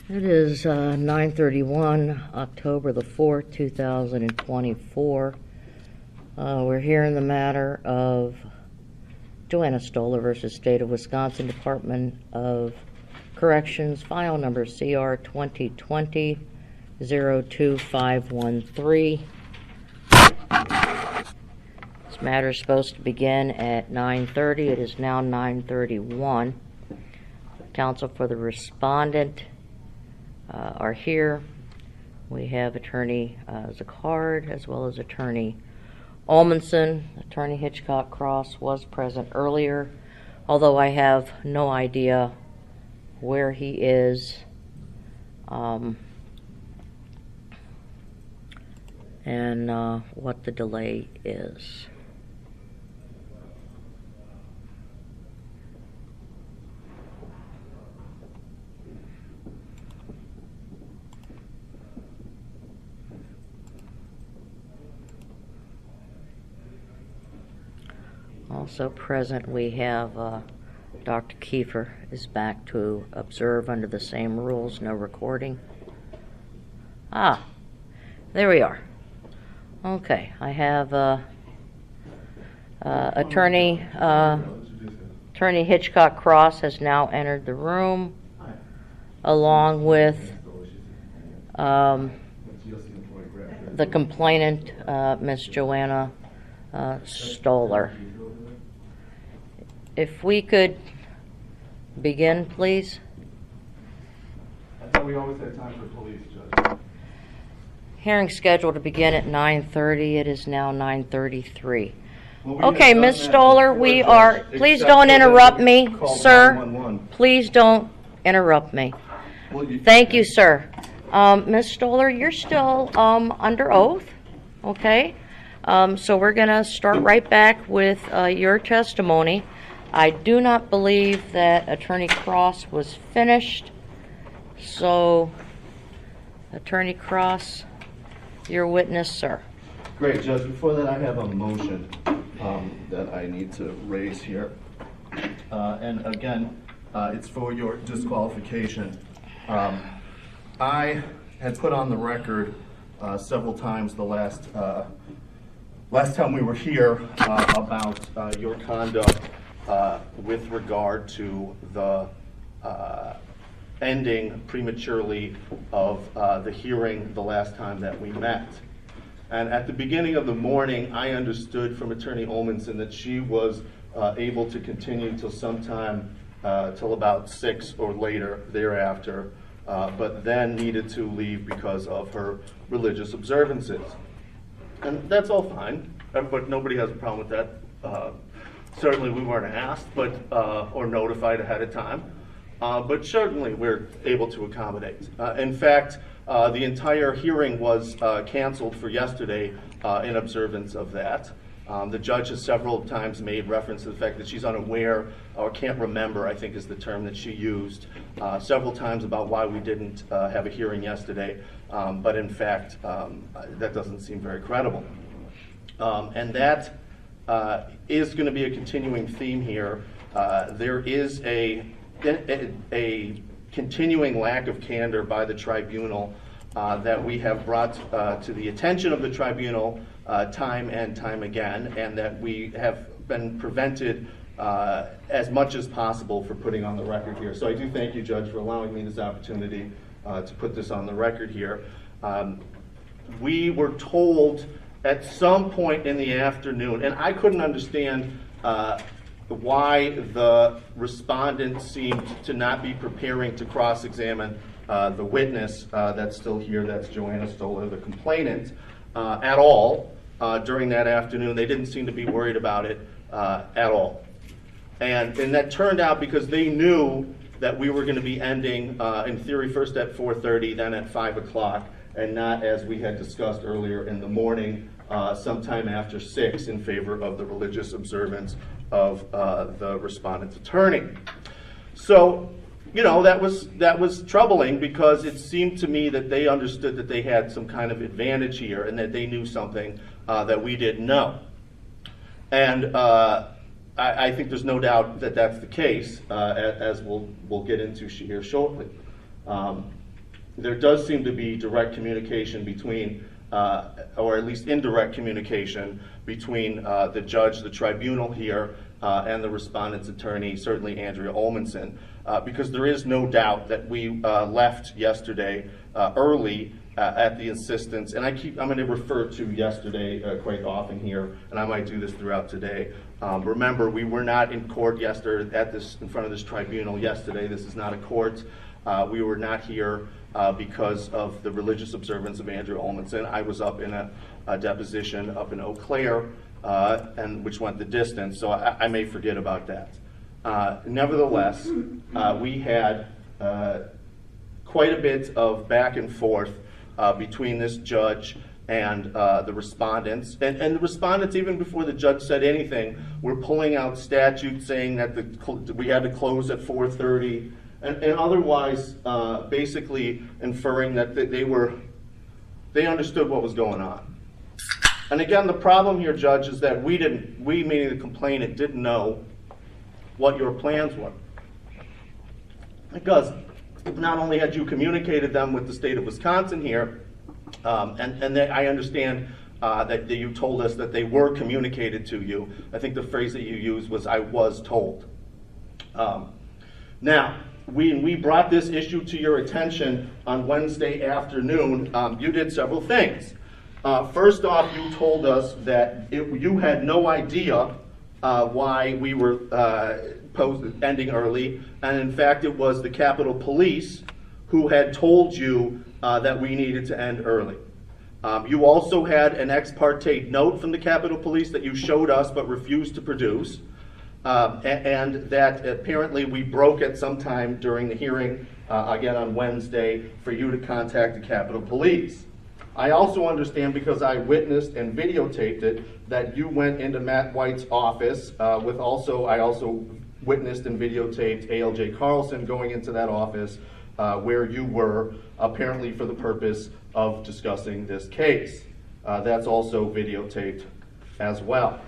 It is 9:31, October the 4th, 2024. We're hearing the matter of Joanna Stolar versus State of Wisconsin Department of Corrections, file number CR 2020-02513. This matter is supposed to begin at 9:30. It is now 9:31. Counsel for the respondent are here. We have Attorney Zacard as well as Attorney Olmanson. Attorney Hitchcock Cross was present earlier, although I have no idea where he is and what the delay is. Also present, we have Dr. Kiefer is back to observe under the same rules, no recording. There we are. Okay, I have Attorney Hitchcock Cross has now entered the room, along with the complainant, Miss Joanna Stolar. If we could begin, please. I thought we always had time for police, Judge. Hearing scheduled to begin at 9:30. It is now 9:33. Okay, Ms. Stolar, we are, please don't interrupt me, sir. Please don't interrupt me. Thank you, sir. Ms. Stolar, you're still under oath, okay? So we're going to start right back with your testimony. I do not believe that Attorney Cross was finished. So, Attorney Cross, your witness, sir. Great, Judge. Before that, I have a motion that I need to raise here. And again, it's for your disqualification. I had put on the record several times the last time we were here about your conduct with regard to the ending prematurely of the hearing the last time that we met. And at the beginning of the morning, I understood from Attorney Olmanson that she was able to continue till sometime, till about 6 or later thereafter, but then needed to leave because of her religious observances. And that's all fine, but nobody has a problem with that. Certainly we weren't asked or notified ahead of time, but certainly we're able to accommodate. In fact, the entire hearing was canceled for yesterday in observance of that. The judge has several times made reference to the fact that she's unaware or can't remember, I think is the term that she used, several times about why we didn't have a hearing yesterday, but in fact that doesn't seem very credible. And that is going to be a continuing theme here. There is a continuing lack of candor by the tribunal that we have brought to the attention of the tribunal time and time again, and that we have been prevented as much as possible for putting on the record here. So I do thank you, Judge, for allowing me this opportunity to put this on the record here. We were told at some point in the afternoon, and I couldn't understand why the respondent seemed to not be preparing to cross-examine the witness that's still here, that's Joanna Stolar, the complainant, at all during that afternoon. They didn't seem to be worried about it at all. And that turned out because they knew that we were going to be ending, in theory, first at 4:30, then at 5 o'clock, and not, as we had discussed earlier, in the morning, sometime after 6, in favor of the religious observance of the respondent's attorney. So, you know, that was troubling, because it seemed to me that they understood that they had some kind of advantage here and that they knew something that we didn't know. And I think there's no doubt that that's the case, as we'll get into here shortly. there does seem to be direct communication between, or at least indirect communication between the judge, the tribunal here, and the respondent's attorney, certainly Andrea Olmanson, because there is no doubt that we left yesterday early at the insistence, and I'm going to refer to yesterday quite often here, and I might do this throughout today. Remember, we were not in court yesterday in front of this tribunal yesterday. This is not a court. We were not here because of the religious observance of Andrea Olmanson. I was up in a deposition up in Eau Claire, and which went the distance, so I may forget about that. Nevertheless, we had quite a bit of back and forth between this judge and the respondents. And the respondents, even before the judge said anything, were pulling out statutes saying that we had to close at 4:30, and otherwise basically inferring that they understood what was going on. And again, the problem here, Judge, is that we, meaning the complainant, didn't know what your plans were. Because not only had you communicated them with the state of Wisconsin here, and I understand that you told us that they were communicated to you. I think the phrase that you used was, "I was told." Now, we brought this issue to your attention on Wednesday afternoon. You did several things. First off, you told us that you had no idea why we were ending early, and in fact it was the Capitol Police who had told you that we needed to end early. You also had an ex parte note from the Capitol Police that you showed us but refused to produce, and that apparently we broke at some time during the hearing, again on Wednesday, for you to contact the Capitol Police. I also understand, because I witnessed and videotaped it, that you went into Matt White's office I also witnessed and videotaped ALJ Carlson going into that office where you were, apparently for the purpose of discussing this case. That's also videotaped as well.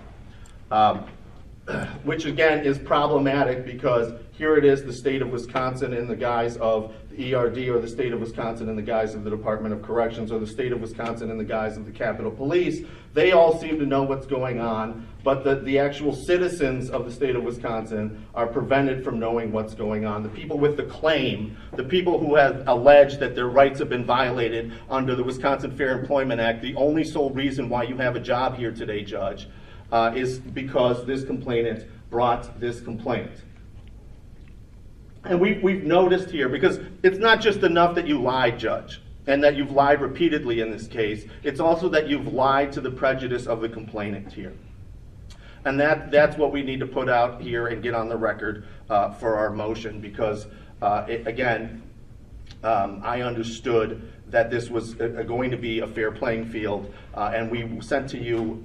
Which again is problematic, because here it is, the state of Wisconsin in the guise of the ERD, or the state of Wisconsin in the guise of the Department of Corrections, or the state of Wisconsin in the guise of the Capitol Police. They all seem to know what's going on, but the actual citizens of the state of Wisconsin are prevented from knowing what's going on. The people with the claim, the people who have alleged that their rights have been violated under the Wisconsin Fair Employment Act, the only sole reason why you have a job here today, Judge, is because this complainant brought this complaint. And we've noticed here, because it's not just enough that you lied, Judge, and that you've lied repeatedly in this case, it's also that you've lied to the prejudice of the complainant here. And that's what we need to put out here and get on the record for our motion, because again, I understood that this was going to be a fair playing field, and we sent to you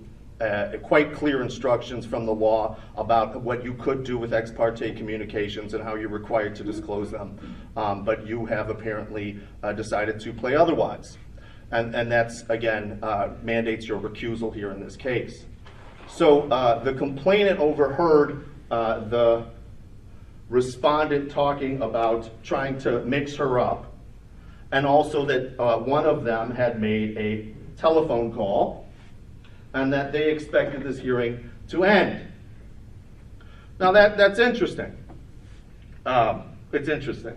quite clear instructions from the law about what you could do with ex parte communications and how you're required to disclose them. But you have apparently decided to play otherwise. And that's, again, mandates your recusal here in this case. So the complainant overheard the respondent talking about trying to mix her up, and also that one of them had made a telephone call, and that they expected this hearing to end. Now that's interesting. It's interesting.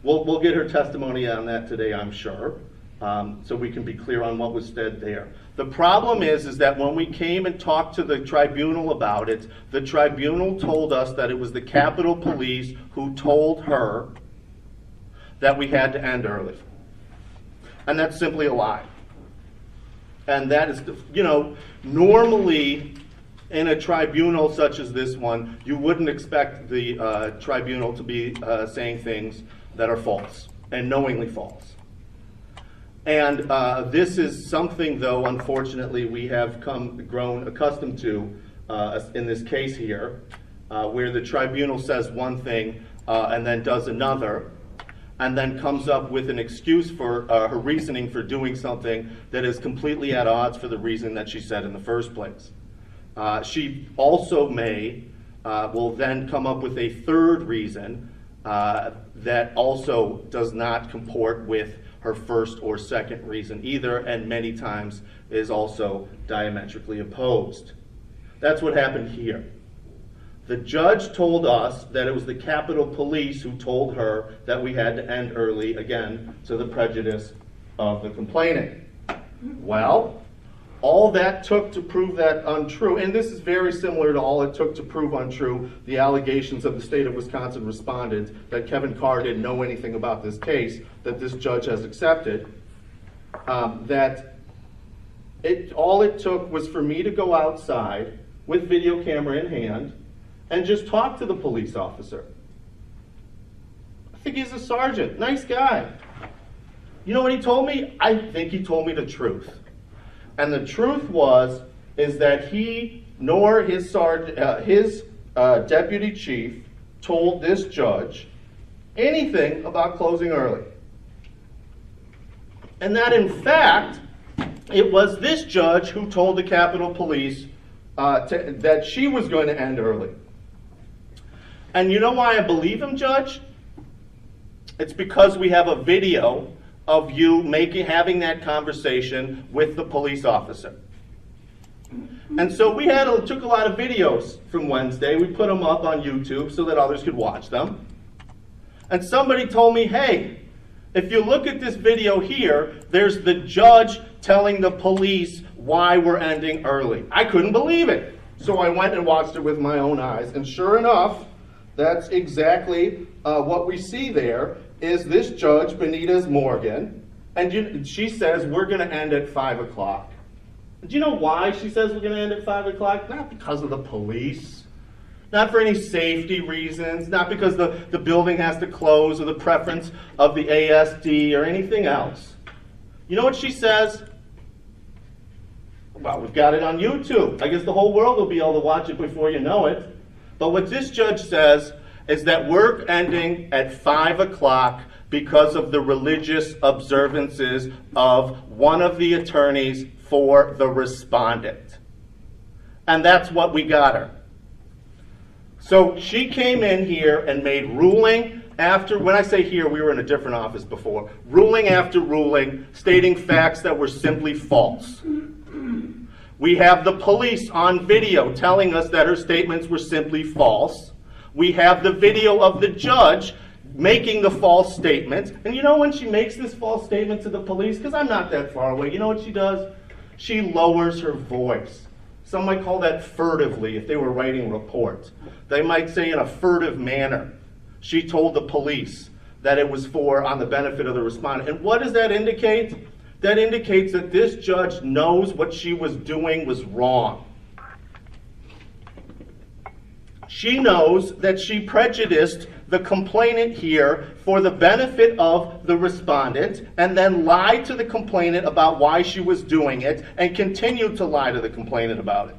We'll get her testimony on that today, I'm sure, so we can be clear on what was said there. The problem is that when we came and talked to the tribunal about it, the tribunal told us that it was the Capitol Police who told her that we had to end early. And that's simply a lie. And that is, normally in a tribunal such as this one, you wouldn't expect the tribunal to be saying things that are false, and knowingly false. And this is something, though, unfortunately, we have grown accustomed to in this case here, where the tribunal says one thing and then does another, and then comes up with an excuse for her reasoning for doing something that is completely at odds for the reason that she said in the first place. She also will then come up with a third reason that also does not comport with her first or second reason either, and many times is also diametrically opposed. That's what happened here. The judge told us that it was the Capitol Police who told her that we had to end early, again, to the prejudice of the complainant. Well, all that took to prove that untrue, and this is very similar to all it took to prove untrue the allegations of the state of Wisconsin respondent that Kevin Carr didn't know anything about this case, that this judge has accepted, all it took was for me to go outside with video camera in hand and just talk to the police officer. I think he's a sergeant, nice guy. You know what he told me? I think he told me the truth. And the truth is that he nor his deputy chief told this judge anything about closing early. And that in fact, it was this judge who told the Capitol Police that she was going to end early. And you know why I believe him, Judge? It's because we have a video of you having that conversation with the police officer. And so we took a lot of videos from Wednesday. We put them up on YouTube so that others could watch them. And somebody told me, hey, if you look at this video here, there's the judge telling the police why we're ending early. I couldn't believe it. So I went and watched it with my own eyes. And sure enough, that's exactly what we see there. Is this judge, Benitez Morgan, and she says we're going to end at 5 o'clock. Do you know why she says we're going to end at 5 o'clock? Not because of the police, not for any safety reasons, not because the building has to close or the preference of the ASD or anything else. You know what she says? Well, we've got it on YouTube. I guess the whole world will be able to watch it before you know it. But what this judge says is that we're ending at 5 o'clock because of the religious observances of one of the attorneys for the respondent. And that's what we got her. So she came in here and made ruling after, when I say here, we were in a different office before, ruling after ruling, stating facts that were simply false. We have the police on video telling us that her statements were simply false. We have the video of the judge making the false statement. And you know when she makes this false statement to the police, because I'm not that far away, you know what she does? She lowers her voice. Some might call that furtively if they were writing reports. They might say in a furtive manner. She told the police that it was on the benefit of the respondent. And what does that indicate? That indicates that this judge knows what she was doing was wrong. She knows that she prejudiced the complainant here for the benefit of the respondent and then lied to the complainant about why she was doing it and continued to lie to the complainant about it.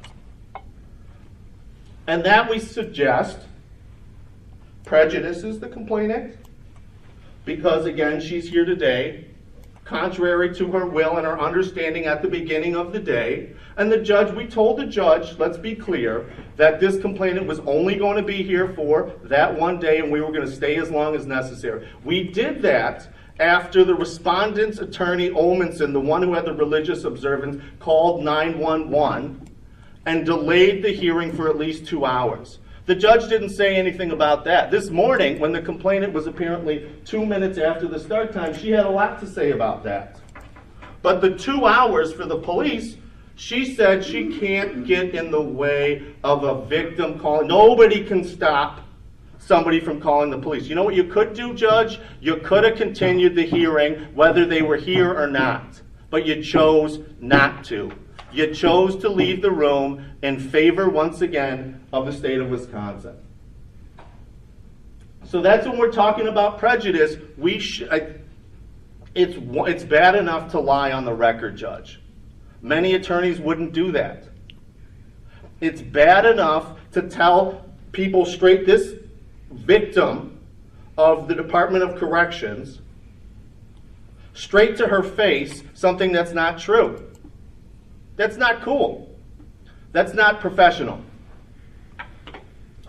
And that, we suggest, prejudices the complainant because, again, she's here today contrary to her will and her understanding at the beginning of the day. And the judge, we told the judge, let's be clear, that this complainant was only going to be here for that one day and we were going to stay as long as necessary. We did that after the respondent's attorney, Olmanson, the one who had the religious observance, called 911 and delayed the hearing for at least 2 hours. The judge didn't say anything about that. This morning, when the complainant was apparently 2 minutes after the start time, she had a lot to say about that. But the 2 hours for the police, she said she can't get in the way of a victim calling. Nobody can stop somebody from calling the police. You know what you could do, Judge? You could have continued the hearing whether they were here or not. But you chose not to. You chose to leave the room in favor, once again, of the state of Wisconsin. So that's when we're talking about prejudice. It's bad enough to lie on the record, Judge. Many attorneys wouldn't do that. It's bad enough to tell people straight, this victim of the Department of Corrections, straight to her face, something that's not true. That's not cool. That's not professional.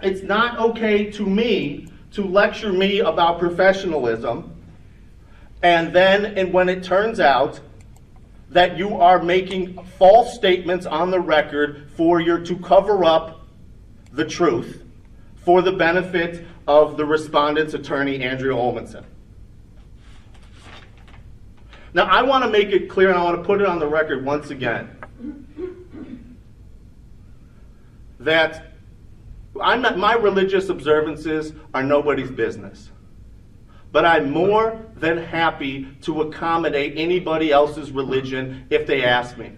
It's not okay to me to lecture me about professionalism, and when it turns out that you are making false statements on the record to cover up the truth for the benefit of the respondent's attorney, Andrea Olmanson. Now, I want to make it clear, and I want to put it on the record once again, that my religious observances are nobody's business. But I'm more than happy to accommodate anybody else's religion if they ask me.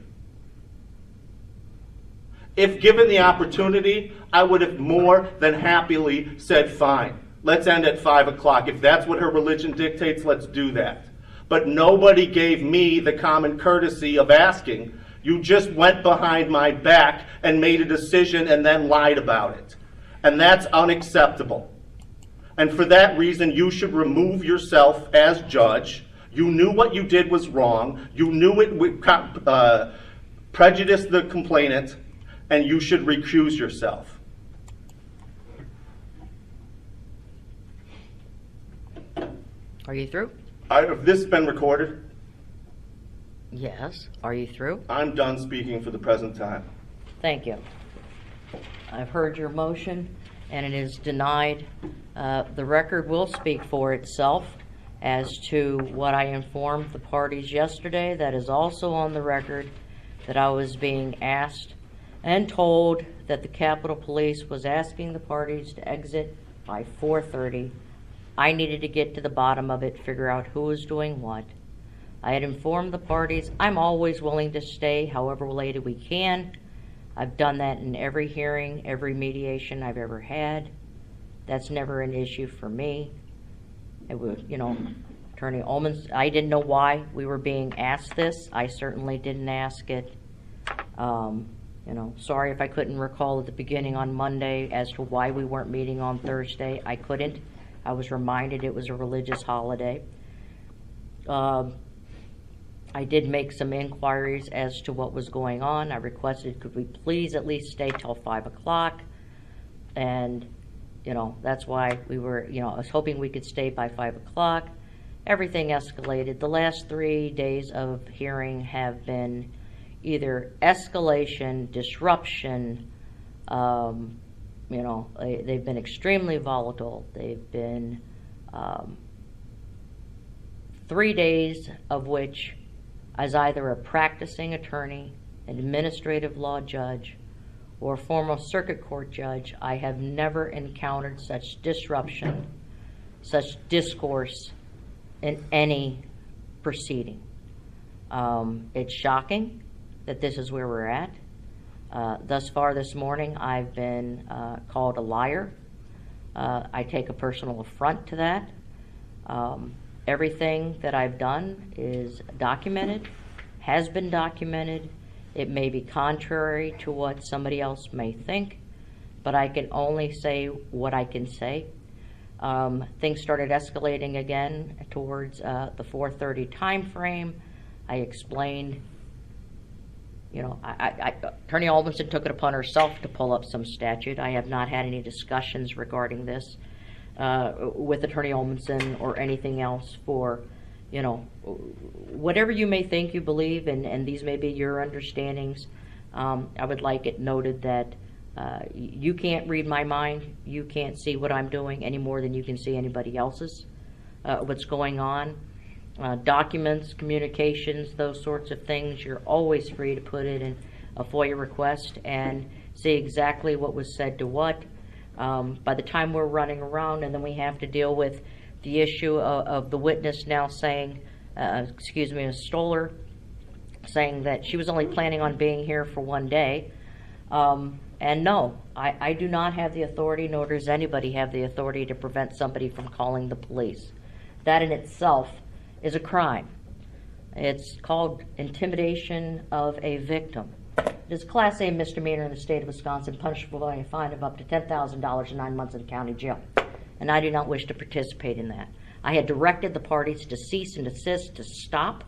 If given the opportunity, I would have more than happily said, fine, let's end at 5 o'clock. If that's what her religion dictates, let's do that. But nobody gave me the common courtesy of asking. You just went behind my back and made a decision and then lied about it. And that's unacceptable. And for that reason, you should remove yourself as judge. You knew what you did was wrong. You knew it would prejudice the complainant, and you should recuse yourself. Are you through? Have this been recorded? Yes. Are you through? I'm done speaking for the present time. Thank you. I've heard your motion, and it is denied. The record will speak for itself as to what I informed the parties yesterday. That is also on the record, that I was being asked and told that the Capitol Police was asking the parties to exit by 4:30. I needed to get to the bottom of it, figure out who was doing what. I had informed the parties I'm always willing to stay however late we can. I've done that in every hearing, every mediation I've ever had. That's never an issue for me. It was, Attorney Olmanson, I didn't know why we were being asked this. I certainly didn't ask it. Sorry if I couldn't recall at the beginning on Monday as to why we weren't meeting on Thursday. I couldn't. I was reminded it was a religious holiday. I did make some inquiries as to what was going on. I requested, could we please at least stay till 5 o'clock? And, that's why we were, I was hoping we could stay by 5 o'clock. Everything escalated. The last 3 days of hearing have been either escalation, disruption, they've been extremely volatile. They've been 3 days of which, as either a practicing attorney, an administrative law judge, or a former circuit court judge, I have never encountered such disruption, such discourse in any proceeding. It's shocking that this is where we're at. Thus far this morning, I've been called a liar. I take a personal affront to that. Everything that I've done is documented, has been documented. It may be contrary to what somebody else may think, but I can only say what I can say. Things started escalating again towards the 4:30 time frame. I explained, Attorney Olmanson took it upon herself to pull up some statute. I have not had any discussions regarding this with Attorney Olmanson or anything else for, whatever you may think you believe, and these may be your understandings. I would like it noted that you can't read my mind. You can't see what I'm doing any more than you can see anybody else's, what's going on. Documents, communications, those sorts of things, you're always free to put it in a FOIA request and see exactly what was said to what. By the time we're running around, and then we have to deal with the issue of the witness now saying, Ms. Stolar, saying that she was only planning on being here for 1 day. And no, I do not have the authority, nor does anybody have the authority to prevent somebody from calling the police. That in itself is a crime. It's called intimidation of a victim. It is a Class A misdemeanor in the state of Wisconsin, punishable by a fine of up to $10,000 and 9 months in county jail. And I do not wish to participate in that. I had directed the parties to cease and desist, to stop.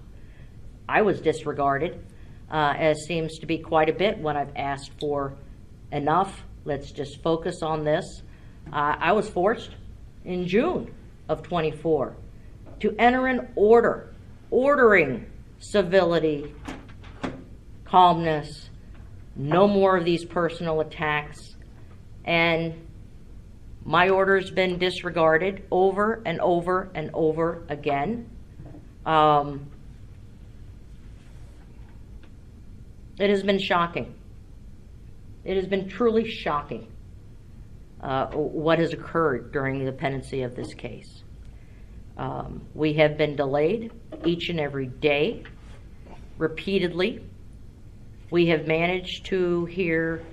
I was disregarded, as seems to be quite a bit when I've asked for enough. Let's just focus on this. I was forced. in June of 24 to enter an order ordering civility, calmness, no more of these personal attacks, and my order's been disregarded over and over and over again. It has been shocking. It has been truly shocking what has occurred during the pendency of this case. We have been delayed each and every day, repeatedly. We have managed to hear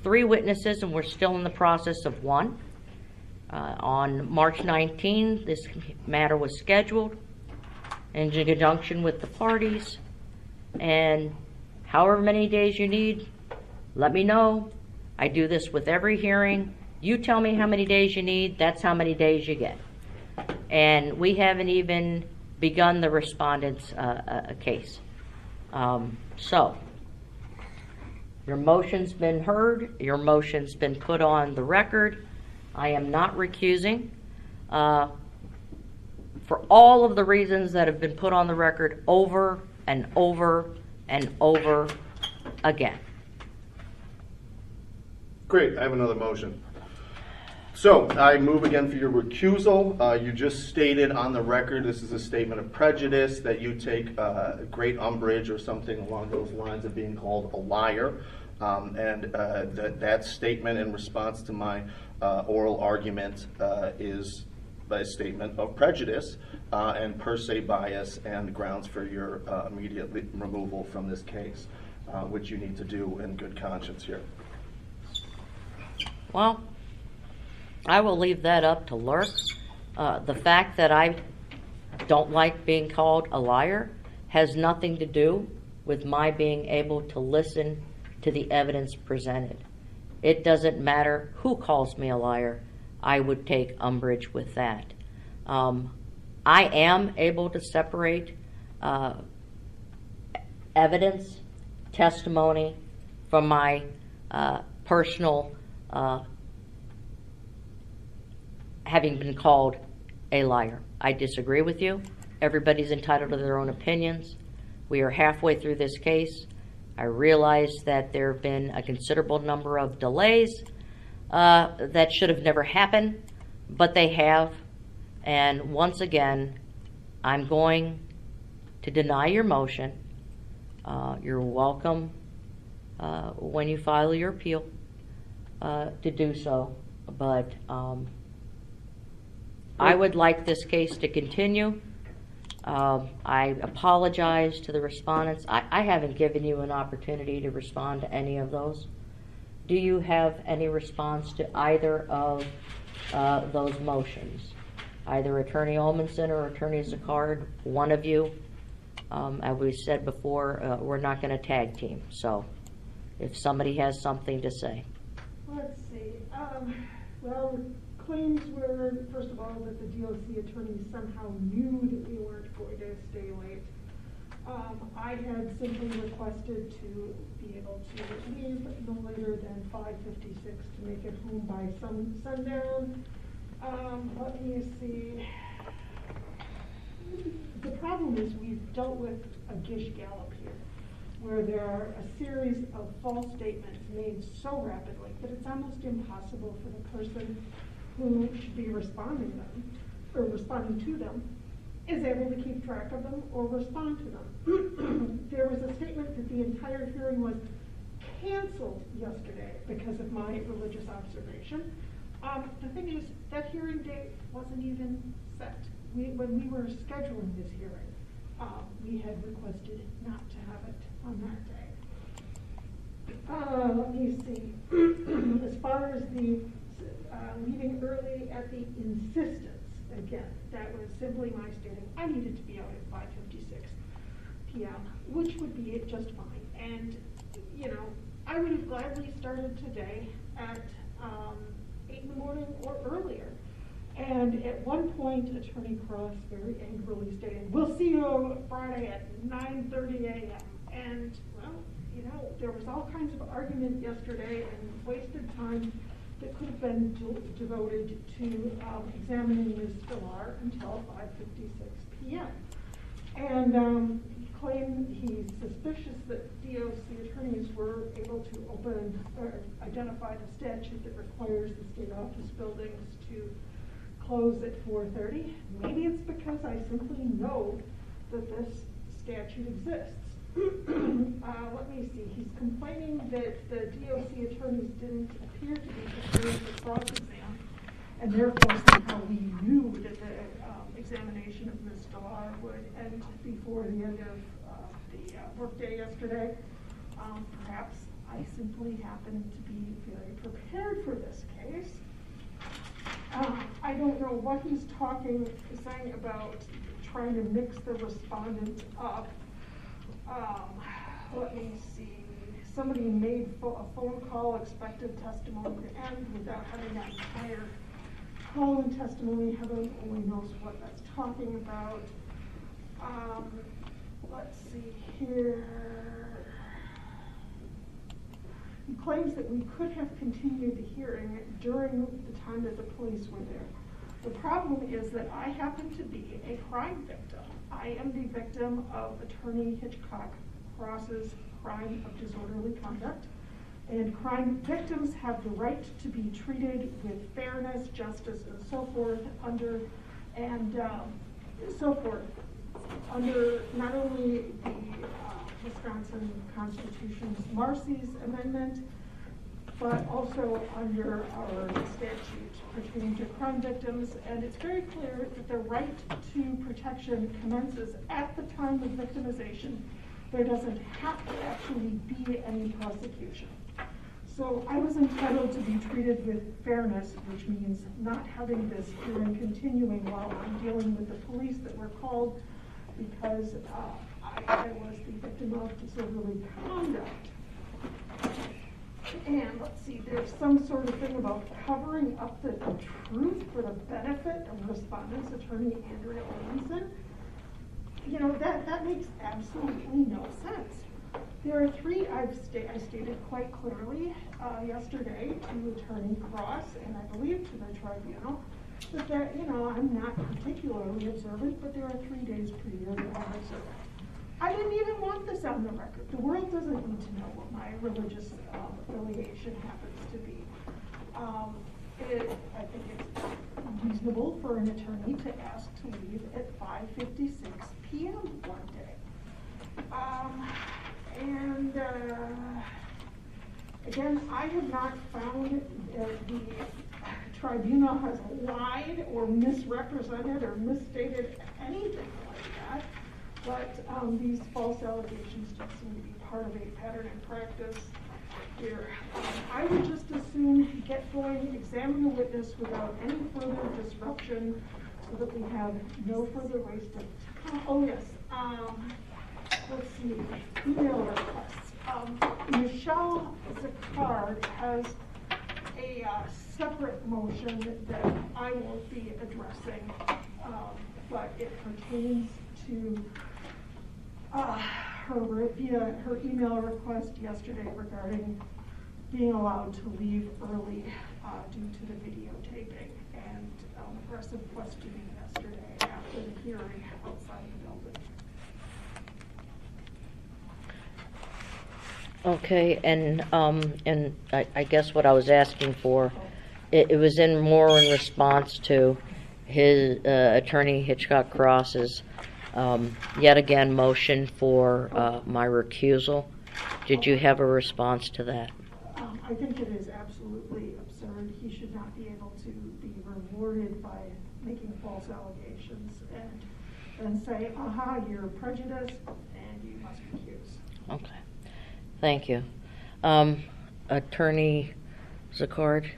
3 witnesses, and we're still in the process of 1. On March 19, this matter was scheduled in conjunction with the parties, and however many days you need, let me know. I do this with every hearing. You tell me how many days you need, that's how many days you get. And we haven't even begun the respondent's case. So, your motion's been heard, your motion's been put on the record. I am not recusing for all of the reasons that have been put on the record over and over and over again. Great, I have another motion. So, I move again for your recusal. You just stated on the record, this is a statement of prejudice, that you take great umbrage or something along those lines of being called a liar. That statement in response to my oral argument is a statement of prejudice and per se bias and grounds for your immediate removal from this case, which you need to do in good conscience here. Well, I will leave that up to Lurk. The fact that I don't like being called a liar has nothing to do with my being able to listen to the evidence presented. It doesn't matter who calls me a liar. I would take umbrage with that. I am able to separate evidence, testimony from my personal having been called a liar. I disagree with you. Everybody's entitled to their own opinions. We are halfway through this case. I realize that there have been a considerable number of delays that should have never happened, but they have. And once again, I'm going to deny your motion. You're welcome when you file your appeal to do so, but I would like this case to continue. I apologize to the respondents. I haven't given you an opportunity to respond to any of those. Do you have any response to either of those motions? Either Attorney Olmanson or Attorney Zacard, one of you. As we said before, we're not going to tag team. So if somebody has something to say. Let's see. Well, claims were, first of all, that the DOC attorney somehow knew that we weren't going to stay late. I had simply requested to be able to leave no later than 5:56 to make it home by sundown. Let me see. The problem is we've dealt with a gish gallop here, where there are a series of false statements made so rapidly that it's almost impossible for the person who should be responding to them is able to keep track of them or respond to them. There was a statement that the entire hearing was canceled yesterday because of my religious observation. The thing is, that hearing date wasn't even set. When we were scheduling this hearing, we had requested not to have it on that day. Let me see. As far as the leaving early at the insistence, again, that was simply my stating I needed to be out at 5:56 p.m., which would be just fine. And, you know, I would have gladly started today at 8 in the morning or earlier. And at one point, Attorney Cross very angrily stated, "We'll see you Friday at 9:30 a.m. And, well, you know, there was all kinds of argument yesterday and wasted time that could have been devoted to examining Ms. Stolar until 5:56 p.m. And claimed he's suspicious that DOC attorneys were able to open or identify the statute that requires the state office buildings to close at 4:30. Maybe it's because I simply know that this statute exists. Let me see. He's complaining that the DOC attorneys didn't appear to be prepared for cross-exam, and therefore somehow we knew that the examination of Ms. Stolar would end before the end of the workday yesterday. Perhaps I simply happened to be very prepared for this case. I don't know what he's saying about trying to mix the respondents up. Let me see. Somebody made a phone call, expected testimony to end without having that entire call and testimony. Heaven only knows what that's talking about. Let's see here. He claims that we could have continued the hearing during the time that the police were there. The problem is that I happen to be a crime victim. I am the victim of attorney Hitchcock Cross's crime of disorderly conduct. And crime victims have the right to be treated with fairness, justice, and so forth under not only the Wisconsin Constitution's Marcy's Amendment, but also under our statute pertaining to crime victims. And it's very clear that the right to protection commences at the time of victimization. There doesn't have to actually be any prosecution. So I was entitled to be treated with fairness, which means not having this hearing continuing while I'm dealing with the police that were called because I was the victim of disorderly conduct. And let's see, there's some sort of thing about covering up the truth for the benefit of respondent's attorney Andrea Olson. You know, that makes absolutely no sense. There are three I stated quite clearly yesterday to Attorney Cross and I believe to the tribunal that I'm not particularly observant, but there are 3 days per year that I'm observant. I didn't even want this on the record. The world doesn't need to know what my religious affiliation happens to be. I think it's reasonable for an attorney to ask to leave at 5:56 p.m. one day. Again, I have not found the tribunal has lied or misrepresented or misstated anything like that. But these false allegations just seem to be part of a pattern and practice here. I would just as soon get going, examine the witness without any further disruption so that we have no further waste of time. Oh yes, let's see, email requests. Michelle Zicard has a separate motion that I won't be addressing, but it pertains to her email request yesterday regarding being allowed to leave early due to the videotaping and aggressive questioning yesterday after the hearing outside the building. Okay, and I guess what I was asking for, it was more in response to his attorney Hitchcock Cross's yet again motion for my recusal. Did you have a response to that? I think it is absolutely absurd. He should not be able to be rewarded by making false allegations and then say, aha, you're prejudiced and you must recuse. Okay. Thank you. Attorney Zicard?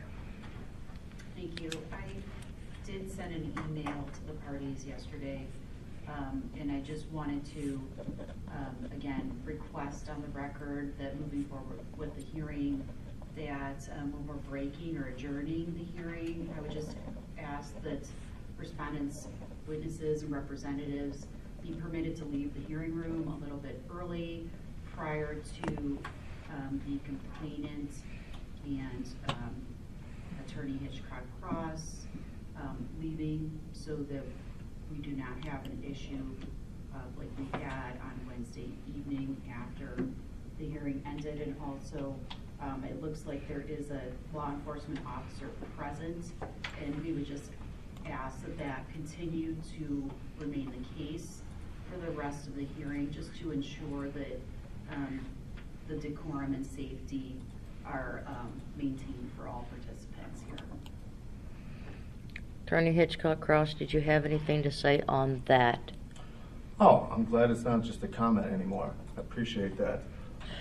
Thank you. I did send an email to the parties yesterday, and I just wanted to, again, request on the record that moving forward with the hearing, that when we're breaking or adjourning the hearing, I would just ask that respondents, witnesses, and representatives be permitted to leave the hearing room a little bit early prior to the complainant and Attorney Hitchcock Cross leaving so that we do not have an issue like we had on Wednesday evening after the hearing ended. And also, it looks like there is a law enforcement officer present, and we would just ask that that continue to remain the case for the rest of the hearing, just to ensure that the decorum and safety are maintained for all participants here. Attorney Hitchcock Cross, did you have anything to say on that? Oh, I'm glad it's not just a comment anymore. I appreciate that.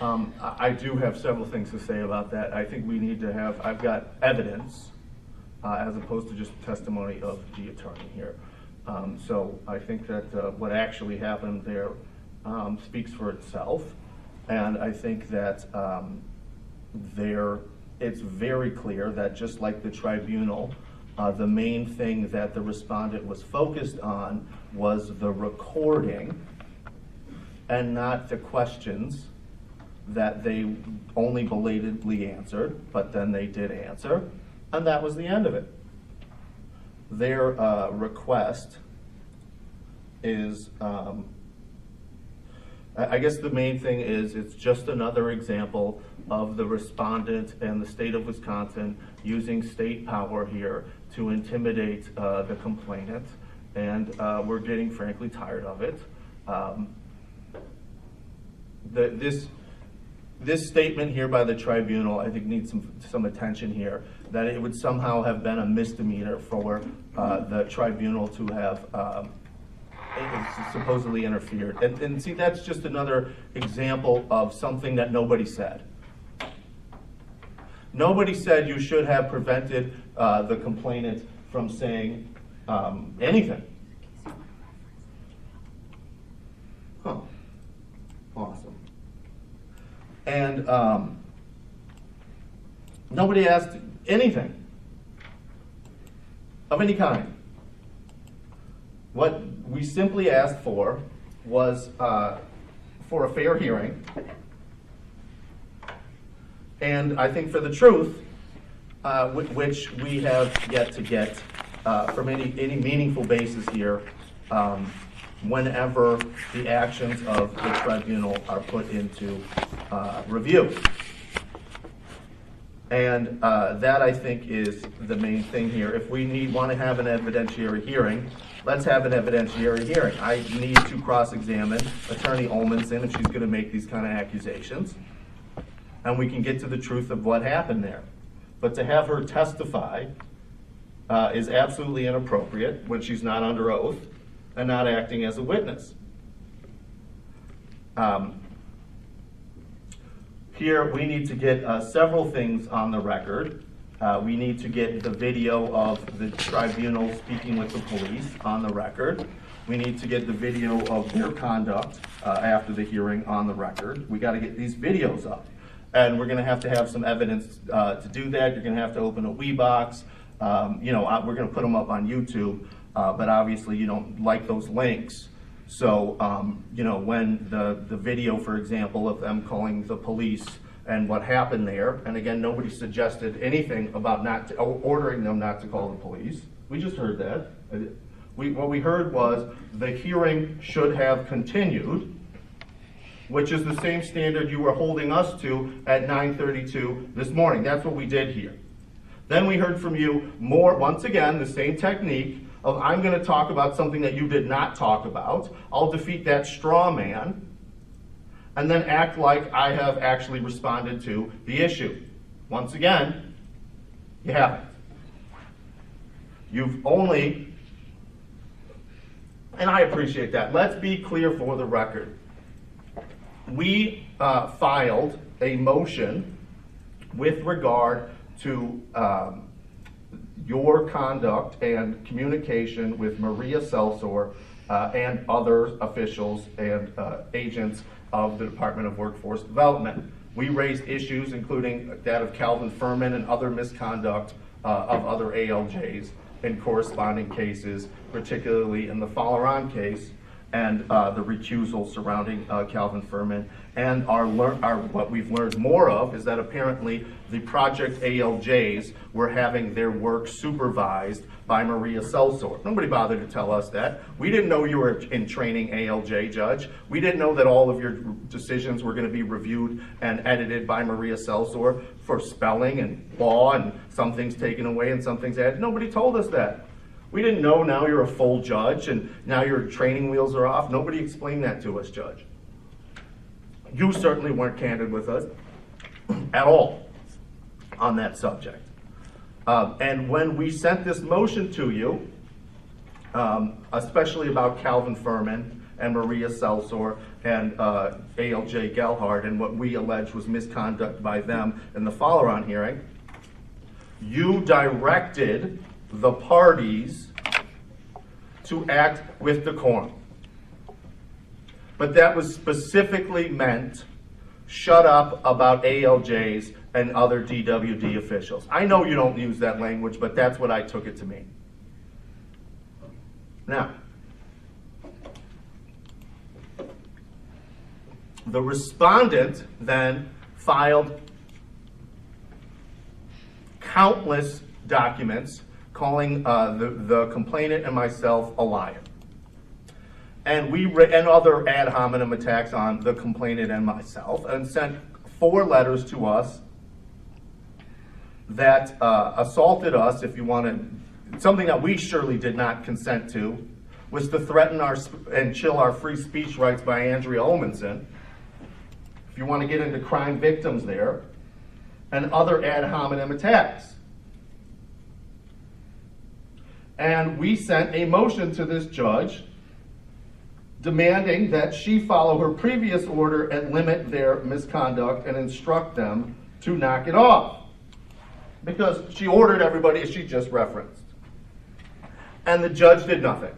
I do have several things to say about that. I think we need to have, I've got evidence as opposed to just testimony of the attorney here. So I think that what actually happened there speaks for itself. And I think that it's very clear that just like the tribunal, the main thing that the respondent was focused on was the recording and not the questions that they only belatedly answered, but then they did answer, and that was the end of it. Their request is, I guess the main thing is it's just another example of the respondent and the state of Wisconsin using state power here to intimidate the complainant, and we're getting frankly tired of it. This statement here by the tribunal, I think, needs some attention here, that it would somehow have been a misdemeanor for the tribunal to have supposedly interfered. And see, that's just another example of something that nobody said. Nobody said you should have prevented the complainant from saying anything. Huh. Awesome. And nobody asked anything of any kind. What we simply asked for was for a fair hearing, and I think for the truth, which we have yet to get from any meaningful basis here, whenever the actions of the tribunal are put into review. And that, I think, is the main thing here. If we want to have an evidentiary hearing, let's have an evidentiary hearing. I need to cross-examine Attorney Olmanson if she's going to make these kind of accusations, and we can get to the truth of what happened there. But to have her testify is absolutely inappropriate when she's not under oath and not acting as a witness. Here, we need to get several things on the record. We need to get the video of the tribunal speaking with the police on the record. We need to get the video of their conduct after the hearing on the record. We got to get these videos up. And we're going to have some evidence to do that. You're going to have to open a WeBox. We're going to put them up on YouTube, but obviously you don't like those links. So, when the video, for example, of them calling the police and what happened there, and again, nobody suggested anything about ordering them not to call the police. We just heard that. What we heard was the hearing should have continued, which is the same standard you were holding us to at 9:32 this morning. That's what we did here. Then we heard from you once again, the same technique of I'm going to talk about something that you did not talk about. I'll defeat that straw man, and then act like I have actually responded to the issue. Once again, you haven't. You've only, and I appreciate that. Let's be clear for the record. We filed a motion with regard to your conduct and communication with Maria Selsor and other officials and agents of the Department of Workforce Development. We raised issues including that of Calvin Furman and other misconduct of other ALJs in corresponding cases, particularly in the Folleron case. and the recusal surrounding Calvin Furman. And what we've learned more of is that apparently the project ALJs were having their work supervised by Maria Seltzer. Nobody bothered to tell us that. We didn't know you were in training ALJ, Judge. We didn't know that all of your decisions were going to be reviewed and edited by Maria Seltzer for spelling and law, and some things taken away and some things added. Nobody told us that. We didn't know now you're a full judge and now your training wheels are off. Nobody explained that to us, Judge. You certainly weren't candid with us at all on that subject. And when we sent this motion to you, especially about Calvin Furman and Maria Seltzer and ALJ Gelhard and what we allege was misconduct by them in the follow-on hearing, you directed the parties to act with decorum. But that was specifically meant, shut up about ALJs and other DWD officials. I know you don't use that language, but that's what I took it to mean. Now, the respondent then filed countless documents calling the complainant and myself a liar. And and other ad hominem attacks on the complainant and myself, and sent 4 letters to us that assaulted us, if you wanted, something that we surely did not consent to, was to threaten and chill our free speech rights by Andrea Olmanson, if you want to get into crime victims there, and other ad hominem attacks. And we sent a motion to this judge demanding that she follow her previous order and limit their misconduct and instruct them to knock it off. Because she ordered everybody, as she just referenced. And the judge did nothing.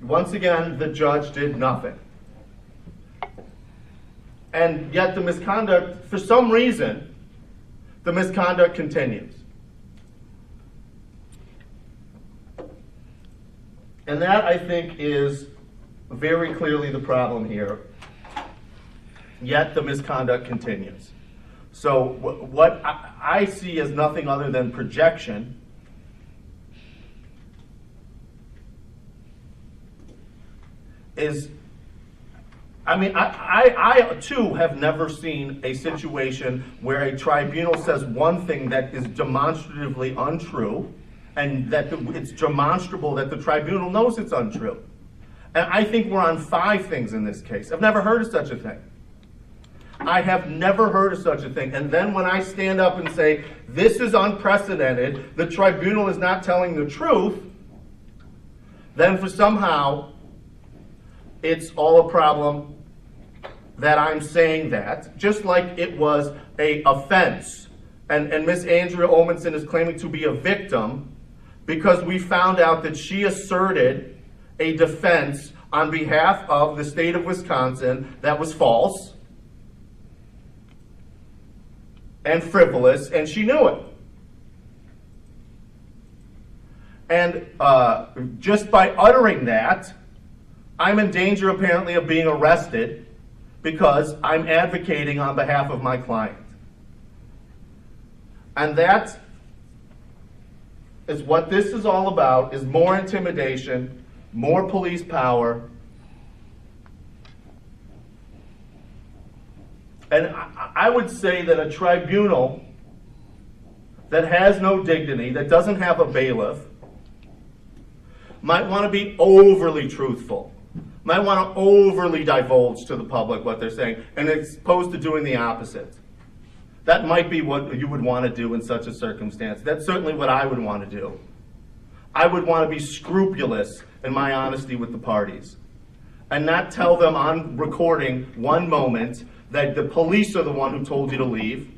Once again, the judge did nothing. And yet the misconduct, for some reason, the misconduct continues. And that, I think, is very clearly the problem here. Yet the misconduct continues. So what I see as nothing other than projection is, I too have never seen a situation where a tribunal says one thing that is demonstratively untrue, and that it's demonstrable that the tribunal knows it's untrue. And I think we're on 5 things in this case. I've never heard of such a thing. I have never heard of such a thing. And then when I stand up and say, this is unprecedented, the tribunal is not telling the truth, then for somehow it's all a problem that I'm saying that, just like it was a offense. And Miss Andrea Olmanson is claiming to be a victim because we found out that she asserted a defense on behalf of the state of Wisconsin that was false and frivolous, and she knew it. And just by uttering that, I'm in danger apparently of being arrested because I'm advocating on behalf of my client. And that is what this is all about, is more intimidation, more police power. And I would say that a tribunal that has no dignity, that doesn't have a bailiff, might want to be overly truthful, might want to overly divulge to the public what they're saying, and as opposed to doing the opposite. That might be what you would want to do in such a circumstance. That's certainly what I would want to do. I would want to be scrupulous in my honesty with the parties and not tell them on recording one moment that the police are the one who told you to leave,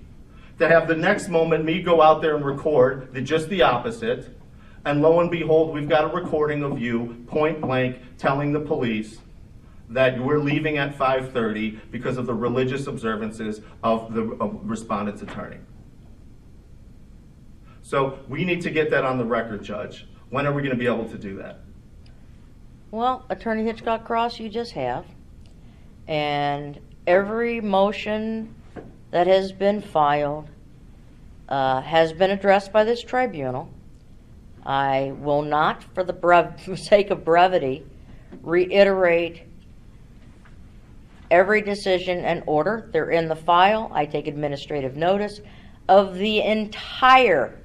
to have the next moment me go out there and record just the opposite, and lo and behold, we've got a recording of you point blank telling the police that we're leaving at 5:30 because of the religious observances of the respondent's attorney. So we need to get that on the record, Judge. When are we going to be able to do that? Well, Attorney Hitchcock Cross, you just have. And every motion that has been filed has been addressed by this tribunal. I will not, for the sake of brevity, reiterate every decision and order. They're in the file. I take administrative notice of the entire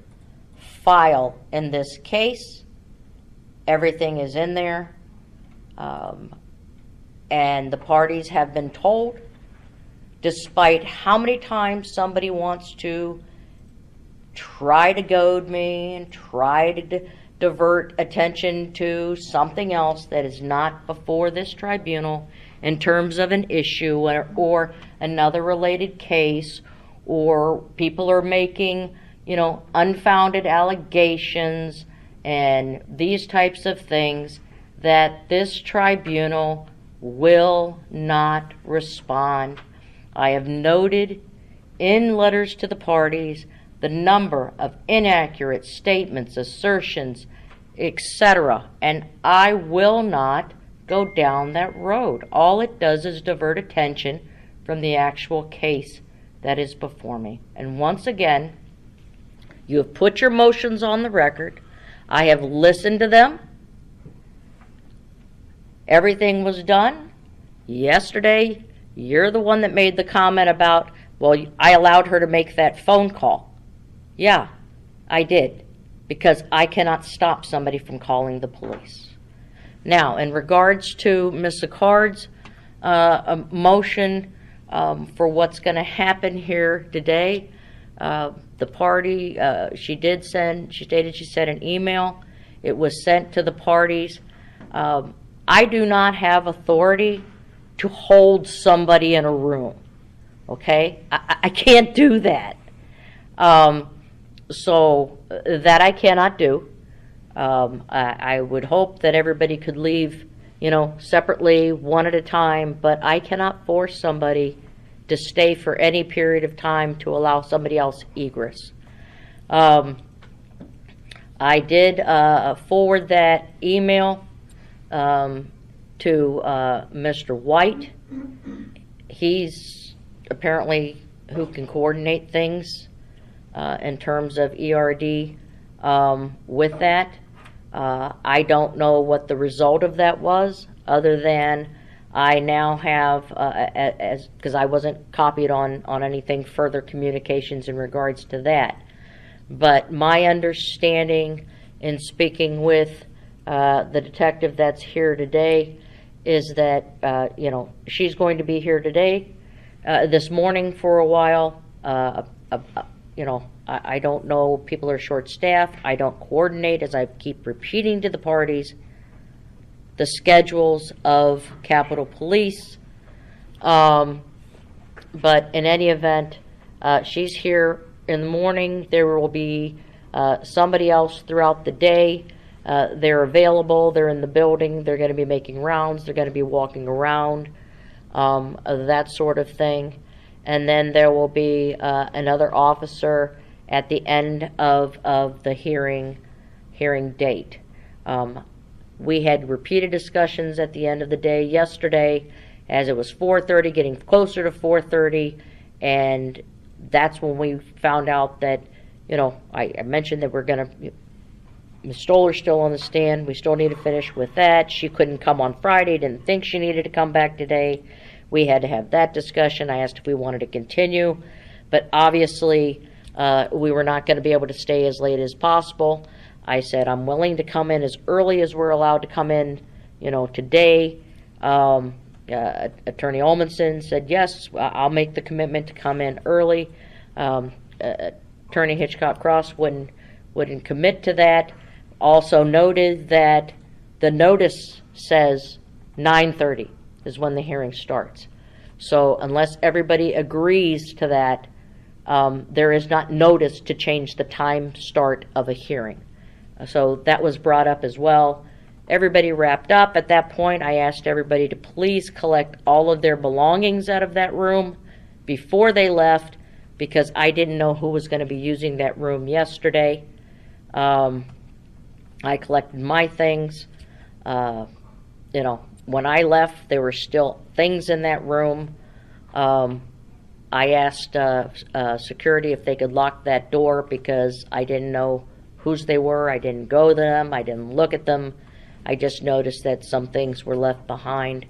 file in this case. Everything is in there. And the parties have been told, despite how many times somebody wants to try to goad me and try to divert attention to something else that is not before this tribunal in terms of an issue or another related case, or people are making, unfounded allegations and these types of things, that this tribunal will not respond. I have noted in letters to the parties the number of inaccurate statements, assertions, etc., and I will not go down that road. All it does is divert attention from the actual case that is before me. And once again, you have put your motions on the record. I have listened to them. Everything was done. Yesterday, you're the one that made the comment about, well, I allowed her to make that phone call. Yeah, I did, because I cannot stop somebody from calling the police. Now, in regards to Ms. Sicard's motion for what's going to happen here today, the party, she stated she sent an email. It was sent to the parties. I do not have authority to hold somebody in a room, okay? I can't do that. So that I cannot do. I would hope that everybody could leave, separately, one at a time, but I cannot force somebody to stay for any period of time to allow somebody else egress. I did forward that email to Mr. White. He's apparently who can coordinate things in terms of ERD with that. I don't know what the result of that was, other than I now have, because I wasn't copied on anything further communications in regards to that. But my understanding in speaking with the detective that's here today is that, she's going to be here today, this morning for a while. I don't know, people are short-staffed. I don't coordinate, as I keep repeating to the parties, the schedules of Capitol Police. But in any event, she's here in the morning. There will be somebody else throughout the day. They're available. They're in the building. They're going to be making rounds. They're going to be walking around, that sort of thing. And then there will be another officer at the end of the hearing date. We had repeated discussions at the end of the day yesterday, as it was 4:30, getting closer to 4:30, and that's when we found out that, I mentioned that we're going to, Ms. Stolar's still on the stand. We still need to finish with that. She couldn't come on Friday, didn't think she needed to come back today. We had to have that discussion. I asked if we wanted to continue, but obviously we were not going to be able to stay as late as possible. I said I'm willing to come in as early as we're allowed to come in, today. Attorney Olmanson said, yes, I'll make the commitment to come in early. Attorney Hitchcock Cross wouldn't commit to that. Also noted that the notice says 9:30 is when the hearing starts. So unless everybody agrees to that, there is not notice to change the time start of a hearing. So that was brought up as well. Everybody wrapped up. At that point, I asked everybody to please collect all of their belongings out of that room before they left, because I didn't know who was going to be using that room yesterday. I collected my things. you know, when I left, there were still things in that room. I asked security if they could lock that door because I didn't know whose they were. I didn't go to them. I didn't look at them. I just noticed that some things were left behind,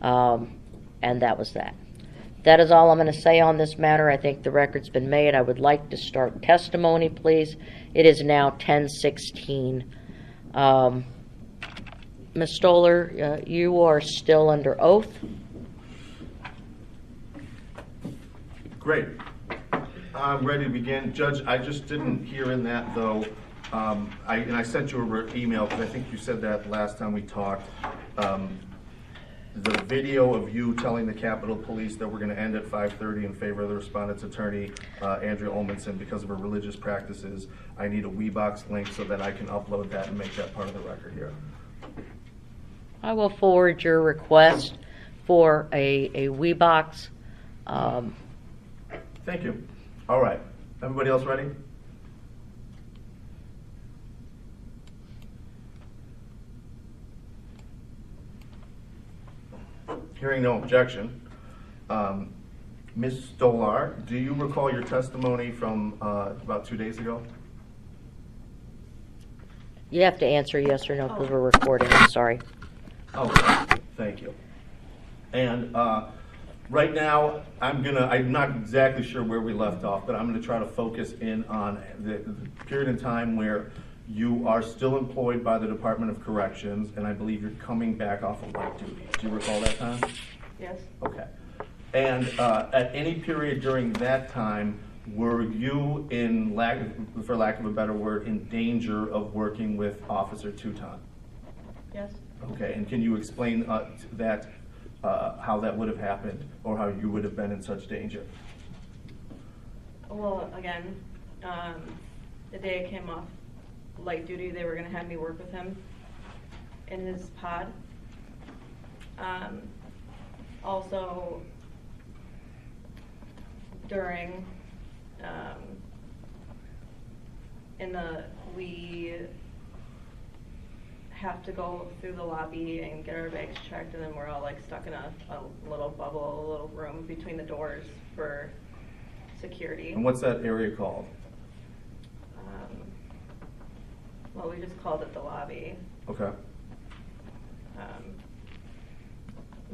and that was that. That is all I'm going to say on this matter. I think the record's been made. I would like to start testimony, please. It is now 10:16. Ms. Stolar, you are still under oath. Great. I'm ready to begin. Judge, I just didn't hear in that, though, I sent you an email, because I think you said that last time we talked. The video of you telling the Capitol Police that we're going to end at 5:30 in favor of the respondent's attorney, Andrea Olmanson, because of her religious practices. I need a WeBox link so that I can upload that and make that part of the record here. I will forward your request for a WeBox. Thank you. All right. Everybody else ready? Hearing no objection. Ms. Stolar, do you recall your testimony from about 2 days ago? You have to answer yes or no because we're recording. I'm sorry. Okay, thank you. And right now, I'm not exactly sure where we left off, but I'm gonna try to focus in on the period in time where you are still employed by the Department of Corrections, and I believe you're coming back off of light duty. Do you recall that time? Yes. Okay. And at any period during that time, were you for lack of a better word, in danger of working with Officer Touton? Yes. Okay, and can you explain that, how that would have happened, or how you would have been in such danger? Well, again, the day I came off light duty, they were going to have me work with him in his pod. Also, during, we have to go through the lobby and get our bags checked, and then we're all like stuck in a little bubble, a little room between the doors for security. And what's that area called? Well, we just called it the lobby. Okay.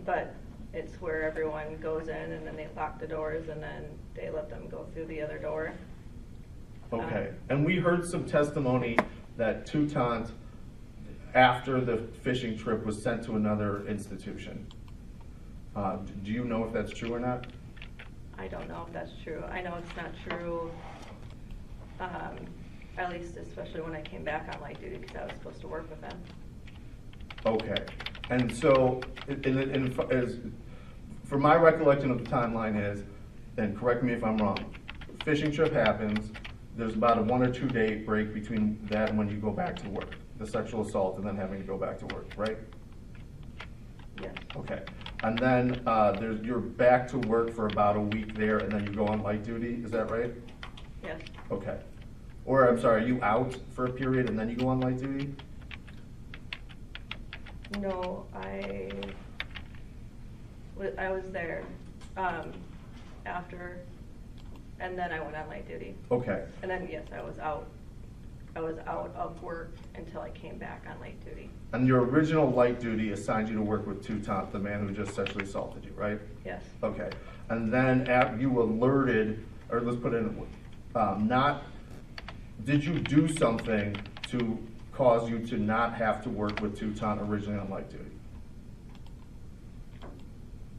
But it's where everyone goes in and then they lock the doors and then they let them go through the other door. Okay, and we heard some testimony that Touton, after the fishing trip, was sent to another institution. Do you know if that's true or not? I don't know if that's true. I know it's not true, at least especially when I came back on light duty because I was supposed to work with him. Okay, and so, for my recollection of the timeline is, and correct me if I'm wrong, fishing trip happens, there's about a 1 or 2 day break between that and when you go back to work, the sexual assault and then having to go back to work, right? Yes. Okay, and then you're back to work for about a week there and then you go on light duty, is that right? Yes. Okay, or I'm sorry, are you out for a period and then you go on light duty? No, I was there after, and then I went on light duty. Okay, And then, yes, I was out of work until I came back on light duty. and your original light duty assigned you to work with Touton, the man who just sexually assaulted you, right? Yes. Okay, and then after you alerted, or let's put it in, did you do something to cause you to not have to work with Touton originally on light duty?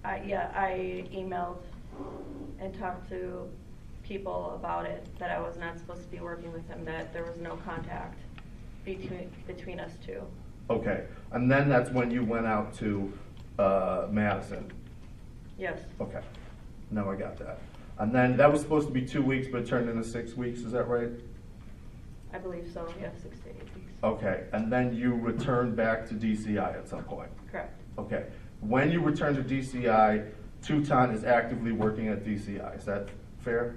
I emailed and talked to people about it, that I was not supposed to be working with him, that there was no contact between us two. Okay, and then that's when you went out to Madison? Yes. Okay, now I got that. And then that was supposed to be 2 weeks, but it turned into 6 weeks, is that right? I believe so, yes, 6 to 8 weeks. Okay, and then you returned back to DCI at some point? Correct. Okay, when you return to DCI, Touton is actively working at DCI, is that fair?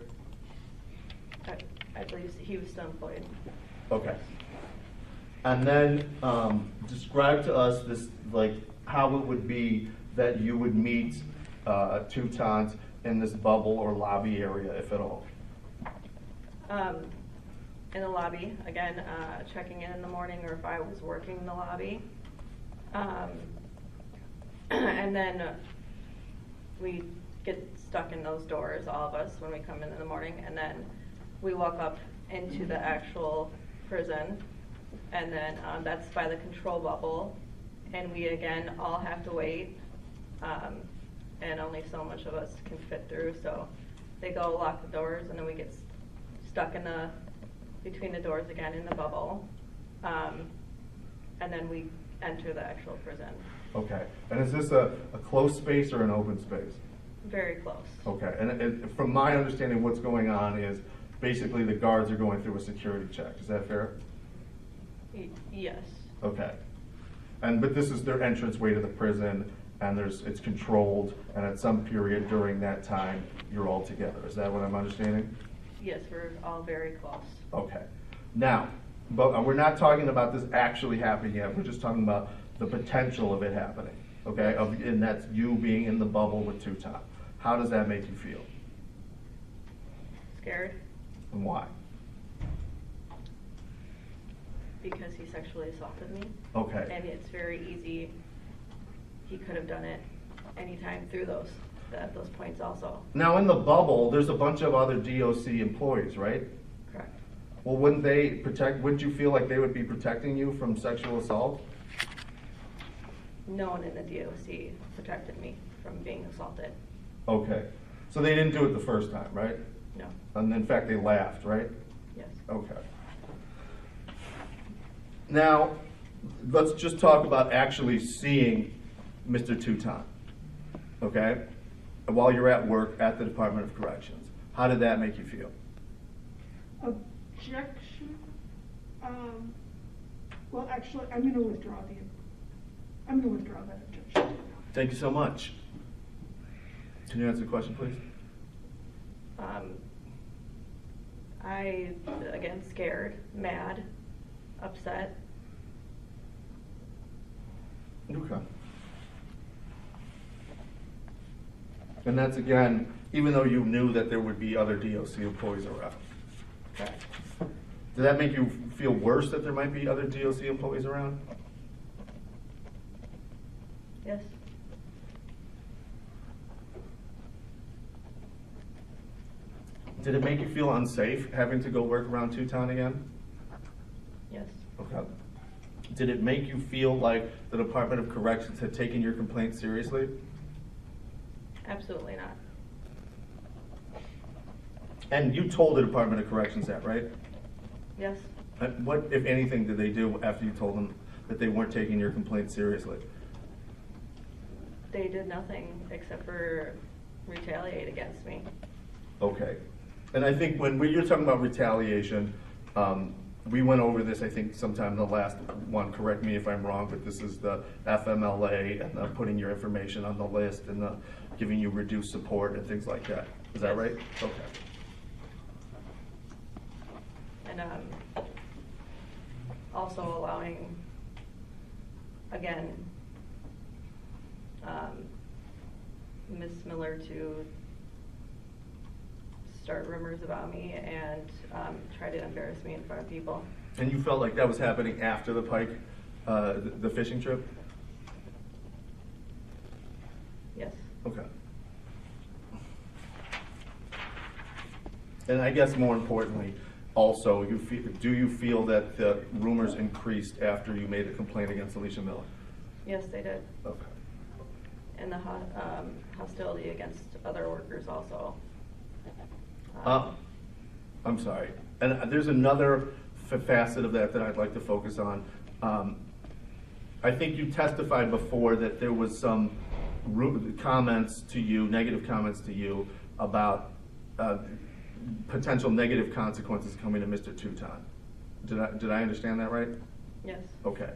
I believe he was still employed. Okay. And then describe to us this, like, how it would be that you would meet Teutons in this bubble or lobby area, if at all. In the lobby, again, checking in the morning, or if I was working in the lobby. And then we get stuck in those doors, all of us, when we come in the morning, and then we walk up into the actual prison, and then that's by the control bubble, and we again all have to wait, and only so much of us can fit through, so they go lock the doors, and then we get stuck in between the doors again in the bubble, and then we enter the actual prison. Okay, and is this a closed space or an open space? Very close. Okay, and from my understanding, what's going on is basically the guards are going through a security check. Is that fair? Yes. Okay, but this is their entranceway to the prison, and it's controlled, and at some period during that time, you're all together. Is that what I'm understanding? Yes, we're all very close. Okay. Now, but we're not talking about this actually happening yet. We're just talking about the potential of it happening. Okay, and that's you being in the bubble with Teuton. How does that make you feel? Scared. And why? Because he sexually assaulted me. Okay. And it's very easy. He could have done it anytime through those points also. Now, in the bubble, there's a bunch of other DOC employees, right? Correct. Well, wouldn't you feel like they would be protecting you from sexual assault? No one in the DOC protected me from being assaulted. Okay. So they didn't do it the first time, right? No. And in fact, they laughed, right? Yes. Okay. Now, let's just talk about actually seeing Mr. Teuton, okay? While you're at work at the Department of Corrections. How did that make you feel? Objection. Well, actually, I'm going to withdraw that objection. Thank you so much. Can you answer the question, please? I, again, scared, mad, upset. Okay. And that's, again, even though you knew that there would be other DOC employees around. Okay. Did that make you feel worse that there might be other DOC employees around? Yes. Did it make you feel unsafe having to go work around Teuton again? Yes. Okay. Did it make you feel like the Department of Corrections had taken your complaint seriously? Absolutely not. And you told the Department of Corrections that, right? Yes. What, if anything, did they do after you told them that they weren't taking your complaint seriously? They did nothing except for retaliate against me. Okay. And I think when you're talking about retaliation, we went over this, I think, sometime in the last one, correct me if I'm wrong, but this is the FMLA and the putting your information on the list and the giving you reduced support and things like that. Is that right? Okay. And also allowing, again, Ms. Miller to start rumors about me and try to embarrass me in front of people. And you felt like that was happening after the Pike, the fishing trip? Yes. Okay. And I guess more importantly, also, do you feel that the rumors increased after you made a complaint against Alicia Miller? Yes, they did. Okay. And the hostility against other workers also. I'm sorry. And there's another facet of that I'd like to focus on. I think you testified before that there was some comments to you, negative comments to you about potential negative consequences coming to Mr. Teuton. Did I understand that right? Yes. Okay.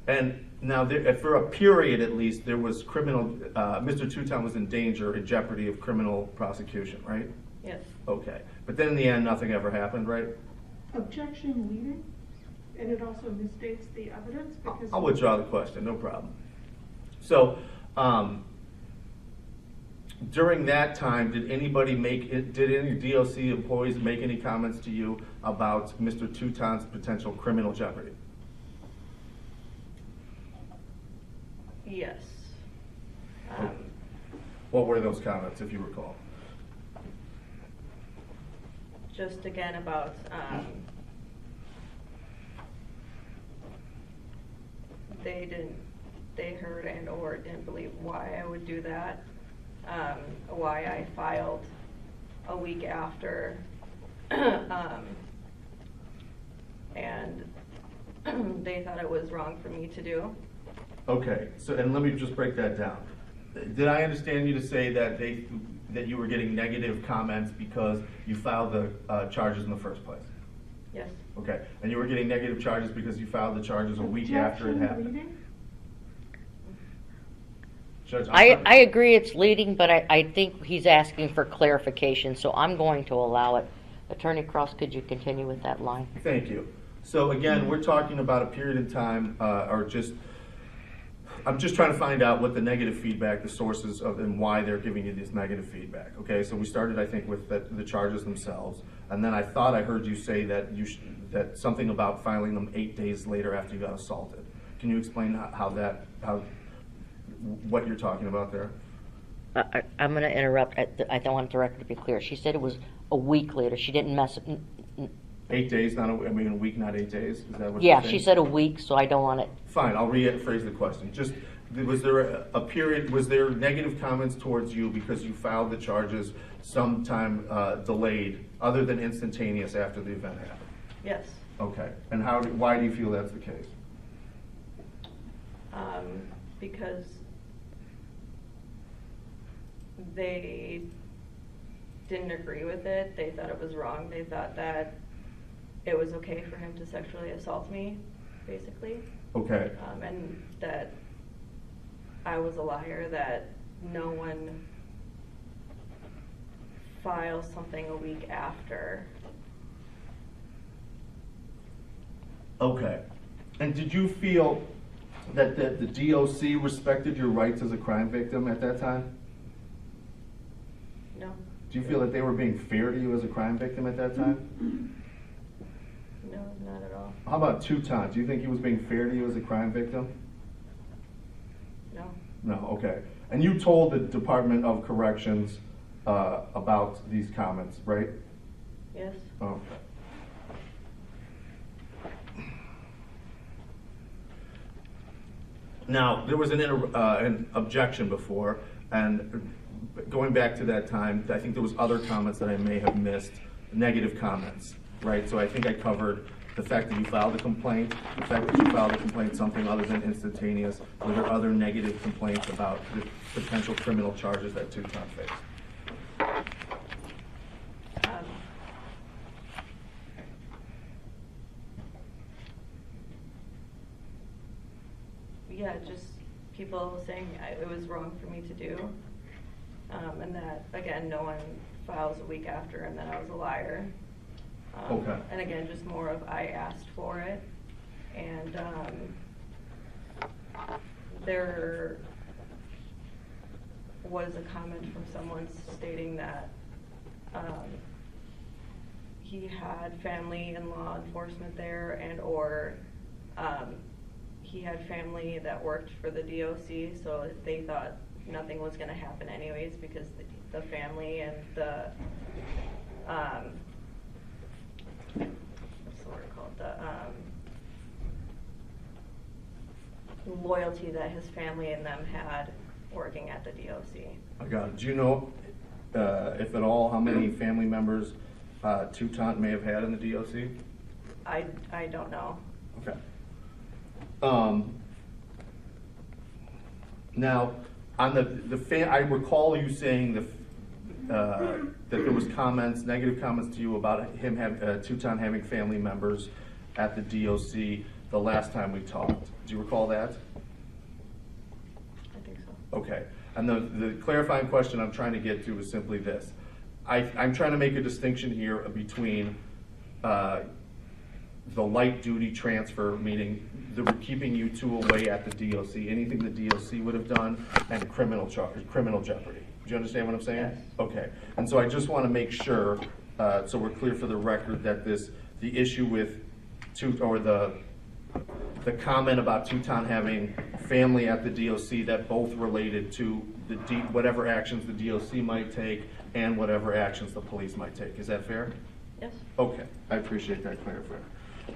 And now, for a period at least, there was Mr. Teuton was in danger, in jeopardy of criminal prosecution, right? Yes. Okay. But then in the end, nothing ever happened, right? Objection leading. And it also misstates the evidence because. I'll withdraw the question, no problem. So, during that time, did any DOC employees make any comments to you about Mr. Touton's potential criminal jeopardy? Yes. What were those comments, if you recall? Just again about they heard and or didn't believe why I would do that, why I filed a week after, and they thought it was wrong for me to do. Okay, so, and let me just break that down. Did I understand you to say that that you were getting negative comments because you filed the charges in the first place? Yes. Okay, and you were getting negative charges because you filed the charges a week after it happened? Leading? Judge, I agree it's leading, but I think he's asking for clarification, so I'm going to allow it. Attorney Cross, could you continue with that line? Thank you. So again, we're talking about a period in time, I'm just trying to find out what the negative feedback, the sources of, and why they're giving you this negative feedback. Okay, so we started, I think, with the charges themselves, and then I thought I heard you say that that something about filing them 8 days later after you got assaulted. Can you explain what you're talking about there? I'm going to interrupt. I don't want the record to be clear. She said it was a week later. She didn't mess it. 8 days, a week, not 8 days? Is that what Yeah, you're saying? she said a week, so I don't want it. Fine, I'll rephrase the question. Just, was there a period, was there negative comments towards you because you filed the charges sometime delayed, other than instantaneous after the event happened? Yes. Okay, and why do you feel that's the case? Because they didn't agree with it. They thought it was wrong. They thought that it was okay for him to sexually assault me, basically. Okay. And that I was a liar, that no one files something a week after. Okay. And did you feel that the DOC respected your rights as a crime victim at that time? No. Do you feel that they were being fair to you as a crime victim at that time? No, not at all. How about Touton? Do you think he was being fair to you as a crime victim? No. No, okay. And you told the Department of Corrections about these comments, right? Yes. Okay. Now, there was an objection before, and going back to that time, I think there was other comments that I may have missed, negative comments, right? So I think I covered the fact that you filed a complaint, the fact that you filed a complaint something other than instantaneous. Were there other negative complaints about the potential criminal charges that Touton faced? Yeah, just people saying it was wrong for me to do, and that, again, no one files a week after, and that I was a liar. Okay. And again, just more of I asked for it, and there was a comment from someone stating that he had family in law enforcement there, and or he had family that worked for the DOC, so they thought nothing was going to happen anyways because the family and the what's the word called, the loyalty that his family and them had working at the DOC. I got it. Do you know, if at all, how many family members Touton may have had in the DOC? I don't know. Okay. Now, on I recall you saying that there was negative comments to you about him Touton having family members at the DOC the last time we talked. Do you recall that? I think so. Okay. And the clarifying question I'm trying to get to is simply this. I'm trying to make a distinction here between the light duty transfer, meaning they were keeping you two away at the DOC, anything the DOC would have done, and criminal jeopardy. Do you understand what I'm saying? Yes. Okay. And so I just want to make sure, so we're clear for the record, that the issue with the comment about Teuton having family at the DOC, that both related to whatever actions the DOC might take and whatever actions the police might take. Is that fair? Yes. Okay, I appreciate that clarification.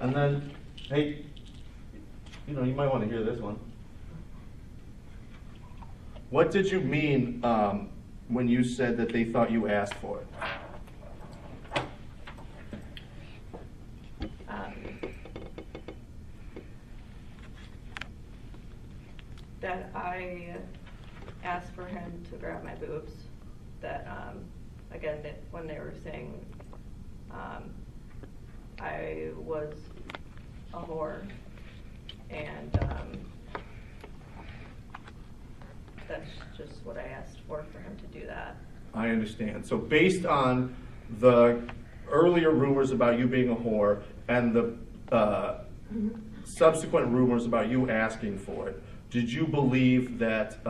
And then, hey, you might want to hear this one. What did you mean when you said that they thought you asked for it? That I asked for him to grab my boobs. That, again, when they were saying I was a whore, and that's just what I asked for him to do that. I understand. So based on the earlier rumors about you being a whore and the subsequent rumors about you asking for it, did you believe that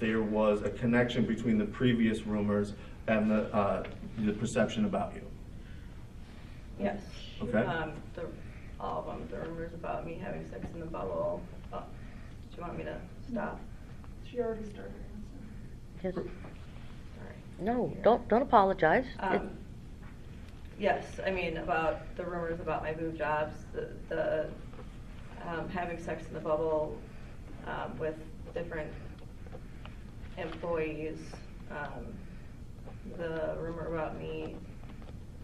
there was a connection between the previous rumors and the perception about you? Yes. Okay. All of them, the rumors about me having sex in the bubble. Do you want me to stop? She already started answering. Yes. No, don't apologize. Yes, I mean, about the rumors about my boob jobs, the having sex in the bubble with different employees, the rumor about me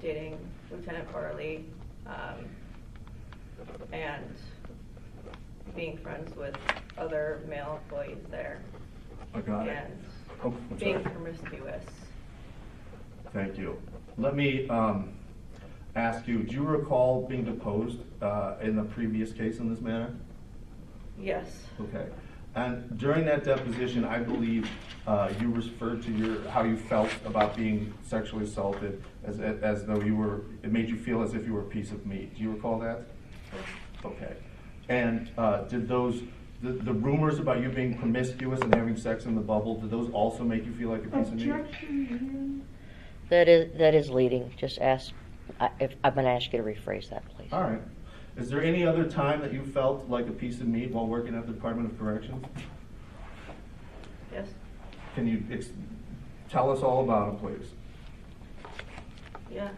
dating Lieutenant Farley, and being friends with other male employees there, I got it. and Oh, I'm being sorry. promiscuous. Thank you. Let me ask you, do you recall being deposed in the previous case in this matter? Yes. Okay. And during that deposition, I believe you referred to how you felt about being sexually assaulted as though it made you feel as if you were a piece of meat. Do you recall that? Okay. And did the rumors about you being promiscuous and having sex in the bubble, did those also make you feel like a piece of meat? Objection. That is leading. Just ask. I'm going to ask you to rephrase that, please. All right. Is there any other time that you felt like a piece of meat while working at the Department of Corrections? Yes. Can you tell us all about it, please? Yeah,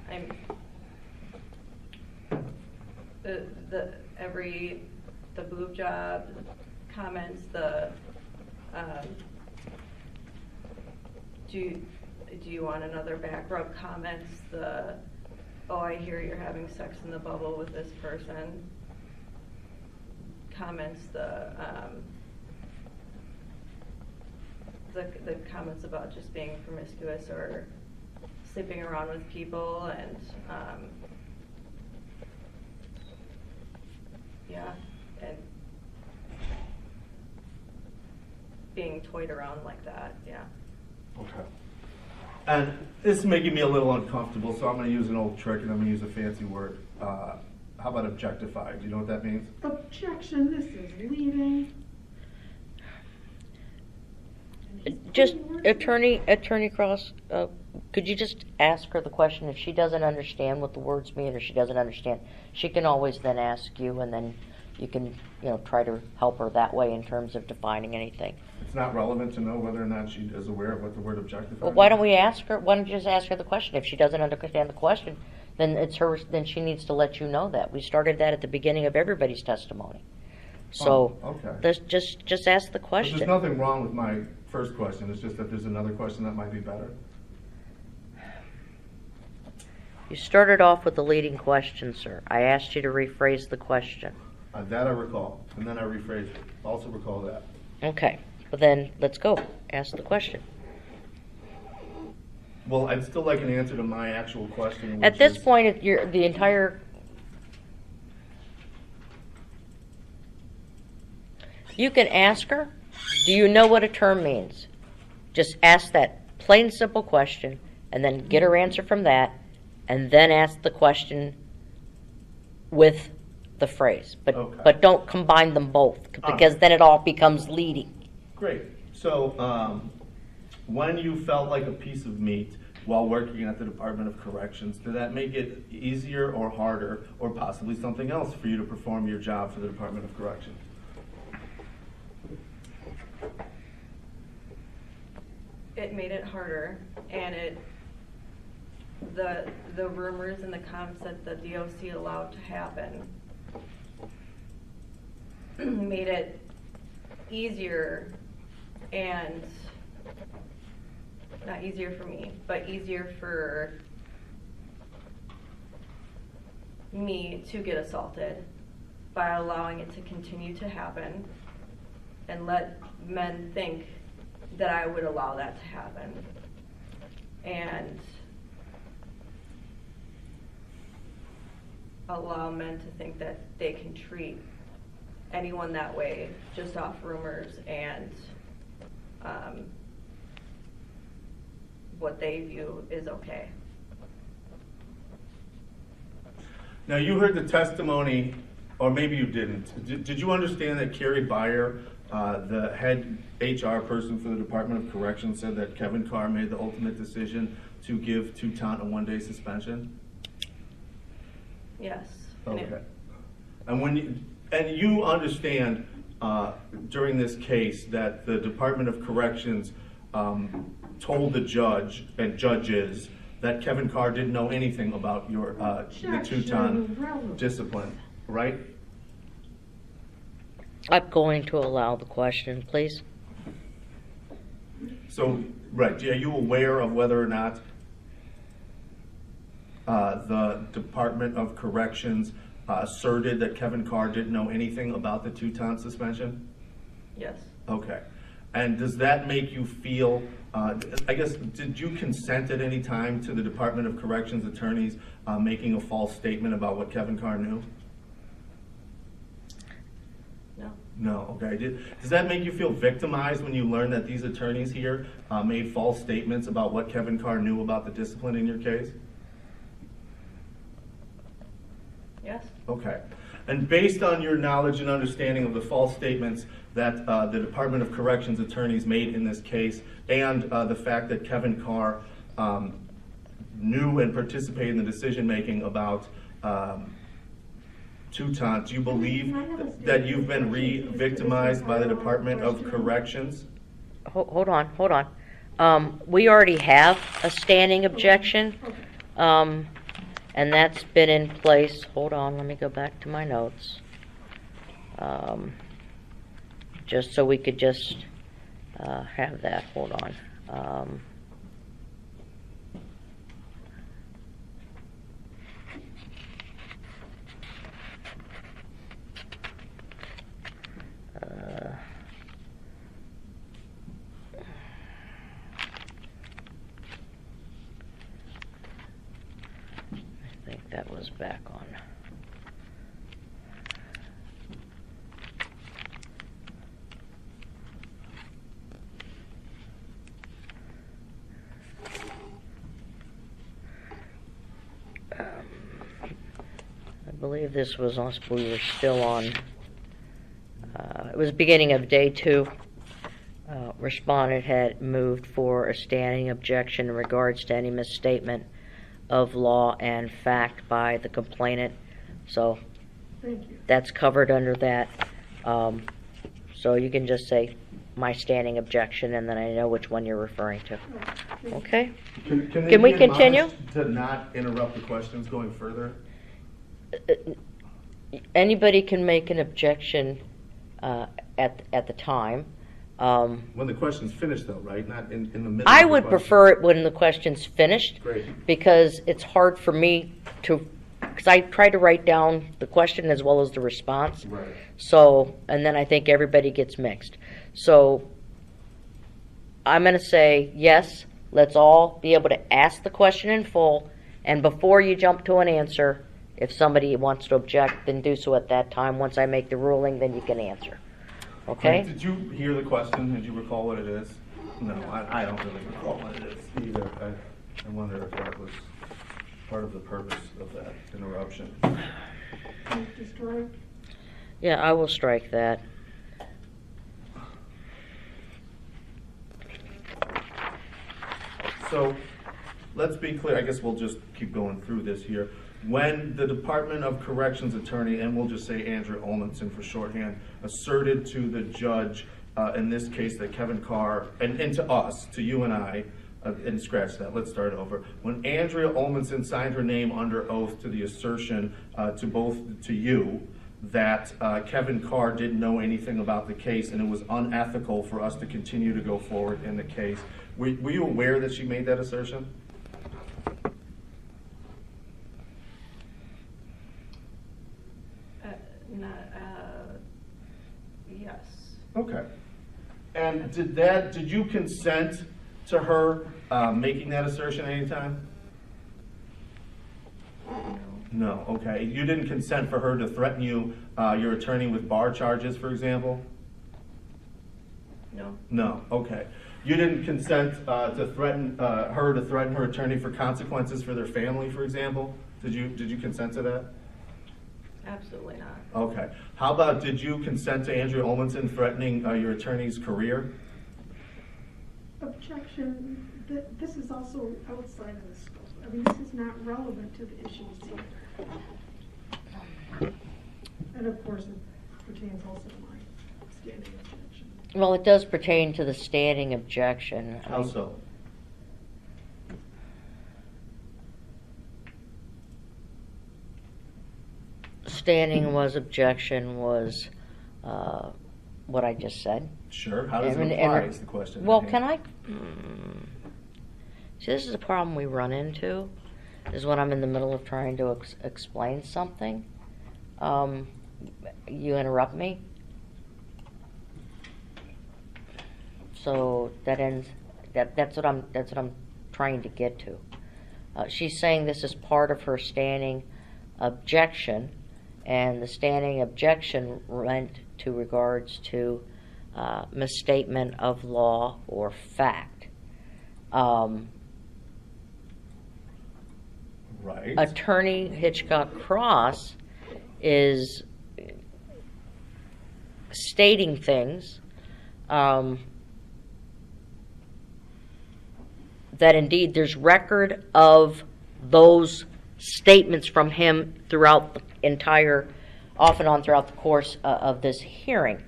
the boob job comments, do you want another back rub comments, oh, I hear you're having sex in the bubble with this person comments, the comments about just being promiscuous or sleeping around with people, and and being toyed around like that, yeah. Okay. And this is making me a little uncomfortable, so I'm going to use an old trick and I'm going to use a fancy word. How about objectified? Do you know what that means? Objection, this is leading. Just, Attorney Cross, could you just ask her the question? If she doesn't understand what the words mean or she doesn't understand, she can always then ask you, and then you can, try to help her that way in terms of defining anything. It's not relevant to know whether or not she is aware of what the word objectified Well, why don't means? we ask her? Why don't you just ask her the question? If she doesn't understand the question, then it's her. Then she needs to let you know that. We started that at the beginning of everybody's testimony. So, okay. just ask the But question. there's nothing wrong with my first question. It's just that there's another question that might be better. You started off with the leading question, sir. I asked you to rephrase the question. That I recall, and then I rephrased it. Also recall that. Okay. Well, then let's go. Ask the question. Well, I'd still like an answer to my actual question. At which this is- point, the entire. You can ask her, do you know what a term means? Just ask that plain, simple question, and then get her answer from that, and then ask the question with the phrase, but Okay. don't combine them both, because then it all becomes leading. Great. So, when you felt like a piece of meat while working at the Department of Corrections, did that make it easier or harder, or possibly something else for you to perform your job for the Department of Corrections? It made it harder, and the rumors and the comments that the DOC allowed to happen made it easier, and not easier for me, but easier for me to get assaulted by allowing it to continue to happen and let men think that I would allow that to happen. And allow men to think that they can treat anyone that way just off rumors and what they view is okay. Now, you heard the testimony, or maybe you didn't. Did you understand that Carrie Beyer, the head HR person for the Department of Corrections, said that Kevin Carr made the ultimate decision to give Toutant a 1-day suspension? Yes. Okay. And you understand during this case that the Department of Corrections told the judge and judges that Kevin Carr didn't know anything about your the Toutant discipline, right? I'm going to allow the question, please. So, right, are you aware of whether or not the Department of Corrections asserted that Kevin Carr didn't know anything about the Toutant suspension? Yes. Okay. And does that make you feel, I guess, did you consent at any time to the Department of Corrections attorneys making a false statement about what Kevin Carr knew? No. No, okay. Does that make you feel victimized when you learn that these attorneys here made false statements about what Kevin Carr knew about the discipline in your case? Yes. Okay. And based on your knowledge and understanding of the false statements that the Department of Corrections attorneys made in this case, and the fact that Kevin Carr knew and participated in the decision-making about Toutant, do you believe that you've been re-victimized by the Department of Corrections? Hold on. We already have a standing objection, and that's been in place. Hold on, let me go back to my notes. Just so we could just have that. Hold on. I think that was back on. I believe this was us. We were still on. It was beginning of day 2. Respondent had moved for a standing objection in regards to any misstatement of law and fact by the complainant. So Thank you. that's covered under that. So you can just say my standing objection, and then I know which one you're referring to. Okay? Can we be continue? admonished to not interrupt the questions going further? Anybody can make an objection at the time. When the question's finished though, right? Not in the middle I of the would question. prefer it when the question's finished. Great. Because it's hard for me to, because I try to write down the question as well as the response. Right. So, and then I think everybody gets mixed. So I'm going to say, yes, let's all be able to ask the question in full, and before you jump to an answer, if somebody wants to object, then do so at that time. Once I make the ruling, then you can answer. Okay? Did you hear the question? Did you recall what it is? No, I don't really recall what it is either. I wonder if that was part of the purpose of that interruption. Move to strike. Yeah, I will strike that. So, let's be clear, I guess we'll just keep going through this here. When the Department of Corrections attorney, and we'll just say Andrea Olmanson for shorthand, asserted to the judge, in this case, that Kevin Carr, and to us, to you and I, and scratch that, let's start over. When Andrea Olmanson signed her name under oath to the assertion to you that Kevin Carr didn't know anything about the case and it was unethical for us to continue to go forward in the case, were you aware that she made that assertion? Yes. Okay. And did you consent to her making that assertion anytime? No, okay. You didn't consent for her to threaten you, your attorney, with bar charges, for example? No. No, okay. You didn't consent to threaten her to threaten her attorney for consequences for their family, for example? Did you consent to that? Absolutely not. Okay. How about, did you consent to Andrea Olmanson threatening your attorney's career? Objection. This is also outside of the scope. I mean, this is not relevant to the issues here. And of course, it pertains also to my standing objection. Well, it does pertain to the standing objection. How so? Standing was objection was what I just said. Sure. How does it apply is the question. Well, can I? See, this is a problem we run into, is when I'm in the middle of trying to explain something. You interrupt me. So that ends. That's what I'm trying to get to. She's saying this is part of her standing objection, and the standing objection went to regards to misstatement of law or fact. Right. Attorney Hitchcock Cross is stating things that indeed there's record of those statements from him throughout the entire, off and on throughout the course of this hearing.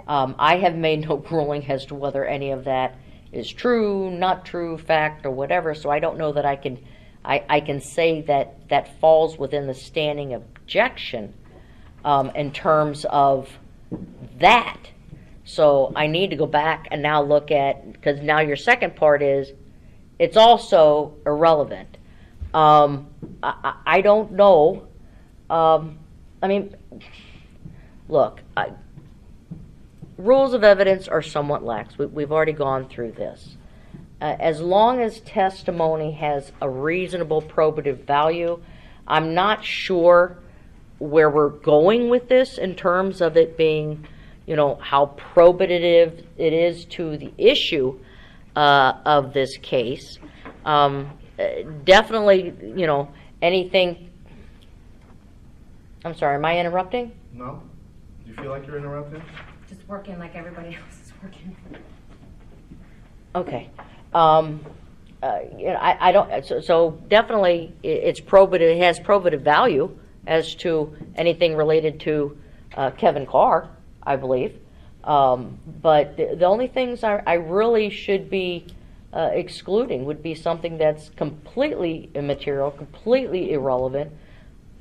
I have made no ruling as to whether any of that is true, not true, fact, or whatever, so I don't know that I can say that that falls within the standing objection in terms of that. So I need to go back and now look at, because now your second part is, it's also irrelevant. I don't know. I mean, look, rules of evidence are somewhat lax. We've already gone through this. As long as testimony has a reasonable probative value, I'm not sure where we're going with this in terms of it being, how probative it is to the issue of this case. Definitely, anything. I'm sorry, am I interrupting? No? Do you feel like you're interrupting? Just working like everybody else is working. Okay. I don't. So definitely, it's probative. It has probative value as to anything related to Kevin Carr, I believe. But the only things I really should be excluding would be something that's completely immaterial, completely irrelevant,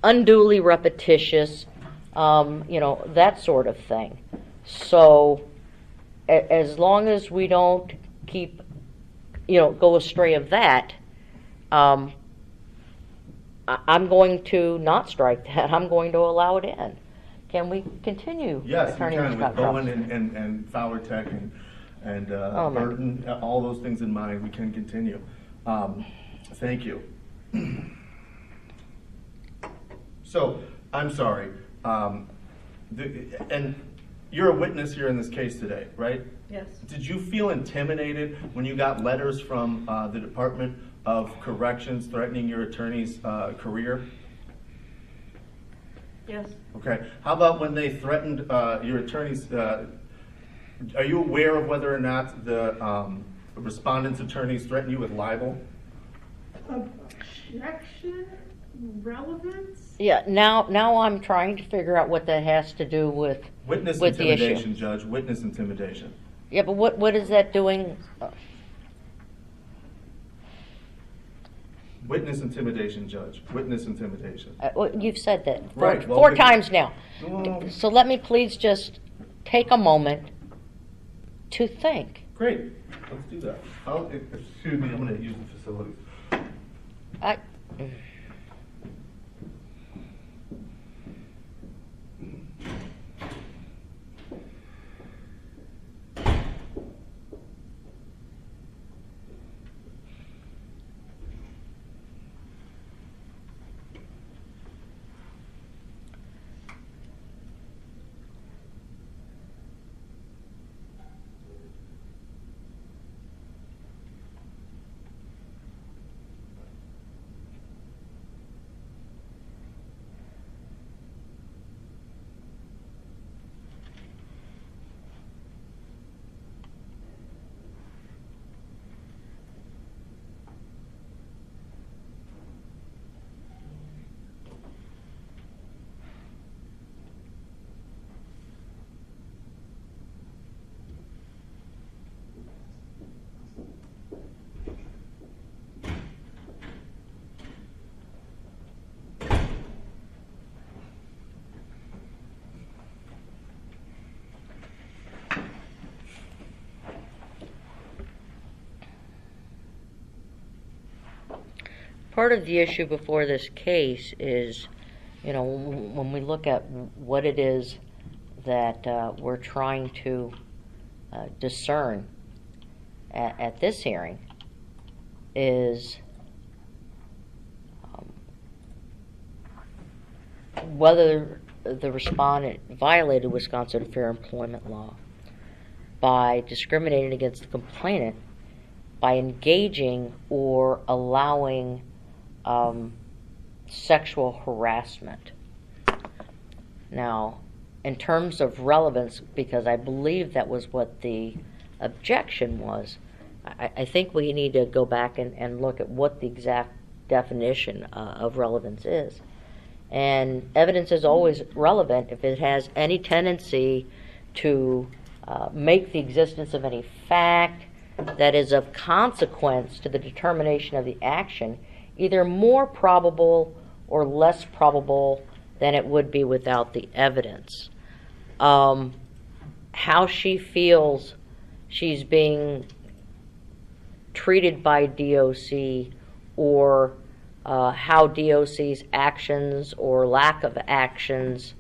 unduly repetitious, that sort of thing. So as long as we don't keep, go astray of that, I'm going to not strike that. I'm going to allow it in. Can we continue? Yes, Attorney you can, Hitchcock with Bowen Cross? and Fowler Tech and Oh, my Burton, all those things in mind, we can continue. Thank you. So, I'm sorry, and you're a witness here in this case today, right? Yes. Did you feel intimidated when you got letters from the Department of Corrections threatening your attorney's career? Yes. Okay. How about when they threatened your attorneys? Are you aware of whether or not the respondent's attorneys threatened you with libel? Objection, relevance? Yeah, now I'm trying to figure out what that has to do with Witness with the issue. intimidation, Judge. Witness intimidation. Yeah, but what is that doing? Witness intimidation, Judge. Witness intimidation. Well, you've said that Right, well, four but- times now. No. So let me please just take a moment to think. Great. Let's do that. Excuse me, I'm going to use the facilities. I, part of the issue before this case is, when we look at what it is that we're trying to discern at this hearing is whether the respondent violated Wisconsin fair employment law by discriminating against the complainant by engaging or allowing sexual harassment. Now, in terms of relevance, because I believe that was what the objection was, I think we need to go back and look at what the exact definition of relevance is. And evidence is always relevant if it has any tendency to make the existence of any fact that is of consequence to the determination of the action either more probable or less probable than it would be without the evidence. How she feels she's being treated by DOC, or how DOC's actions or lack of actions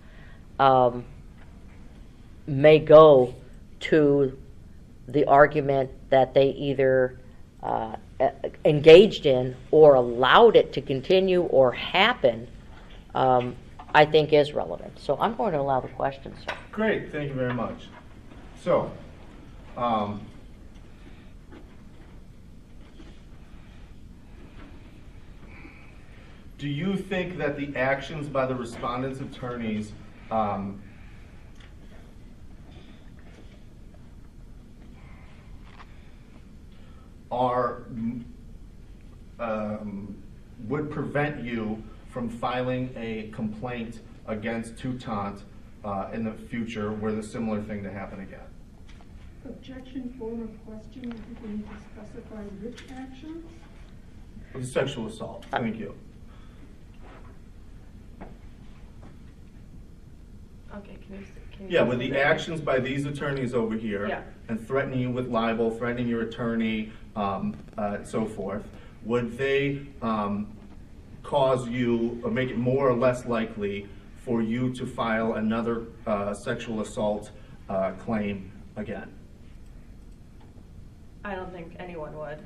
may go to the argument that they either engaged in or allowed it to continue or happen, I think is relevant. So I'm going to allow the questions, sir. Great, thank you very much. So, do you think that the actions by the respondent's attorneys would prevent you from filing a complaint against Toutant in the future were the similar thing to happen again? Objection, form of question, I think we need to specify which actions. The sexual assault, thank you. Okay, can you Yeah, with the actions by these attorneys over here, Yeah. and threatening you with libel, threatening your attorney, so forth, would they cause you, or make it more or less likely for you to file another sexual assault claim again? I don't think anyone would.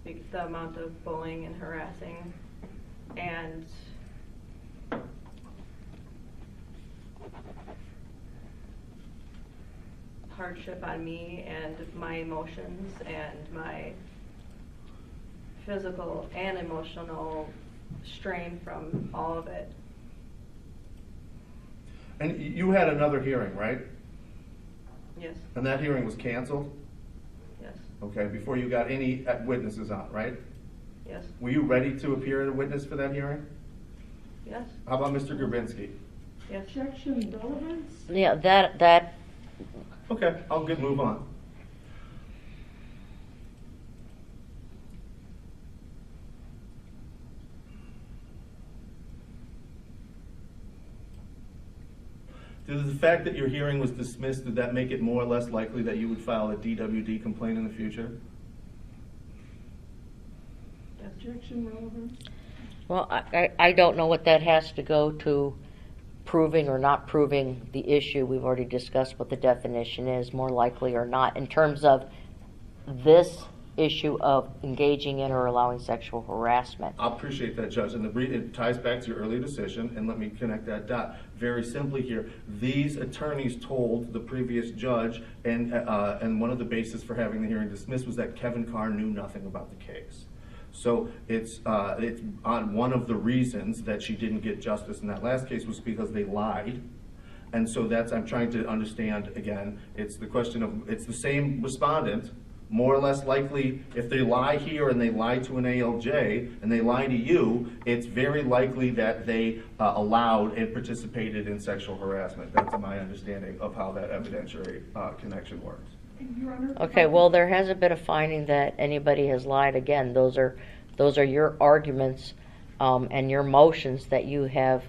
The amount of bullying and harassing and hardship on me and my emotions and my physical and emotional strain from all of it. And you had another hearing, right? Yes, And that hearing was canceled? yes, Okay, before you got any witnesses on, right? yes, Were you ready to appear as a witness for that hearing? yes, How about Mr. Grabinski? yes. Objection relevance? Yeah, that, Okay, I'll move on. Does the fact that your hearing was dismissed, did that make it more or less likely that you would file a DWD complaint in the future? Objection relevance? well, I don't know what that has to go to proving or not proving the issue. We've already discussed what the definition is, more likely or not, in terms of this issue of engaging in or allowing sexual harassment. I appreciate that, Judge, and it ties back to your earlier decision, and let me connect that dot. Very simply here, these attorneys told the previous judge, and one of the bases for having the hearing dismissed was that Kevin Carr knew nothing about the case. So it's on one of the reasons that she didn't get justice in that last case was because they lied. And so I'm trying to understand, again, it's the question of, it's the same respondent, more or less likely, if they lie here and they lie to an ALJ and they lie to you, it's very likely that they allowed and participated in sexual harassment. That's my understanding of how that evidentiary connection works. Your Honor? Okay, well, there hasn't been a finding that anybody has lied. Again, those are your arguments and your motions that you have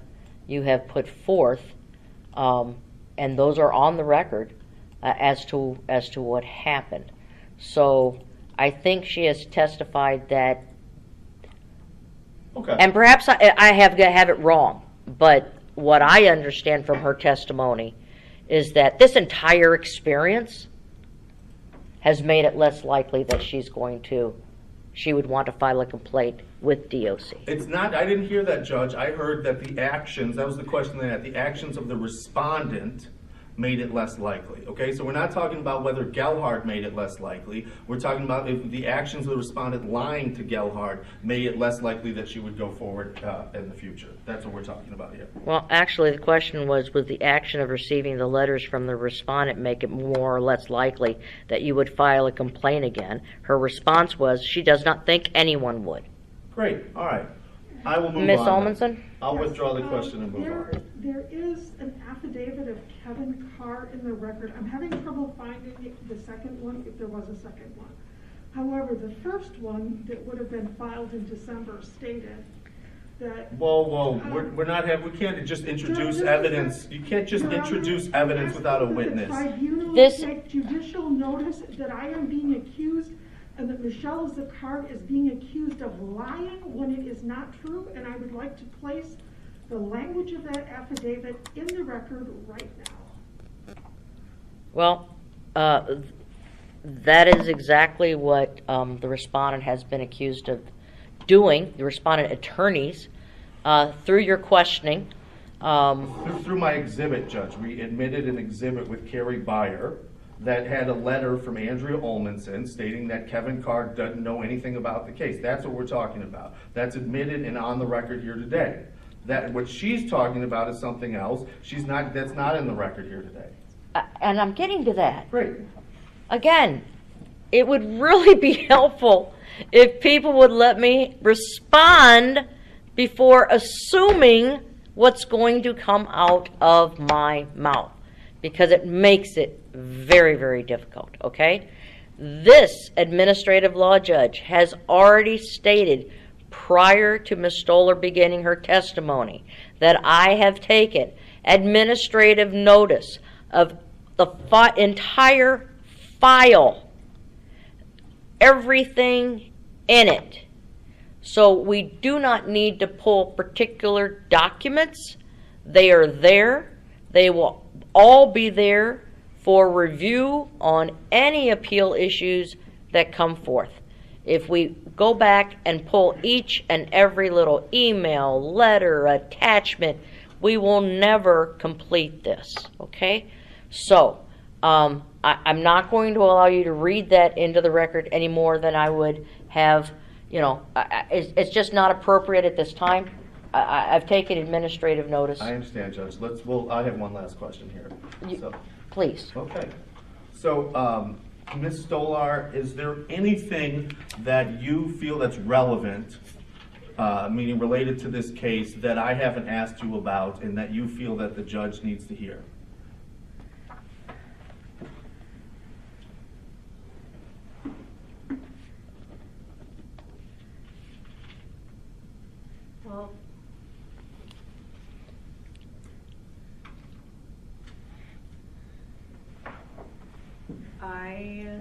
put forth, and those are on the record as to what happened. So I think she has testified that, Okay. and perhaps I have it wrong, but what I understand from her testimony is that this entire experience has made it less likely that she would want to file a complaint with DOC. It's not, I didn't hear that, Judge. I heard that the actions, that was the question they had, the actions of the respondent made it less likely. Okay, so we're not talking about whether Gelhard made it less likely. We're talking about if the actions of the respondent lying to Gelhard made it less likely that she would go forward in the future. That's what we're talking about here. Well, actually, the question was the action of receiving the letters from the respondent make it more or less likely that you would file a complaint again? Her response was she does not think anyone would. Great, all right. I will move Ms. on. then. Almanson? I'll withdraw the question and move on. There is an affidavit of Kevin Carr in the record. I'm having trouble finding the second one, if there was a second one. However, the first one that would have been filed in December stated that... Whoa, we're not we can't just introduce evidence. You can't just introduce evidence without a witness. The tribunal This- take judicial notice that I am being accused and that Michelle Zacard is being accused of lying when it is not true, and I would like to place the language of that affidavit in the record right now. Well, that is exactly what the respondent has been accused of doing, the respondent attorneys, through your questioning. Through my exhibit, Judge, we admitted an exhibit with Carrie Beyer that had a letter from Andrea Olmanson stating that Kevin Carr doesn't know anything about the case. That's what we're talking about. That's admitted and on the record here today. That what she's talking about is something else. That's not in the record here today. And I'm getting to that. Great. Again, it would really be helpful if people would let me respond before assuming what's going to come out of my mouth, because it makes it very, very difficult, okay? This administrative law judge has already stated prior to Ms. Stolar beginning her testimony that I have taken administrative notice of the entire file, everything in it. So we do not need to pull particular documents. They are there. They will all be there for review on any appeal issues that come forth. If we go back and pull each and every little email, letter, attachment, we will never complete this, okay? So, I'm not going to allow you to read that into the record any more than I would have, it's just not appropriate at this time. I've taken administrative notice. I understand, Judge. I have one last question here. So, Please. okay. So, Ms. Stolar, is there anything that you feel that's relevant, meaning related to this case, that I haven't asked you about and that you feel that the judge needs to hear? Well, I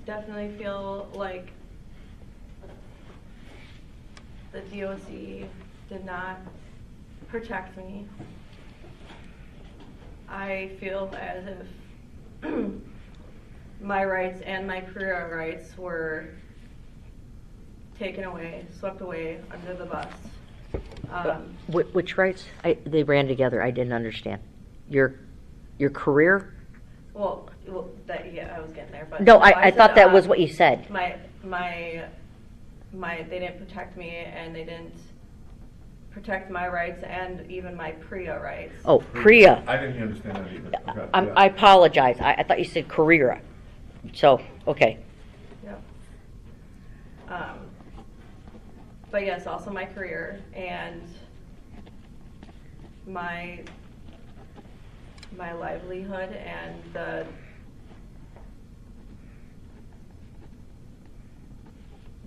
definitely feel like the DOC did not protect me. I feel as if my rights and my career rights were taken away, swept away under the bus. Which rights? They ran together. I didn't understand. Your career? Well, I was getting there, but No, I said, thought that was what you said. They didn't protect me, and they didn't protect my rights and even my PREA rights. Oh, PREA. I didn't understand that either. Okay, yeah. I apologize. I thought you said career. So, okay. Yep. But yes, also my career and my livelihood and the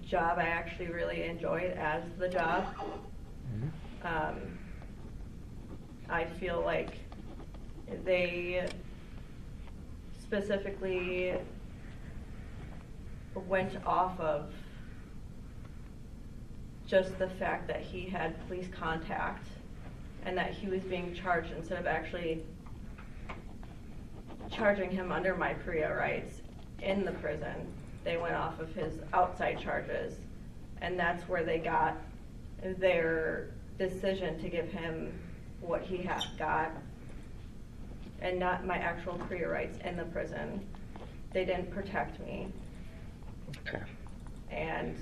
job I actually really enjoyed as the job. I feel like they specifically went off of just the fact that he had police contact and that he was being charged instead of actually charging him under my PREA rights in the prison. They went off of his outside charges, and that's where they got their decision to give him what he had got and not my actual PREA rights in the prison. They didn't protect me. Okay. And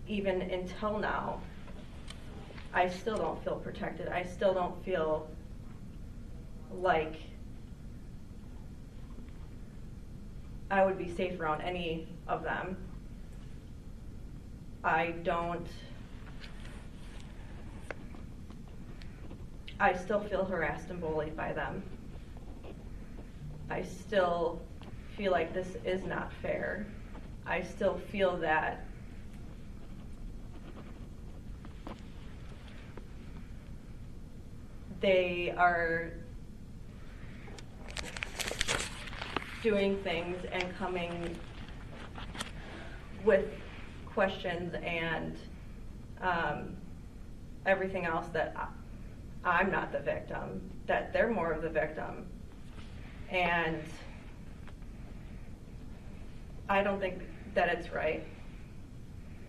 even until now, I still don't feel protected. I still don't feel like I would be safe around any of them. I still feel harassed and bullied by them. I still feel like this is not fair. I still feel that they are doing things and coming with questions and everything else that I'm not the victim, that they're more of the victim. And I don't think that it's right.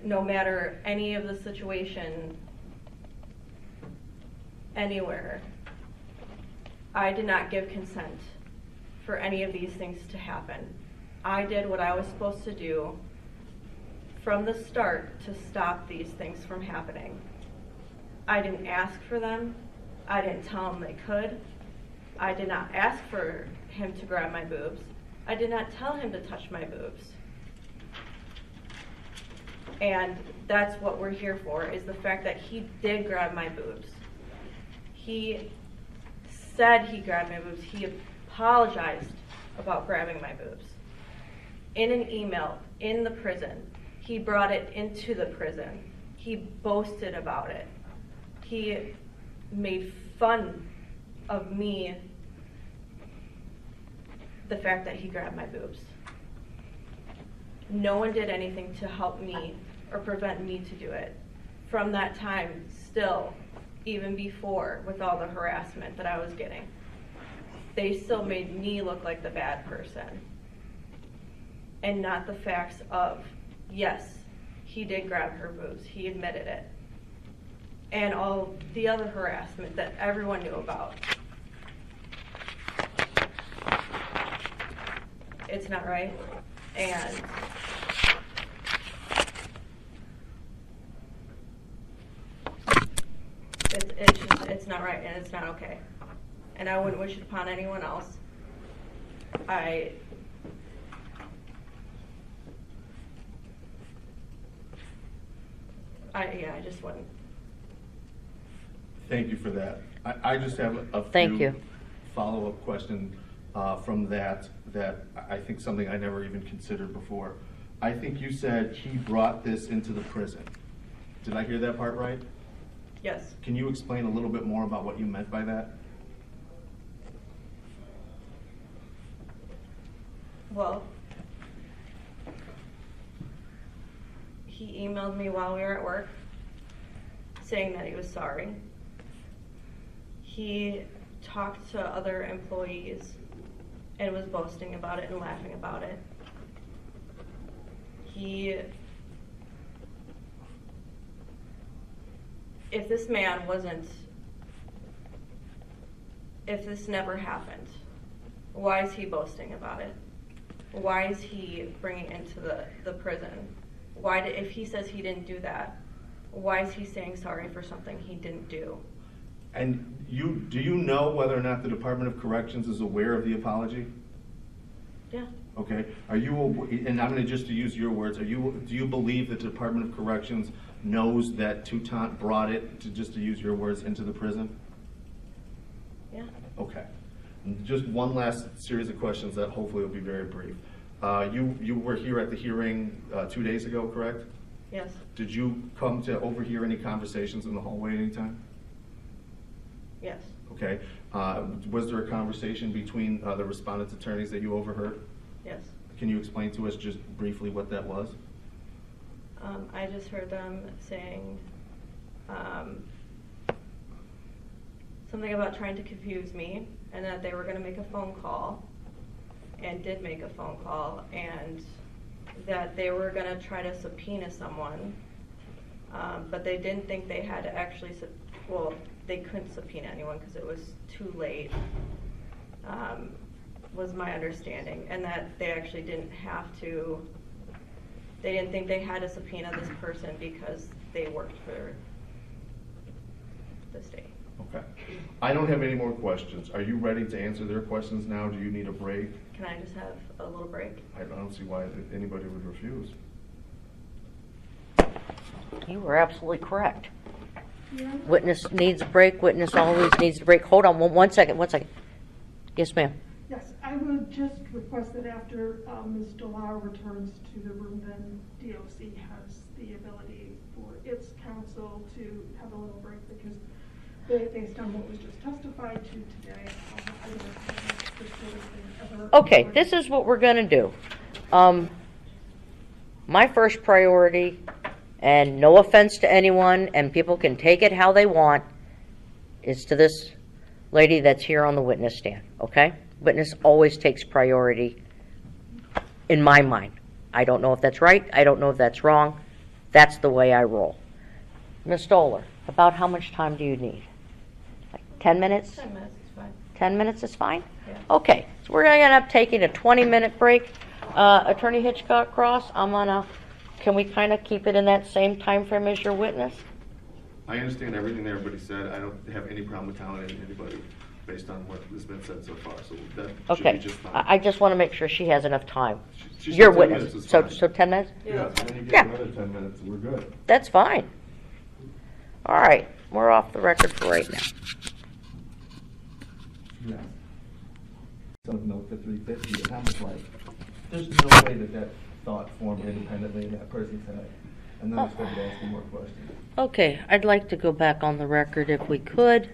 No matter any of the situation anywhere, I did not give consent for any of these things to happen. I did what I was supposed to do from the start to stop these things from happening. I didn't ask for them. I didn't tell them they could. I did not ask for him to grab my boobs. I did not tell him to touch my boobs. And that's what we're here for, is the fact that he did grab my boobs. He said he grabbed my boobs. He apologized about grabbing my boobs. In an email, in the prison, he brought it into the prison. He boasted about it. He made fun of me, the fact that he grabbed my boobs. No one did anything to help me or prevent me to do it. From that time, still, even before, with all the harassment that I was getting, they still made me look like the bad person. And not the facts of, yes, he did grab her boobs, he admitted it. And all the other harassment that everyone knew about. It's not right. And it's not right and it's not okay. And I wouldn't wish it upon anyone else. I just wouldn't. Thank you for that. I just have a Thank few you. follow-up questions from that I think something I never even considered before. I think you said he brought this into the prison. Did I hear that part right? Yes. Can you explain a little bit more about what you meant by that? Well, he emailed me while we were at work saying that he was sorry. He talked to other employees and was boasting about it and laughing about it. If this man wasn't, if this never happened, why is he boasting about it? Why is he bringing it into the prison? If he says he didn't do that, why is he saying sorry for something he didn't do? And do you know whether or not the Department of Corrections is aware of the apology? Yeah. Okay. And I'm going to just to use your words. Do you believe that the Department of Corrections knows that Toutant brought it, to use your words, into the prison? Yeah. Okay. And just one last series of questions that hopefully will be very brief. You were here at the hearing 2 days ago, correct? Yes. Did you come to overhear any conversations in the hallway at any time? Yes. Okay. Was there a conversation between the respondent's attorneys that you overheard? Yes. Can you explain to us just briefly what that was? I just heard them saying something about trying to confuse me, and that they were going to make a phone call, and did make a phone call, and that they were going to try to subpoena someone, but they didn't think they had to actually, they couldn't subpoena anyone because it was too late, was my understanding, and that they actually didn't have to, they didn't think they had to subpoena this person because they worked for the state. Okay. I don't have any more questions. Are you ready to answer their questions now? Do you need a break? Can I just have a little break? I don't see why anybody would refuse. You were absolutely correct. Yeah. Witness needs a break. Witness always needs a break. Hold on one second. Yes, ma'am. Yes, I would just request that after Ms. Stolar returns to the room, then DOC has the ability for its counsel to have a little break, because based on what was just testified to today, I don't have this sort of thing ever. Okay, this is what we're going to do. My first priority, and no offense to anyone, and people can take it how they want, is to this lady that's here on the witness stand, okay? Witness always takes priority in my mind. I don't know if that's right. I don't know if that's wrong. That's the way I roll. Ms. Stolar, about how much time do you need? Like 10 minutes? 10 minutes is fine. 10 minutes is fine? Yeah. Okay, so we're going to end up taking a 20-minute break. Attorney Hitchcock Cross, can we kind of keep it in that same time frame as your witness? I understand everything that everybody said. I don't have any problem with tolerating anybody based on what has been said so far. So that should Okay, be just fine. I just want to make sure she has enough time. She Your said 10 witness, minutes is so fine. 10 minutes? Yeah, and then you Yeah. get another 10 minutes, and we're good. That's fine. All right, we're off the record for right now. Yeah. Some note for 350, and I was like, there's no way that thought formed independently in that person's head. And then I started asking more questions. Okay, I'd like to go back on the record if we could.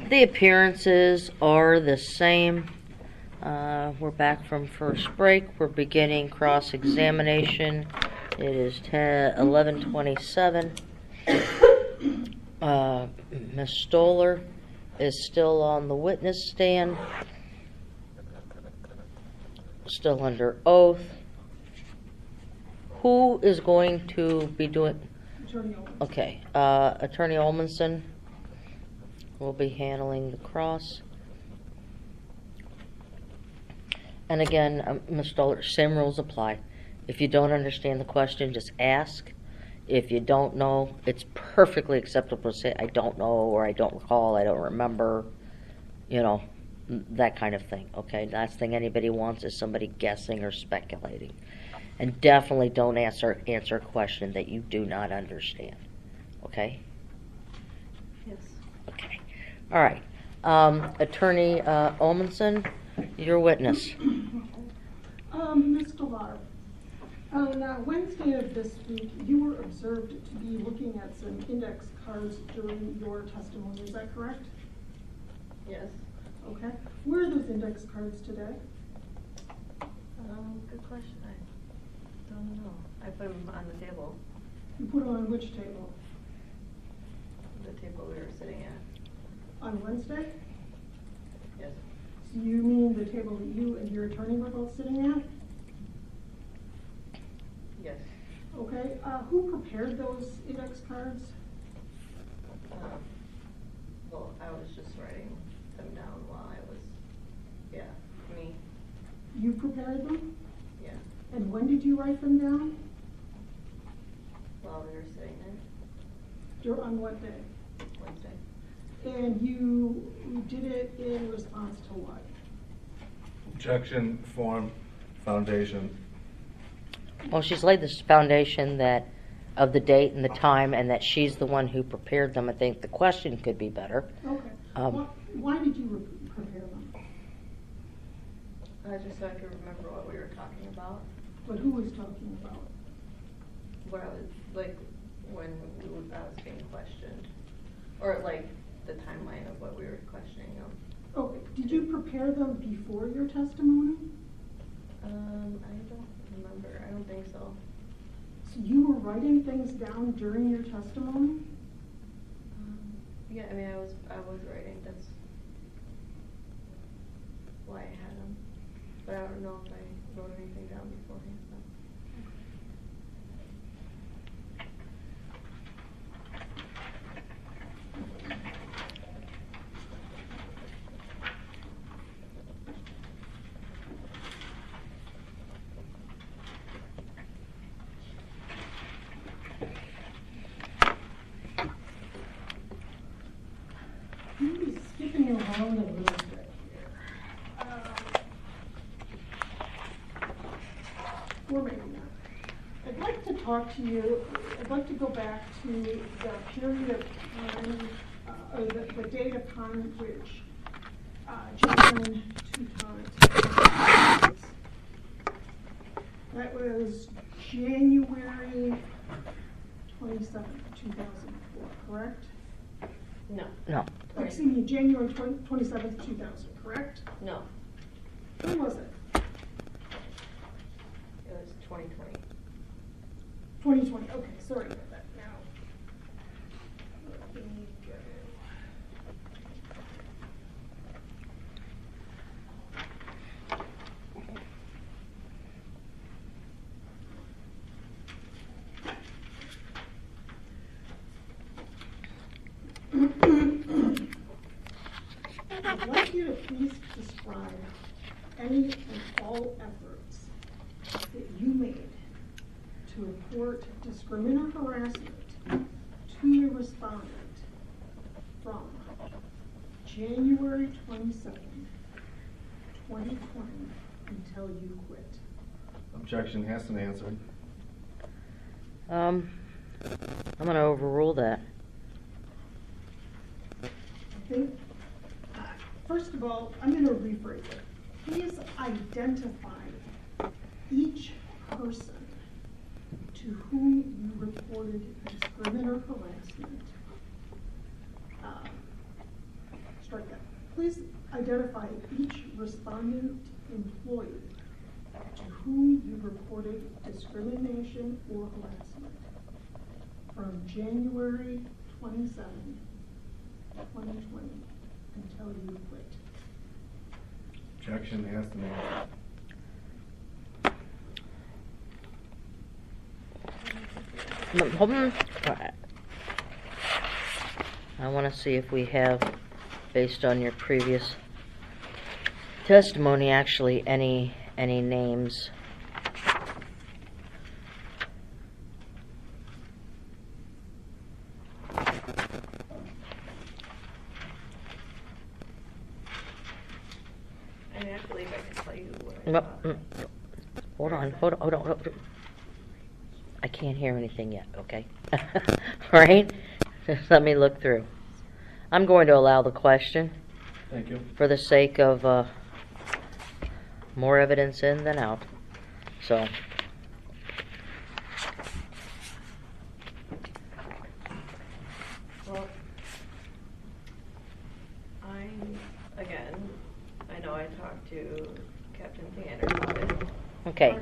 The appearances are the same. We're back from first break. We're beginning cross-examination. It is 11:27. Ms. Stolar is still on the witness stand, still under oath. Who is going to be doing? Attorney Owens. Okay, Attorney Olmanson will be handling the cross. And again, Ms. Stolar, same rules apply. If you don't understand the question, just ask. if you don't know, it's perfectly acceptable to say, I don't know, or I don't recall, I don't remember, you know, that kind of thing, okay? Last thing anybody wants is somebody guessing or speculating. And definitely don't answer a question that you do not understand, okay? Yes. Okay, all right. Attorney Olmanson, your witness. Ms. Stolar, on Wednesday of this week, you were observed to be looking at some index cards during your testimony. Is that correct? Yes. Okay. Where are those index cards today? Good question. I don't know. I put them on the table, You put them on which table? the table we were sitting at. On Wednesday? Yes. So you mean the table that you and your attorney were both sitting at? Yes. Okay. Who prepared those index cards? Well, I was just writing them down while I was, me, You prepared them? yeah, And when did you write them down? while we were sitting On what day? there Wednesday. And you did it in response to what? Objection, form, foundation. Well, she's laid this foundation that of the date and the time, and that she's the one who prepared them. I think the question could be better. Okay. Why did you prepare them? Just so I could remember what we were talking about. But who was talking about? What I was, like, when I was being questioned. Or, like, the timeline of what we were questioning them. Okay. Did you prepare them before your testimony? I don't remember. I don't think so. So you were writing things down during your testimony? Yeah, I mean, I was writing. That's why I had them. But I don't know if I wrote anything down beforehand. I'm skipping around a little bit here. Or maybe not. I'd like to talk to you, I'd like to go back to the period of time, or the date upon which Jason Toutant. That was January 27th, 2004, correct? No. No. Excuse me, January 27th, 2000, correct? No. When was it? It was 2020. 2020, okay, sorry about that now. Let me go. I'd like you to please describe any and all efforts that you made to report discriminatory harassment to the respondent from January 27, 2020 until you quit. Objection has been answered. I'm going to overrule that. I think, first of all, I'm going to rephrase it. Please identify each person to whom you reported discriminatory harassment. Strike that. Please identify each respondent employee to whom you reported discrimination or harassment from January 27, 2020 until you quit. Objection has been answered. Hold on. I want to see if we have, based on your previous testimony, actually any names. believe I can tell you what I No, saw. Hold on, hold on, hold on, hold on. I can't hear anything yet, okay? All right? Just let me look through. I'm going to allow the question Thank you. for the sake of more evidence in than out. So, Well, I know I talked to Captain Theander about it. okay,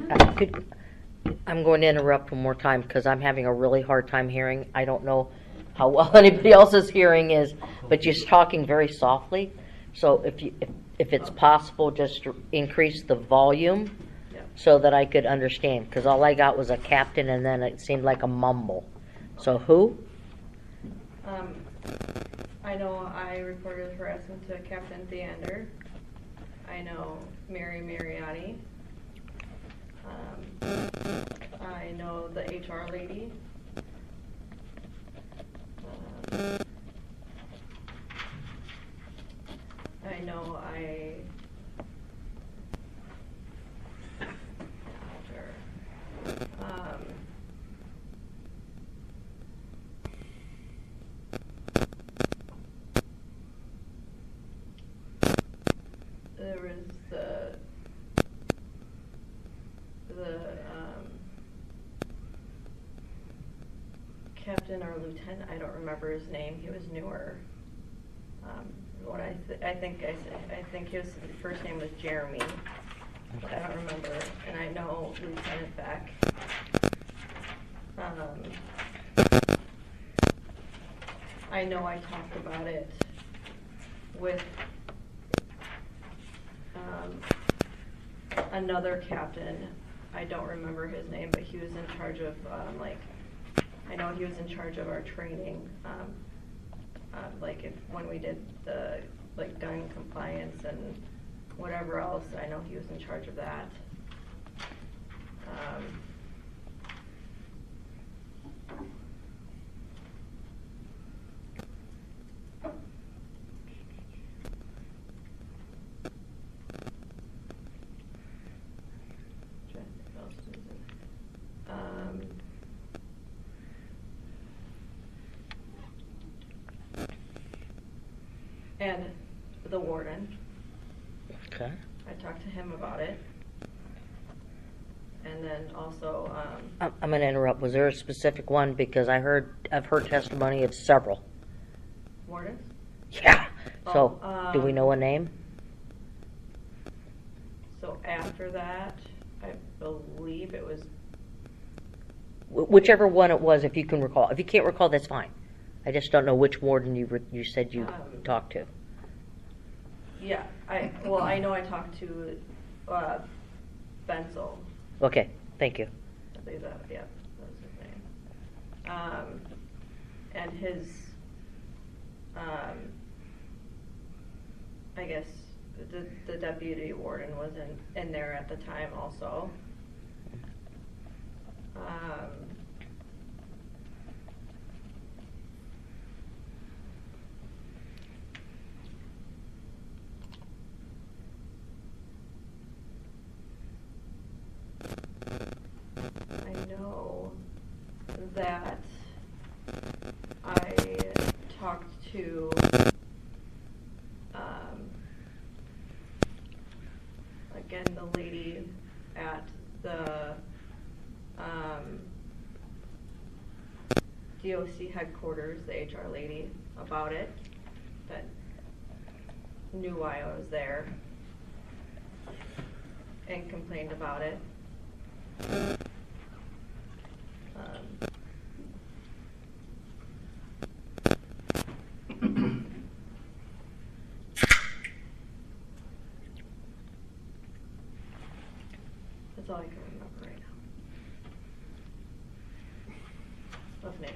I'm going to interrupt one more time because I'm having a really hard time hearing. I don't know how well anybody else's hearing is, but you're talking very softly. So if it's possible, just to increase the volume Yeah. so that I could understand, because all I got was a captain and then it seemed like a mumble. So who? I know I reported harassment to Captain Theander. I know Mary Mariotti. I know the HR lady. I know there was the captain or lieutenant, I don't remember his name, he was newer. I think his first name was Jeremy, but I don't remember, and I know Lieutenant Beck. I know I talked about it with another captain. I don't remember his name, but he was in charge of I know he was in charge of our training, when we did the gun compliance and whatever else. I know he was in charge of that. What else is it? And the warden, Okay. I talked to him about it. And then also, I'm going to interrupt. Was there a specific one? Because I've heard testimony of several. wardens? Yeah. So, Oh, do we know a name? So after that, I believe it was, Whichever one it was, if you can recall. If you can't recall, that's fine. I just don't know which warden you said you talked to. yeah, I know I talked to, Benzel. Okay, thank you. I believe that was his name. And his, I guess, the deputy warden was in there at the time also. I know that I talked to again the lady at the DOC headquarters, the HR lady, about it, that knew why I was there and complained about it. That's all I can remember right now. Of names.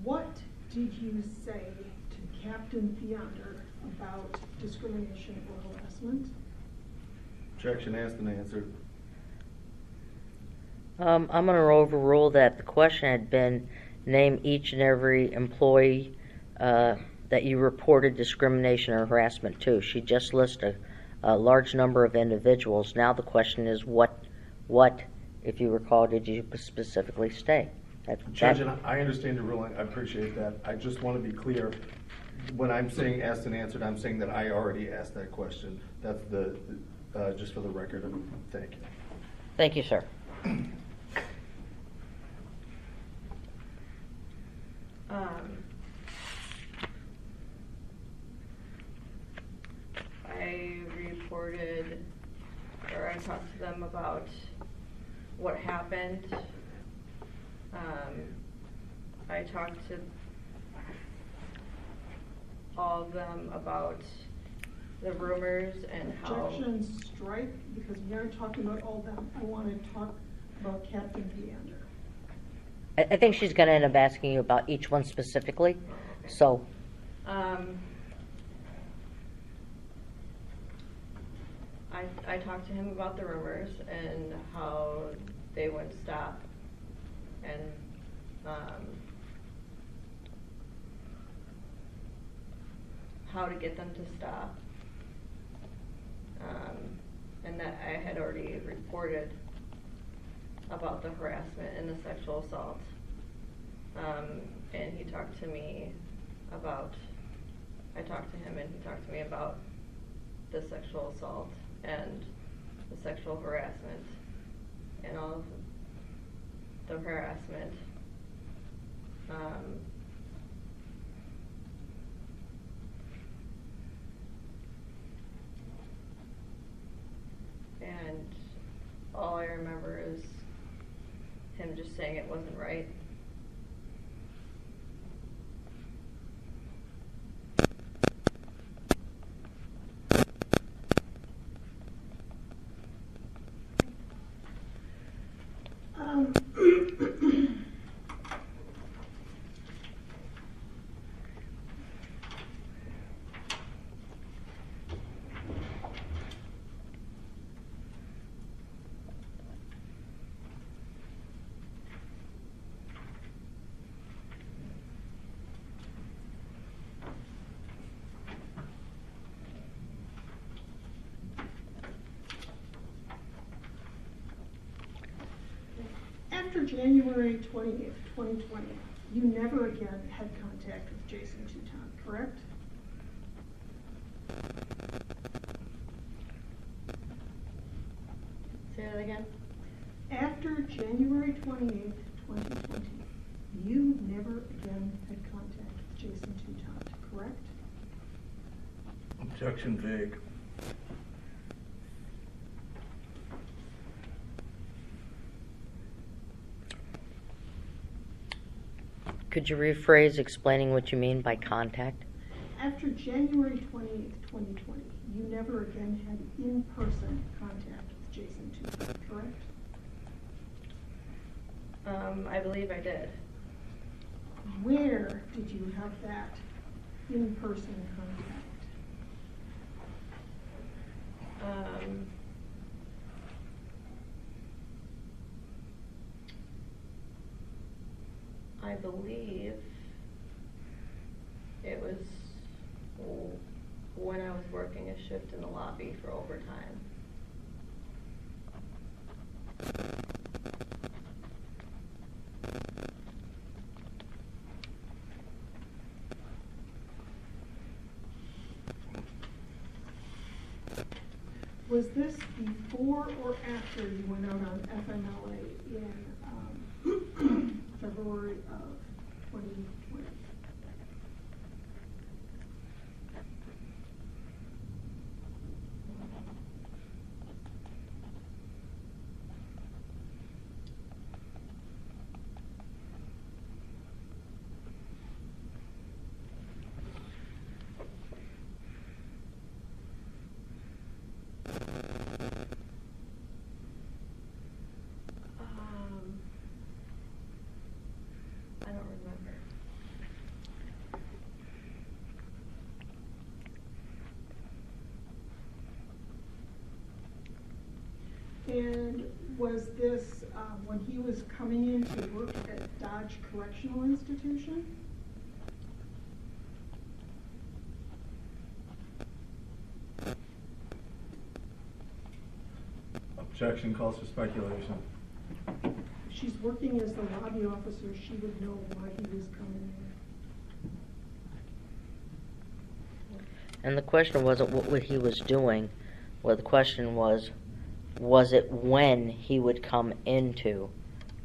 What did you say to Captain Theander about discrimination or harassment? Objection asked and answered. I'm going to overrule that. The question had been name each and every employee that you reported discrimination or harassment to. She just listed a large number of individuals. Now the question is, what, if you recall, did you specifically state? Judge, and I understand your ruling, I appreciate that. I just want to be clear, when I'm saying asked and answered, I'm saying that I already asked that question. That's just for the record, thank you. Thank you, sir. I reported, or I talked to them about what happened. I talked to all of them about the rumors and how. Objection, strike, because we aren't talking about all them. I want to talk about Captain Leander. I think she's going to end up asking you about each one specifically. So, I talked to him about the rumors and how they wouldn't stop, and how to get them to stop, and that I had already reported about the harassment and the sexual assault, and he talked to me about, I talked to him and he talked to me about the sexual assault and the sexual harassment and all of the harassment. And all I remember is him just saying it wasn't right. After January 20th, 2020, you never again had contact with Jason Touton, correct? Say that again? After January 28th, 2020, you never again had contact with Jason Touton, correct? Objection vague. could you rephrase explaining what you mean by contact? After January 28th, 2020, you never again had in-person contact with Jason Touton, correct? I believe I did. Where did you have that in-person contact? I believe it was when I was working a shift in the lobby for overtime. Was this before or after you went out on FMLA in February of 2020? I don't remember. And was this when he was coming in to work at Dodge Correctional Institution? Objection calls for speculation. If she's working as the lobby officer, she would know why he was coming in. And the question wasn't what he was doing. Well, the question was it when he would come into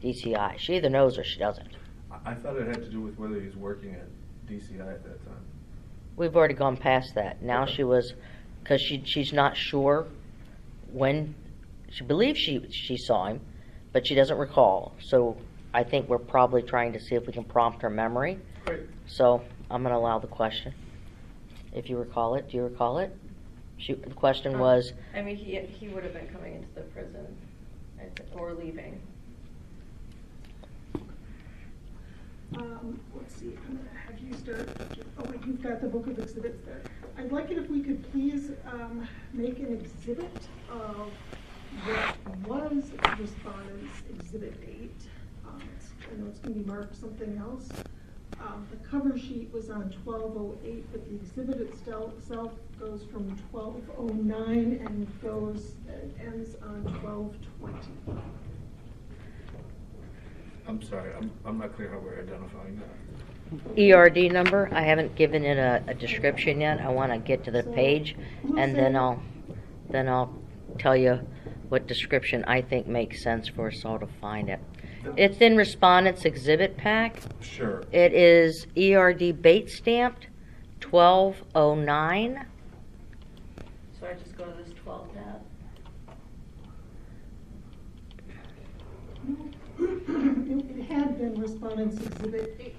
DCI? She either knows or she doesn't. I thought it had to do with whether he was working at DCI at that time. We've already gone past that. Now Okay. she was, because she's not sure when, she believes she saw him, but she doesn't recall. So I think we're probably trying to see if we can prompt her memory. Great. So I'm going to allow the question. If you recall it, do you recall it? The question was, I mean, he would have been coming into the prison or leaving. Let's see, I'm gonna have you start, oh wait, you've got the book of exhibits there. I'd like it if we could please, make an exhibit of what was respondent's exhibit 8. I know it's gonna be marked something else. The cover sheet was on 1208, but the exhibit itself goes from 1209 and ends on 1220. I'm sorry, I'm not clear how we're identifying that. ERD number. I haven't given it a description yet. I want to get to the page, and then I'll tell you what description I think makes sense for us all to find it. It's in respondent's exhibit pack. Sure. It is ERD bait stamped 1209. So I just go to this 12 tab. It had been respondent's exhibit 8.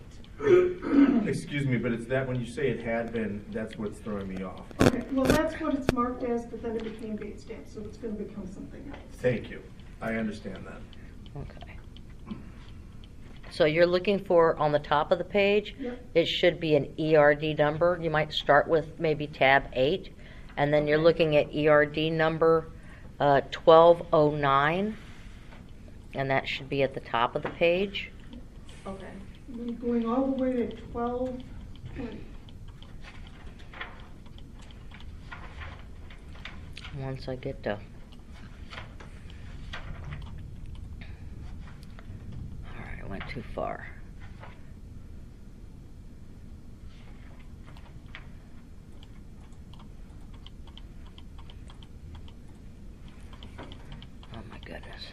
Excuse me, but it's that when you say it had been, that's what's throwing me off. Okay, well, that's what it's marked as, but then it became bait stamp, so it's gonna become something else. Thank you. I understand that. Okay. So you're looking for on the top of the page, Yep. it should be an ERD number. You might start with maybe tab 8, and then you're looking at ERD number 1209, and that should be at the top of the page. Okay. And then going all the way to 1220. Once I get to... Alright, I went too far. Oh my goodness.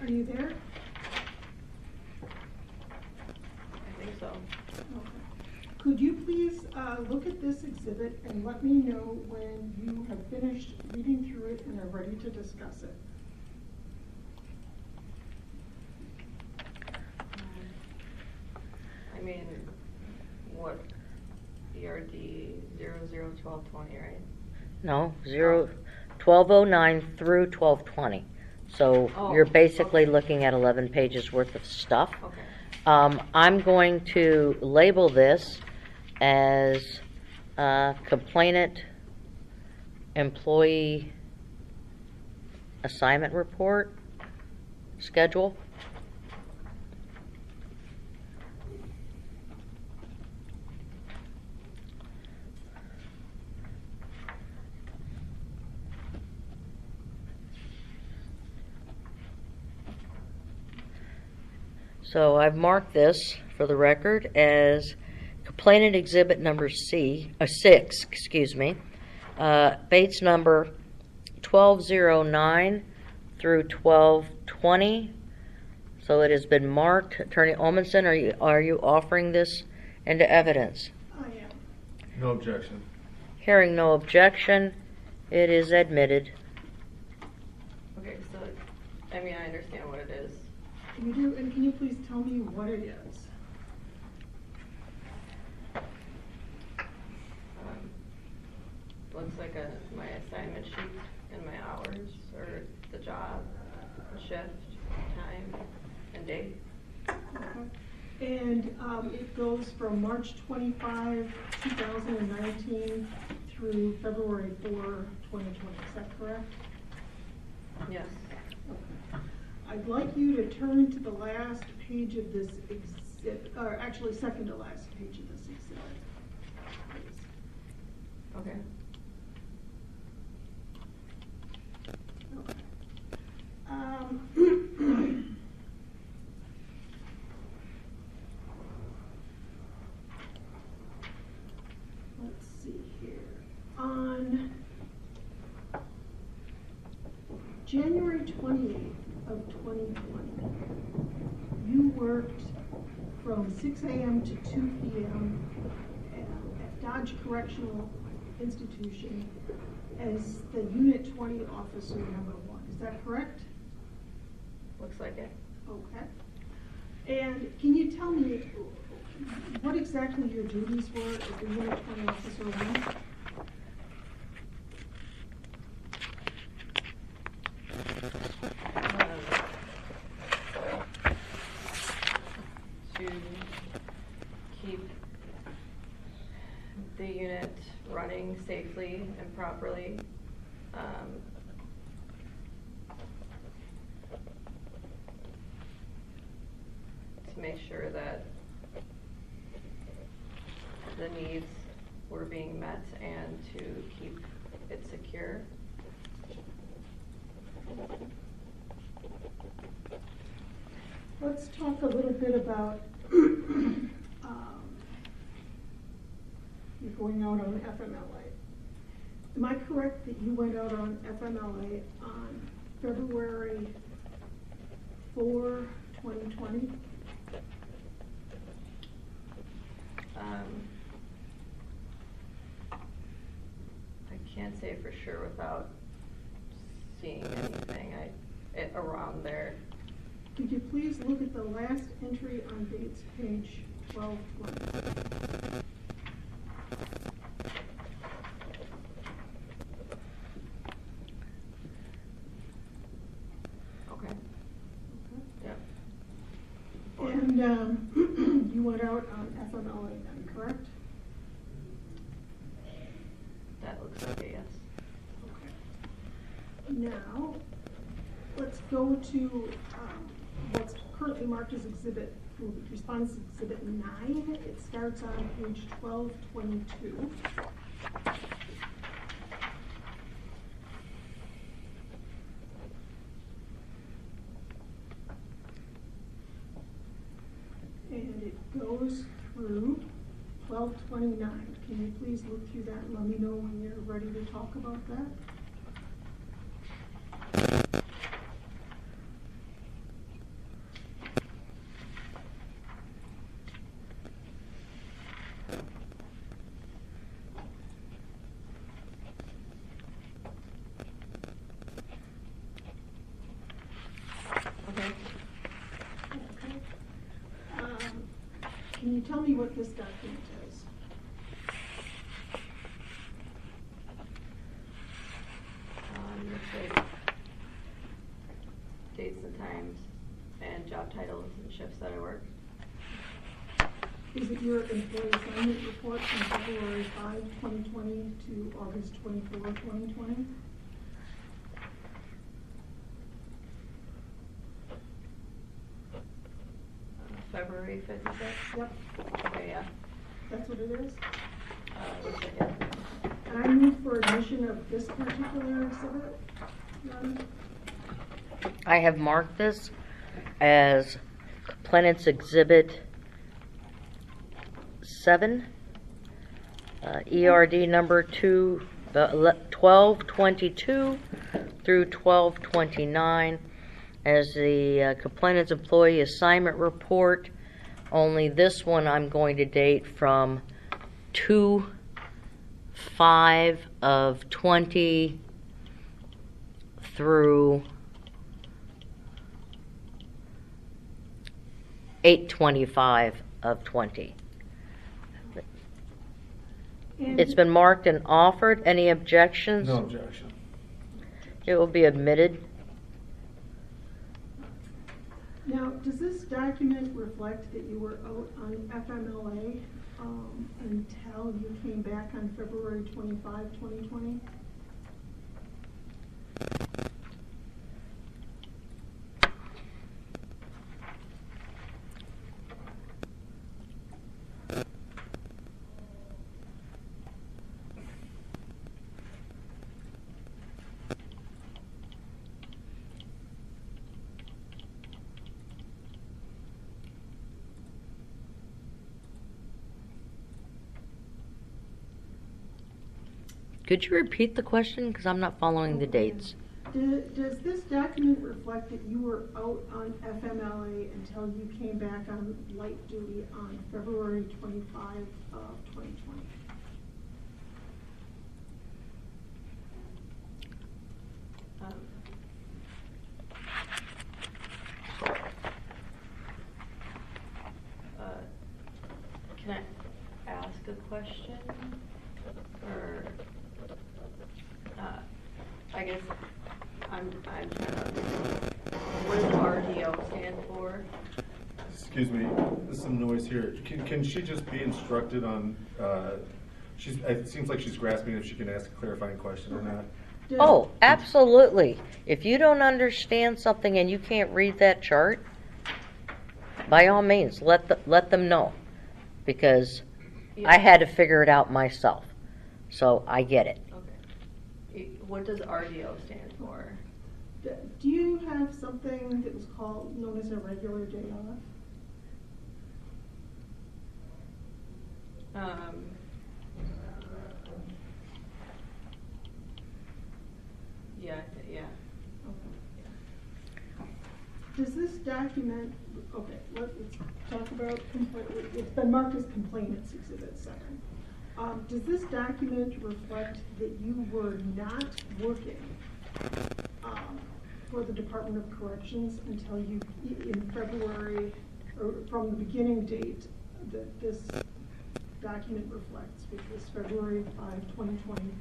Are you there? I think so. Okay. Could you please look at this exhibit and let me know when you have finished reading through it and are ready to discuss it? I mean, what, ERD 001220, right? No, 1209 through 1220. So Oh, you're basically okay. looking at 11 pages worth of stuff. Okay. I'm going to label this as complainant employee assignment report schedule. So I've marked this for the record as complainant exhibit number 6, excuse me, Bates number 1209 through 1220. So it has been marked. Attorney Olmanson, are you offering this into evidence? I am. No objection. Hearing no objection, it is admitted. Okay, so, I mean, I understand what it is. You do, and can you please tell me what it is? Looks like my assignment sheet and my hours, or the job, the shift, time, and date. Okay. And it goes from March 25, 2019 through February 4, 2020. Is that correct? Yes. Okay. I'd like you to turn to the last page of this exhibit, or actually second to last page of this exhibit. Okay. Let's see here. On January 28th of 2020, you worked from 6 a.m. to 2 p.m. at Dodge Correctional Institution as the Unit 20 Officer number 1. Is that correct? Looks like it. Okay. And can you tell me what exactly your duties were as the Unit 20 Officer 1? To keep the unit running safely and properly. To make sure that the needs were being met and to keep it secure. Let's talk a little bit about you're going out on FMLA. Am I correct that you went out on FMLA on February 4, 2020? I can't say for sure without seeing anything around there. Could you please look at the last entry on dates, page 1220? Okay. Yep. And you went out on FMLA then, correct? That looks like a yes. Now, let's go to what's currently marked as response exhibit 9. It starts on page 1222. And it goes through 1229. Can you please look through that and let me know when you're ready to talk about that? Okay. Okay. Can you tell me what this document is? Looks like dates and times and job titles and shifts that I work. Is it your employee assignment report from February 5, 2020 to August 24, 2020? February 5th, you said? Yep, Okay, yeah. that's what it is. Looks like it. And I move for admission of this particular exhibit. None? I have marked this as Complainant's Exhibit 7, ERD number 1222 through 1229 as the complainant's employee assignment report. Only this one I'm going to date from 2/5 of 20 through 8/25 of 20. And It's been marked and offered. Any objections? No objection. It will be admitted. now, does this document reflect that you were out on FMLA until you came back on February 25, 2020? Could you repeat the question? Because I'm not following the dates. Does this document reflect that you were out on FMLA until you came back on light duty on February 25 of 2020? Can I ask a question? Or, I guess I'm trying to understand, what does RDO stand for? Excuse me, there's some noise here. Can she just be instructed on, it seems like she's grasping if she can ask a clarifying question or not. Oh, absolutely. If you don't understand something and you can't read that chart, by all means, let them know. Because I had to figure it out myself. So I get it. Okay. What does RDO stand for? Do you have something that was known as a regular day off? Yeah. Does this document, okay, let's talk about, it's been marked as complainants exhibit 7. Does this document reflect that you were not working for the Department of Corrections until you, in February, or from the beginning date that this document reflects, which was February 5, 2020,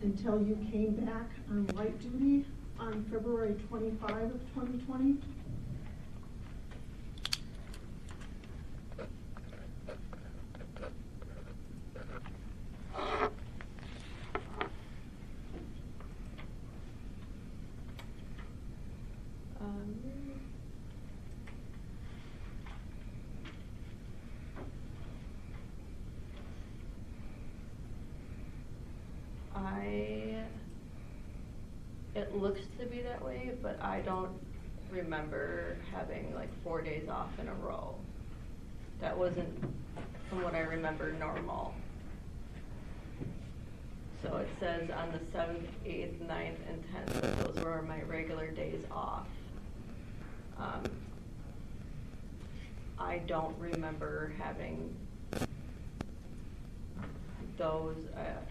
until you came back on light duty on February 25 of 2020? It looks to be that way, but I don't remember having like 4 days off in a row. That wasn't, from what I remember, normal. So it says on the 7th, 8th, 9th, and 10th, that those were my regular days off. I don't remember having those,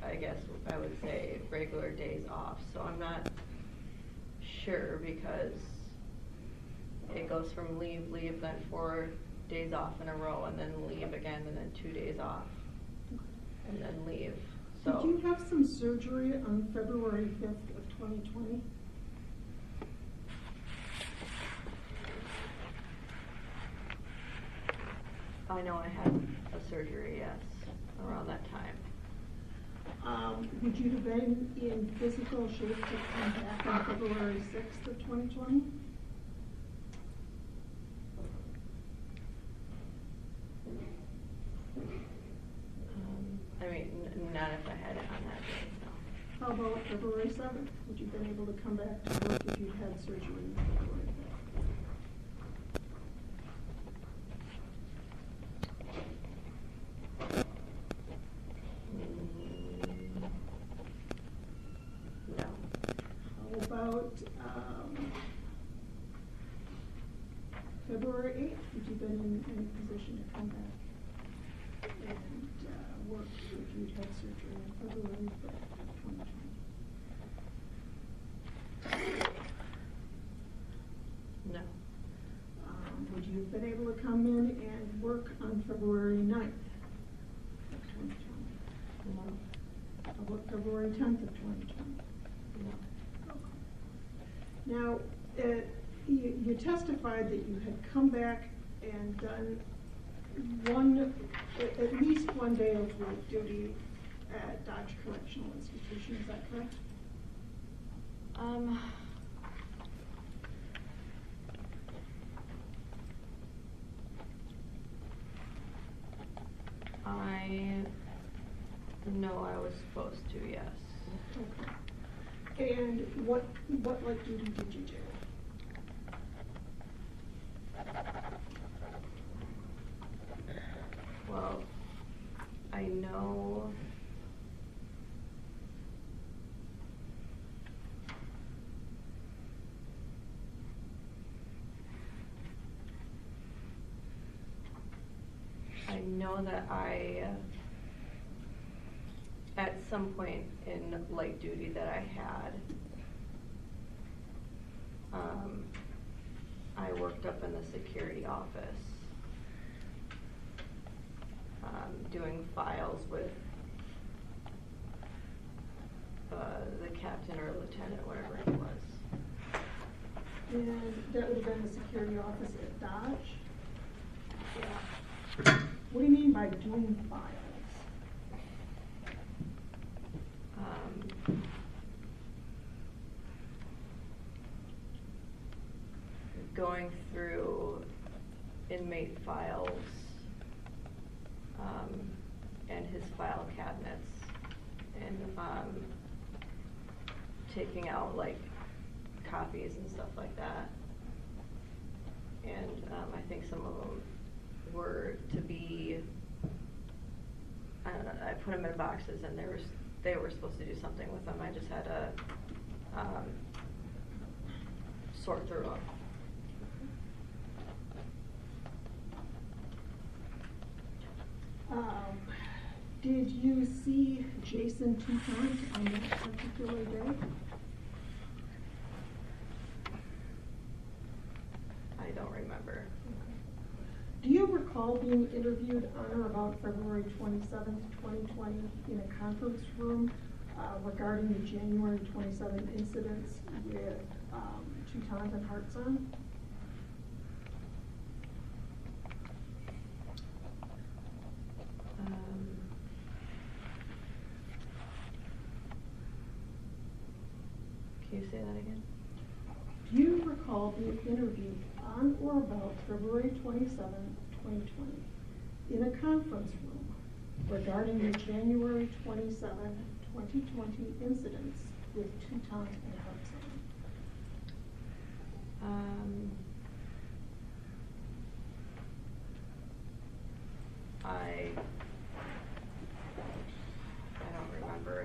I guess I would say, regular days off. So I'm not sure, because it goes from leave, then 4 days off in a row, and then leave again, and then 2 days off, and then leave. So did you have some surgery on February 5th of 2020? I know I had a surgery, yes, around that time. Would you have been in physical shape to come back on February 6th of 2020? I mean, not if I had it on that day, no. How about February 7th? Would you have been able to come back to work if you'd had surgery on February 5th? No. How about February 8th? Would you have been in a position to come back and work if you'd had surgery on February 5th of 2020? No. Would you have been able to come in and work on February 9th of 2020? No. How about February 10th of 2020? No. Now, you testified that you had come back and done at least one day of light duty at Dodge Correctional Institution. Is that correct? I know I was supposed to, yes. Okay. And what light duty did you do? Well, I know I know that at some point in light duty that I had, I worked up in the security office, doing files with the captain or lieutenant, whatever he was. And that would have been the security office at Dodge? Yeah. What do you mean by doing files? Going through inmate files and his file cabinets and taking out like copies and stuff like that. And I think some of them were to be, I don't know, I put them in boxes and they were supposed to do something with them. I just had to sort through them. Did you see Jason 2 times on that particular day? I don't remember. Do you recall being interviewed on or about February 27th, 2020 in a conference room regarding the January 27th incidents with Teutons and Hearts on? Can you say that again? Do you recall being interviewed on or about February 27th, 2020 in a conference room regarding the January 27th, 2020 incidents with Teutons and Hearts on? I don't remember.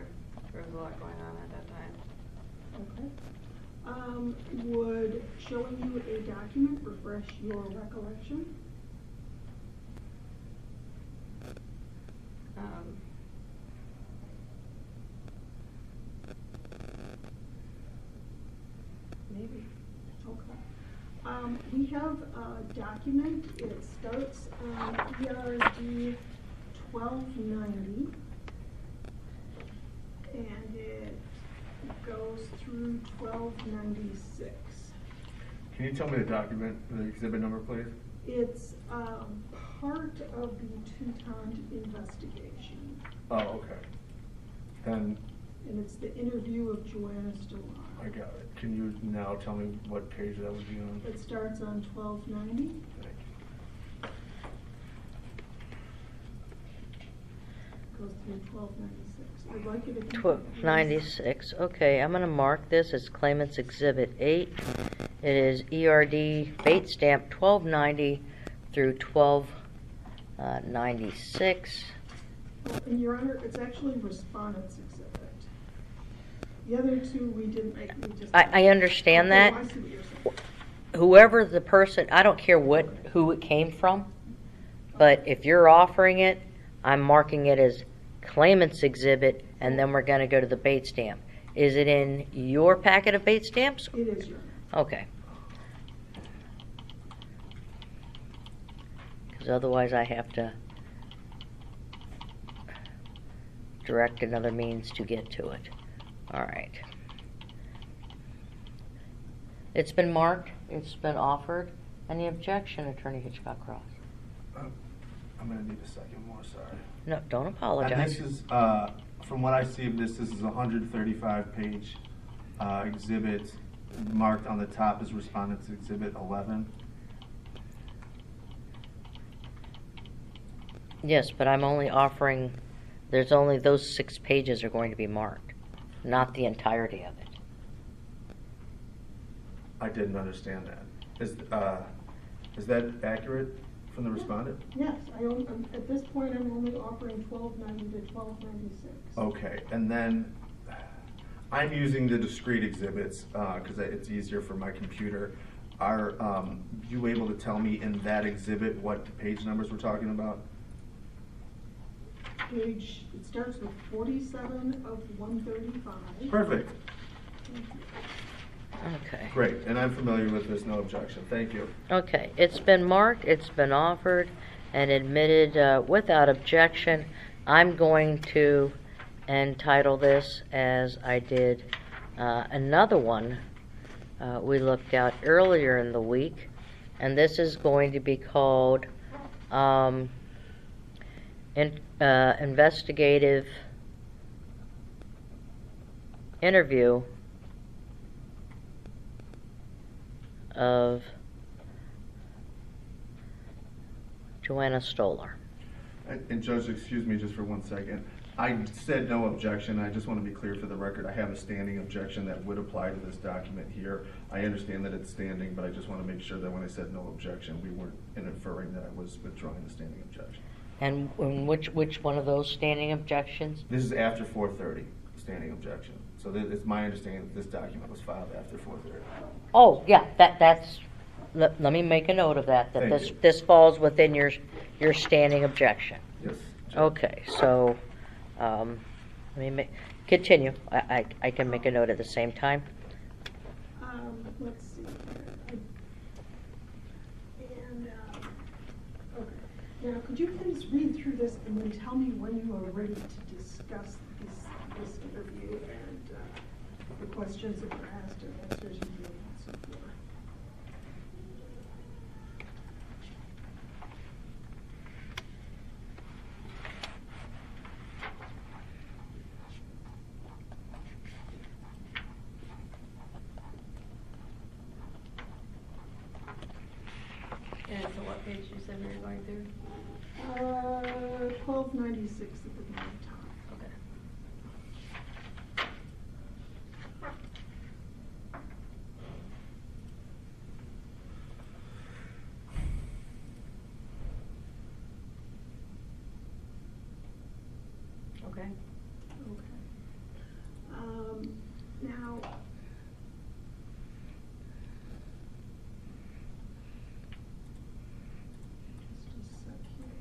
There was a lot going on at that time. Okay. Would showing you a document refresh your recollection? Maybe. Okay. We have a document. It starts on ERD 1290, and it goes through 1296. Can you tell me the document, the exhibit number, please? It's part of the Teuton investigation. Oh, okay. And And it's the interview of Joanna Stolar. I got it. Can you now tell me what page that would be on? It starts on 1290. Thank you. Goes through 1296. I'd like it if you. 1296, okay, I'm gonna mark this as Claimant's Exhibit 8. It is ERD Bait Stamp 1290 through 1296. And Your Honor, it's actually Respondent's Exhibit. The other two we didn't make, we just. I understand Okay, that. I see what you're saying. Whoever the person, I don't care who it came from, but if you're offering it, I'm marking it as Claimant's Exhibit, and then we're gonna go to the bait stamp. Is it in your packet of bait stamps? It is, Your Honor. Okay. Because otherwise I have to direct another means to get to it. All right. It's been marked. It's been offered. Any objection, Attorney Hitchcock Cross? I'm gonna need a second more, sorry. No, don't And apologize. this is, from what I see of this is a 135-page exhibit marked on the top as Respondent's Exhibit 11. Yes, but I'm only offering, there's only those 6 pages are going to be marked, not the entirety of it. I didn't understand that. Is that accurate from the respondent? Yes, at this point, I'm only offering 1290 to 1296. Okay, and then I'm using the discrete exhibits because it's easier for my computer. Are you able to tell me in that exhibit what page numbers we're talking about? it starts with 47 of 135. Perfect. Okay. Great, and I'm familiar with this, no objection. Thank you. Okay, it's been marked, it's been offered, and admitted without objection. I'm going to entitle this as I did another one we looked at earlier in the week, and this is going to be called investigative interview of Joanna Stolar. And Judge, excuse me just for 1 second. I said no objection. I just want to be clear for the record. I have a standing objection that would apply to this document here. I understand that it's standing, but I just want to make sure that when I said no objection, we weren't inferring that I was withdrawing the standing objection. And which one of those standing objections? This is after 4:30, standing objection. So it's my understanding that this document was filed after 4:30. Oh, yeah, that's, let me make a note of that Thank you. this falls within your standing objection. Yes. Judge. Okay, so, let me continue. I can make a note at the same time. Let's see here. Okay. Now, could you please read through this and then tell me when you are ready to discuss this interview and the questions that were asked or answers you gave and so forth? And so what page you said we were going through? 1296 at the very top. Okay. Okay. Okay. Now, just a sec here.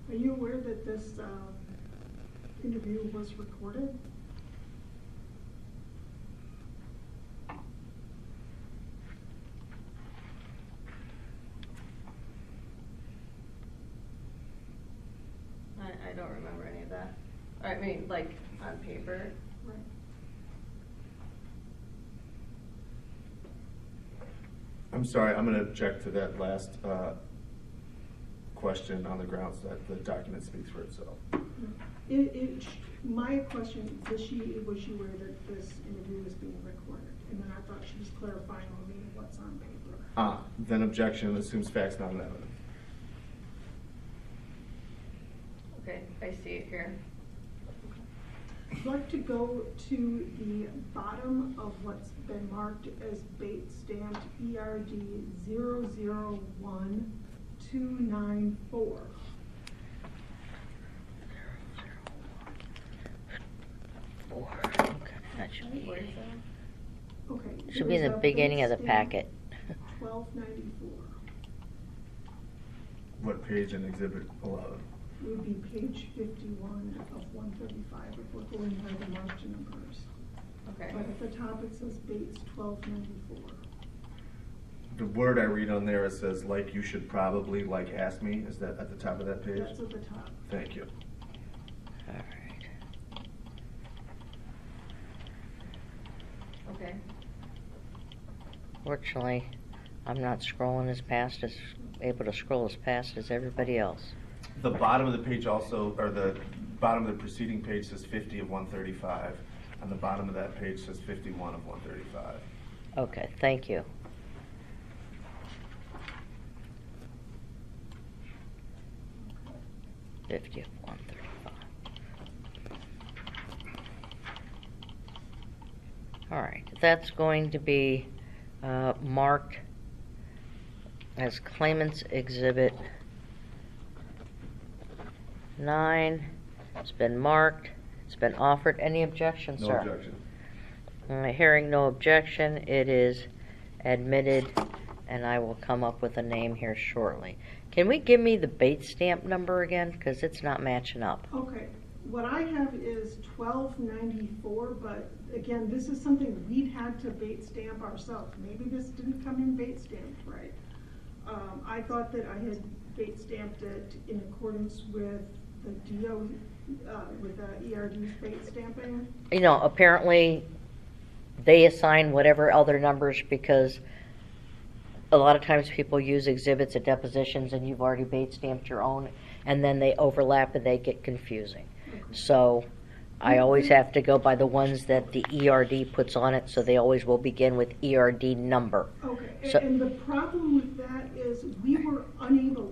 Are you aware that this interview was recorded? I don't remember any of that. I mean, like, on paper. Right. I'm sorry, I'm going to object to that last question on the grounds that the document speaks for itself. My question is, was she aware that this interview was being recorded? And then I thought she was clarifying with me what's on paper. Then objection assumes facts, not an evidence. Okay, I see it here. I'd like to go to the bottom of what's been marked as bait stamped ERD 001294. Okay, that should be, Where is that? Okay. should be in the there's a beginning bait of the stamp packet. 1294. What page in Exhibit 11? It would be page 51 of 135 if we're going by the marked numbers. Okay. But at the top it says Bates 1294. The word I read on there, it says, like you should probably, like ask me. Is that at the top of that page? That's at the top. Thank you. All right. Okay. Fortunately, I'm not able to scroll as fast as everybody else. The bottom of the page also, or the bottom of the preceding page says 50 of 135. On the bottom of that page says 51 of 135. Okay, thank you. $50 of 135. All right, that's going to be marked as Claimant's Exhibit 9. It's been marked. It's been offered. Any objection, No sir? objection. Hearing no objection, it is admitted and I will come up with a name here shortly. Can we give me the Bates stamp number again? Because it's not matching up. Okay, what I have is 1294, but again, this is something we'd had to bait stamp ourselves. Maybe this didn't come in bait stamped right. I thought that I had bait stamped it in accordance with the DO, with the ERD's bait stamping. You know, apparently they assign whatever other numbers because a lot of times people use exhibits at depositions and you've already bait stamped your own, and then they overlap and they get confusing. So I always have to go by the ones that the ERD puts on it, so they always will begin with ERD number. Okay, So- and the problem with that is we were unable,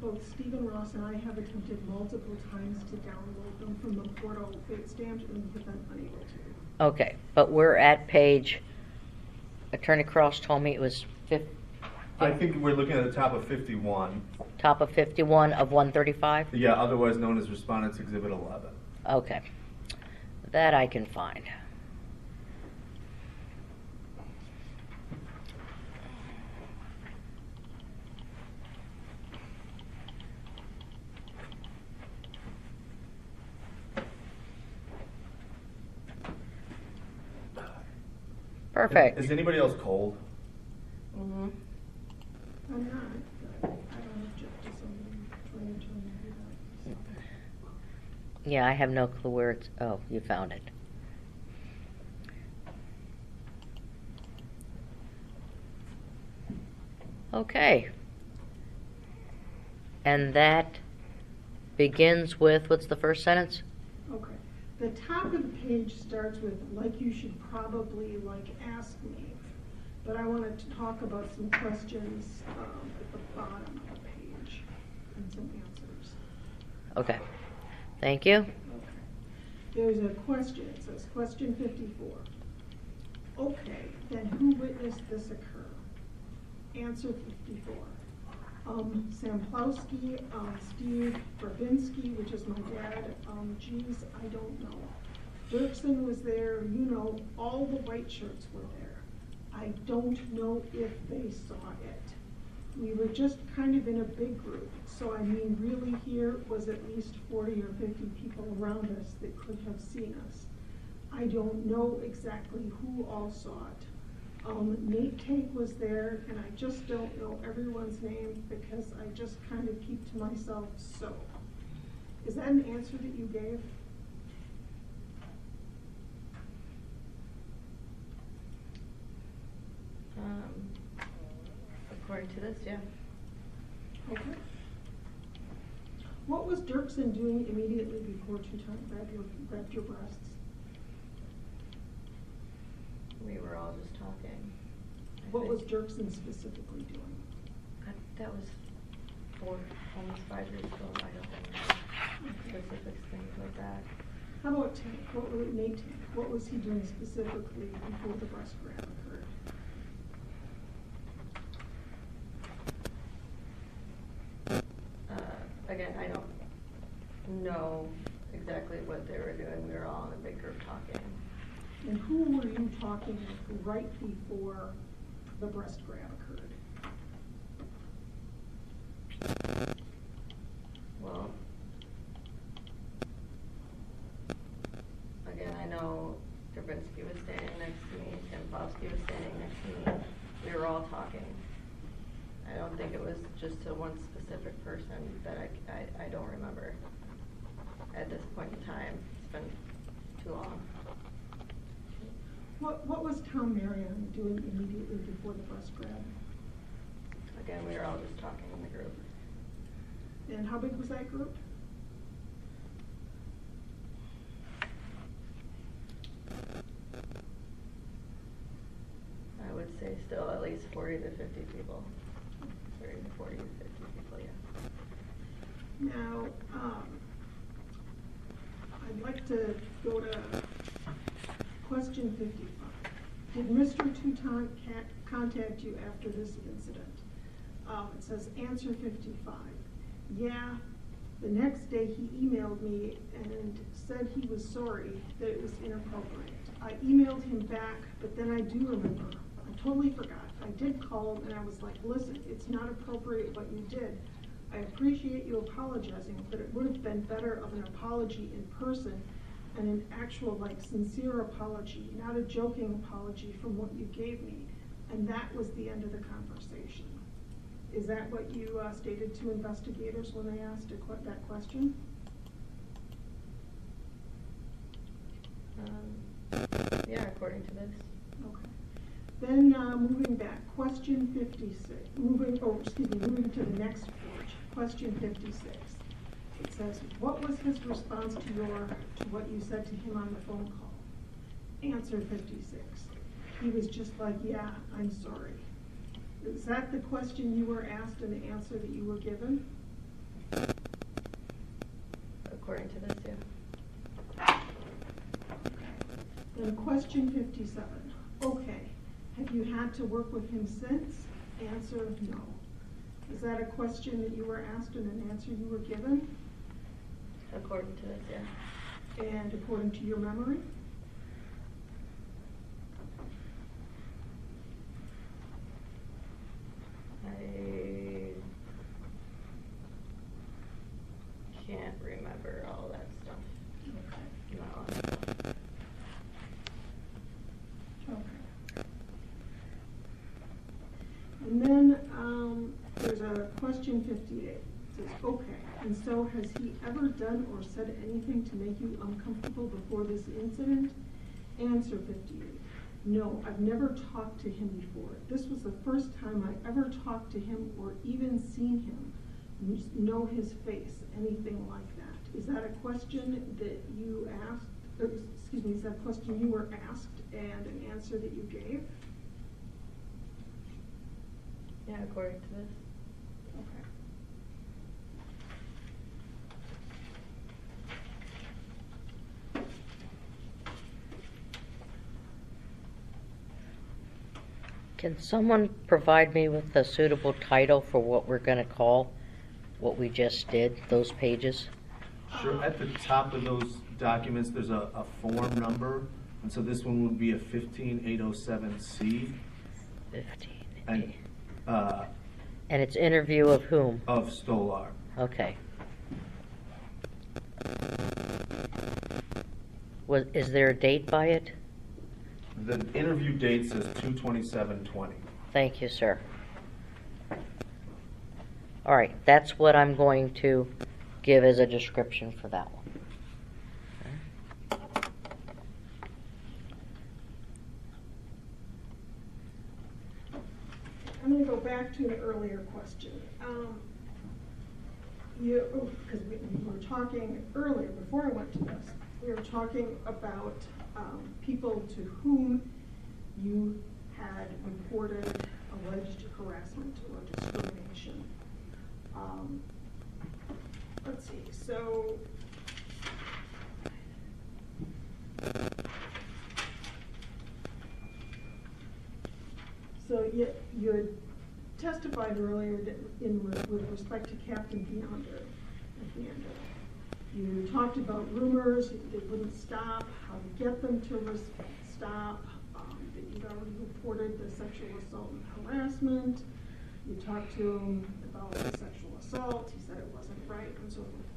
both Stephen Ross and I have attempted multiple times to download them from the portal bait stamped, and we've been unable to. Okay, but we're at page, Attorney Cross told me it was I think we're looking at the top of 51. top of 51 of 135? Yeah, otherwise known as Respondents Exhibit 11. Okay, that I can find. Perfect. Is anybody else cold? Mm-hmm. I'm not, but I don't object to somebody trying to do that. Yeah, I have no clue where it's, oh, you found it. Okay. And that begins with, what's the first sentence? Okay. The top of the page starts with, like you should probably, like, ask me. But I wanted to talk about some questions at the bottom of the page and some answers. Okay. Thank you. Okay. There's a question. It says, question 54. Okay, then who witnessed this occur? Answer 54. Samplowski, Steve Brabinski, which is my dad. Geez, I don't know. Dirksen was there. You know, all the white shirts were there. I don't know if they saw it. We were just kind of in a big group. So, I mean, really here was at least 40 or 50 people around us that could have seen us. I don't know exactly who all saw it. Nate Tank was there, and I just don't know everyone's name because I just kind of keep to myself, so. Is that an answer that you gave? According to this, yeah. Okay. What was Dirksen doing immediately before Tutan grabbed your breasts? We were all just talking. What was Dirksen specifically doing? That was almost 5 years ago. I don't remember specific things like that. How about Tank? What was Nate Tank? What was he doing specifically before the breast grab occurred? Again, I don't know exactly what they were doing. We were all in a big group talking. And who were you talking with right before the breast grab occurred? Well, again, I know Drabinski was standing next to me, Samplowski was standing next to me. We were all talking. I don't think it was just to one specific person that I don't remember at this point in time. It's been too long. What was Tom Marion doing immediately before the breast grab? Again, we were all just talking in the group. And how big was that group? I would say still at least 40 to 50 people. 30 to 40 to 50 people, yeah. Now, I'd like to go to question 55. Did Mr. Toutant contact you after this incident? It says answer 55. Yeah, the next day he emailed me and said he was sorry that it was inappropriate. I emailed him back, but then I do remember. I totally forgot. I did call him and I was like, listen, it's not appropriate what you did. I appreciate you apologizing, but it would have been better of an apology in person and an actual, like, sincere apology, not a joking apology from what you gave me. And that was the end of the conversation. Is that what you stated to investigators when they asked that question? Yeah, according to this. Okay. Then moving back, question 56. Moving to the next page, question 56. It says, what was his response to what you said to him on the phone call? Answer 56. He was just like, yeah, I'm sorry. Is that the question you were asked and the answer that you were given? According to this, yeah. Then question 57. Okay. Have you had to work with him since? Answer, no. Is that a question that you were asked and an answer you were given? According to this, yeah. And according to your memory? I can't remember all that stuff. No. Okay. And then there's a question 58. It says, okay, and so has he ever done or said anything to make you uncomfortable before this incident? Answer 58. No, I've never talked to him before. This was the first time I ever talked to him or even seen him, know his face, anything like that. Is that a question that you asked, is that a question you were asked and an answer that you gave? Yeah, according to this. Okay. Can someone provide me with a suitable title for what we're going to call what we just did, those pages? Sure, at the top of those documents, there's a form number, and so this one would be a 15807C. 15. And, And it's interview of whom? of Stolar. Okay. Is there a date by it? The interview date says 2/27/20. Thank you, sir. All right, that's what I'm going to give as a description for that one. I'm going to go back to an earlier question. Because we were talking earlier, before I went to this, we were talking about people to whom you had reported alleged harassment or discrimination. Let's see, so you had testified earlier that with respect to Captain Beyonder. You talked about rumors that wouldn't stop, how to get them to stop, that you'd already reported the sexual assault and harassment. You talked to him about the sexual assault. He said it wasn't right and so forth.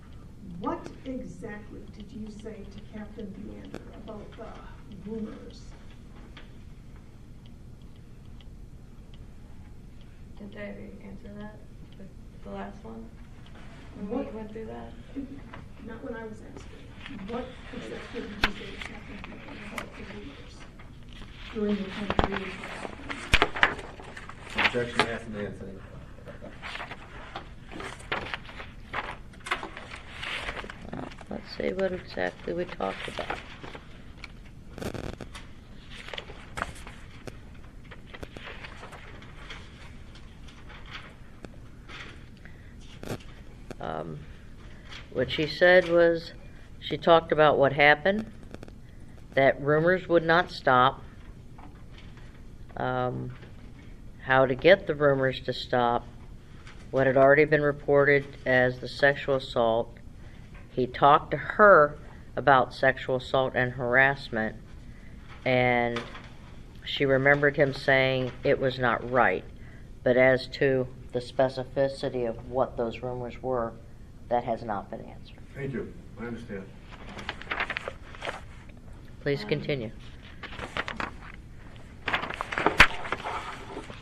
What exactly did you say to Captain Beyonder about the rumors? Didn't I answer that? The last one? When What? we went through that? Not when I was asking. What exactly did you say to Captain Beyonder about the rumors during the 23 years? Objection, asked and answered. Let's see what exactly we talked about. What she said was, she talked about what happened, that rumors would not stop, how to get the rumors to stop, what had already been reported as the sexual assault. He talked to her about sexual assault and harassment, and She remembered him saying it was not right, but as to the specificity of what those rumors were, that has not been answered. Thank you. I understand. Please continue.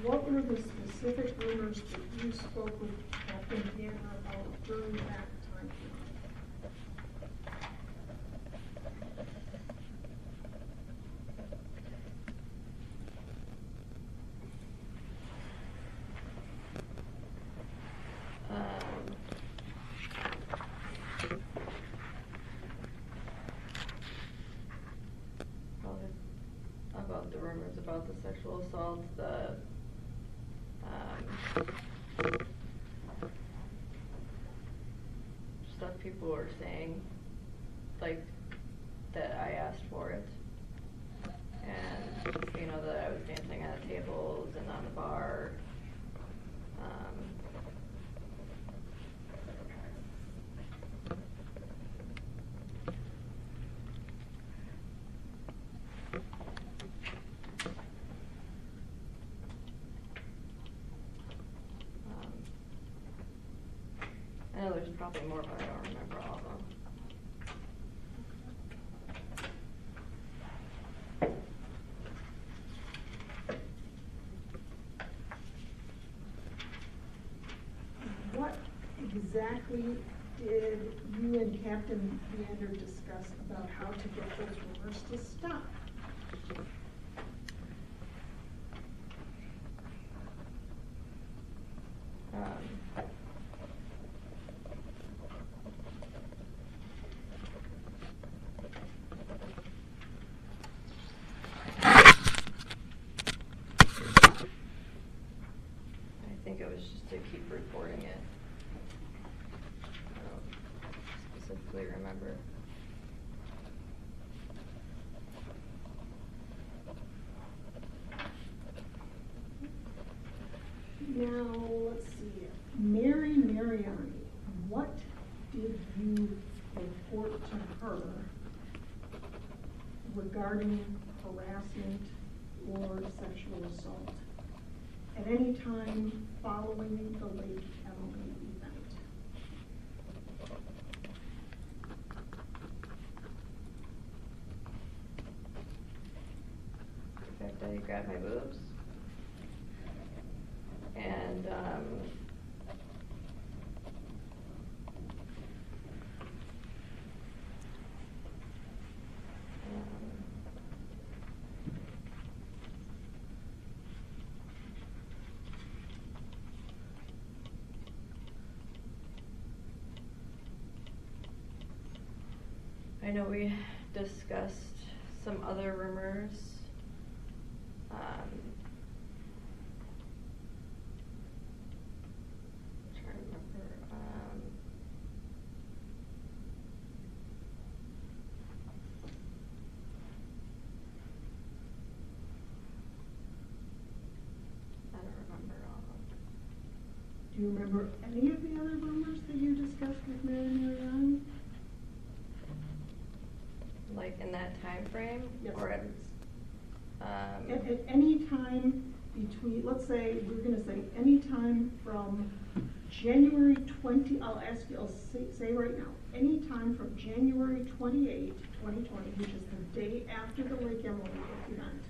What were the specific rumors that you spoke with Captain Tanner about during that time About the rumors about the sexual assault, the stuff people were saying, like that I asked for it, and you know that I was dancing on the tables and on the bar. I know there's probably more, but I don't remember all of them. What exactly did you and Captain Leander discuss about how to get those rumors to stop? I think it was just to keep reporting it. I don't specifically remember. Now, let's see. Mary Mariani, what did you report to her regarding harassment or sexual assault at any time following the Lake Emily event? The fact that he grabbed my boobs. And I know we discussed some other rumors. Trying to remember. I don't remember all of them. Do you remember any of the other rumors that you discussed with Mary Mariani? Like in that time frame? Yes, Or at, at any time between, let's say, we're gonna say any time from January 20, I'll ask you, I'll say right now, any time from January 28, 2020, which is the day after the Lake Emily event,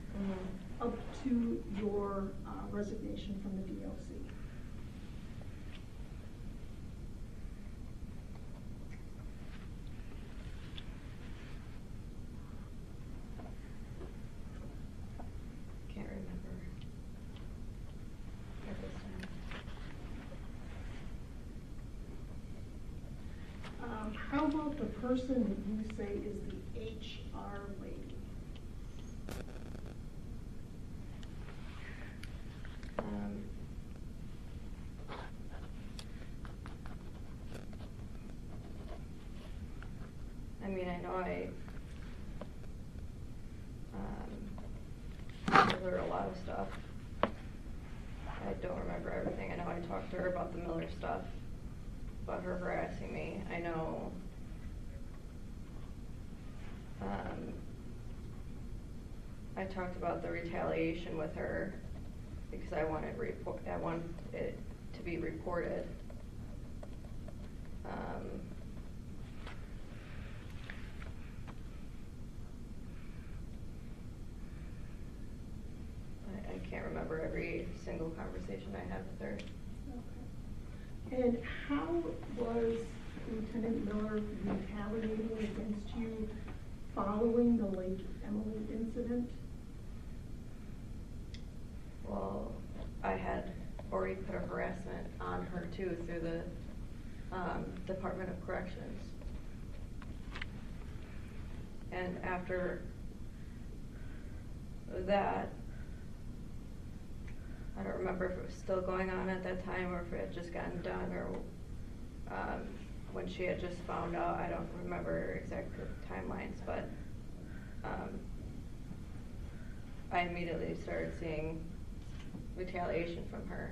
up to your resignation from the DOC. can't remember at this time. How about the person that you say is the HR lady? I mean, I know I told her a lot of stuff. I don't remember everything. I know I talked to her about the Miller stuff, about her harassing me. I know I talked about the retaliation with her because I wanted it to be reported. I can't remember every single conversation I had with her. Okay. And how was Lieutenant Miller retaliating against you following the Lake Emily incident? Well, I had already put a harassment on her too through the Department of Corrections. And after that, I don't remember if it was still going on at that time or if it had just gotten done, or when she had just found out. I don't remember exact timelines, but I immediately started seeing retaliation from her.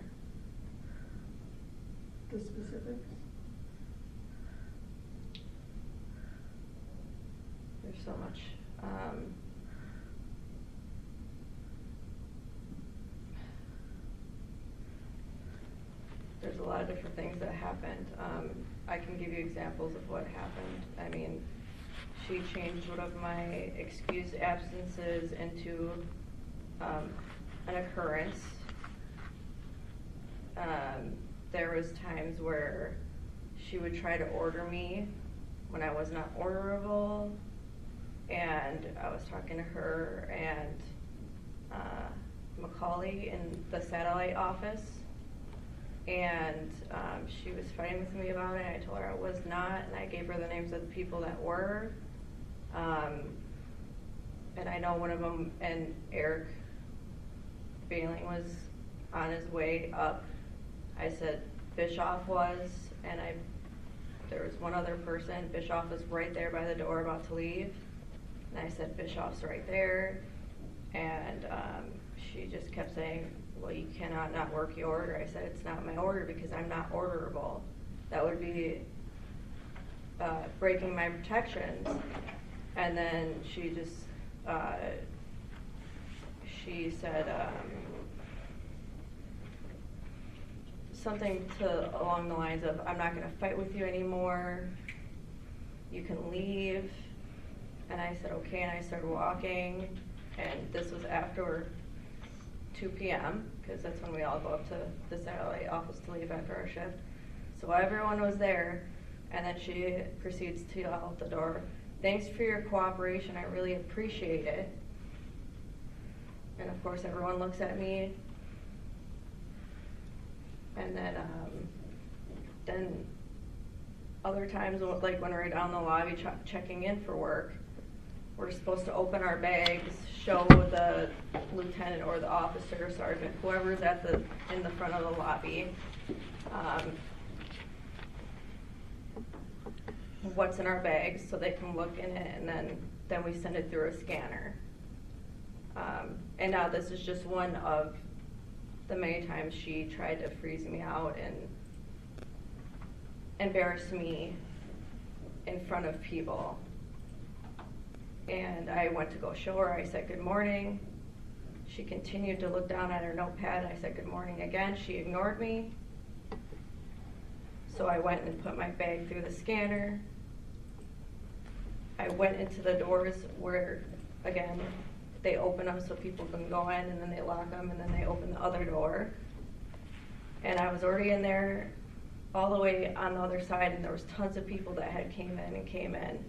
The specifics? There's so much. There's a lot of different things that happened. I can give you examples of what happened. I mean, she changed one of my excused absences into an occurrence. There was times where she would try to order me when I was not orderable, and I was talking to her and Macaulay in the satellite office, and she was fighting with me about it. I told her I was not, and I gave her the names of the people that were. And I know one of them, and Eric Bailing was on his way up. I said Bischoff was, and there was one other person. Bischoff was right there by the door about to leave, and I said Bischoff's right there, and she just kept saying, well, you cannot not work your order. I said it's not my order because I'm not orderable. That would be breaking my protections. And then she just she said something along the lines of, I'm not going to fight with you anymore, you can leave. And I said okay, and I started walking, and this was after 2 p.m. because that's when we all go up to the satellite office to leave after our shift. So everyone was there, and then she proceeds to yell out the door, thanks for your cooperation, I really appreciate it. And of course everyone looks at me, and then other times, like when we're down the lobby checking in for work, we're supposed to open our bags, show the lieutenant or the officer, sergeant, whoever's in the front of the lobby, what's in our bags so they can look in it, and then we send it through a scanner. And now this is just one of the many times she tried to freeze me out and embarrass me in front of people. And I went to go show her. I said good morning. She continued to look down at her notepad. I said good morning again. She ignored me. So I went and put my bag through the scanner. I went into the doors where, again, they open them so people can go in, and then they lock them, and then they open the other door. And I was already in there all the way on the other side, and there was tons of people that had came in.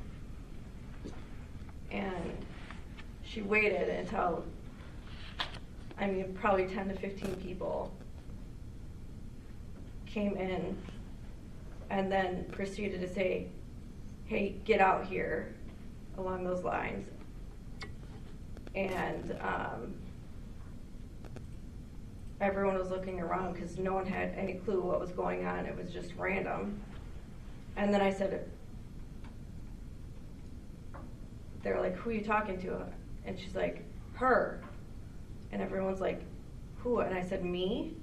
And she waited until, probably 10 to 15 people came in, and then proceeded to say, hey, get out here, along those lines. And everyone was looking around because no one had any clue what was going on. It was just random. And then I said, they're like, who are you talking to? And she's like, her. And everyone's like, who? And I said, me?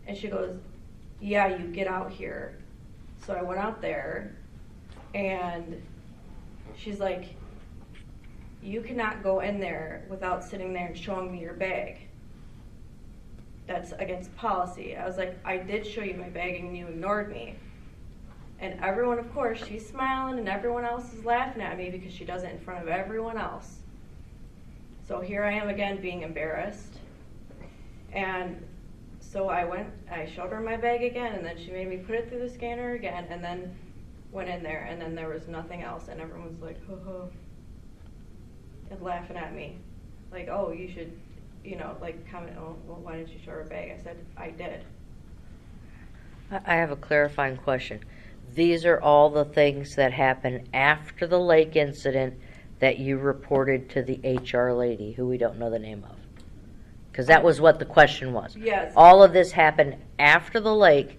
And she goes, yeah, you get out here. So I went out there, and she's like, you cannot go in there without sitting there and showing me your bag. That's against policy. I was like, I did show you my bag and you ignored me. And everyone, of course, she's smiling and everyone else is laughing at me because she does it in front of everyone else. So here I am again being embarrassed. And so I showed her my bag again, and then she made me put it through the scanner again, and then went in there, and then there was nothing else, and everyone's like, ho ho, and laughing at me. Like, oh, you should, like, comment, oh, well, why didn't you show her bag? I said, I did. I have a clarifying question. These are all the things that happened after the lake incident that you reported to the HR lady, who we don't know the name of. Because that was what the question was. Yes. All of this happened after the lake.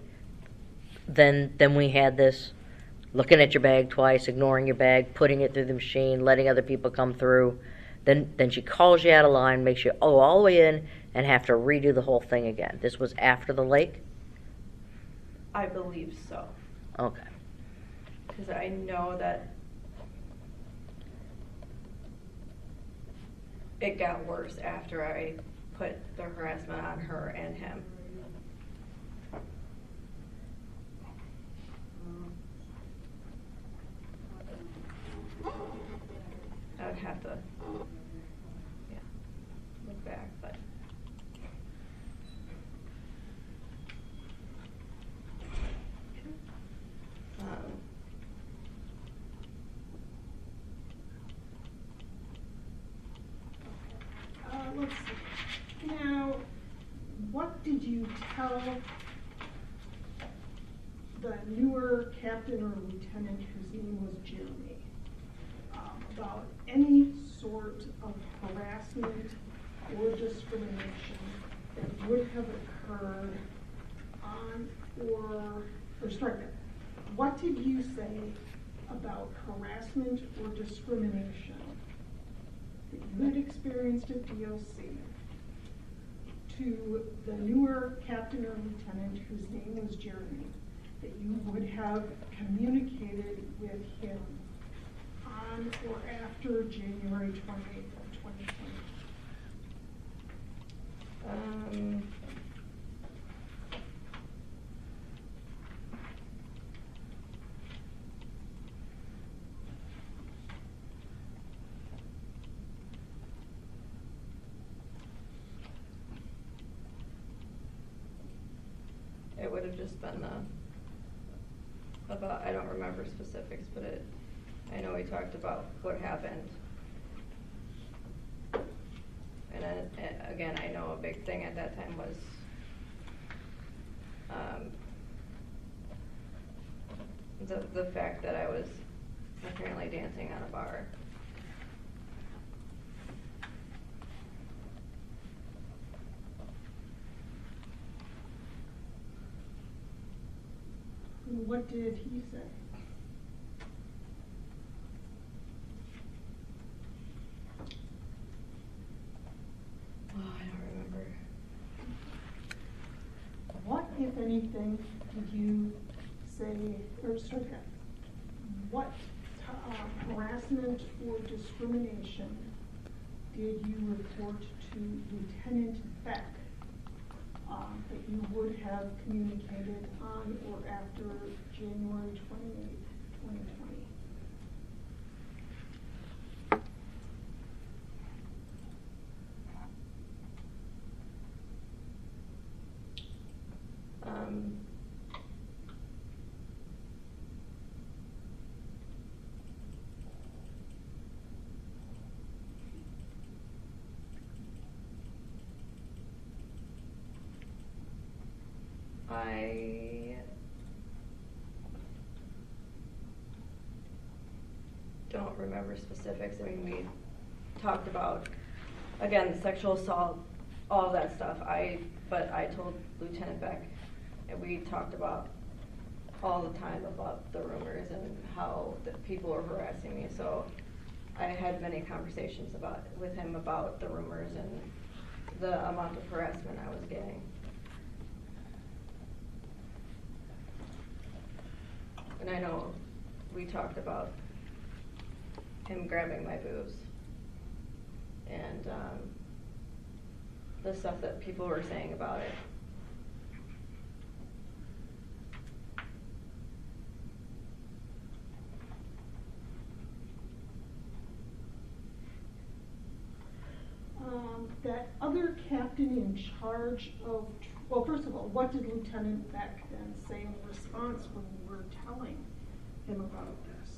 Then we had this looking at your bag twice, ignoring your bag, putting it through the machine, letting other people come through. Then she calls you out of line, makes you all the way in, and have to redo the whole thing again. This was after the lake? I believe so. Okay. Because I know that it got worse after I put the harassment on her and him. I would have to, look back, but. Let's see. Now, what did you tell the newer captain or lieutenant whose name was Jeremy about any sort of harassment or discrimination that would have occurred on or strike that? What did you say about harassment or discrimination that you had experienced at DOC to the newer captain or lieutenant whose name was Jeremy, that you would have communicated with him on or after January 28th of 2020? It would have just been about, I don't remember specifics, but I know we talked about what happened. And then, again, I know a big thing at that time was the fact that I was apparently dancing on a bar. What did he say? Oh, I don't remember. What, if anything, did you say, or sorry, what harassment or discrimination did you report to Lieutenant Beck that you would have communicated on or after January 28th, 2020? I don't remember specifics. I mean, we talked about, again, sexual assault, all of that stuff. But I told Lieutenant Beck, and we talked about all the time about the rumors and how the people were harassing me. So I had many conversations with him about the rumors and the amount of harassment I was getting. And I know we talked about him grabbing my boobs. and the stuff that people were saying about it. That other captain in charge of, well, first of all, what did Lieutenant Beck then say in response when we were telling him about this?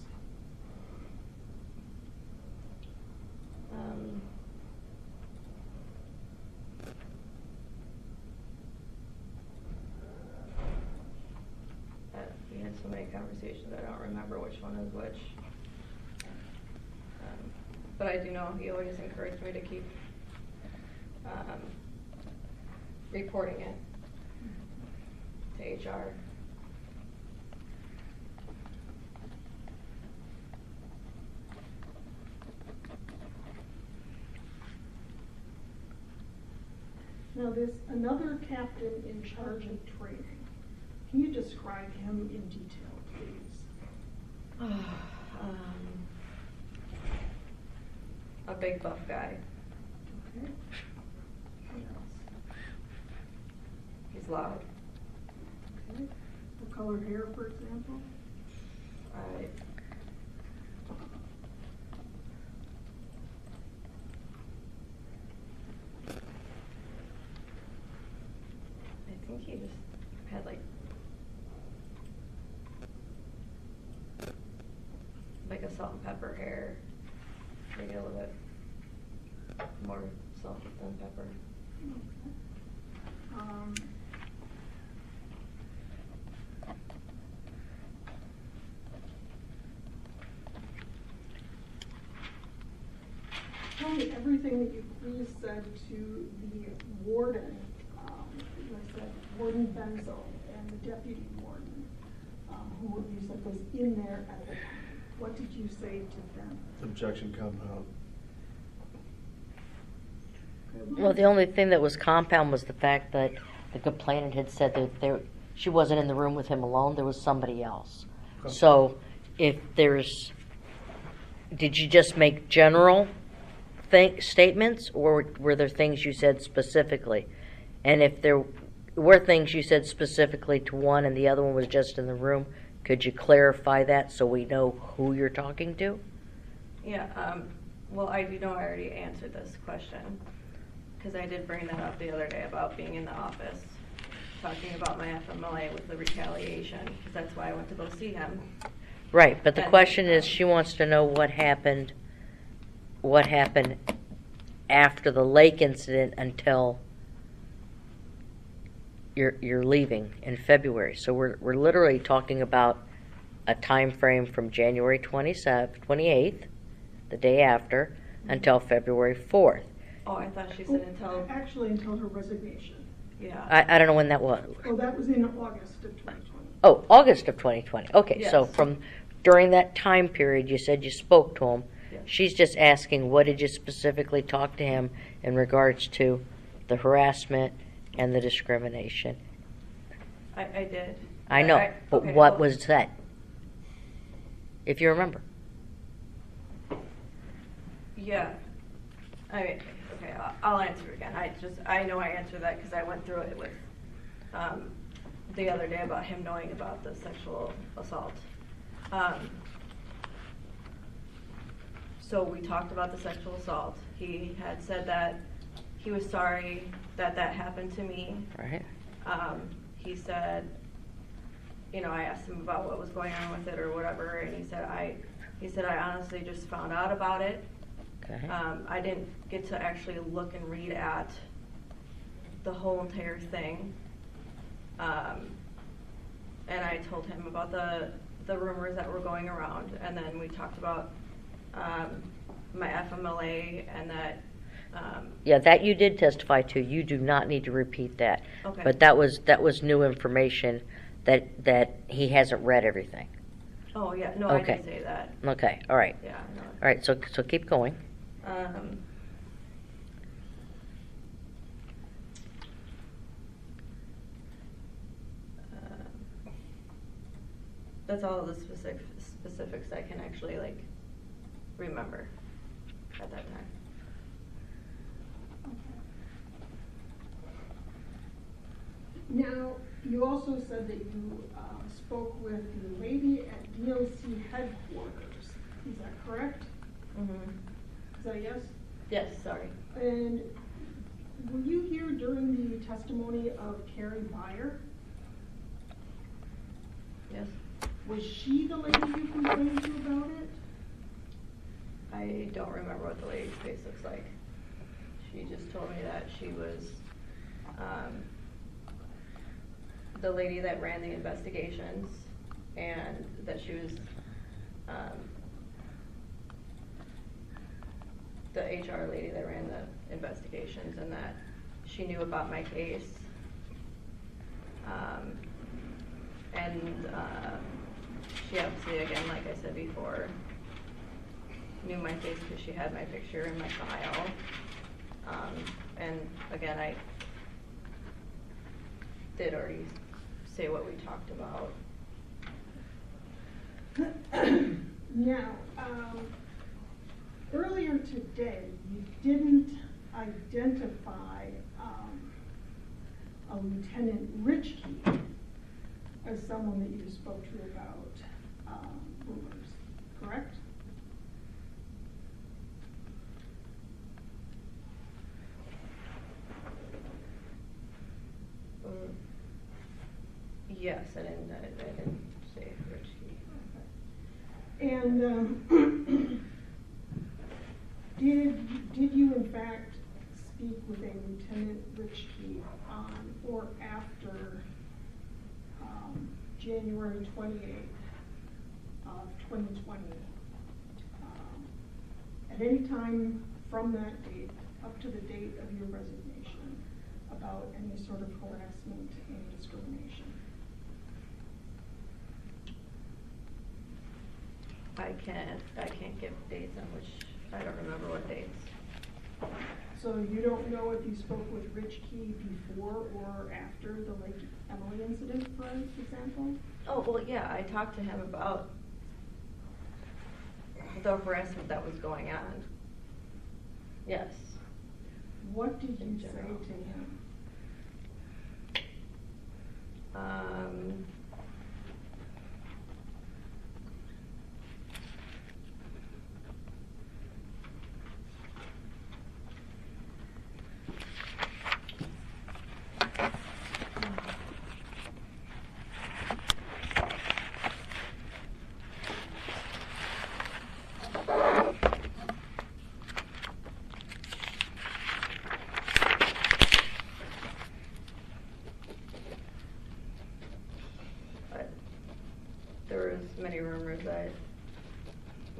We had so many conversations, I don't remember which one is which. But I do know he always encouraged me to keep reporting it to HR. Now, there's another captain in charge of training. Can you describe him in detail, please? A big buff guy. Okay. He's loud. Okay. The color hair, for example? I think he just had like a salt and pepper hair. Maybe a little bit more salt than pepper. Okay. Tell me everything that you please said to the warden, you said Warden Benzo and the deputy warden, who you said was in there at the time. What did you say to them? Objection compound. Well, the only thing that was compound was the fact that the complainant had said that she wasn't in the room with him alone, there was somebody else. Okay. So if did you just make general statements, or were there things you said specifically? And if there were things you said specifically to one and the other one was just in the room, could you clarify that so we know who you're talking to? Yeah, well, I do know I already answered this question, because I did bring that up the other day about being in the office, talking about my FMLA with the retaliation, because that's why I went to go see him. Right, but the And, question is, she wants to know what happened after the lake incident until you're leaving in February. So we're literally talking about a time frame from January 28th, the day after, until February 4th. Oh, I thought she said until, Actually, until her resignation. yeah. I don't know when that was. Oh, that was in August of 2020. Oh, August of 2020. Okay, so Yes. from during that time period, you said you spoke to him. Yes. She's just asking, what did you specifically talk to him in regards to the harassment and the discrimination? I did. I know, but okay, what well, was said? If you remember. Yeah. I mean, okay, I'll answer again. I know I answered that because I went through it with, the other day about him knowing about the sexual assault. So we talked about the sexual assault. He had said that he was sorry that happened to me. Right. He said, I asked him about what was going on with it or whatever, and he said I honestly just found out about it. Okay. I didn't get to actually look and read at the whole entire thing. And I told him about the rumors that were going around, and then we talked about my FMLA and that. Yeah, that you did testify to. You do not need to repeat that. Okay. But that was new information that he hasn't read everything. Oh yeah, no, Okay. I did say that. Okay, all right. Yeah. No. All right, so keep going. That's all the specifics I can actually remember at that time. Now, you also said that you spoke with the lady at DOC headquarters. Is that correct? Mm-hmm. Is that a yes? Yes, sorry. And were you here during the testimony of Carrie Byer? Yes. Was she the lady you complained to about it? I don't remember what the lady's face looks like. She just told me that she was the lady that ran the investigations, and that she was the HR lady that ran the investigations, and that she knew about my case. She obviously, again, like I said before, knew my face because she had my picture in my file. And again, I did already say what we talked about. Now, earlier today, you didn't identify a Lieutenant Richkey as someone that you spoke to about rumors, correct? Yes, I didn't say Richie. And did you in fact speak with a Lieutenant Richkey on or after January 28th of 2020? At any time from that date up to the date of your resignation about any sort of harassment and discrimination? I can't give dates on which, I don't remember what dates. So you don't know if you spoke with Richkey before or after the Lake Emily incident, for example? Oh, well, yeah, I talked to him about the harassment that was going on. Yes. What did you In say general. to him? There was many rumors that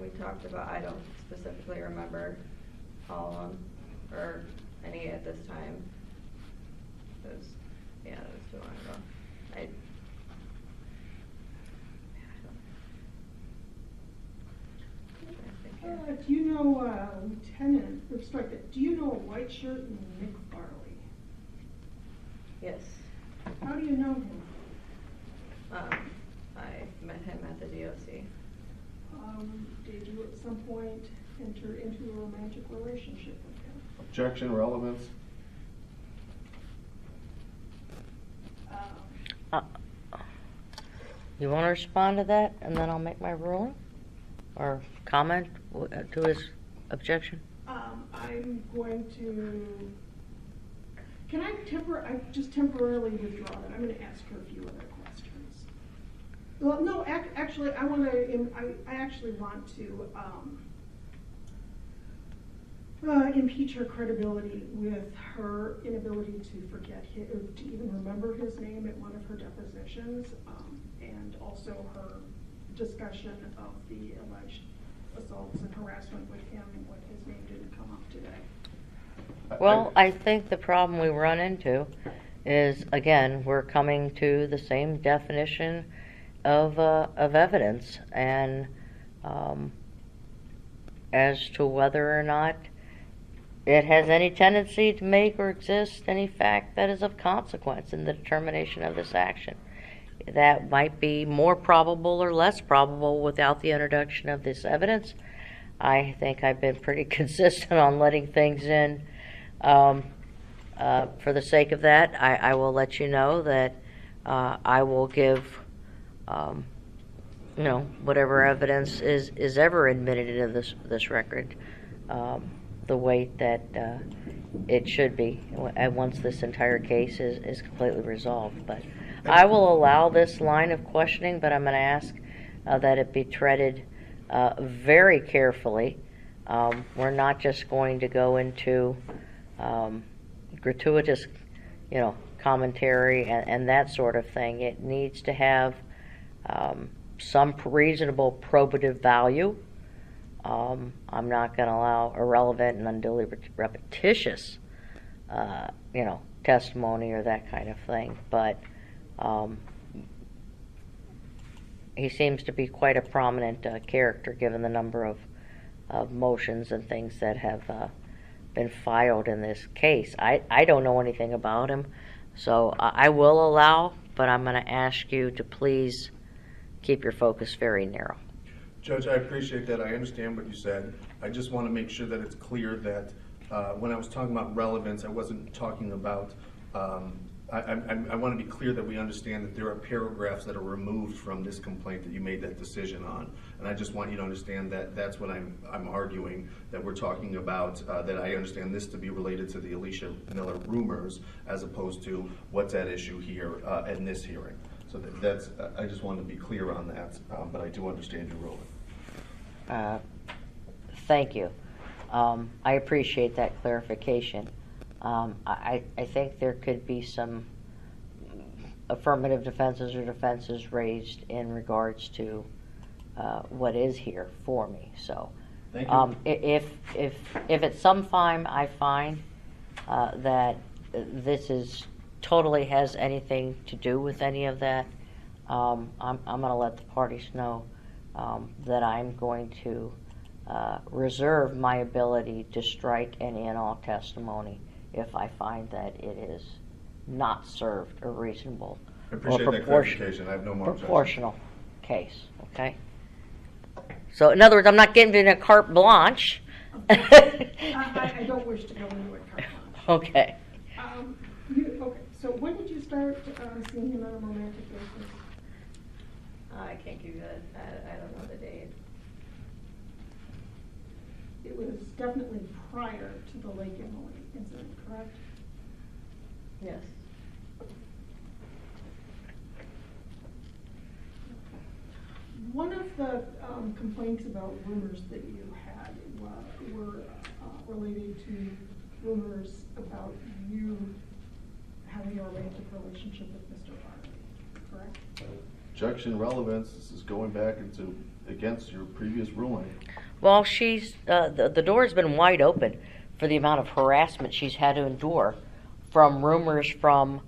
we talked about. I don't specifically remember all of them, or any at this time. It was, yeah, that was too long ago. Do you know Lieutenant, or strike that, do you know a white shirt and Nick Farley? Yes. How do you know him? I met him at the DOC. Did you at some point enter into a romantic relationship with him? Objection, relevance. You want to respond to that, and then I'll make my ruling? Or comment to his objection? I'm going to, can I just temporarily withdraw that? I'm going to ask her a few other questions. Well, no, actually, I actually want to impeach her credibility with her inability to forget or to even remember his name at one of her depositions, and also her discussion of the alleged assaults and harassment with him when his name didn't come up today. Well, I think the problem we run into is, again, we're coming to the same definition of evidence, and as to whether or not it has any tendency to make or exist any fact that is of consequence in the determination of this action. That might be more probable or less probable without the introduction of this evidence. I think I've been pretty consistent on letting things in for the sake of that, I will let you know that I will give, whatever evidence is ever admitted into this record, the weight that it should be once this entire case is completely resolved. But I will allow this line of questioning, but I'm going to ask that it be treaded very carefully. We're not just going to go into gratuitous, commentary and that sort of thing. It needs to have some reasonable probative value. I'm not going to allow irrelevant and unduly repetitious, testimony or that kind of thing. But he seems to be quite a prominent character, given the number of motions and things that have been filed in this case. I don't know anything about him, so I will allow, but I'm going to ask you to please keep your focus very narrow. Judge, I appreciate that. I understand what you said. I just want to make sure that it's clear that when I was talking about relevance, I wasn't talking about, I want to be clear that we understand that there are paragraphs that are removed from this complaint that you made that decision on. And I just want you to understand that that's what I'm arguing, that we're talking about, that I understand this to be related to the Alicia Miller rumors as opposed to what's at issue here in this hearing. So that's, I just wanted to be clear on that, but I do understand your ruling. Thank you. I appreciate that clarification. I think there could be some affirmative defenses or defenses raised in regards to what is here for me. So, Thank you. If at some time I find that this is totally has anything to do with any of that, I'm going to let the parties know that I'm going to reserve my ability to strike any and all testimony if I find that it is not served a reasonable I appreciate that clarification. I have no more proportional case. Okay. So in other words, I'm not giving a carte blanche. I don't wish to go into a carte blanche. Okay. Okay, so when did you start seeing him on a romantic basis? I can't give you that. I don't know the date. It was definitely prior to the Lake Emily incident, correct? Yes. One of the complaints about rumors that you had were related to rumors about you having a romantic relationship with Mr. Farley, correct? Objection, relevance. This is going back against your previous ruling. Well, she's the door's been wide open for the amount of harassment she's had to endure from rumors from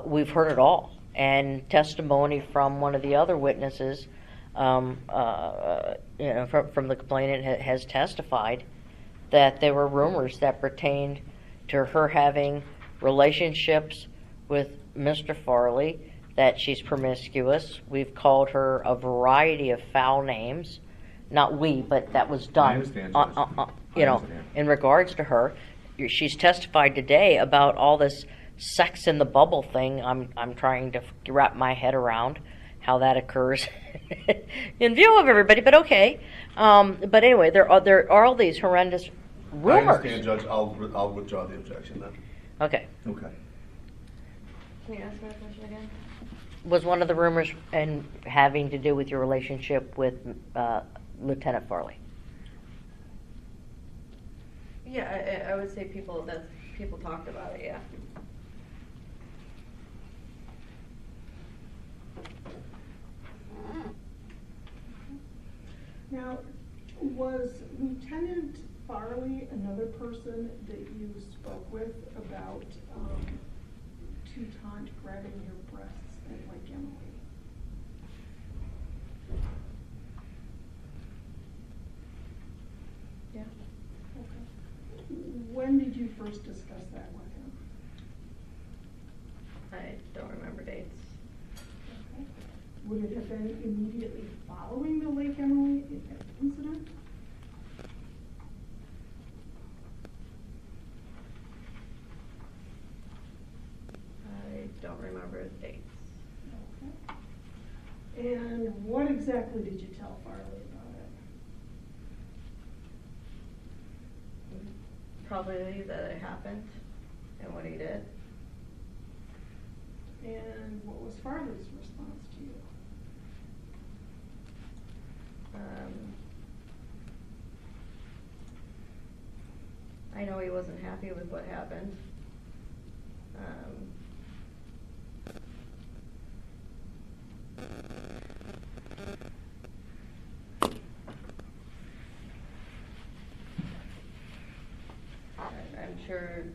we've heard it all, and testimony from one of the other witnesses, from the complainant has testified that there were rumors that pertained to her having relationships with Mr. Farley, that she's promiscuous. We've called her a variety of foul names. Not we, but that was done. I understand, Judge. In regards to her. She's testified today about all this sex in the bubble thing. I'm trying to wrap my head around how that occurs in view of everybody, but okay. But anyway, there are all these horrendous rumors. I understand, Judge. I'll withdraw the objection then. Okay. Okay. Can you ask me that question again? Was one of the rumors and having to do with your relationship with Lieutenant Farley? Yeah, I would say people talked about it, yeah. Now, was Lieutenant Farley another person that you spoke with about Toutant grabbing your breasts at Lake Emily? Yeah. Okay. When did you first discuss that with him? I don't remember dates. Okay. Would it have been immediately following the Lake Emily incident? remember the dates. Okay. And what exactly did you tell Farley about it? Probably that it happened and what he did. And what was Farley's response to you? I know he wasn't happy with what happened. I'm sure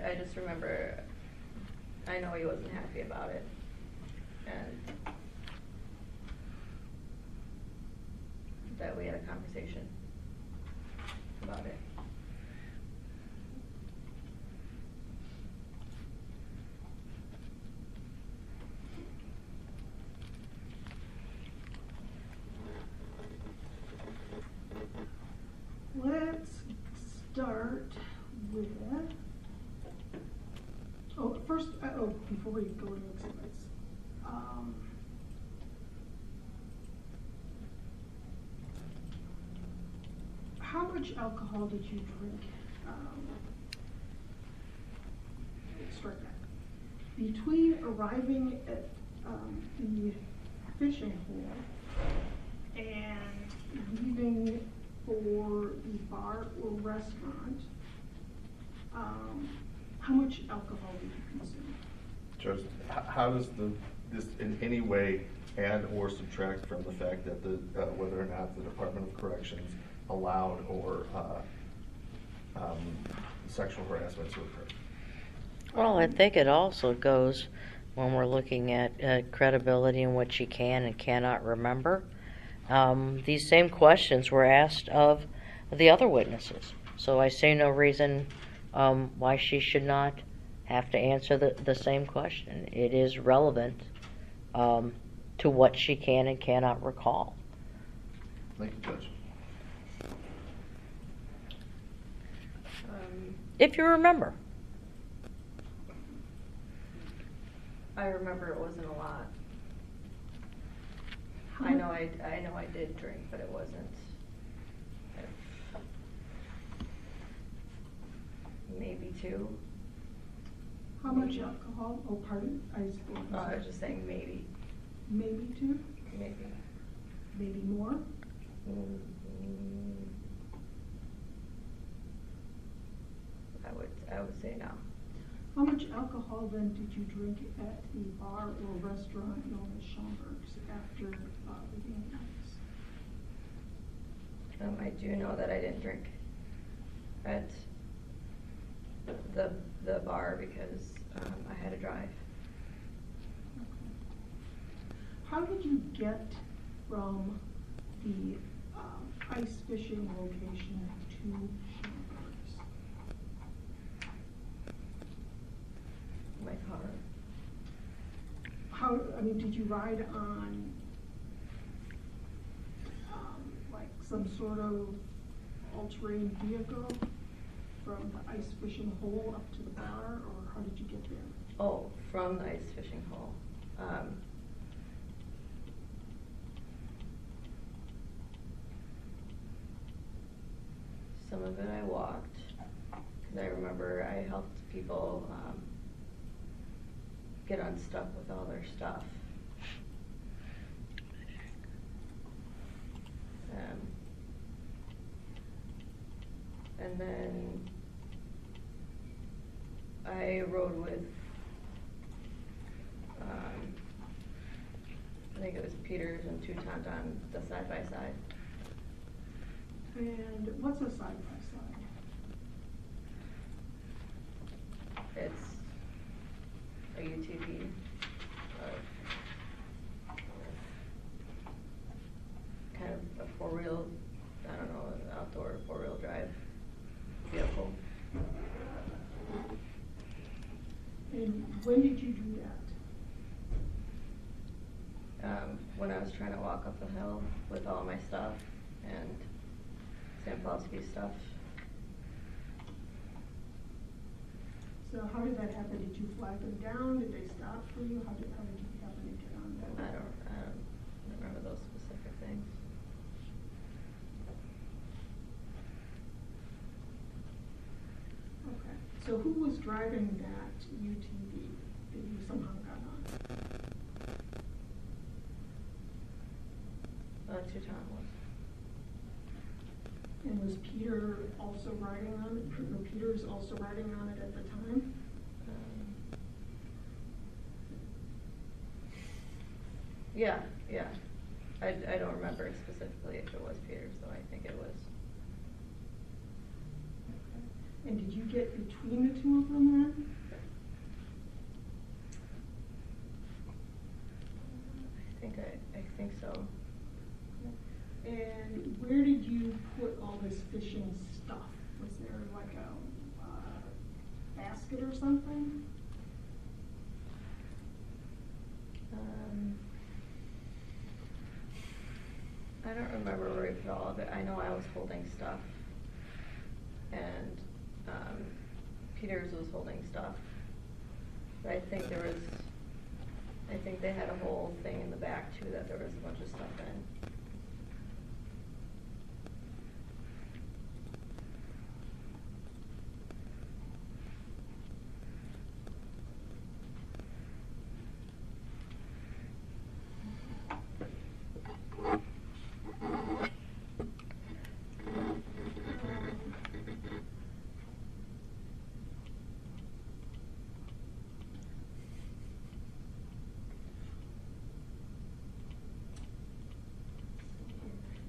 I just remember, I know he wasn't happy about it, and that we had a conversation about it. Let's start with, first, before we go into exhibits, how much alcohol did you drink? Start that. Between arriving at the fishing hole and leaving for the bar or restaurant, how much alcohol did you consume? Judge, how does this in any way add or subtract from the fact that whether or not the Department of Corrections allowed or sexual harassment to occur? Well, I think it also goes when we're looking at credibility and what she can and cannot remember. These same questions were asked of the other witnesses. So I see no reason why she should not have to answer the same question. It is relevant to what she can and cannot recall. Thank you, Judge. If you remember. I remember it wasn't a lot. I know I did drink, but it wasn't. Maybe 2. How much alcohol? Oh, pardon? I was just saying maybe. Maybe 2? Maybe. Maybe more? I would say no. How much alcohol then did you drink at the bar or restaurant known as Schomburg's after the game nights? I do know that I didn't drink at the bar because I had to drive. How did you get from the ice fishing location to Schomburg's? My car. Did you ride on like some sort of all-terrain vehicle from the ice fishing hole up to the bar, or how did you get there? Oh, from the ice fishing hole. Some of it I walked, because I remember I helped people get unstuck with all their stuff. And then I rode with, I think it was Peters and Toutant on the side-by-side. And what's a side-by-side? It's a UTV. Kind of a four-wheel, I don't know, an outdoor four-wheel drive vehicle. And when did you do that? when I was trying to walk up the hill with all my stuff and Samplowski's stuff. So how did that happen? Did you flag them down? Did they stop for you? How did you happen to get on that? I don't remember those specific things. Okay. So who was driving that UTV that you somehow got on? That's who Tom was. And was Peter also riding on it? No, Peter was also riding on it at the time? Yeah. I don't remember specifically if it was Peter, so I think it was. Okay. And did you get between the two of them then? I think so. And where did you put all this fishing stuff? Was there like a basket or something? I don't remember where we put all of it. I know I was holding stuff, and Peters was holding stuff. But I think they had a whole thing in the back too that there was a bunch of stuff in.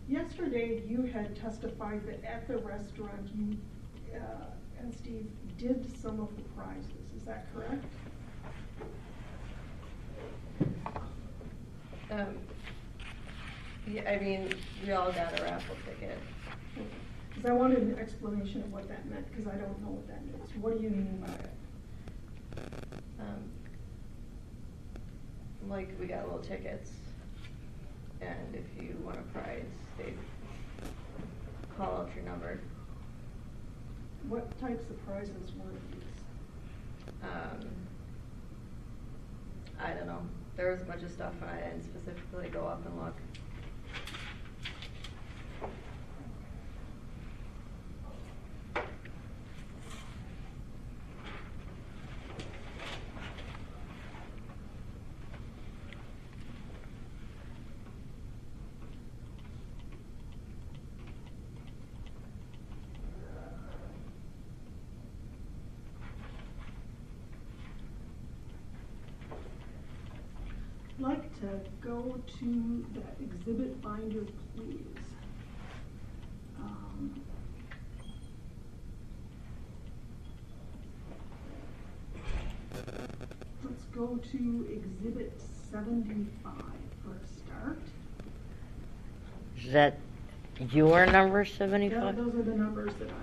Yesterday, you had testified that at the restaurant, you and Steve did some of the prizes. Is that correct? Yeah, I mean, we all got a raffle ticket. Because I wanted an explanation of what that meant, because I don't know what that means. What do you mean by it? Like, we got little tickets, and if you want a prize, they call out your number. What types of prizes were these? I don't know. There was a bunch of stuff, and I didn't specifically go up and look. I'd like to go to the exhibit binder, please. Let's go to exhibit 75 for a start. Is that your number, Yeah, 75? those are the numbers that I have.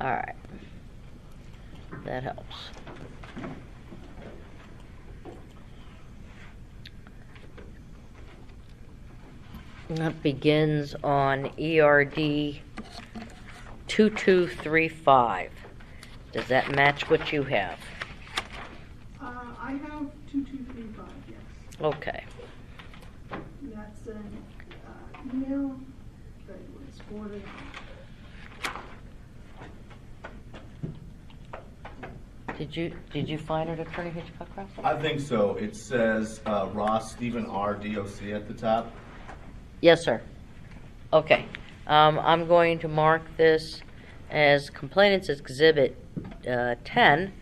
All right. That helps. That begins on ERD 2235. Does that match what you have? I have 2235, yes. Okay. That's an email that was forwarded. Did you find it, Attorney Hitchcock Cross? I think so. It says Ross Stephen R. DOC at the top. Yes, sir. Okay. I'm going to mark this as Complainants Exhibit 10,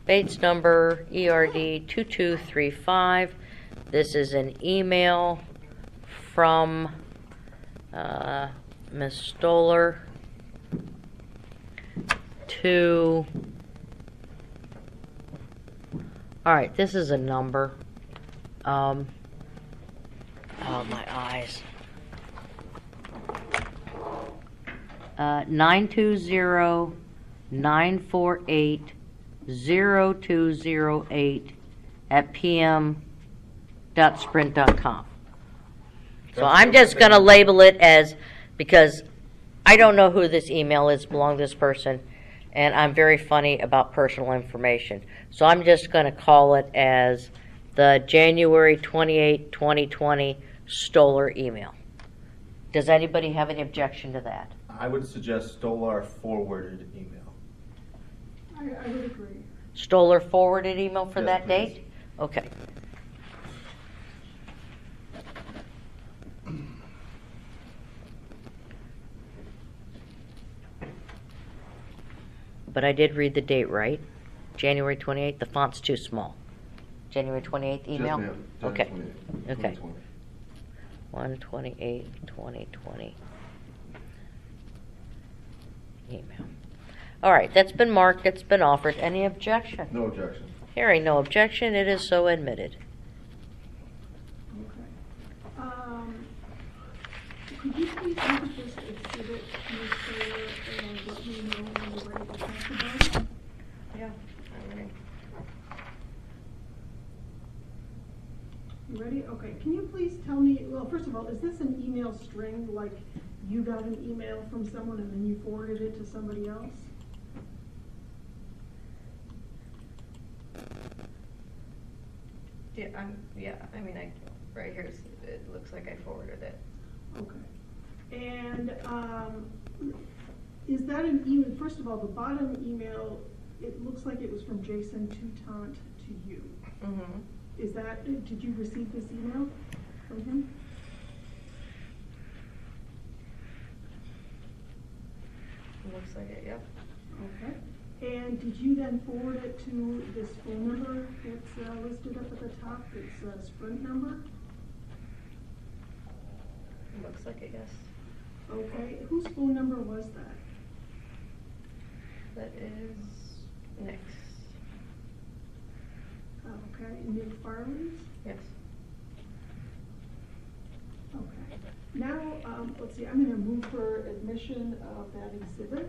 Bates number ERD 2235. This is an email from Ms. Stolar to... All right, this is a number. Oh, my eyes. 920-948-0208 at pm.sprint.com. So That's I'm the just thing. gonna label it as, because I don't know who this email is, belong to this person, and I'm very funny about personal information. So I'm just gonna call it as the January 28, 2020 Stolar email. Does anybody have any objection to that? I would suggest Stolar forwarded email. I would agree. Stolar forwarded email for Yes, that please. date? Okay. But I did read the date right. January 28th, the font's too small. January 28th email? Yes, ma'am. Okay. 2020. Okay. 1/28/2020 email. All right, that's been marked, it's been offered. Any objection? No objection. Hearing no objection, it is so admitted. Okay. Could you please look at this exhibit, Ms. Taylor, and let me know when you're ready to talk about it? Yeah. I'm ready. You ready? Okay, can you please tell me, well, first of all, is this an email string, like you got an email from someone and then you forwarded it to somebody else? Yeah, I mean, right here, it looks like I forwarded it. Okay. And, is that an email, first of all, the bottom email, it looks like it was from Jason Toutant to you. Mm-hmm. Is that, did you receive this email from him? Looks like it, yep. Okay. And did you then forward it to this phone number that's listed up at the top, it's a Sprint number? Looks like it, yes. Okay, whose phone number was that? That is Nick's. Okay, Nick Farley's? Yes. Okay. Now, let's see, I'm gonna move for admission of that exhibit.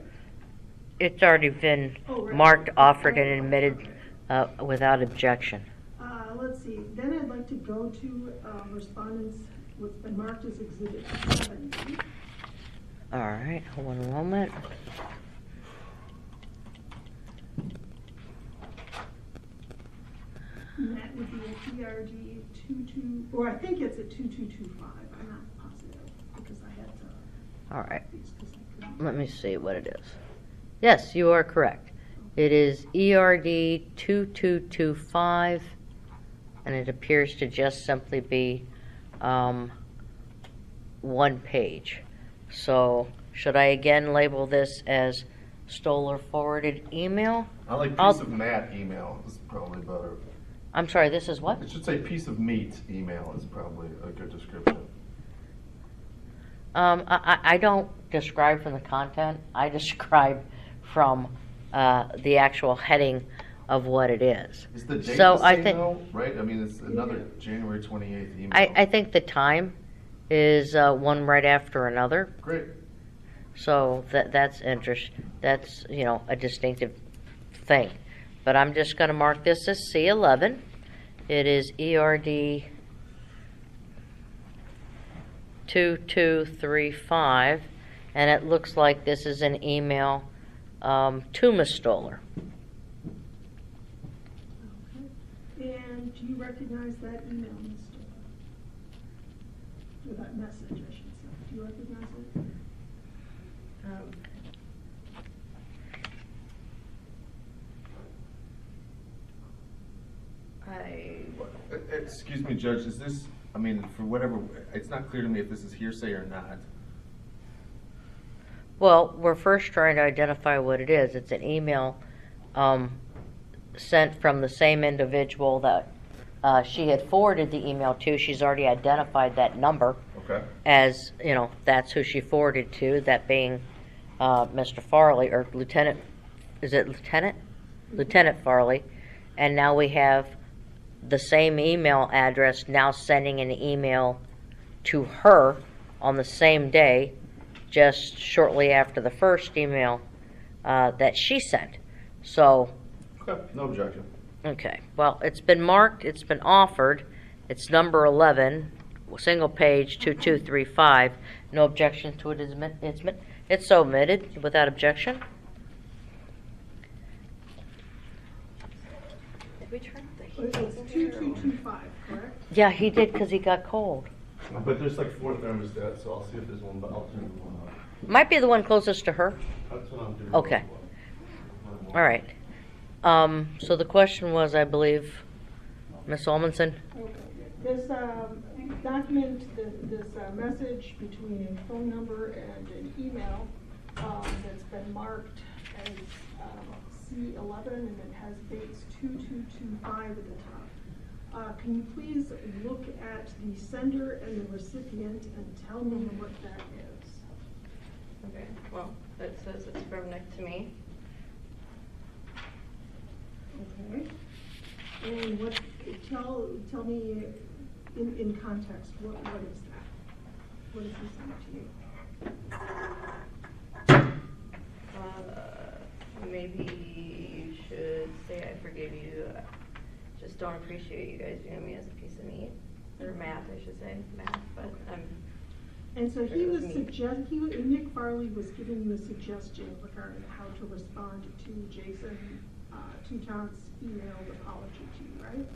It's already been Oh, right. marked, offered, and Okay. admitted without objection. Let's see, then I'd like to go to respondents, what's been marked as exhibit 70. All right, hold on a moment. And that would be a PRD 22, or I think it's a 2225, I'm not positive, because I had to. All right, these 'cause I couldn't- let me see what it is. Yes, you are correct. It is ERD 2225, and it appears to just simply be one page. So, should I again label this as Stolar forwarded email? I like I'll- piece of mat email is probably better. I'm sorry, this is what? It should say piece of meat email is probably a good description. I don't describe from the content. I describe from the actual heading of what it is. Is the date So the I same think though, right? I mean, it's another January 28th email. I think the time is one right after another. Great. So that's that's a distinctive thing. But I'm just going to mark this as C11. It is ERD 2235, and it looks like this is an email to Ms. Stolar. Okay. And do you recognize that email, Mr.? Or that message, I should say. Do you recognize it? Excuse me, Judge, is this, I mean, for whatever, it's not clear to me if this is hearsay or not. Well, we're first trying to identify what it is. It's an email sent from the same individual that she had forwarded the email to. She's already identified that number Okay. as, that's who she forwarded to, that being Mr. Farley, or Lieutenant, is it Lieutenant? Lieutenant Farley. And now we have the same email address now sending an email to her on the same day, just shortly after the first email that she sent. So, Okay, no objection. okay, well, it's been marked, it's been offered, it's number 11. single page 2235. No objection to it is it's so omitted without objection. Did we turn the It's heat? 2225, correct? Yeah, he did because he got cold. But there's like 4 thermostats, so I'll see if there's one, but I'll turn the one on. Might be the one closest to her. That's what I'm doing. Okay. All right. So the question was, I believe, Ms. Olmanson? Okay. This document, this message between a phone number and an email that's been marked as C11 and it has dates 2225 at the top. Can you please look at the sender and the recipient and tell me what that is? Okay, well, it says it's from Nick to me. Okay. And what, tell me in context, what is that? What is he sending to you? Maybe you should say I forgive you. Just don't appreciate you guys viewing me as a piece of meat. Or math, I should say, math, but And so he It was was me. Nick Farley was giving you a suggestion regarding how to respond to Jason Teuton's emailed apology to you, right?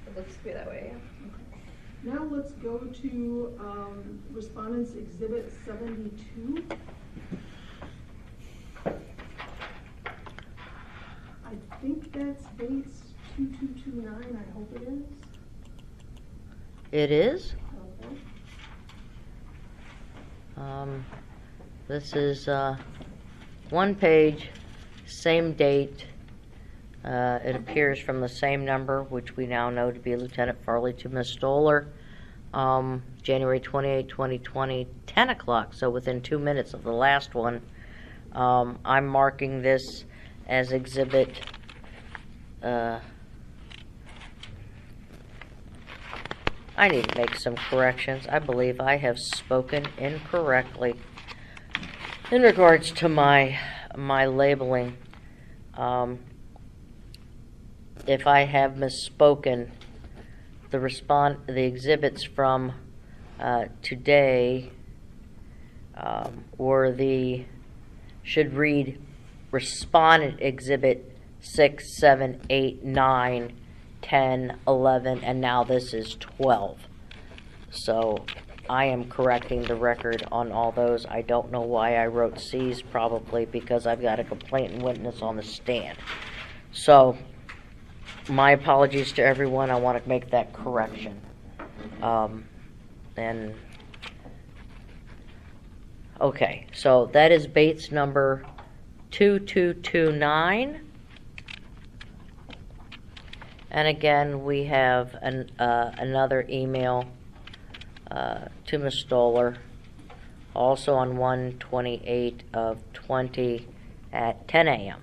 it looks to be that way, yeah. Now let's go to Respondent's Exhibit 72. I think that's dates 2229, I hope it is. It is. Okay. This is one page, same date. It appears from the same number, which we now know to be Lieutenant Farley, to Ms. Stolar, January 28, 2020, 10 o'clock, so within 2 minutes of the last one. I'm marking this as exhibit I need to make some corrections. I believe I have spoken incorrectly in regards to my labeling. If I have misspoken, the exhibits from today should read Respondent Exhibit 6, 7, 8, 9, 10, 11, and now this is 12. So I am correcting the record on all those. I don't know why I wrote C's, probably because I've got a complainant witness on the stand. So my apologies to everyone. I want to make that correction. Okay, so that is Bates number 2229. And again, we have another email to Ms. Stolar, also on 1/28/20 at 10 a.m.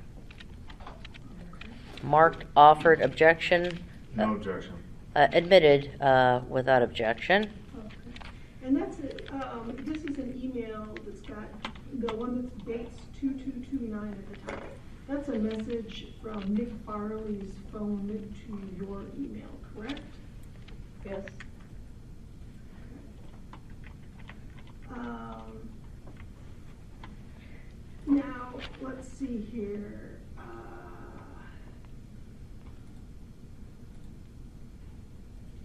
Marked offered objection. No objection. Okay. Admitted without objection. And that's this is an email that's got the one that dates 2229 at the top. That's a message from Nick Farley's phone to your email, correct? Yes. Now, let's see here.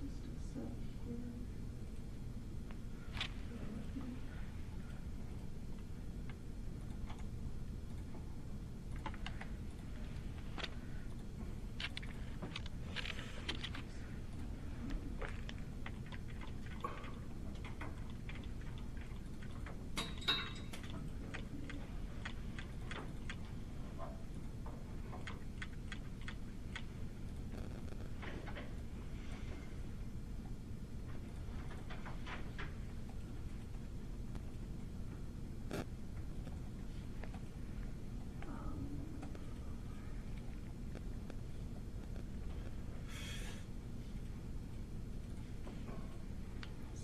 Just a sec here.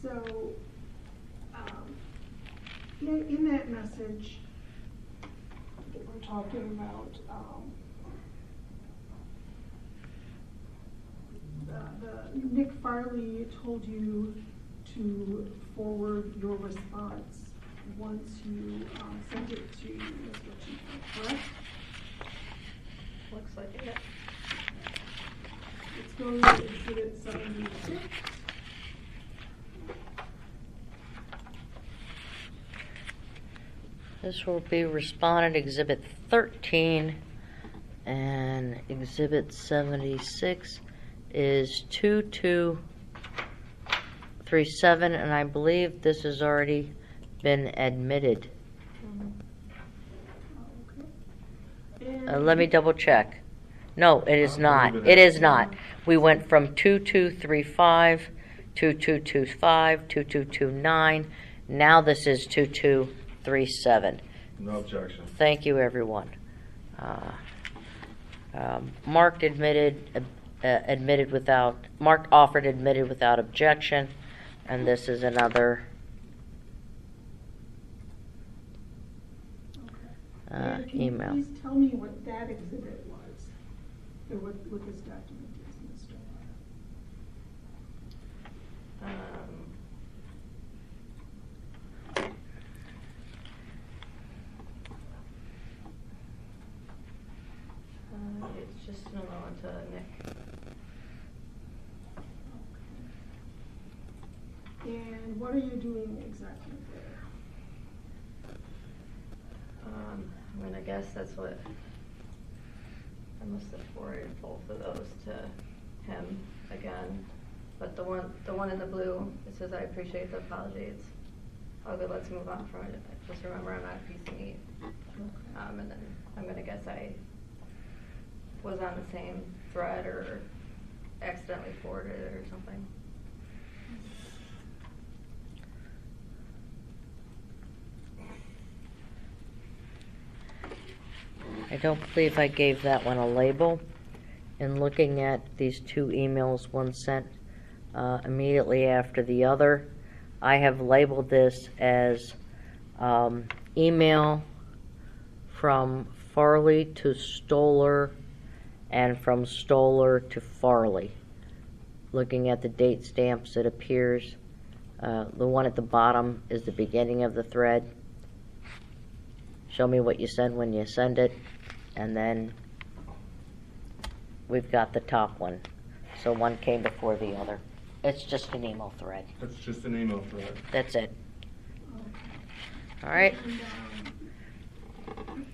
So, in that message, we're talking about Nick Farley told you to forward your response once you sent it to Mr. Chief, correct? Looks like it. It's going to Exhibit 76. This will be Respondent Exhibit 13, and Exhibit 76 is 2237, and I believe this has already been admitted. Okay. Let me double check. No, it is I'll not. leave It at- is not. We went from 2235, 2225, 2229. Now this is 2237. No objection. Thank you, everyone. Marked Marked offered admitted without objection, and this is another And can email. you please tell me what that exhibit was, or what this document is, Mr. It's just an allowance to Nick. And what are you doing exactly there? I mean, I guess that's what, I must have forwarded both of those to him again. But the one in the blue, it says, "I appreciate the apology." It's all good, let's move on from it. Just remember, I'm not a piece of meat. And then I'm gonna guess I was on the same thread or accidentally forwarded it or something. I don't believe I gave that one a label. In looking at these two emails, one sent immediately after the other, I have labeled this as email from Farley to Stolar and from Stolar to Farley. Looking at the date stamps, it appears the one at the bottom is the beginning of the thread. Show me what you send when you send it, and then we've got the top one. So one came before the other. It's just an email thread. That's just an email thread. That's it. All right.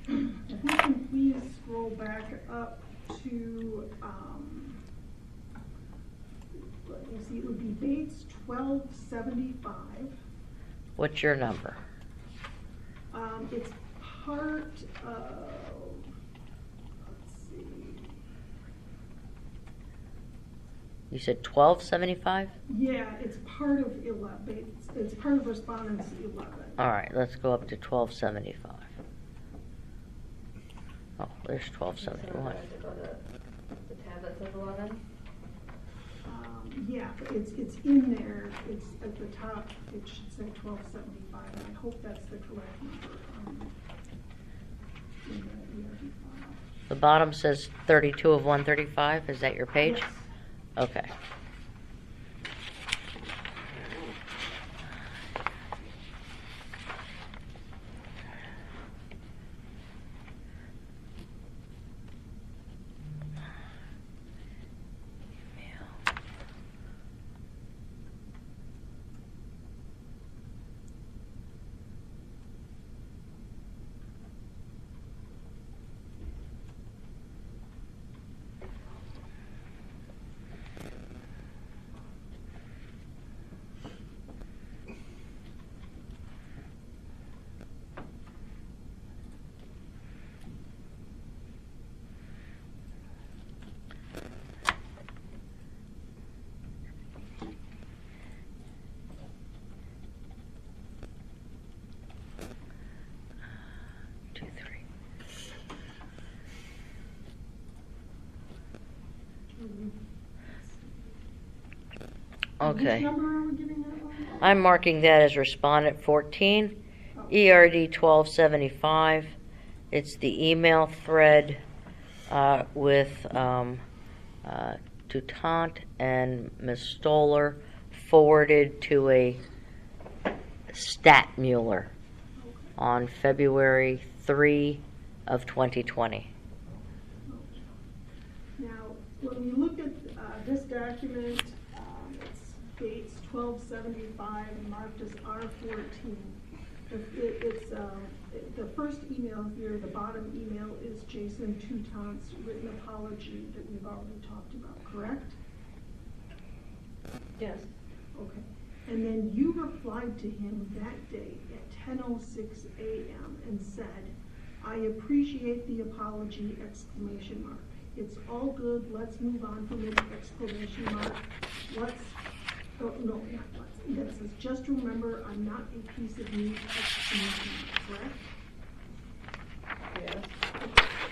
And, if you can please scroll back up to, let me see, it would be Bates 1275. What's your number? It's part of, let's see, You said 1275? yeah, it's part of 11, it's part of respondents 11. All right, let's go up to 1275. Oh, there's So 1271. I have to go to the tab that says 11. Yeah, it's in there, it's at the top, it should say 1275, and I hope that's the correct number. In the ERD file. The bottom says 32 of 135. Is that your page? Yes. Okay. Okay. Which number are we giving that one? I'm marking that as respondent 14, Oh. ERD 1275. It's the email thread with Toutant and Ms. Stolar forwarded to a Statmuller on February 3 of 2020. Now, when we look at this document, it's dates 1275 and marked as R14. The first email here, the bottom email, is Jason Toutant's written apology that we've already talked about, correct? Yes. Okay. And then you replied to him that day at 10:06 a.m. and said, "I appreciate the apology, exclamation mark. It's all good, let's move on from it, exclamation mark. No, not let's. That says, just remember, I'm not a piece of meat, exclamation mark," correct? Yes.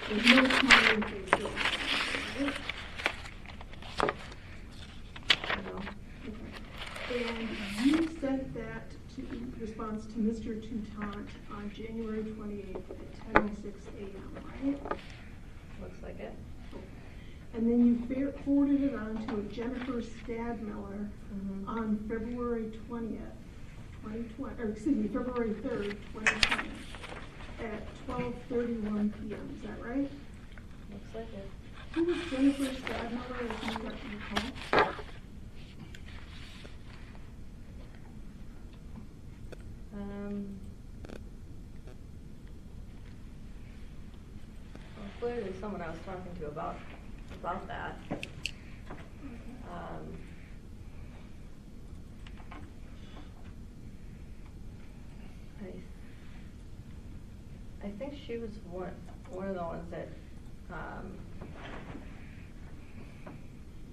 There's no smiling face here, right? No? Okay. And you sent that response to Mr. Toutant on January 28th at 10:06 a.m., right? Looks like it. And then you forwarded it on to a Jennifer Stadmiller on February 20th, 2020, or excuse me, February 3rd, 2020, at 12:31 p.m. Is that right? Looks like it. Who was Jennifer Stadmiller, if you recall? Well, clearly someone I was talking to about that. I think she was one of the ones that,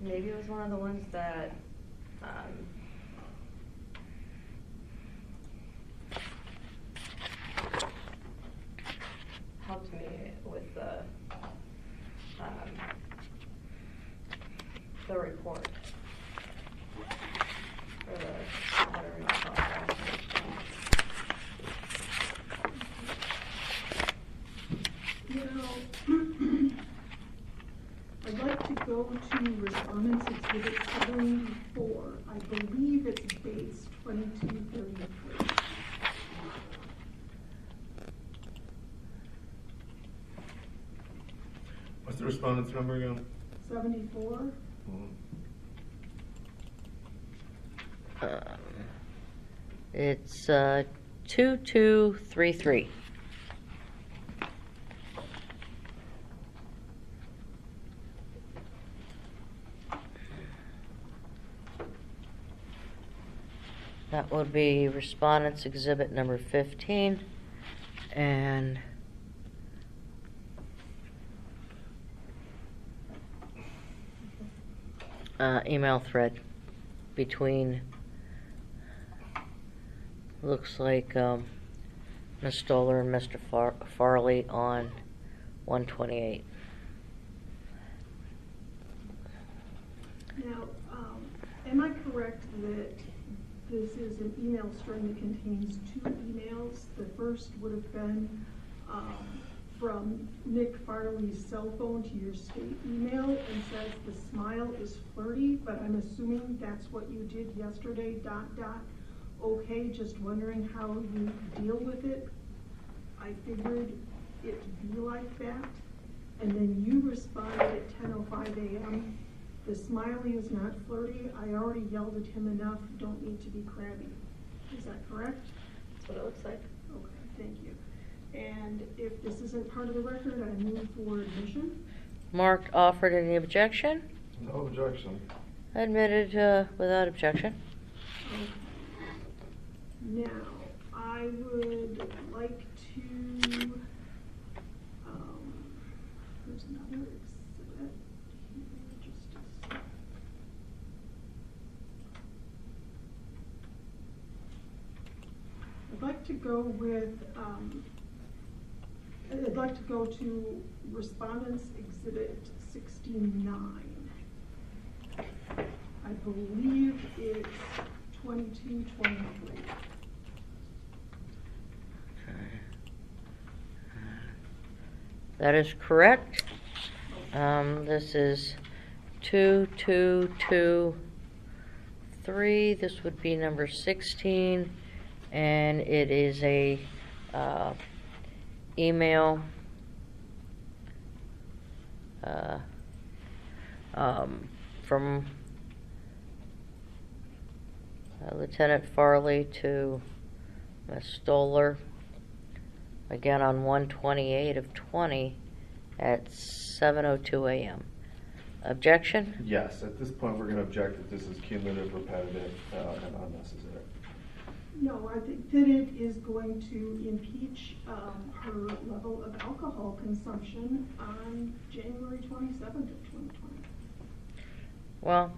maybe it was one of the ones that, helped me with the report. Or the, whatever you call it. I'd like to go to Respondents Exhibit 74. I believe it's Bates 2233. What's the respondent's number again? 74? It's 2233. That would be Respondents Exhibit number 15 and email thread between, looks like Ms. Stolar and Mr. Farley on 128. Now, am I correct that this is an email string that contains two emails? The first would have been from Nick Farley's cell phone to your state email and says the smile is flirty, but I'm assuming that's what you did yesterday, ... Okay, just wondering how you deal with it. I figured it'd be like that. And then you responded at 10:05 a.m. The smiley is not flirty. I already yelled at him enough. Don't need to be crabby. Is that correct? That's what it looks like. Okay, thank you. And if this isn't part of the record, I move for admission. Marked offered. Any objection? No objection. Admitted without objection. Okay. Now, I would like to, there's another exhibit here, just a sec. I'd like to go with, I'd like to go to Respondents Exhibit 69. I believe it's 2223. That is correct. This is 2223. This would be number 16, and it is a email from Lieutenant Farley to Ms. Stolar, again on 1/28 of 20 at 7:02 a.m. Objection? Yes, at this point, we're going to object that this is cumulative, repetitive, and unnecessary. No, I think that it is going to impeach her level of alcohol consumption on January 27th of 2020. Well,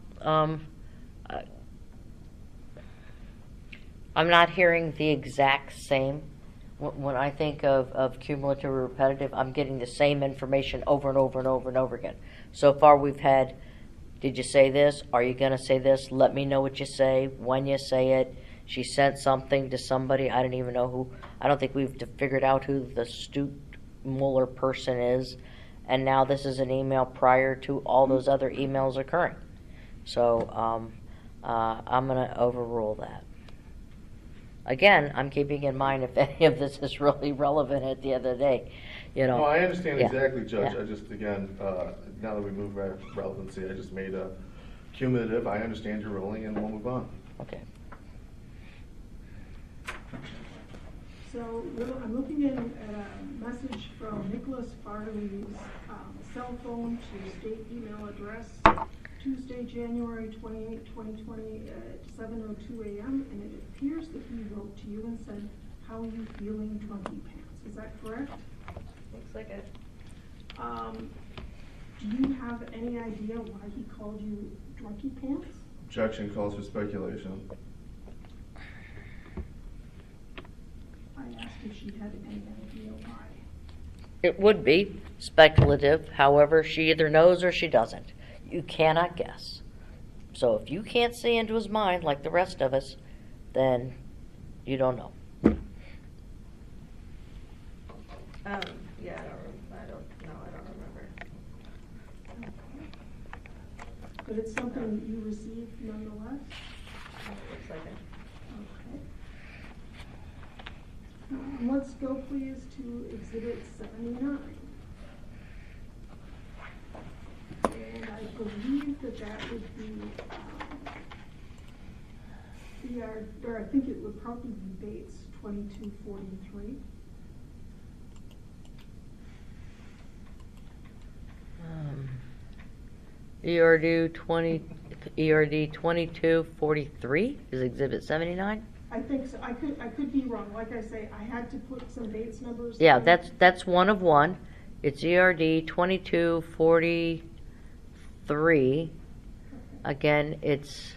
I'm not hearing the exact same. When I think of cumulative or repetitive, I'm getting the same information over and over and over and over again. So far we've had, did you say this? Are you going to say this? Let me know what you say, when you say it. She sent something to somebody. I don't even know who. I don't think we've figured out who the Mueller person is. And now this is an email prior to all those other emails occurring. So I'm going to overrule that. Again, I'm keeping in mind if any of this is really relevant at the end of the day. You know. No, I understand Yeah. exactly, Judge. Yeah. I just, again, now that we move relevancy, I just made a cumulative. I understand your ruling, and we'll move on. Okay. So I'm looking at a message from Nicholas Farley's cell phone to state email address, Tuesday, January 28, 2020 at 7:02 a.m. And it appears that he wrote to you and said, "How are you feeling, drunky pants?" Is that correct? Looks like it. Do you have any idea why he called you drunky pants? Objection calls for speculation. I asked if she had any idea why. It would be speculative. However, she either knows or she doesn't. You cannot guess. So if you can't see into his mind like the rest of us, then you don't know. Yeah, I don't remember. But it's something that you received nonetheless? Looks like it. Okay. Let's go please to Exhibit 79. And I believe that would be, or I think it would probably be Bates 2243. ERD 2243 is Exhibit 79. I think so. I could be wrong. Like I say, I had to put some Bates numbers. Yeah, in. that's one of one. It's ERD 2243. Again, it's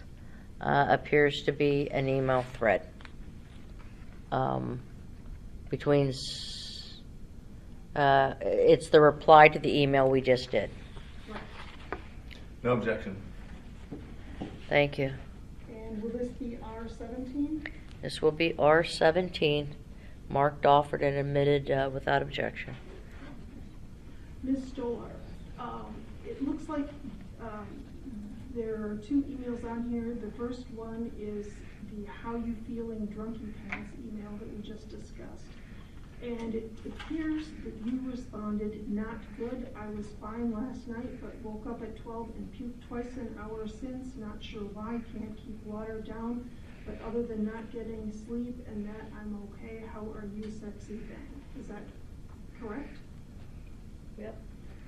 appears to be an email thread between. It's the reply to the email we just did. Right. No objection. Thank you. And will this be R17? This will be R17, marked, offered, and admitted without objection. Ms. Stolar, it looks like there are two emails on here. The first one is the "How You Feeling, Drunky Pants" email that we just discussed. And it appears that you responded, "Not good. I was fine last night, but woke up at 12 and puked twice an hour since. Not sure why. Can't keep water down. But other than not getting sleep and that, I'm okay. How are you, sexy bang?" Is that correct? Yep.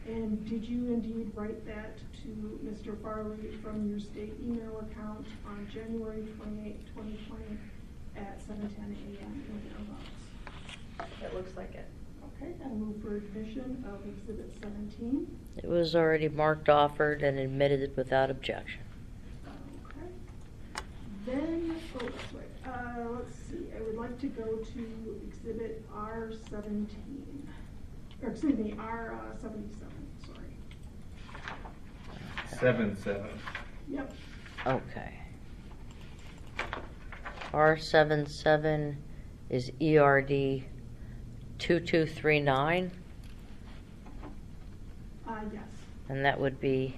And did you indeed write that to Mr. Farley from your state email account on January 28, 2020 at 7:10 a.m. in thereabouts? It looks like it. Okay, I'll move for admission of Exhibit 17. It was already marked, offered, and admitted without objection. Okay. Then, that's right. Let's see, I would like to go to Exhibit R17. Or excuse me, R77, sorry. 7-7. Yep. Okay. R77 is ERD 2239, Yes. and that would be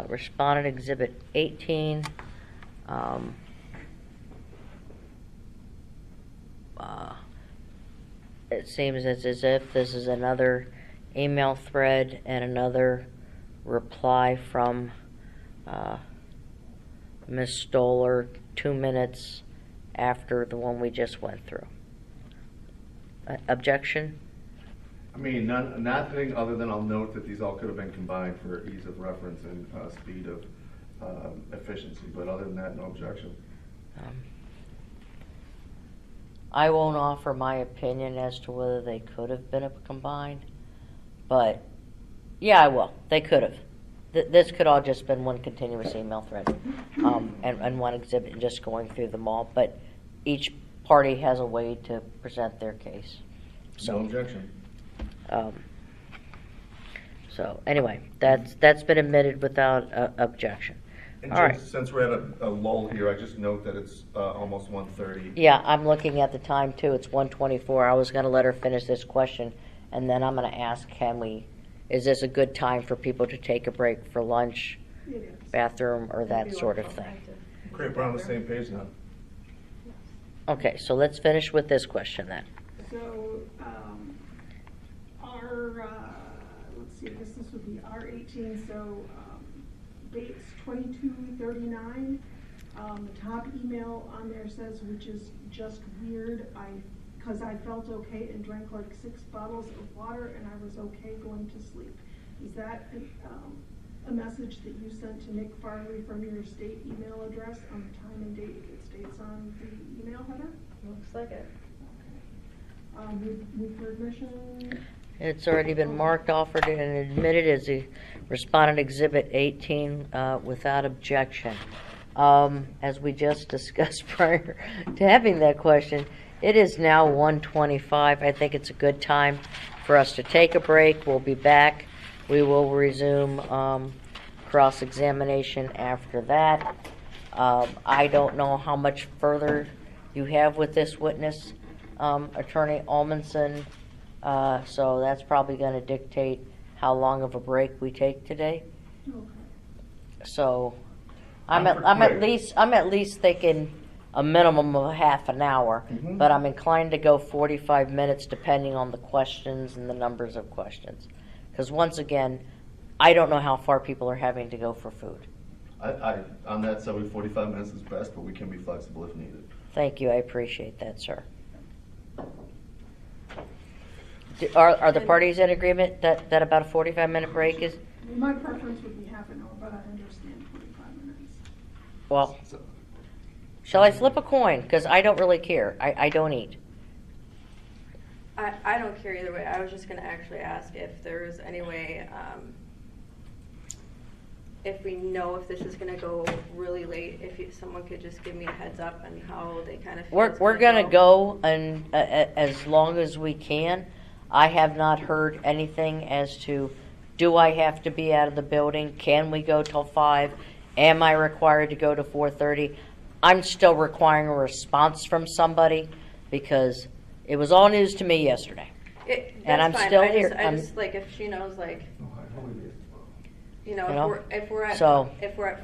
Respondent Exhibit 18. It seems as if this is another email thread and another reply from Ms. Stolar 2 minutes after the one we just went through. Objection? I mean, nothing other than I'll note that these all could have been combined for ease of reference and speed of efficiency, but other than that, no objection. I won't offer my opinion as to whether they could have been combined, but yeah, I will. They could have. This could all just been one continuous email thread and one exhibit and just going through them all, but each party has a way to present their case. No objection. So anyway, that's been admitted without objection. And All right. since we're at a lull here, I just note that it's almost 1:30. Yeah, I'm looking at the time too. It's 1:24. I was going to let her finish this question, and then I'm going to ask, is this a good time for people to take a break for lunch, It is. bathroom, or that sort of thing? Great, we're on the same page now. Okay, so let's finish with this question then. So, let's see, I guess this would be R18, so, Bates 2239. The top email on there says, which is just weird, because I felt okay and drank like 6 bottles of water and I was okay going to sleep. Is that a message that you sent to Nick Farley from your state email address on the time and date it states on the email header? Looks like it. With permission? It's already been marked, offered, and admitted as a respondent exhibit 18 without objection. As we just discussed prior to having that question, it is now 1:25. I think it's a good time for us to take a break. We'll be back. We will resume cross-examination after that. I don't know how much further you have with this witness, Attorney Almanson. So that's probably going to dictate how long of a break we take today. Okay. So I'm at least thinking a minimum of half an hour, Mhm. but I'm inclined to go 45 minutes depending on the questions and the numbers of questions. Because once again, I don't know how far people are having to go for food. On that subject, 45 minutes is best, but we can be flexible if needed. Thank you, I appreciate that, sir. Are the parties in agreement that about a 45-minute break is? My preference would be half an hour, but I understand 45 minutes. Well, shall I flip a coin? Because I don't really care. I don't eat. I don't care either way. I was just going to actually ask if there's any way, if we know if this is going to go really late, if someone could just give me a heads up on how they kind of feel. We're going to go and as long as we can. I have not heard anything as to, do I have to be out of the building? Can we go till 5? Am I required to go to 4:30? I'm still requiring a response from somebody because it was all news to me yesterday. And I'm fine. still I here. I just like if she knows, like, You know? if we're at So-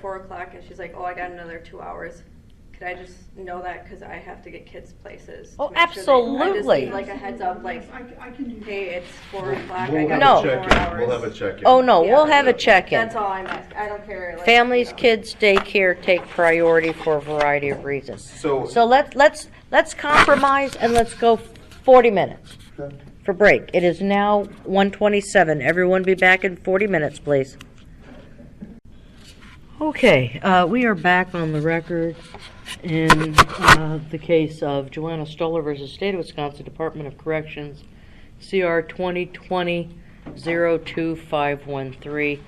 4 o'clock and she's like, oh, I got another 2 hours. Could I just know that because I have to get kids places? to Oh, make sure I just absolutely. need like a heads up, like, Yes, I can do that. hey, it's 4 o'clock. I We'll got No. have a 4 check-in. hours. We'll have a check-in. Oh, no, Yeah. we'll have a check-in. That's all I'm asking. I don't care. Like, Families, you know. kids, daycare take priority for a variety of reasons. So- So let's compromise and let's go 40 minutes for break. It is now 1:27. Everyone be back in 40 minutes, please. Okay, we are back on the record in the case of Joanna Stolar versus State of Wisconsin Department of Corrections, CR 2020-02513.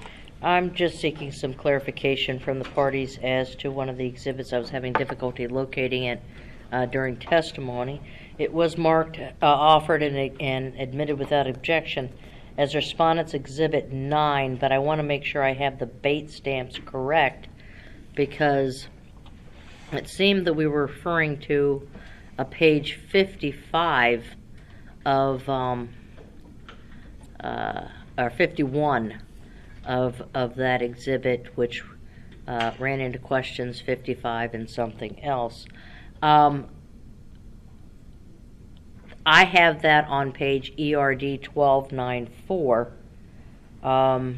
I'm just seeking some clarification from the parties as to one of the exhibits. I was having difficulty locating it during testimony. It was marked, offered, and admitted without objection as Respondent's Exhibit 9, but I want to make sure I have the Bates stamps correct because it seemed that we were referring to a page 55 of, or 51 of that exhibit, which ran into questions 55 and something else. I have that on page ERD 1294. Are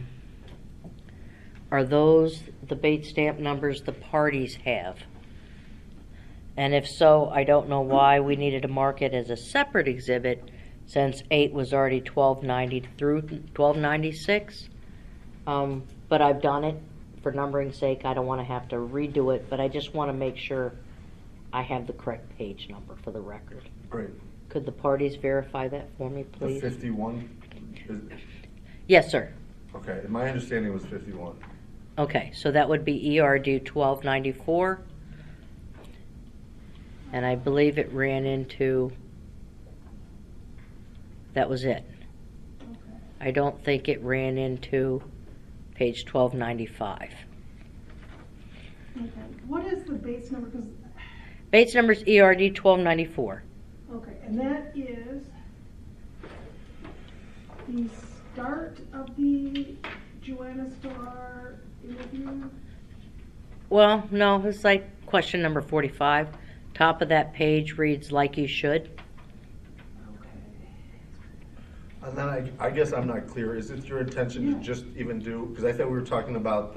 those the bait stamp numbers the parties have? And if so, I don't know why we needed to mark it as a separate exhibit, since 8 was already 1290 through 1296. But I've done it for numbering's sake. I don't want to have to redo it, but I just want to make sure I have the correct page number for the record. Great. Could the parties verify that for me, The please? 51? Yes, sir. Okay, my understanding was 51. Okay, so that would be ERD 1294. And I believe it ran into, that was it. Okay. I don't think it ran into page 1295. Okay. What is the base number? 'Cause Bates number is ERD 1294. okay, and that is the start of the Joanna Stolar interview? Well, no, it's like question number 45. Top of that page reads like you should. Okay. And then I guess I'm not clear, is it your intention to Yeah. just even do, because I thought we were talking about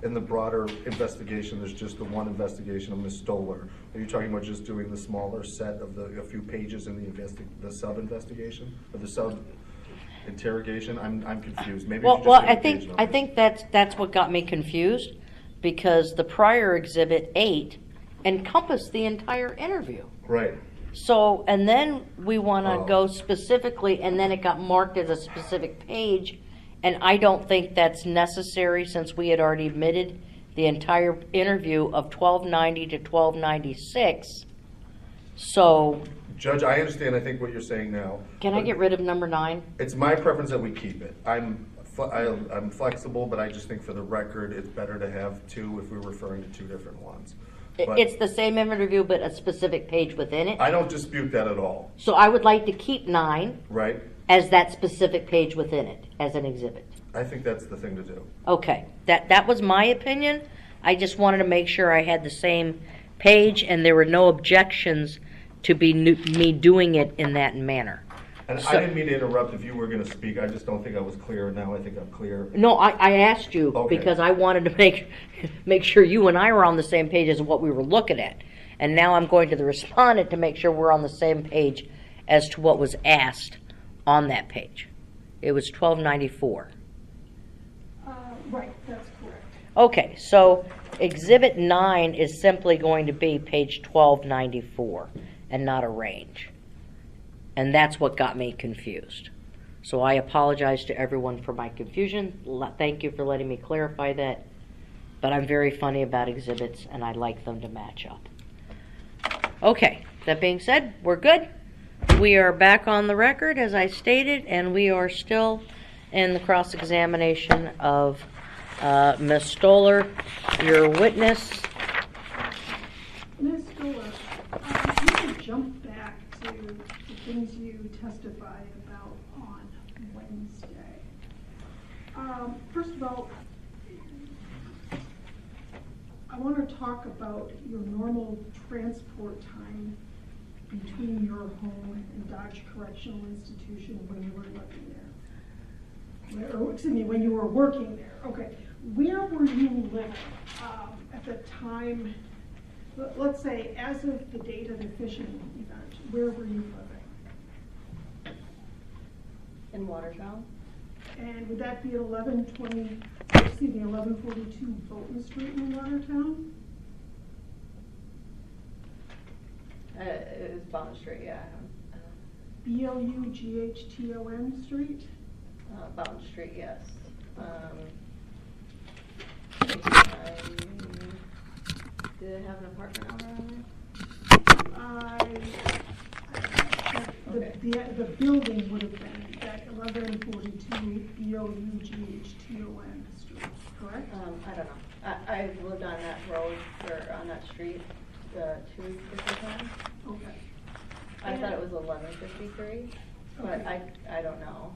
in the broader investigation, there's just the one investigation of Ms. Stolar. Are you talking about just doing the smaller set of a few pages in the sub-investigation, or the sub-interrogation? I'm confused. Maybe Well, you should just I give the page think numbers. that's what got me confused, because the prior exhibit 8 encompassed the entire interview. Right. So, and then we want to Oh. go specifically, and then it got marked as a specific page, and I don't think that's necessary, since we had already admitted the entire interview of 1290 to 1296. So, Judge, I understand, I think what you're saying now. can I get rid of number 9? It's my preference that we keep it. I'm flexible, but I just think for the record, it's better to have two if we're referring to two different ones. But It's the same interview, but a specific page within it. I don't dispute that at all, So I would like to keep 9 right? as that specific page within it, as an exhibit. I think that's the thing to do. Okay, that was my opinion. I just wanted to make sure I had the same page, and there were no objections to me doing it in that manner. And So- I didn't mean to interrupt if you were going to speak. I just don't think I was clear. Now I think I'm clear. No, I asked you Okay. because I wanted to make sure you and I were on the same page as what we were looking at. And now I'm going to the respondent to make sure we're on the same page as to what was asked on that page. It was 1294. Right, that's correct. Okay, so Exhibit 9 is simply going to be page 1294 and not a range. And that's what got me confused. So I apologize to everyone for my confusion. Thank you for letting me clarify that. But I'm very funny about exhibits, and I like them to match up. Okay, that being said, we're good. We are back on the record, as I stated, and we are still in the cross-examination of Ms. Stolar, your witness. Ms. Stolar, I'm going to jump back to the things you testified about on Wednesday. First of all, I want to talk about your normal transport time between your home and Dodge Correctional Institution when you were living there. Or, excuse me, when you were working there. Okay. Where were you living at the time? Let's say, as of the date of the fishing event, where were you living? In Watertown? And would that be 1142 Bolton Street in Watertown? It was Bond Street, yeah. Boughton Street? Bond Street, yes. Did it have an apartment number on there? The building would have been at 1142 Boughton Street, correct? I don't know. I've lived on that road, or on that street, 2 different times. Okay. I thought it was 1153, but Okay. I don't know.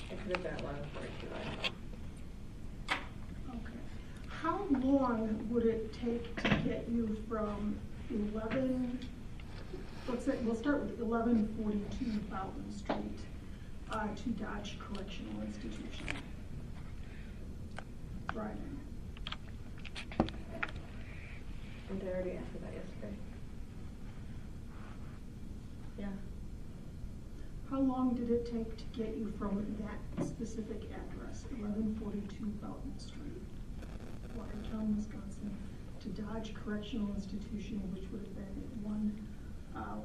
It could have been 1142, I don't know. how long would it take to get you from 11, let's say, we'll start with 1142 Fountain Street to Dodge Correctional Institution? Driving. And I already answered that yesterday. Yeah. How long did it take to get you from that specific address, 1142 Fountain Street, Watertown, Wisconsin, to Dodge Correctional Institution, which would have been at 1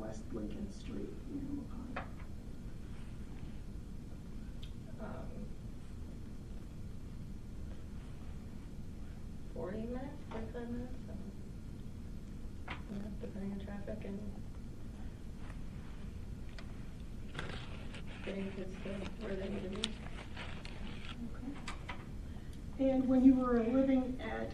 West Lincoln Street in Waupun? 40 minutes, 45 minutes, depending on traffic and getting kids to where they need to be. Okay. And when you were living at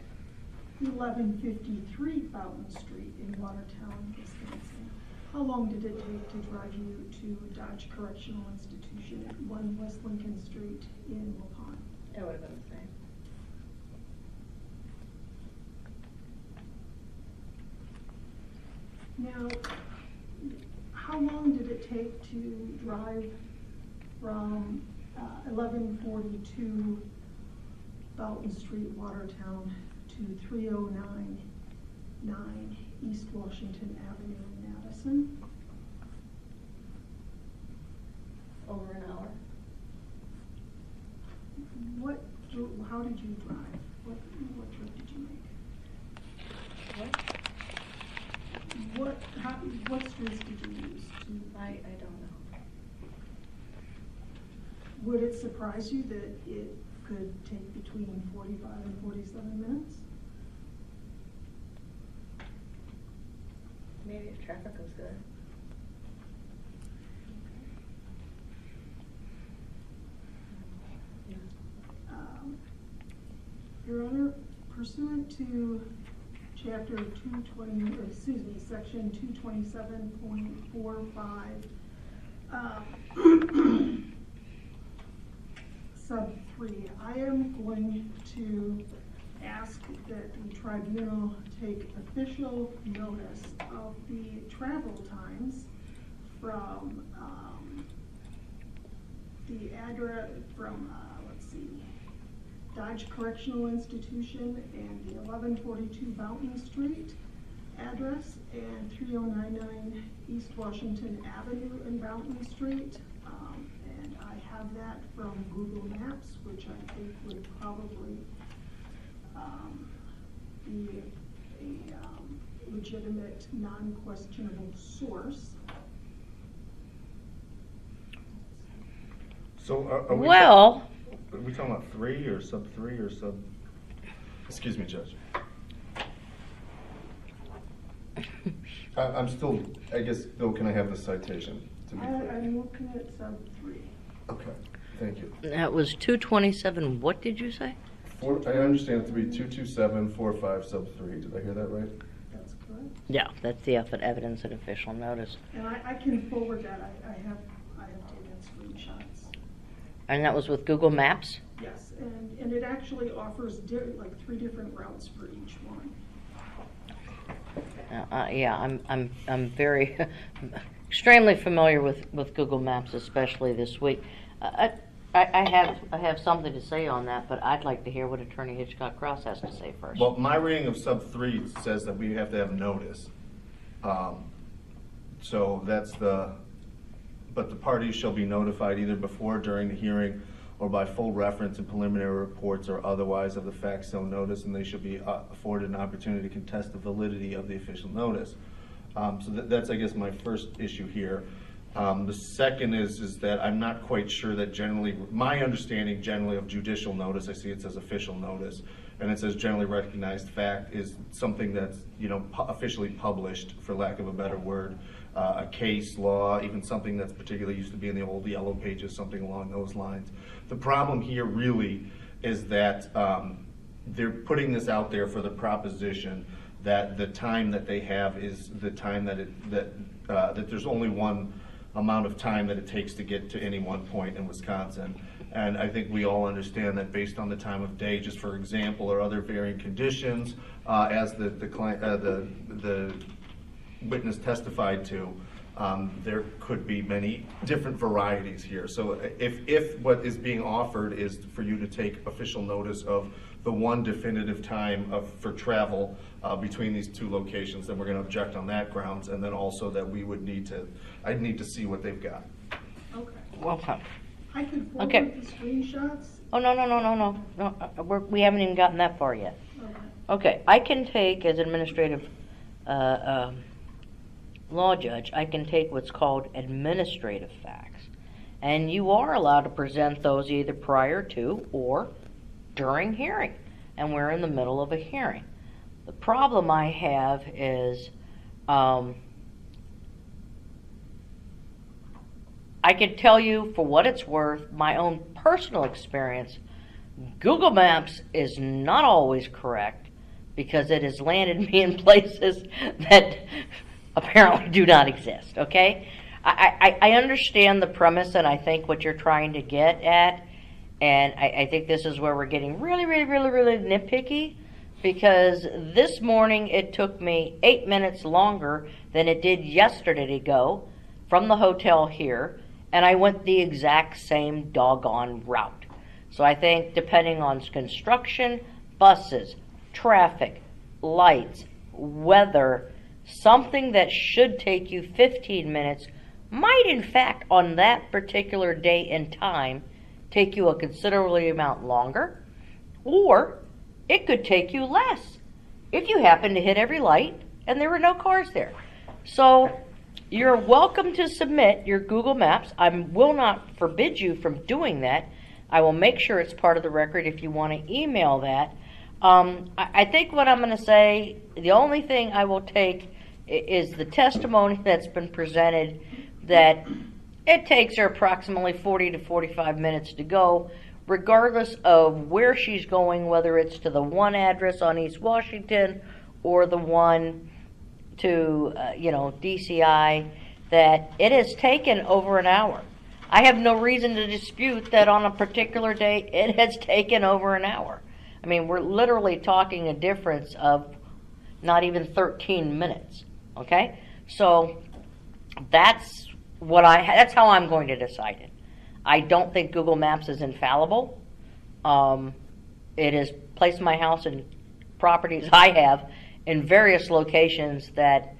1153 Fountain Street in Watertown, Wisconsin, how long did it take to drive you to Dodge Correctional Institution at 1 West Lincoln Street in Waupun? It would have been the same. Now, how long did it take to drive from 1142 Fountain Street, Watertown, to 3099 East Washington Avenue in Madison? Over an hour. How did you drive? What trip did you make? What? What streets did you use? I don't know. Would it surprise you that it could take between 45 and 47 minutes? Maybe if traffic was good. Your Honor, pursuant to Chapter 220, or excuse me, Section 227.45, Sub 3, I am going to ask that the tribunal take official notice of the travel times from the address from, let's see, Dodge Correctional Institution and the 1142 Fountain Street address and 3099 East Washington Avenue in Fountain Street. And I have that from Google Maps, which I think would probably be a legitimate, non-questionable source. So are we? Well, Are we talking about 3 or sub 3 or sub? Excuse me, Judge. I'm still, I guess, Bill, can I have the citation to be clear? I'm looking at sub 3. Okay, thank you. that was 227, what did you say? I understand it to be 22745 sub 3. Did I hear that right? That's correct. Yeah, that's the evidence and official notice. And I can forward that. I have taken screenshots. And that was with Google Maps? Yes, and it actually offers like 3 different routes for each one. Yeah, I'm very extremely familiar with Google Maps, especially this week. I have something to say on that, but I'd like to hear what Attorney Hitchcock Cross has to say first. Well, my reading of sub 3 says that we have to have notice. So that's but the parties shall be notified either before or during the hearing or by full reference in preliminary reports or otherwise of the facts so notice, and they shall be afforded an opportunity to contest the validity of the official notice. So that's, I guess, my first issue here. The second is that I'm not quite sure that generally, my understanding generally of judicial notice, I see it says official notice, and it says generally recognized fact is something that's, officially published, for lack of a better word, a case law, even something that's particularly used to be in the old yellow pages, something along those lines. The problem here really is that they're putting this out there for the proposition that the time that they have is the time that there's only one amount of time that it takes to get to any one point in Wisconsin. And I think we all understand that based on the time of day, just for example, or other varying conditions, as the witness testified to, there could be many different varieties here. So if what is being offered is for you to take official notice of the one definitive time for travel between these two locations, then we're going to object on that grounds, and then also that we would I'd need to see what they've got. Okay. Welcome. I could forward Okay. the screenshots. Oh, no. We haven't even gotten that far yet. Okay. Okay, I can take, as administrative law judge, I can take what's called administrative facts. And you are allowed to present those either prior to or during hearing. And we're in the middle of a hearing. The problem I have is I can tell you, for what it's worth, my own personal experience, Google Maps is not always correct because it has landed me in places that apparently do not exist, okay? I understand the premise, and I think what you're trying to get at, and I think this is where we're getting really nitpicky, because this morning it took me 8 minutes longer than it did yesterday to go from the hotel here, and I went the exact same doggone route. So I think depending on construction, buses, traffic, lights, weather, something that should take you 15 minutes might in fact on that particular day and time take you a considerably amount longer, or it could take you less if you happen to hit every light and there were no cars there. So you're welcome to submit your Google Maps. I will not forbid you from doing that. I will make sure it's part of the record if you want to email that. I think what I'm going to say, the only thing I will take is the testimony that's been presented, that it takes her approximately 40 to 45 minutes to go, regardless of where she's going, whether it's to the one address on East Washington or the one to, DCI, that it has taken over an hour. I have no reason to dispute that on a particular day it has taken over an hour. I mean, we're literally talking a difference of not even 13 minutes, okay? So that's how I'm going to decide it. I don't think Google Maps is infallible. It has placed my house in properties I have in various locations that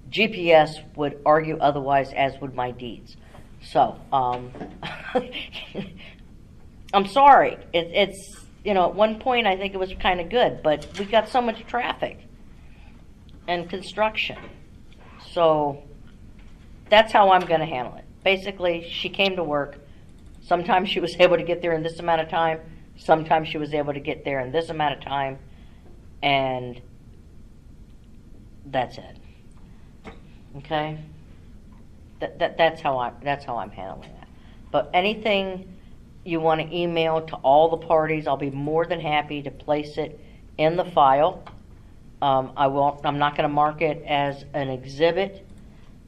GPS would argue otherwise, as would my deeds. So, I'm sorry. It's at one point I think it was kind of good, but we got so much traffic and construction. So that's how I'm going to handle it. Basically, she came to work. Sometimes she was able to get there in this amount of time. Sometimes she was able to get there in this amount of time. And that's it. Okay? That's how I'm handling that. But anything you want to email to all the parties, I'll be more than happy to place it in the file. I'm not going to mark it as an exhibit.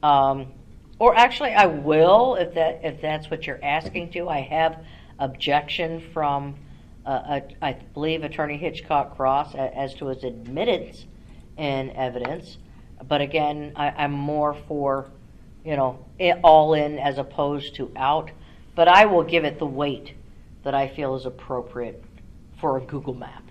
Or actually, I will, if that's what you're asking to. I have objection from, I believe, Attorney Hitchcock Cross as to his admittance in evidence. But again, I'm more for, it all in as opposed to out. But I will give it the weight that I feel is appropriate for a Google map.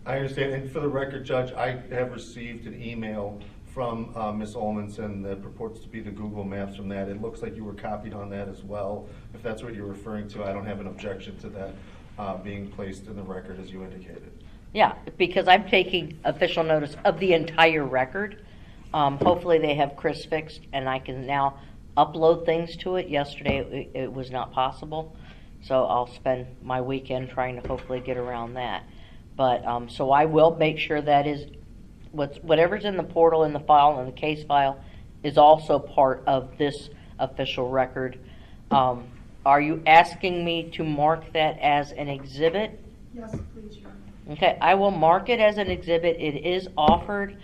I understand. And for the record, Judge, I have received an email from Ms. Olmanson that purports to be the Google Maps from that. It looks like you were copied on that as well. If that's what you're referring to, I don't have an objection to that being placed in the record as you indicated. Yeah, because I'm taking official notice of the entire record. Hopefully they have Chris fixed and I can now upload things to it. Yesterday it was not possible, so I'll spend my weekend trying to hopefully get around that. But so I will make sure that is whatever's in the portal, in the file, in the case file, is also part of this official record. Are you asking me to mark that as an exhibit? Yes, please, Your Honor. Okay, I will mark it as an exhibit. It is offered.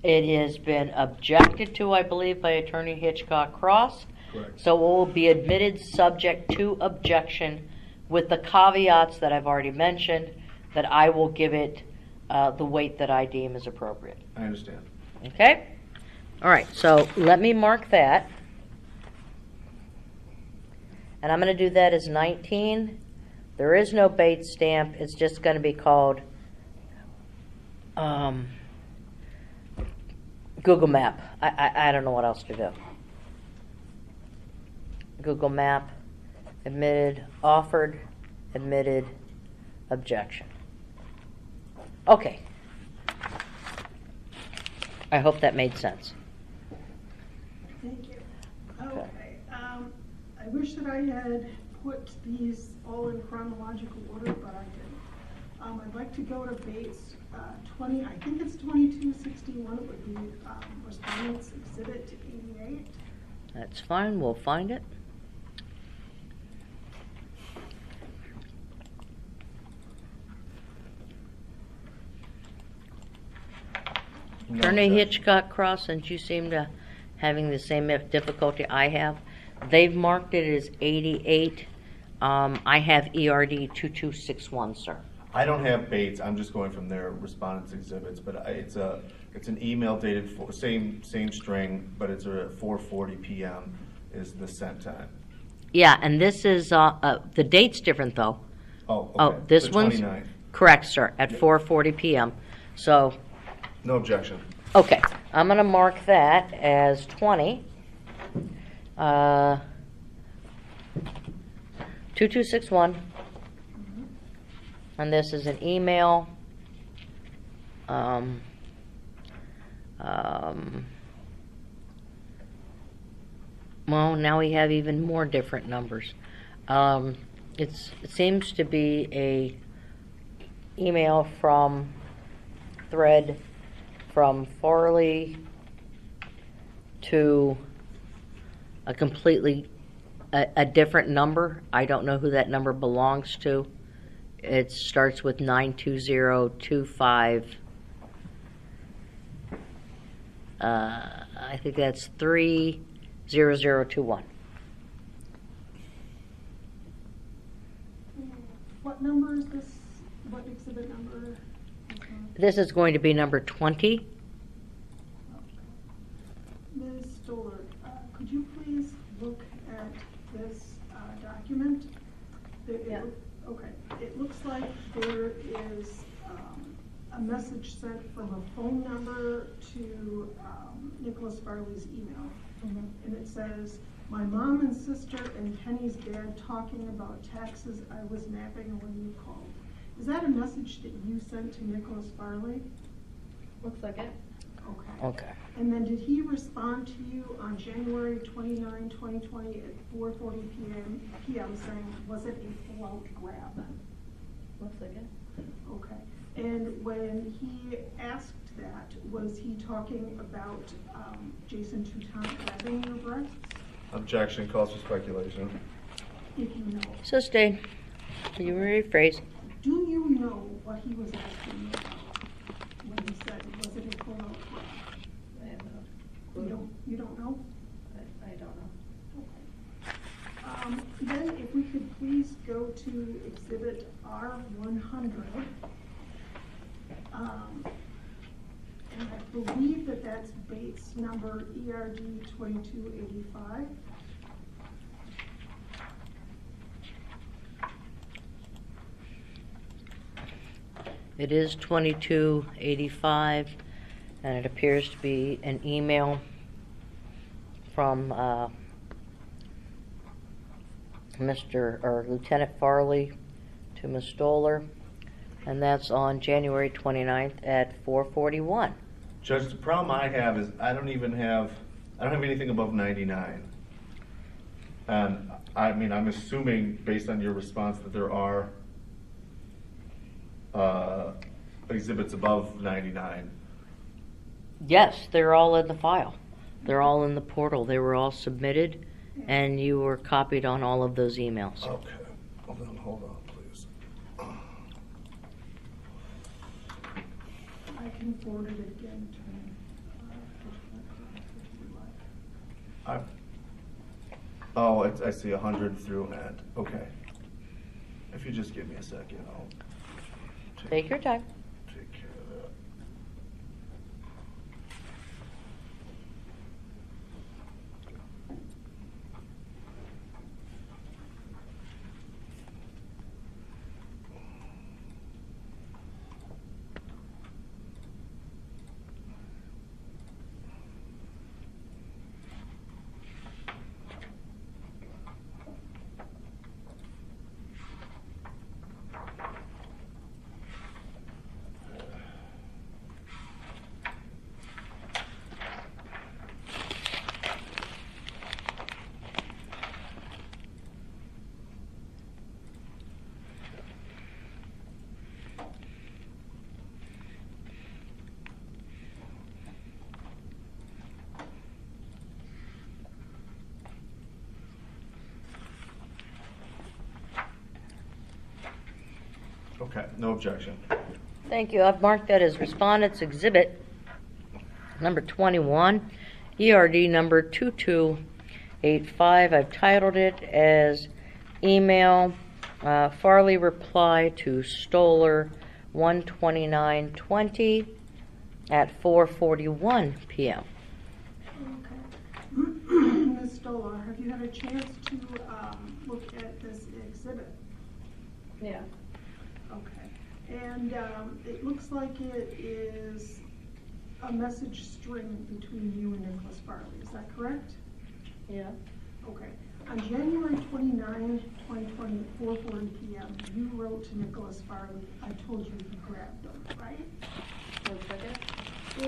It has been objected to, I believe, by Attorney Hitchcock Cross. Correct. So it will be admitted subject to objection with the caveats that I've already mentioned, that I will give it the weight that I deem is appropriate. I understand. Okay? All right, so let me mark that. And I'm going to do that as 19. There is no Bates stamp. It's just going to be called Google Map. I don't know what else to do. Google Map, admitted, offered, admitted, objection. Okay. I hope that made sense. Thank you. Okay, I wish that I had put these all in chronological order, but I didn't. I'd like to go to Bates 20, I think it's 2261, it would be Respondents Exhibit 88. That's fine, we'll find it. No Attorney objection. Hitchcock Cross, since you seem to having the same difficulty I have, they've marked it as 88. I have ERD 2261, sir. I don't have Bates, I'm just going from their respondents exhibits, but it's an email dated for, same string, but it's at 4:40 p.m. is the sent time. Yeah, and this is, the date's different though. Oh, okay. Oh, this The one's 29th. correct, sir, at Yep. 4:40 p.m. So, No objection. okay, I'm going to mark that as 20. 2261. And this is an email. Well, now we have even more different numbers. It seems to be a email from thread from Farley to a completely a different number. I don't know who that number belongs to. It starts with 92025. I think that's 30021. What number is this? What exhibit number? This is going to be number 20. Ms. Stolar, could you please look at this document? Yeah. Okay, it looks like there is a message sent from a phone number to Nicholas Farley's email. And it says, "My mom and sister and Penny's dad talking about taxes. I was napping when you called." Is that a message that you sent to Nicholas Farley? Looks like it. Okay. Okay. And then did he respond to you on January 29, 2020 at 4:40 p.m. saying, was it a float grab? Looks like it. Okay. And when he asked that, was he talking about Jason Toutant grabbing your breasts? Objection, calls for speculation. If you know. Sustained. You rephrase. Do you know what he was asking you about when he said, was it a float grab? I have no clue. You don't know? I don't know. Okay. Then if we could please go to Exhibit R100. And I believe that that's Bates number ERD 2285. It is 2285, and it appears to be an email from Lieutenant Farley to Ms. Stolar, and that's on January 29th at 4:41. Judge, the problem I have is I don't have anything above 99. And I mean, I'm assuming based on your response that there are exhibits above 99. Yes, they're all in the file. They're all in the portal. They were all submitted, and you were copied on all of those emails. Okay, well then, hold on, please. I can forward it again to him. Oh, I see 100 through end, okay. If you just give me a second, I'll Take your time. take care of that. Okay, no objection. Thank you. I've marked that as Respondents Exhibit number 21, ERD number 2285. I've titled it as Email Farley Reply to Stolar 12920 at 4:41 p.m. Okay. Ms. Stolar, have you had a chance to look at this exhibit? Yeah. Okay. And it looks like it is a message string between you and Nicholas Farley. Is that correct? Yeah. Okay. On January 29, 2020, at 4:40 p.m., you wrote to Nicholas Farley, "I told you you grabbed them," right? 1 second.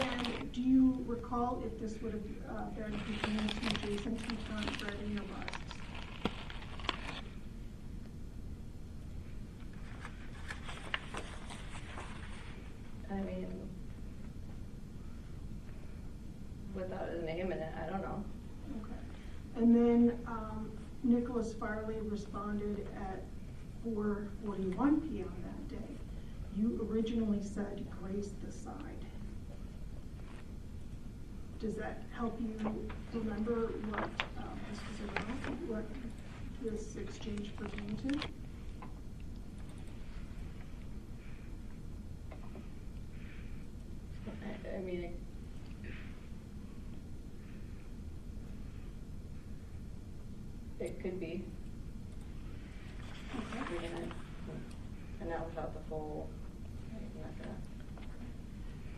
And do you recall if this would have been pertaining to Jason Teton's Redding arrests? I mean, without a name in it, I don't know. Okay. And then Nicholas Farley responded at 4:41 p.m. that day. You originally said grace the side. Does that help you remember what this was about, what this exchange pertained to? I mean, it could be. We're gonna, and now without the full, I'm not gonna.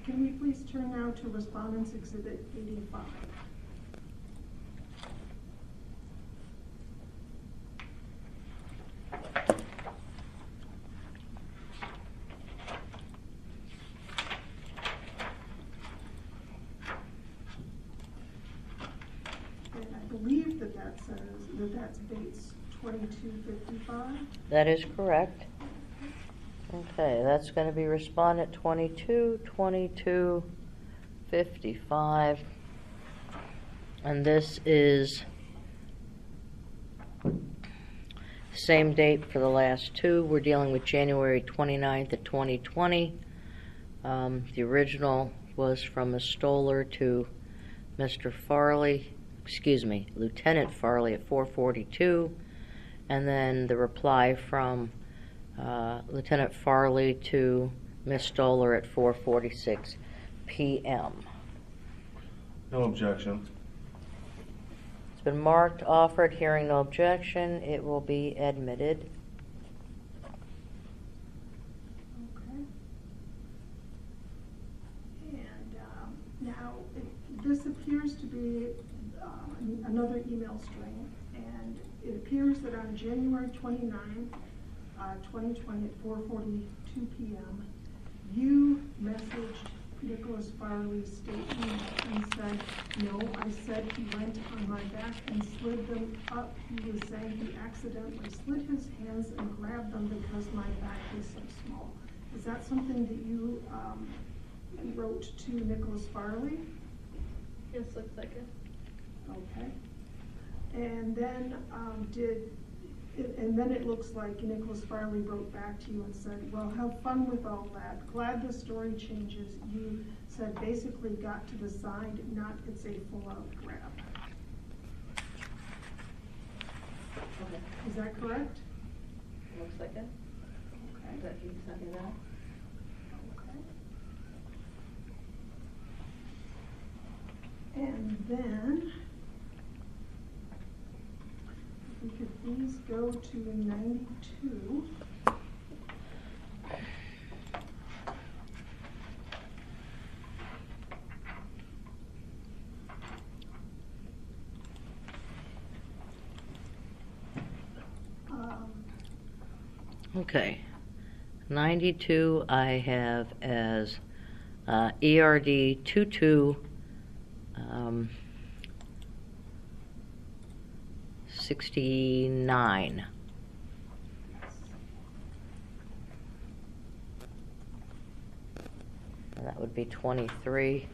Can we please turn now to Respondents Exhibit 85? And I believe that says that that's Bates 2255. That is correct. Okay, that's going to be Respondent 2255. And this is same date for the last two. We're dealing with January 29th of 2020. The original was from Ms. Stolar to Mr. Farley, Lieutenant Farley at 4:42. And then the reply from Lieutenant Farley to Ms. Stolar at 4:46 p.m. No objection. It's been marked, offered, hearing no objection. It will be admitted. Okay. And now, this appears to be another email string, and it appears that on January 29th, 2020 at 4:42 p.m., you messaged Nicholas Farley's statement and said, "No, I said he went on my back and slid them up. He was saying he accidentally slid his hands and grabbed them because my back is so small." Is that something that you wrote to Nicholas Farley? Yes, looks like it. Okay. And then and then it looks like Nicholas Farley wrote back to you and said, "Well, have fun with all that. Glad the story changes." You said basically got to the side, not it's a full-out grab. Okay. Is that correct? Looks like it. That he sent me that. Okay. And then, if we could please go to 92. Okay. 92 I have as ERD 22 69. And that would be 23.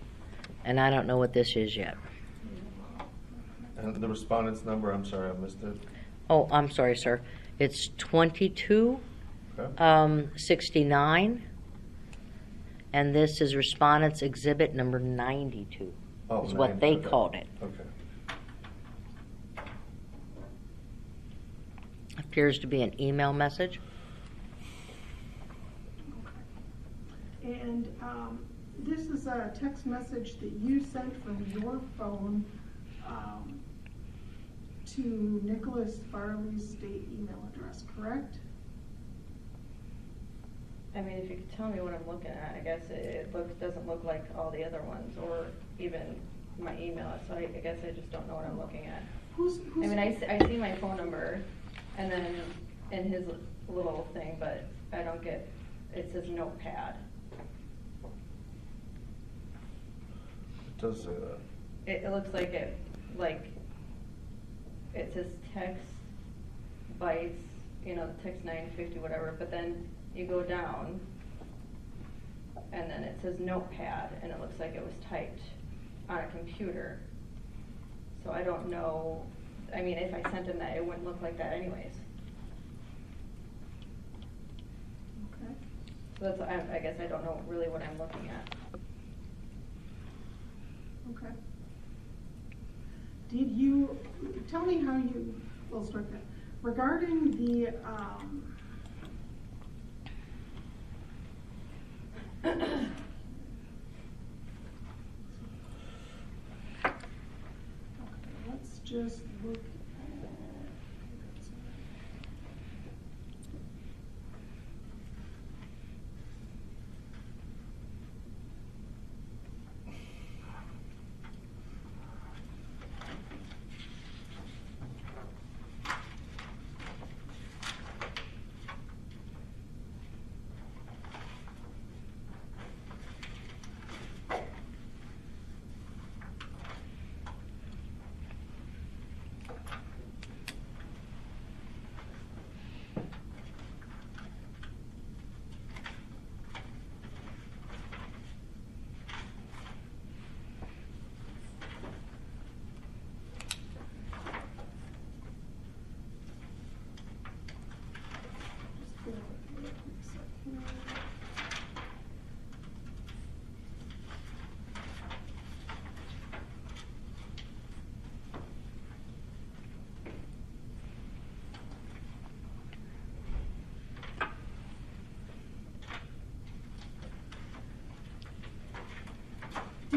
And I don't know what this is yet. And the respondent's number, I'm sorry, I missed it. Oh, I'm sorry, sir. It's 22 Okay. 69. And this is Respondent's Exhibit number 92. Oh, Is what they 90, okay. called it. Okay. Appears to be an email message. And this is a text message that you sent from your phone to Nicholas Farley's state email address, correct? I mean, if you could tell me what I'm looking at, I guess it doesn't look like all the other ones, or even my email, so I guess I just don't know what I'm looking at. Who's I mean, I see my phone number, and then in his little thing, but I don't get, it says notepad. It does say that. It looks like it says text, bytes, text 950, whatever, but then you go down, and then it says notepad, and it looks like it was typed on a computer. So I don't know, I mean, if I sent him that, it wouldn't look like that anyways. Okay. So that's, I guess I don't know really what I'm looking at. Okay. Did you, tell me how you, we'll start that. Regarding the, let's just look at,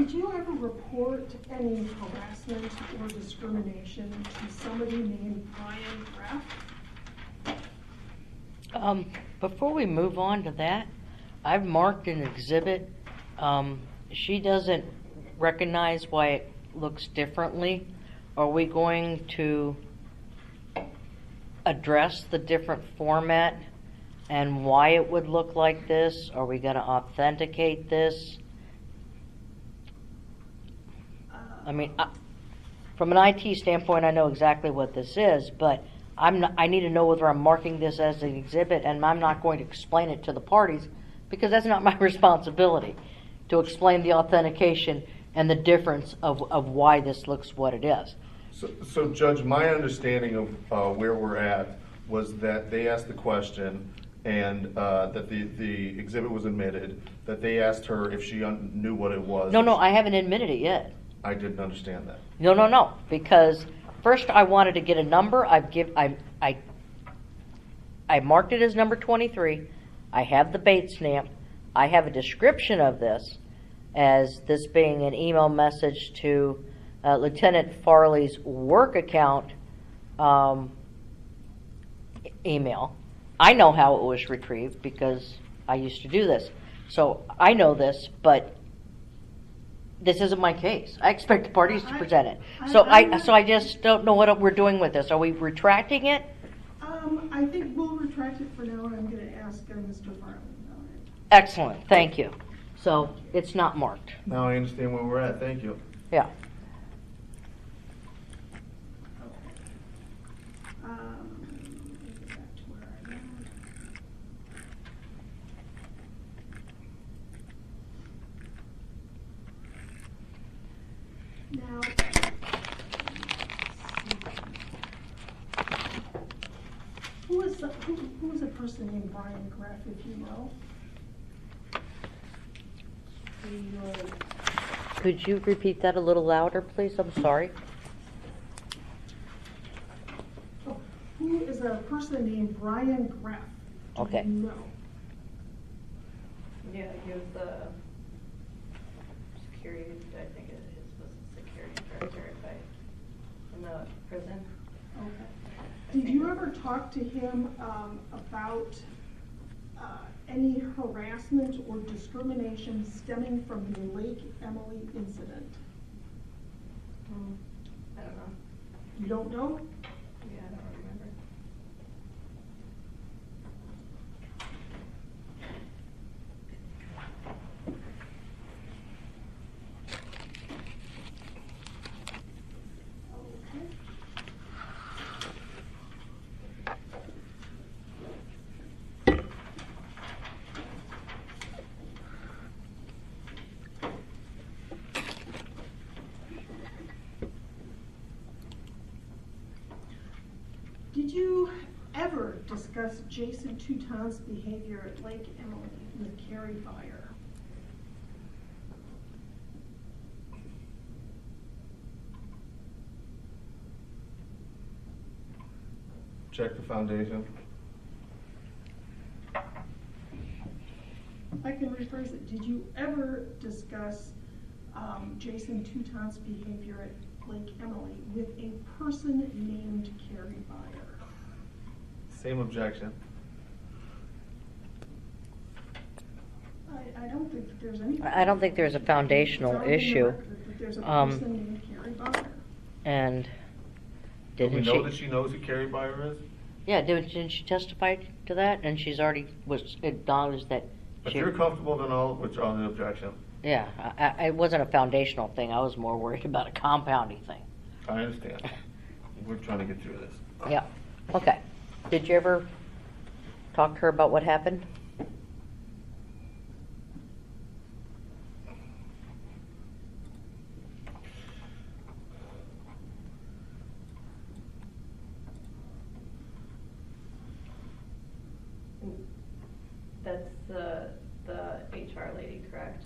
did you ever report any harassment or discrimination to somebody named Brian Graff? Before we move on to that, I've marked an exhibit. She doesn't recognize why it looks differently. Are we going to address the different format and why it would look like this? Are we going to authenticate this? I mean, from an IT standpoint, I know exactly what this is, but I need to know whether I'm marking this as an exhibit, and I'm not going to explain it to the parties because that's not my responsibility to explain the authentication and the difference of why this looks what it is. So Judge, my understanding of where we're at was that they asked the question and that the exhibit was admitted, that they asked her if she knew what it was. No, I haven't admitted it yet. I didn't understand that. No, because first I wanted to get a number. I marked it as number 23. I have the bait stamp. I have a description of this as this being an email message to Lieutenant Farley's work account email. I know how it was retrieved because I used to do this. So I know this, but this isn't my case. I expect the parties to present it. So I just don't know what we're doing with this. Are we retracting it? I think we'll retract it for now, and I'm gonna ask Mr. Farley about it. Excellent, thank you. So it's not marked. Now I understand where we're at, thank you. Yeah. Let me get back to where I am. Now, who is a person named Brian Graff, if you know? Could you repeat that a little louder, please? I'm sorry. Oh, who is a person named Brian Graff? Do Okay. you know? Yeah, he was the security, I think it was security director in the prison. Okay. Did you ever talk to him about any harassment or discrimination stemming from the Lake Emily incident? I don't know. You don't know? Yeah, I don't remember. Okay. Did you ever discuss Jason Touton's behavior at Lake Emily with Carrie Byer? Check the foundation. I can rephrase it. Did you ever discuss Jason Touton's behavior at Lake Emily with a person named Carrie Byer? Same objection. I don't think that there's any. I don't think there's a foundational It's already in the issue. record that there's a Um, person named Carrie Byer. And Do we didn't know that she? she knows who Carrie Byer is? Yeah, didn't she testify to that? And she's already was acknowledged that If she. you're comfortable, then I'll withdraw the objection. Yeah, it wasn't a foundational thing. I was more worried about a compounding thing. I understand. We're trying to get through this. Yeah. Okay. Did you ever talk to her about what happened? That's the HR lady, correct?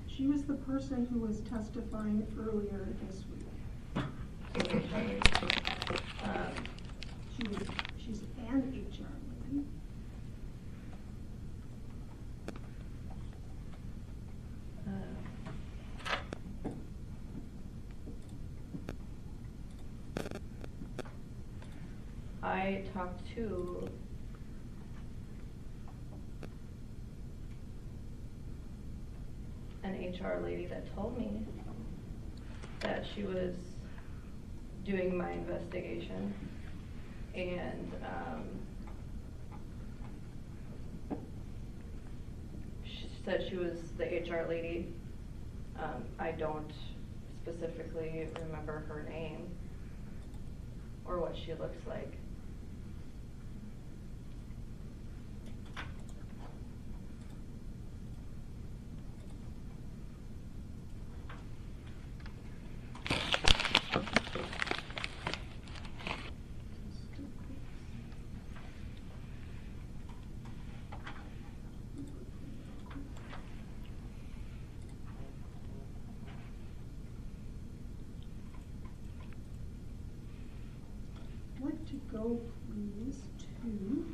She was the person who was testifying earlier this week. The HR lady. She's an HR lady. I talked to an HR lady that told me that she was doing my investigation, and she said she was the HR lady. I don't specifically remember her name or what she looks like. I'd like to go, please, to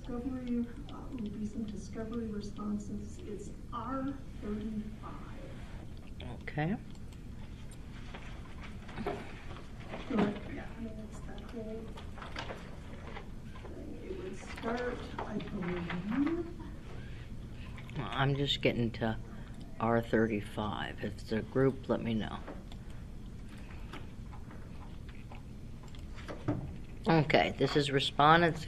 discovery, would be some discovery responses. It's R35. Okay. Correct, yeah, I mean, it's that whole thing. It would start, I believe, I'm just getting to R35. If it's a group, let me know. Okay, this is respondents.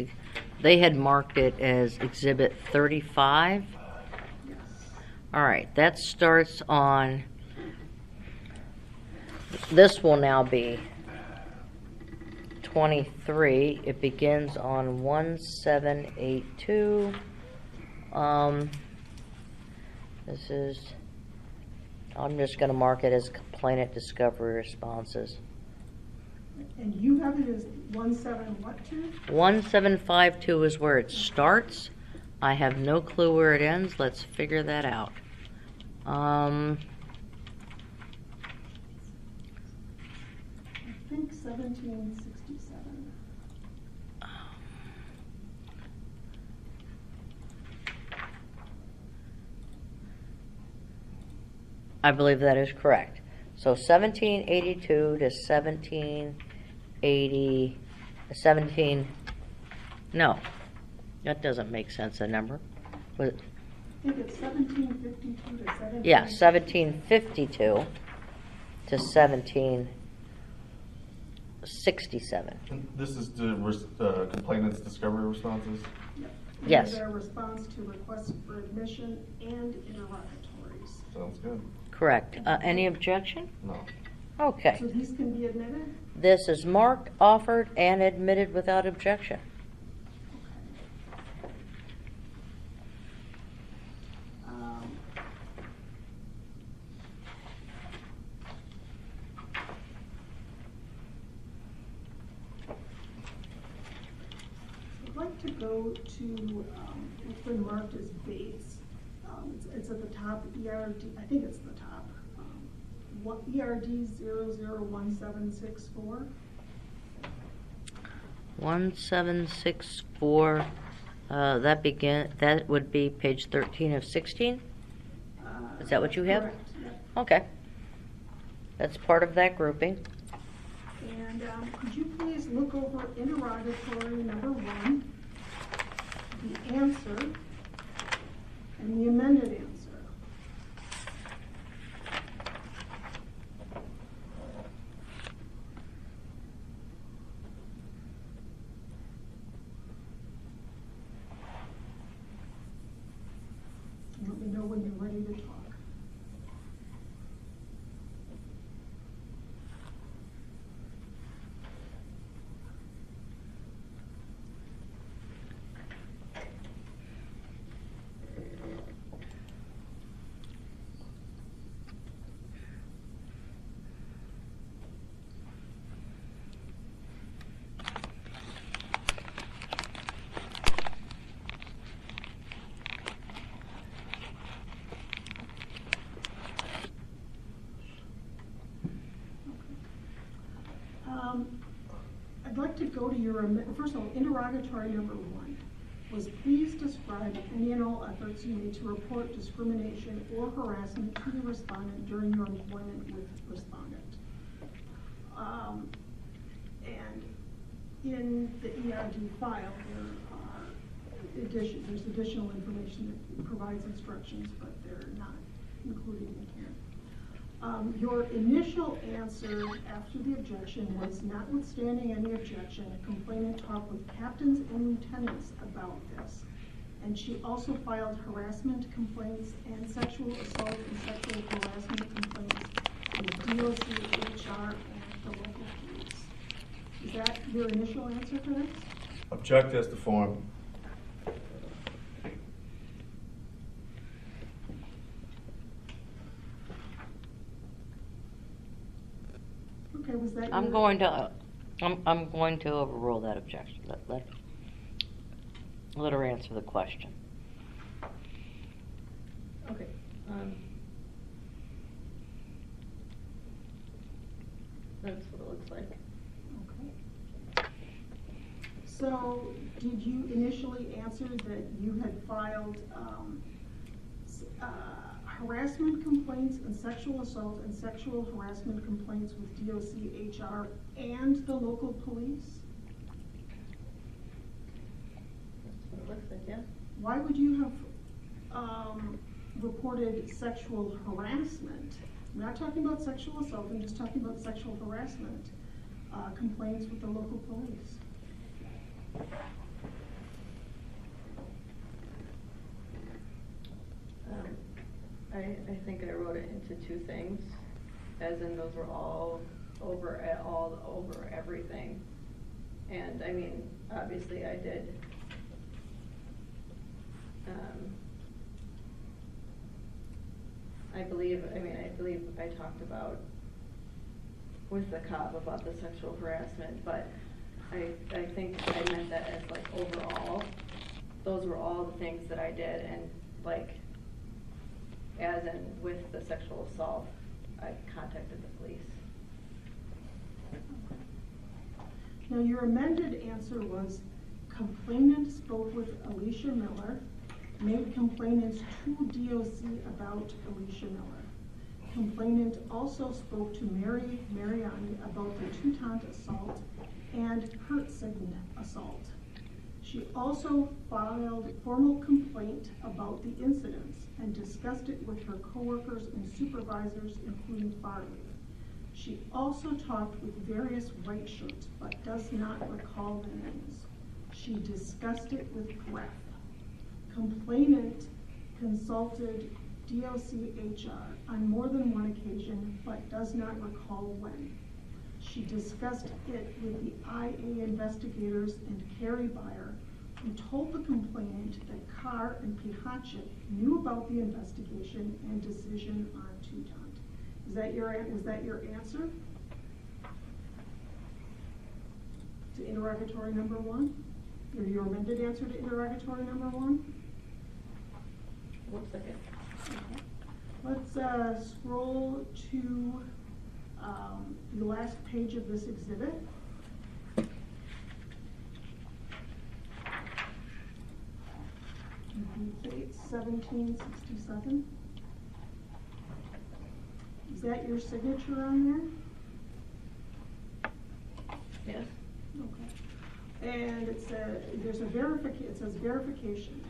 They had marked it as Exhibit 35. yes. All right, that starts on, this will now be 23. It begins on 1782. This is, I'm just going to mark it as complainant discovery responses. And you have it as 17 what, 1752 is where it starts. I have no clue where it ends. Let's figure that out. I think 1767. I believe that is correct. So 1782 to 17, no, that doesn't make sense, a number. Was it- I think it's 1752 to 17. Yeah, 1752 to 1767. This is the complainant's discovery responses? Yep. Yes. Their response to requests for admission and interrogatories. Sounds good. Correct. Any objection? No. Okay. So these can be admitted? This is marked, offered, and admitted without objection. Um, I'd like to go to what's been marked as base. It's at the top, ERD, I think it's the top. ERD 001764. 1764, that would be page 13 of 16? Is that what you have? Correct, yep. Okay. That's part of that grouping. And could you please look over interrogatory number 1, the answer, and the amended answer. Let me know when you're ready to talk. I'd like to go to your, first of all, interrogatory number 1 was please describe any and all efforts you made to report discrimination or harassment to the respondent during your employment with the respondent. And in the ERD file, there's additional information that provides instructions, but they're not included in here. Your initial answer after the objection was, notwithstanding any objection, a complainant talked with captains and lieutenants about this. And she also filed harassment complaints and sexual assault and sexual harassment complaints with DOC, HR, and the local police. Is that your initial answer for this? Object as to form. Okay, was that I'm your- going to overrule that objection. Let her answer the question. Okay. That's what it looks like. Okay. So did you initially answer that you had filed harassment complaints and sexual assault and sexual harassment complaints with DOC, HR, and the local police? That's what it looks like, yeah. Why would you have reported sexual harassment? I'm not talking about sexual assault, I'm just talking about sexual harassment complaints with the local police. I think I wrote it into two things, as in those were all over everything. And I mean, obviously I did. I believe I talked about with the cop about the sexual harassment, but I think I meant that as like overall. Those were all the things that I did, and like, as in with the sexual assault, I contacted the police. Now, your amended answer was complainant spoke with Alicia Miller, made complainants to DOC about Alicia Miller. Complainant also spoke to Mary Mariani about the Toutant assault and Hertzogn assault. She also filed formal complaint about the incidents and discussed it with her coworkers and supervisors, including Farley. She also talked with various white shirts, but does not recall their names. She discussed it with Gref. Complainant consulted DOC HR on more than one occasion, but does not recall when. She discussed it with the IA investigators and Carrie Beyer, who told the complainant that Carr and Pihatchik knew about the investigation and decision on Toutant. Was that your answer to interrogatory number 1? Or your amended answer to interrogatory number 1? Looks like it. Okay. Let's scroll to the last page of this exhibit. Date 1767. Is that your signature on there? Yes. Okay. And it says verification.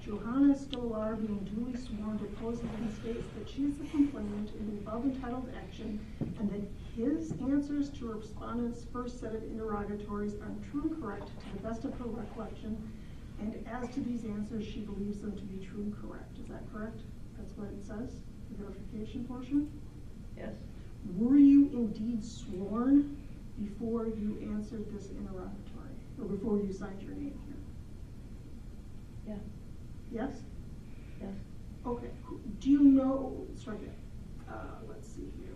Johanna Stolar, being duly sworn, deposes and states that she is the complainant in the above entitled action, and that his answers to respondents' first set of interrogatories are true and correct to the best of her recollection, and as to these answers, she believes them to be true and correct. Is that correct? That's what it says, the verification portion? Yes. Were you indeed sworn before you answered this interrogatory, or before you signed your name here? Yeah. Yes? Yes. Okay. Do you know, let's see here.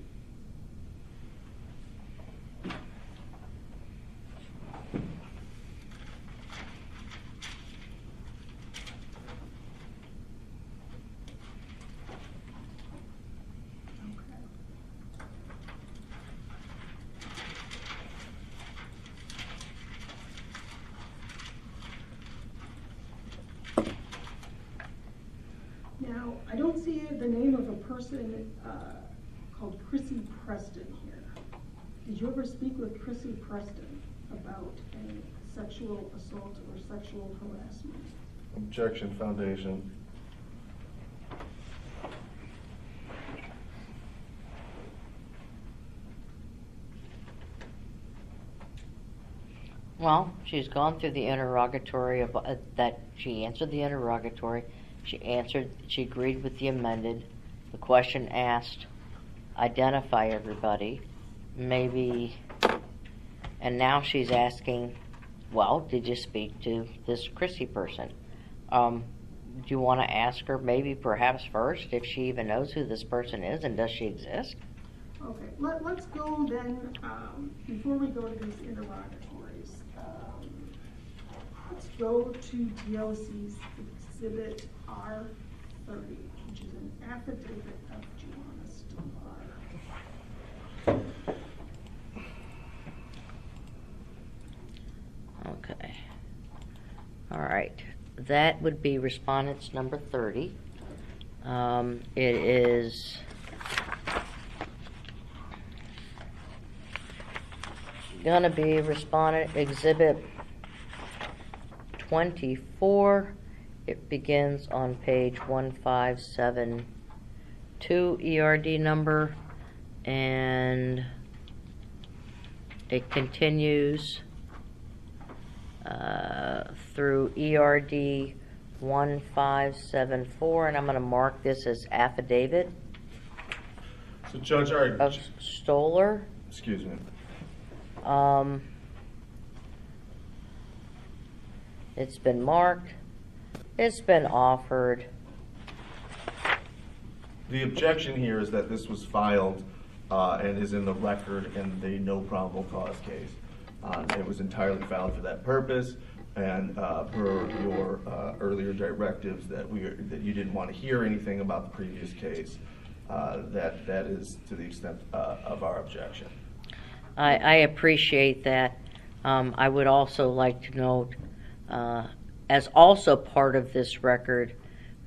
Now, I don't see the name of a person called Chrissy Preston here. Did you ever speak with Chrissy Preston about any sexual assault or sexual harassment? Objection, Foundation. Well, she's gone through the interrogatory that she answered the interrogatory. She agreed with the amended. The question asked, identify everybody, maybe, and now she's asking, well, did you speak to this Chrissy person? Do you want to ask her maybe perhaps first if she even knows who this person is and does she exist? Okay, let's go then, before we go to these interrogatories, let's go to DOC's Exhibit R30, which is an affidavit of Johanna Stolar. Okay. All right, that would be respondents number 30. It is gonna be respondent exhibit 24. It begins on page 1572 ERD number, and it continues through ERD 1574, and I'm going to mark this as affidavit So Judge, of Stolar. excuse me. It's been marked. It's been offered. The objection here is that this was filed and is in the record in the no probable cause case. It was entirely filed for that purpose, and per your earlier directives that you didn't want to hear anything about the previous case, that is to the extent of our objection. I appreciate that. I would also like to note, as also part of this record,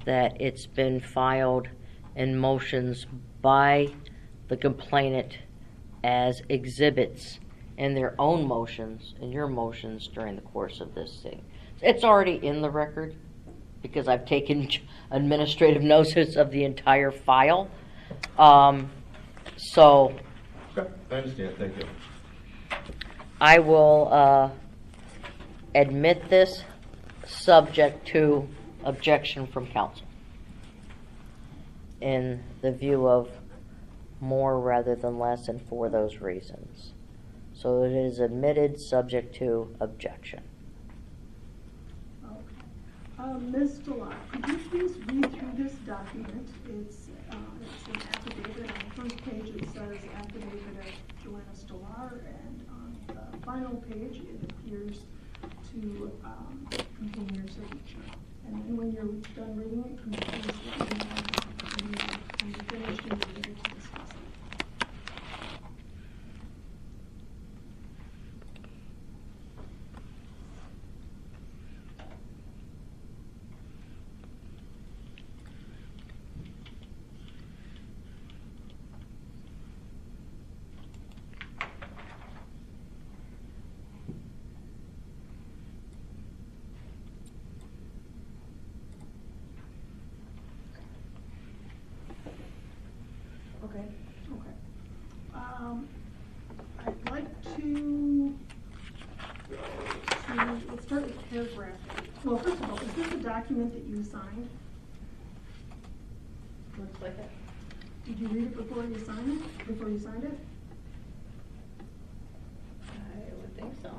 that it's been filed in motions by the complainant as exhibits in their own motions, in your motions during the course of this thing. It's already in the record because I've taken administrative notice of the entire file. So Okay, I understand, thank you. I will admit this subject to objection from counsel in the view of more rather than less, and for those reasons. So it is admitted subject to objection. Okay. Ms. Stolar, could you please read through this document? It's an affidavit. On the first page it says affidavit of Joanna Stolar, and on the final page it appears to contain your signature. And then when you're done reading it, can you please let me know when you're finished and you're ready to discuss it? Okay. I'd like to let's start with paragraph 8. Well, first of all, is this a document that you signed? Looks like it. Did you read it before you signed it? Before you signed it? I would think so.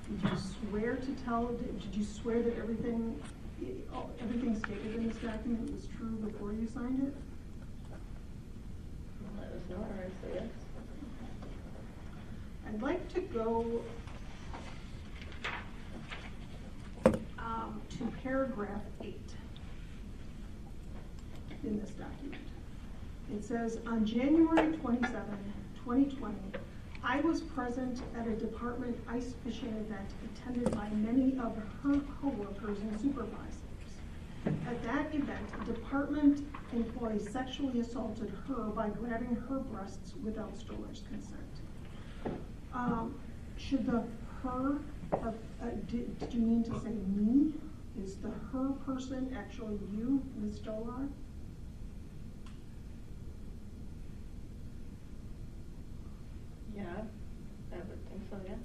Did you swear did you swear that everything stated in this document was true before you signed it? Well, that was notarized, so yes. I'd like to go to paragraph 8 in this document. It says, on January 27, 2020, I was present at a department ice fishing event attended by many of her coworkers and supervisors. At that event, a department employee sexually assaulted her by grabbing her breasts without Stolar's consent. Should the her, did you mean to say me? Is the her person actually you, Ms. Stolar? Yeah, I would think so, yeah.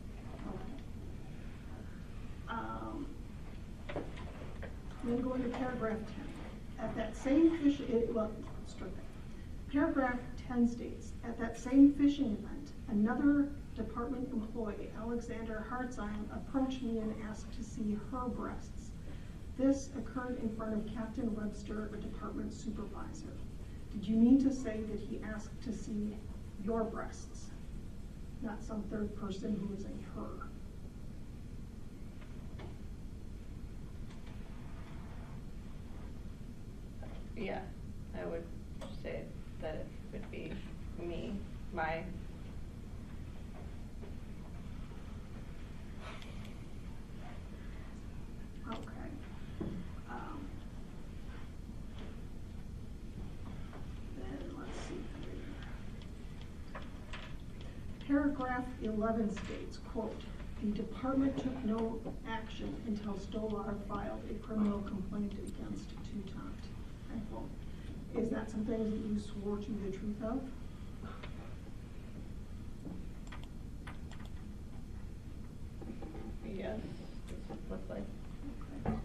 Okay. Then going to paragraph 10. At that same paragraph 10 states, at that same fishing event, another department employee, Alexander Hartzheim, approached me and asked to see her breasts. This occurred in front of Captain Webster, a department supervisor. Did you mean to say that he asked to see your breasts, not some third person who is a her? Yeah, I would say that it would be me, my. Okay. paragraph 11 states, quote, "The department took no action until Stolar filed a criminal complaint against Toutant." End quote. Is that something that you swore to the truth of? Yes, that's what it looks like. Okay.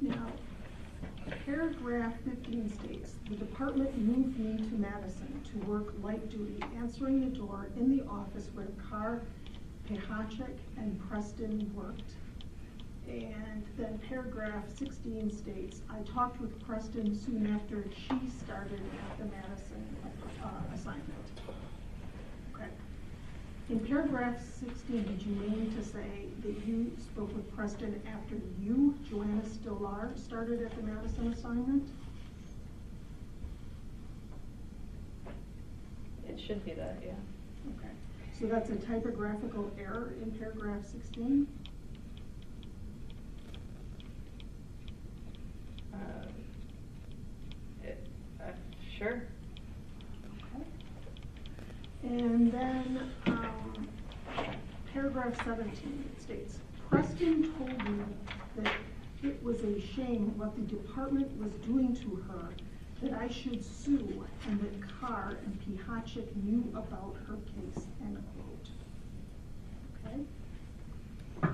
Now, paragraph 15 states, "The department moved me to Madison to work light duty, answering the door in the office where Carr, Pehachek, and Preston worked." And then paragraph 16 states, "I talked with Preston soon after she started at the Madison assignment." Okay. In paragraph 16, did you mean to say that you spoke with Preston after you, Joanna Stolar, started at the Madison assignment? It should be that, yeah. Okay. So that's a typographical error in paragraph 16? Sure. Okay. And then paragraph 17 states, "Preston told me that it was a shame what the department was doing to her, that I should sue, and that Carr and Pehachek knew about her case," end quote. Okay?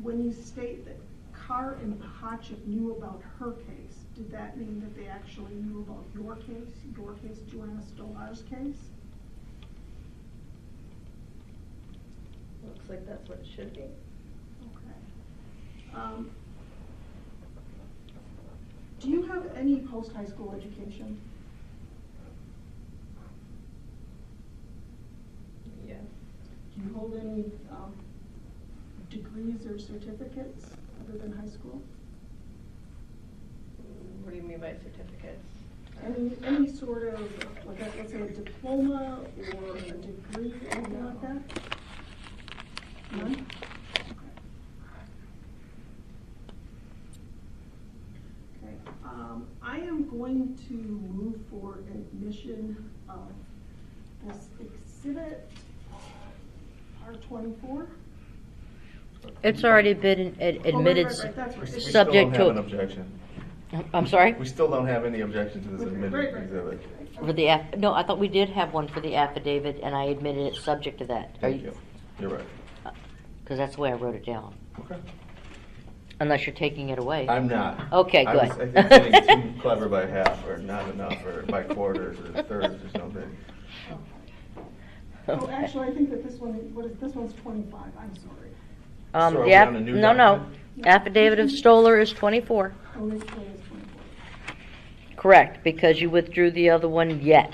When you state that Carr and Pehachek knew about her case, did that mean that they actually knew about your case, Joanna Stolar's case? Looks like that's what it should be. Okay. Do you have any post-high school education? Yes. Do you hold any degrees or certificates other than high school? What do you mean by certificates? Any sort of, like, let's say a diploma or a degree, anything like that? None? Okay. Okay, I am going to move for admission of this exhibit R24. It's already been admitted, Right, that's right. We still subject don't have an to, objection. I'm sorry? We still don't have any objection to this Right, admitted right. exhibit. For the no, I thought we did have one for the affidavit, and I admitted it subject to that. Are Thank you. You're right. Because that's the way I wrote it down. Okay. Unless you're taking it away. I'm not. Okay, I good. think getting too clever by half, or not enough, or by quarters, or thirds, or something. Oh, Okay. actually, I think that this one, this one's 25, I'm sorry. So are we The on a new no, document? affidavit of Stolar is 24. Oh, this one is 24. Correct, because you withdrew the other one yet.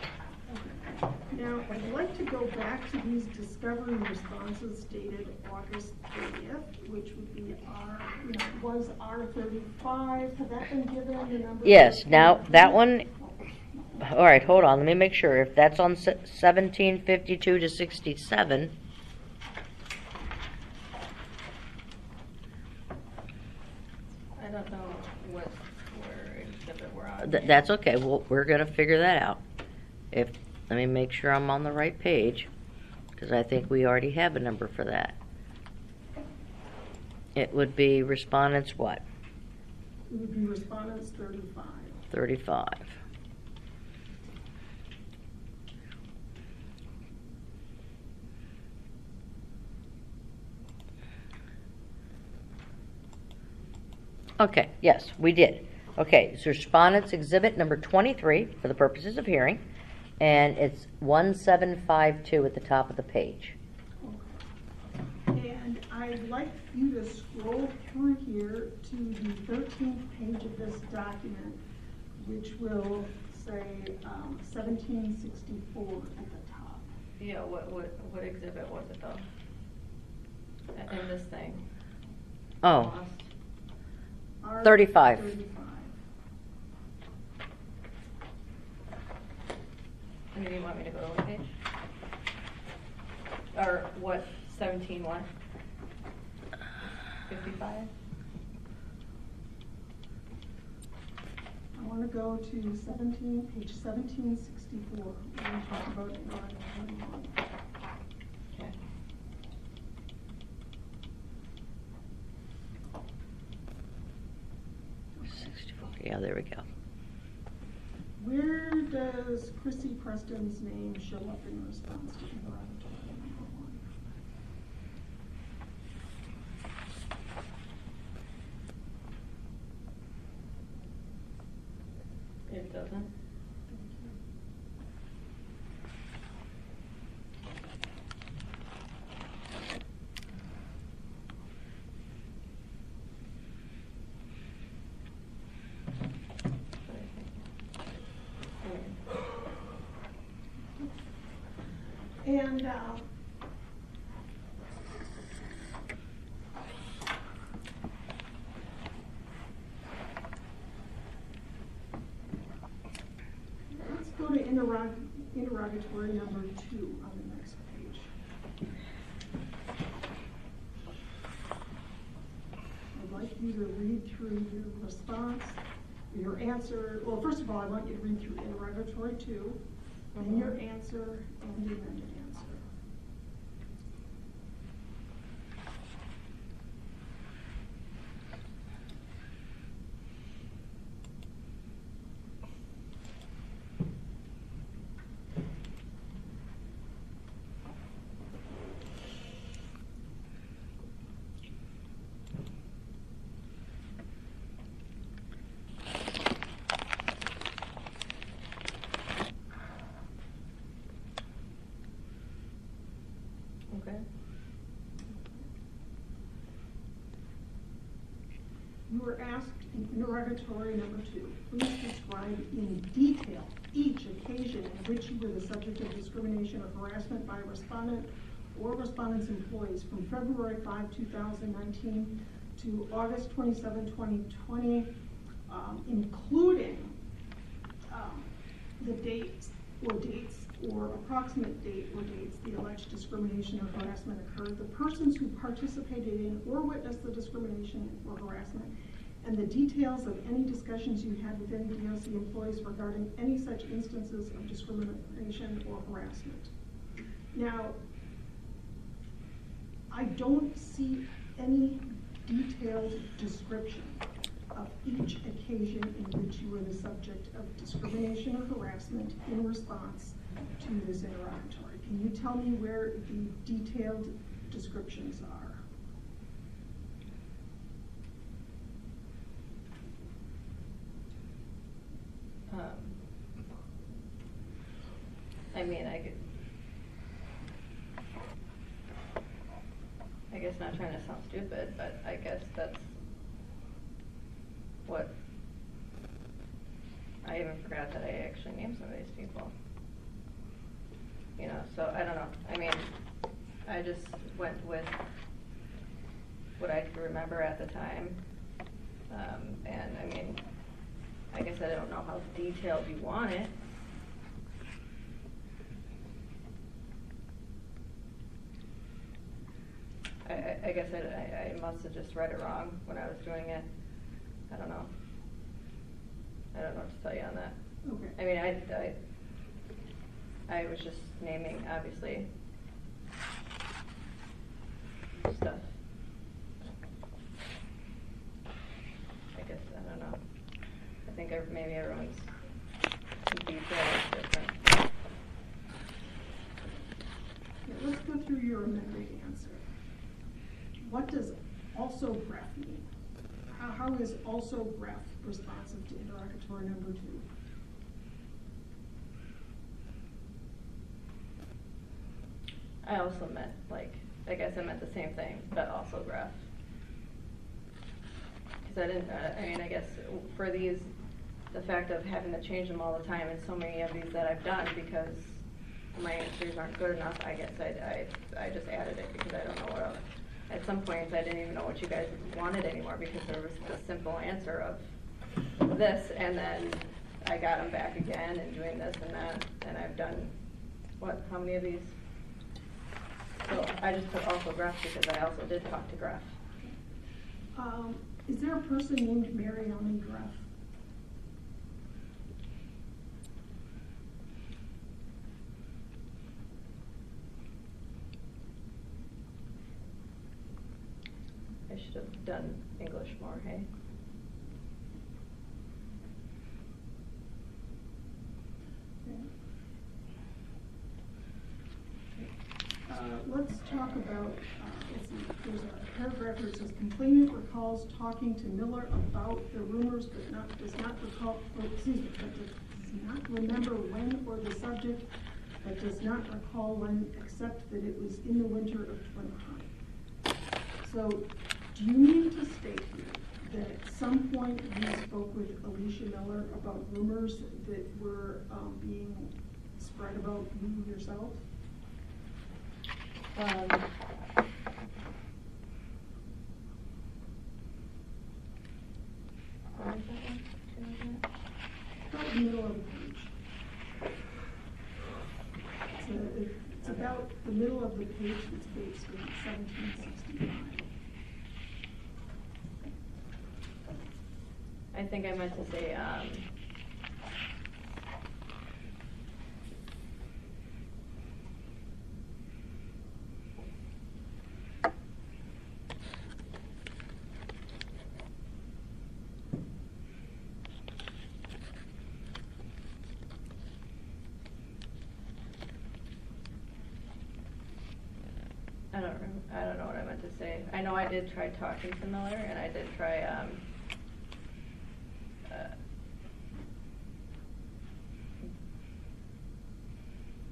Now, I'd like to go back to these discovery responses dated August 30th, which would be was R35. Had that been given the number? Yes, now, that one, all right, hold on, let me make sure. If that's on 1752 to 67, I don't know where exhibit we're on. that's okay, we're gonna figure that out. Let me make sure I'm on the right page, because I think we already have a number for that. It would be respondents what? It would be respondents 35. 35. Okay, yes, we did. Okay, so respondents exhibit number 23 for the purposes of hearing, and it's 1752 at the top of the page. And I'd like you to scroll through here to the 13th page of this document, which will say 1764 at the top. Yeah, what exhibit was it though? In this thing? Oh, Lost. R 35. 35. And do you want me to go or what, 17 what? 55? I want to go to page 1764, where we talk about interrogatory 1. Okay. Yeah, there we go. Where does Chrissy Preston's name show up in response to interrogatory number 1? It doesn't? And let's go to interrogatory number 2 on the next page. I'd like you to read through your response, your answer. Well, first of all, I want you to read through interrogatory 2, and your answer and the amended answer. Okay. You were asked in interrogatory number 2, please describe in detail each occasion in which you were the subject of discrimination or harassment by a respondent or respondent's employees from February 5, 2019 to August 27, 2020, including the dates or approximate date or dates the alleged discrimination or harassment occurred, the persons who participated in or witnessed the discrimination or harassment, and the details of any discussions you had with any DOC employees regarding any such instances of discrimination or harassment. Now, I don't see any detailed description of each occasion in which you were the subject of discrimination or harassment in response to this interrogatory. Can you tell me where the detailed descriptions are? I mean, I guess not trying to sound stupid, but I guess that's what, I even forgot that I actually named some of these people. You know, so I don't know. I mean, I just went with what I could remember at the time. And I mean, I guess I don't know how detailed you want it. I guess I must have just read it wrong when I was doing it. I don't know. I don't know what to tell you on that. Okay. I mean, I was just naming, obviously, stuff. I guess, I don't know. I think maybe everyone's detail is different. Let's go through your amended answer. What does also graph mean? How is also graph responsive to interrogatory number 2? I also meant, like, I guess I meant the same thing, but also graph. Because I didn't, I mean, I guess for these, the fact of having to change them all the time and so many of these that I've done because my answers aren't good enough, I guess I just added it because I don't know what else. At some points, I didn't even know what you guys wanted anymore because there was the simple answer of this, and then I got them back again and doing this and that, and I've done, what, how many of these? So I just put also Graf because I also did talk to Graf. Is there a person named Mariani Greff? I should have done English more, hey? Let's talk about, let's see, there's a paragraph where it says complainant recalls talking to Miller about the rumors but does not recall, does not remember when or the subject, but does not recall when except that it was in the winter of 2020. So do you mean to state here that at some point you spoke with Alicia Miller about rumors that were being spread about you yourself? Where is that one? About the middle of the page. It's about the middle of the page that's based on 1765. I think I meant to say, I don't know what I meant to say. I know I did try talking to Miller, and I did try,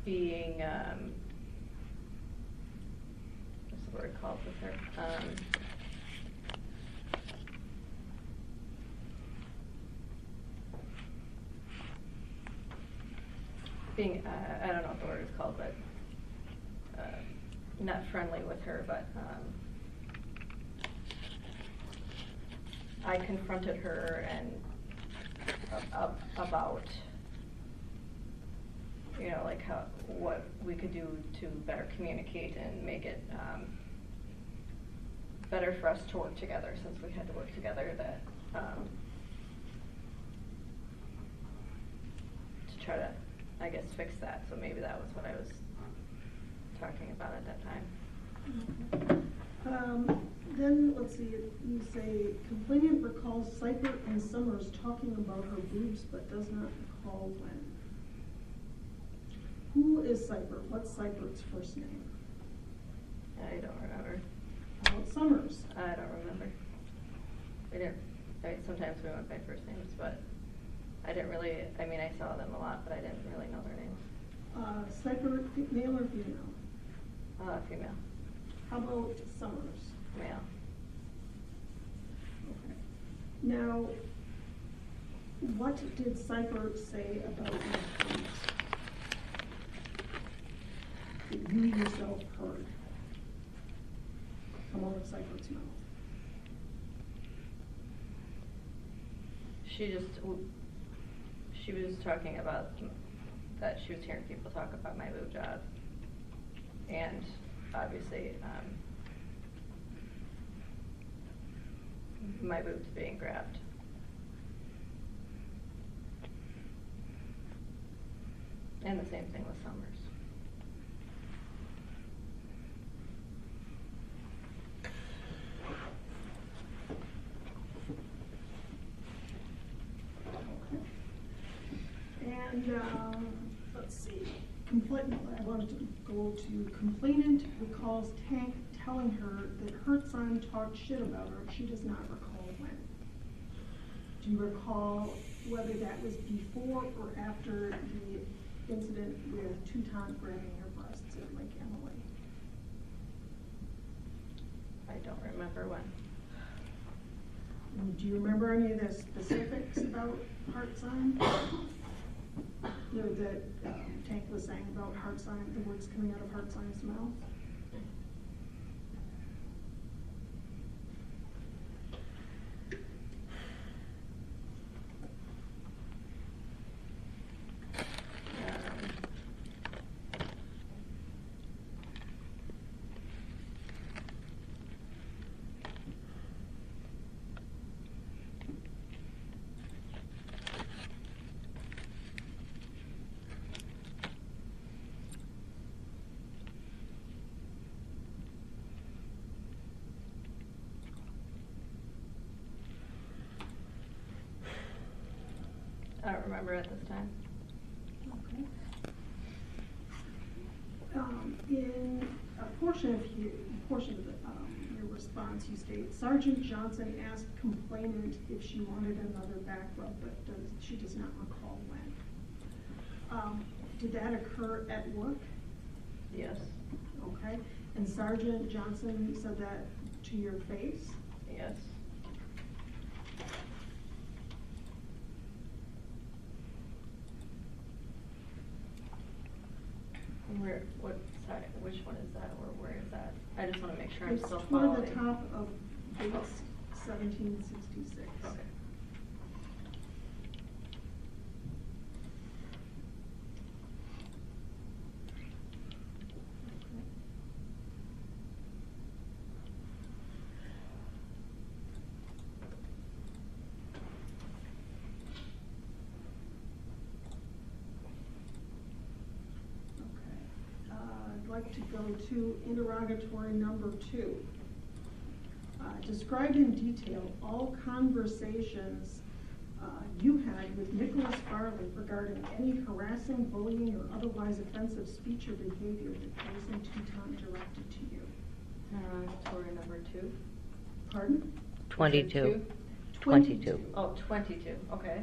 being, what's the word called with her? Being, I don't know what the word is called, but not friendly with her, but I confronted her and about, you know, like what we could do to better communicate and make it better for us to work together, since we had to work together, that to try to, I guess, fix that. So maybe that was what I was talking about at that time. Then, let's see, you say, complainant recalls Seipert and Summers talking about her boobs, but does not recall when. Who is Seipert? What's Seipert's first name? I don't remember. How about Summers? I don't remember. Sometimes we went by first names, but I didn't really, I mean, I saw them a lot, but I didn't really know their names. Seipert, male or female? Female. How about Summers? Male. Okay. Now, what did Seipert say about your boobs that you yourself heard come out of Seipert's mouth? She was talking about that she was hearing people talk about my boob job, and obviously my boobs being grabbed. And the same thing with Summers. And let's see, I wanted to go to complainant recalls Tank telling her that Hertzheim talked shit about her. She does not recall when. Do you recall whether that was before or after the incident with Teuton grabbing your breasts at Lake Emily? I don't remember when. And do you remember any of the specifics about Hertzheim? You know, that Tank was saying about Hertzheim, the words coming out of Hertzheim's mouth? I don't remember at this time. Okay. In a portion of your response, you state, Sergeant Johnson asked complainant if she wanted another back rub, but she does not recall when. Did that occur at work? Yes. Okay. And Sergeant Johnson said that to your face? Yes. Where, what side, which one is that, or where is that? I just wanna make sure I'm It's still toward following. the top of base 1766. Okay. I'd like to go to interrogatory number 2. Describe in detail all conversations you had with Nicholas Farley regarding any harassing, bullying, or otherwise offensive speech or behavior that President Teton directed to you. Interrogatory number 2. Pardon? 22. 22. Oh, 22, okay.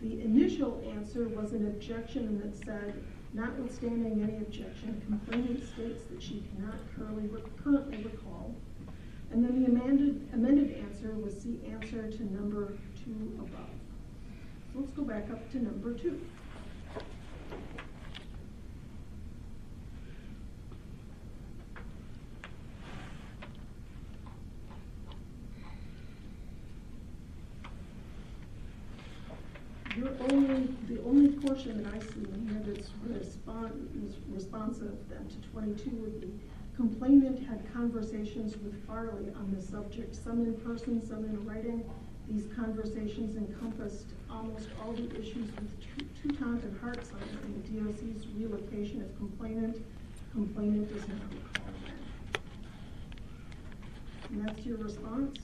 The initial answer was an objection, and it said, notwithstanding any objection, complainant states that she cannot currently recall. And then the amended answer was the answer to number 2 above. So let's go back up to number 2. The only portion that I see in here that's responsive then to 22 would be complainant had conversations with Farley on the subject, some in person, some in writing. These conversations encompassed almost all the issues with Teton and Hartside and the DOC's relocation of complainant. Complainant does not recall that. And that's your response?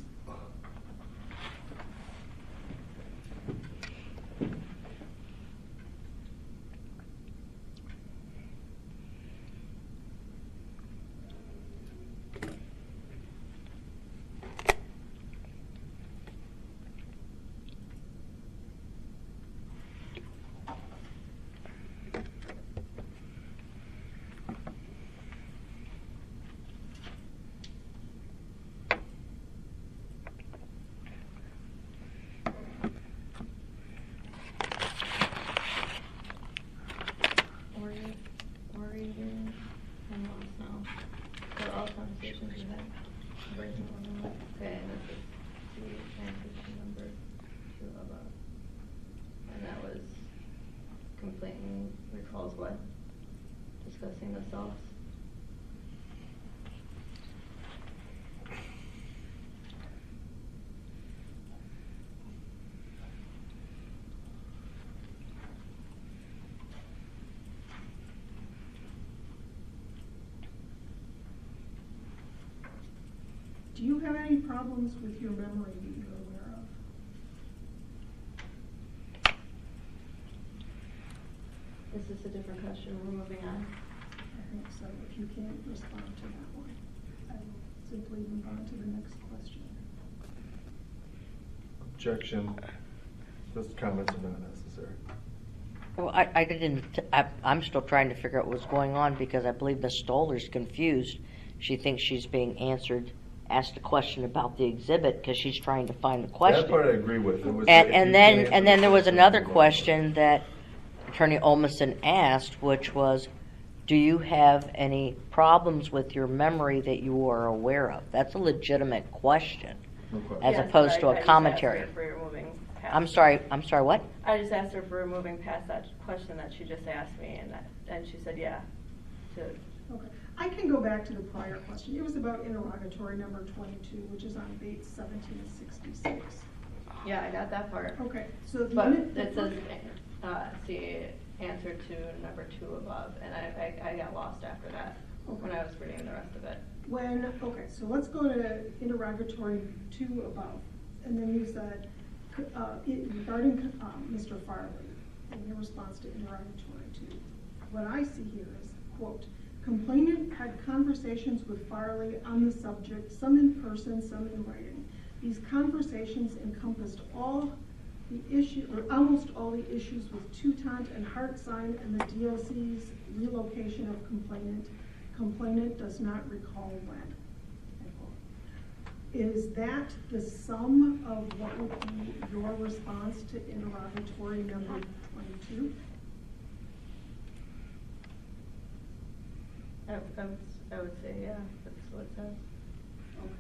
Okay, and this is the answer to number 2 above. And that was complainant recalls what? Discussing the selves. Do you have any problems with your memory that you're aware of? Is this a different question? We're moving on. I think so. If you can't respond to that one, I will simply move on to the next question. Objection. Those comments are not necessary. Well, I'm still trying to figure out what's going on because I believe Ms. Stolar's confused. She thinks she's being asked a question about the exhibit because she's trying to find the question. That part I agree with. It was And then there was another question that Attorney Olmstead asked, which was, do you have any problems with your memory that you are aware of? That's a legitimate question, No question. as Yes, opposed but to I a just commentary. asked her if we were moving past I'm sorry, what? I just asked her if we were moving past that question that she just asked me, and she said, yeah. Okay. I can go back to the prior question. It was about interrogatory number 22, which is on Bates 1766. Yeah, I got that part. Okay, so the But minute. it says, see, answer to number 2 above, and I got lost after that when I was reading the rest of it. Okay, so let's go to interrogatory 2 above. And then you said, Regarding Mr. Farley, in your response to interrogatory 2, what I see here is, quote, complainant had conversations with Farley on the subject, some in person, some in writing. These conversations encompassed all the issue, or almost all the issues with Toutant and Hartsign and the DOC's relocation of complainant. Complainant does not recall when. Is that the sum of what would be your response to interrogatory number 22? I would say, yeah, that's what it says. Okay.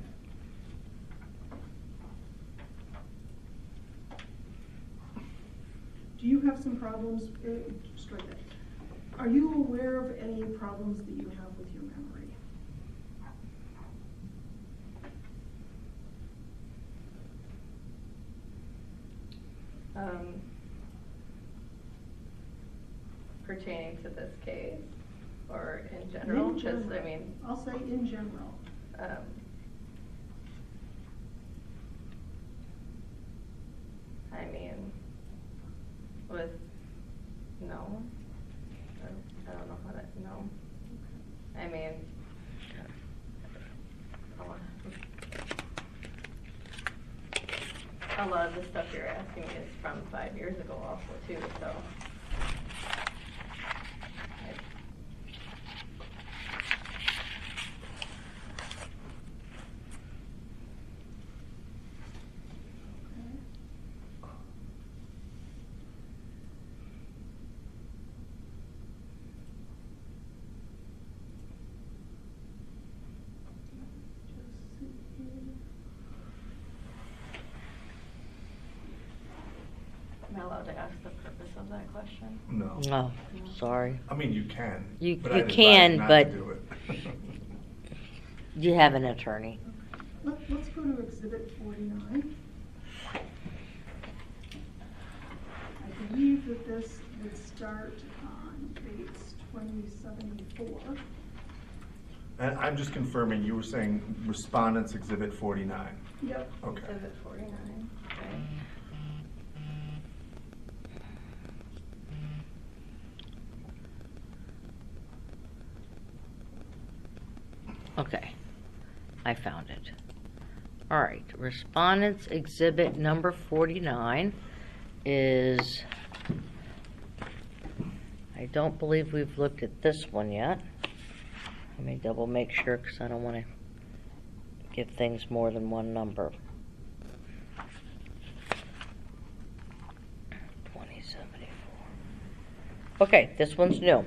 Do you have some problems, straight ahead, are you aware of any problems that you have with your memory? Pertaining to this case, or in general? In general. Just, I mean, I'll say in general. I mean, with no, I don't know how to, no. I mean, a lot of the stuff you're asking me is from 5 years ago also too, so. Am I allowed to ask the purpose of that question? No. Oh, sorry. I mean, you can. You but I'd advise can, not but- to do it. You have an attorney. Let's go to Exhibit 49. I believe that this would start on dates 2074. And I'm just confirming, you were saying Respondents Exhibit 49. Yep. Okay. Exhibit 49, okay. Okay, I found it. All right, Respondents Exhibit number 49 is, I don't believe we've looked at this one yet. Let me double make sure because I don't want to give things more than one number. 2074. Okay, this one's new.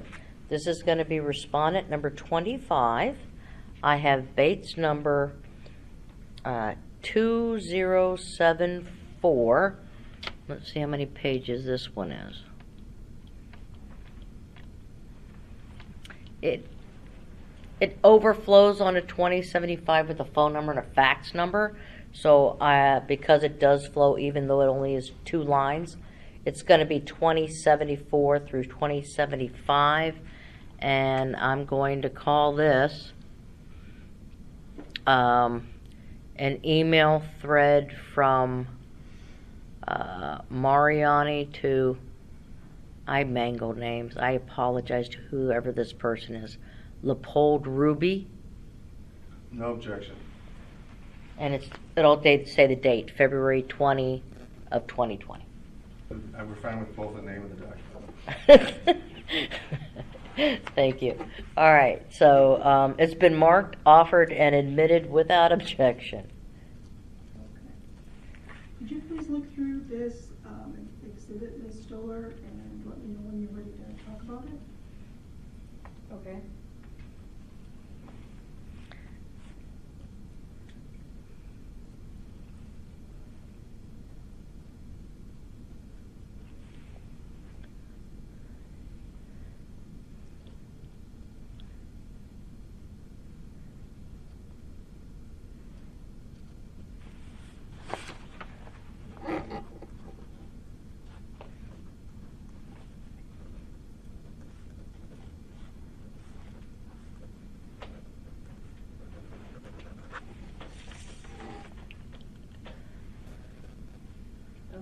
This is going to be Respondent number 25. I have Bates number 2074. Let's see how many pages this one is. It overflows on a 2075 with a phone number and a fax number. So because it does flow, even though it only is 2 lines, it's going to be 2074 through 2075. And I'm going to call this an email thread from Mariani to, I mangled names. I apologize to whoever this person is. Leopold Ruby. No objection. And it'll say the date, February 20 of 2020. We're fine with both the name and the document. Thank you. All right, so it's been marked, offered, and admitted without objection. Okay. Could you please look through this exhibit, Ms. Stolar, and let me know when you're ready to talk about it? Okay.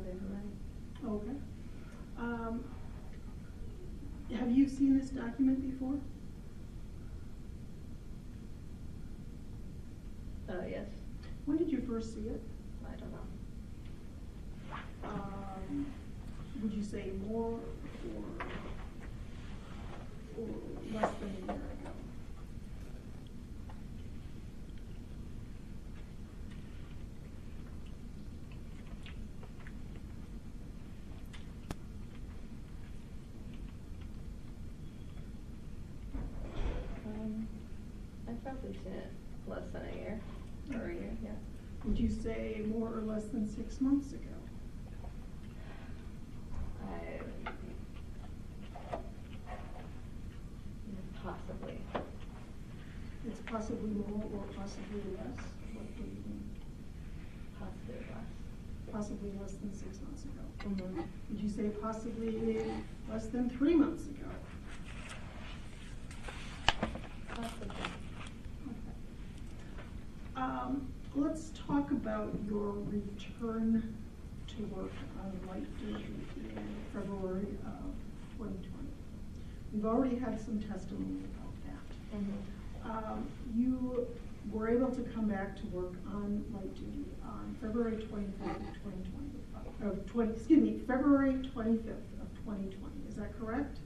Monday night. Okay. Have you seen this document before? Yes. When did you first see it? I don't know. Would you say more or less than a year ago? I've probably seen it less than a year, or a year, yeah. Would you say more or less than 6 months ago? Possibly. It's possibly more or possibly less? What do you mean? Possibly less. Possibly less than 6 months ago? Mm-hmm. Would you say possibly less than 3 months ago? Possibly. Okay. Let's talk about your return to work on light duty in February of 2020. We've already had some testimony about that. Mm-hmm. You were able to come back to work on light duty on February 25th of 2020. February 25th of 2020. Is that correct?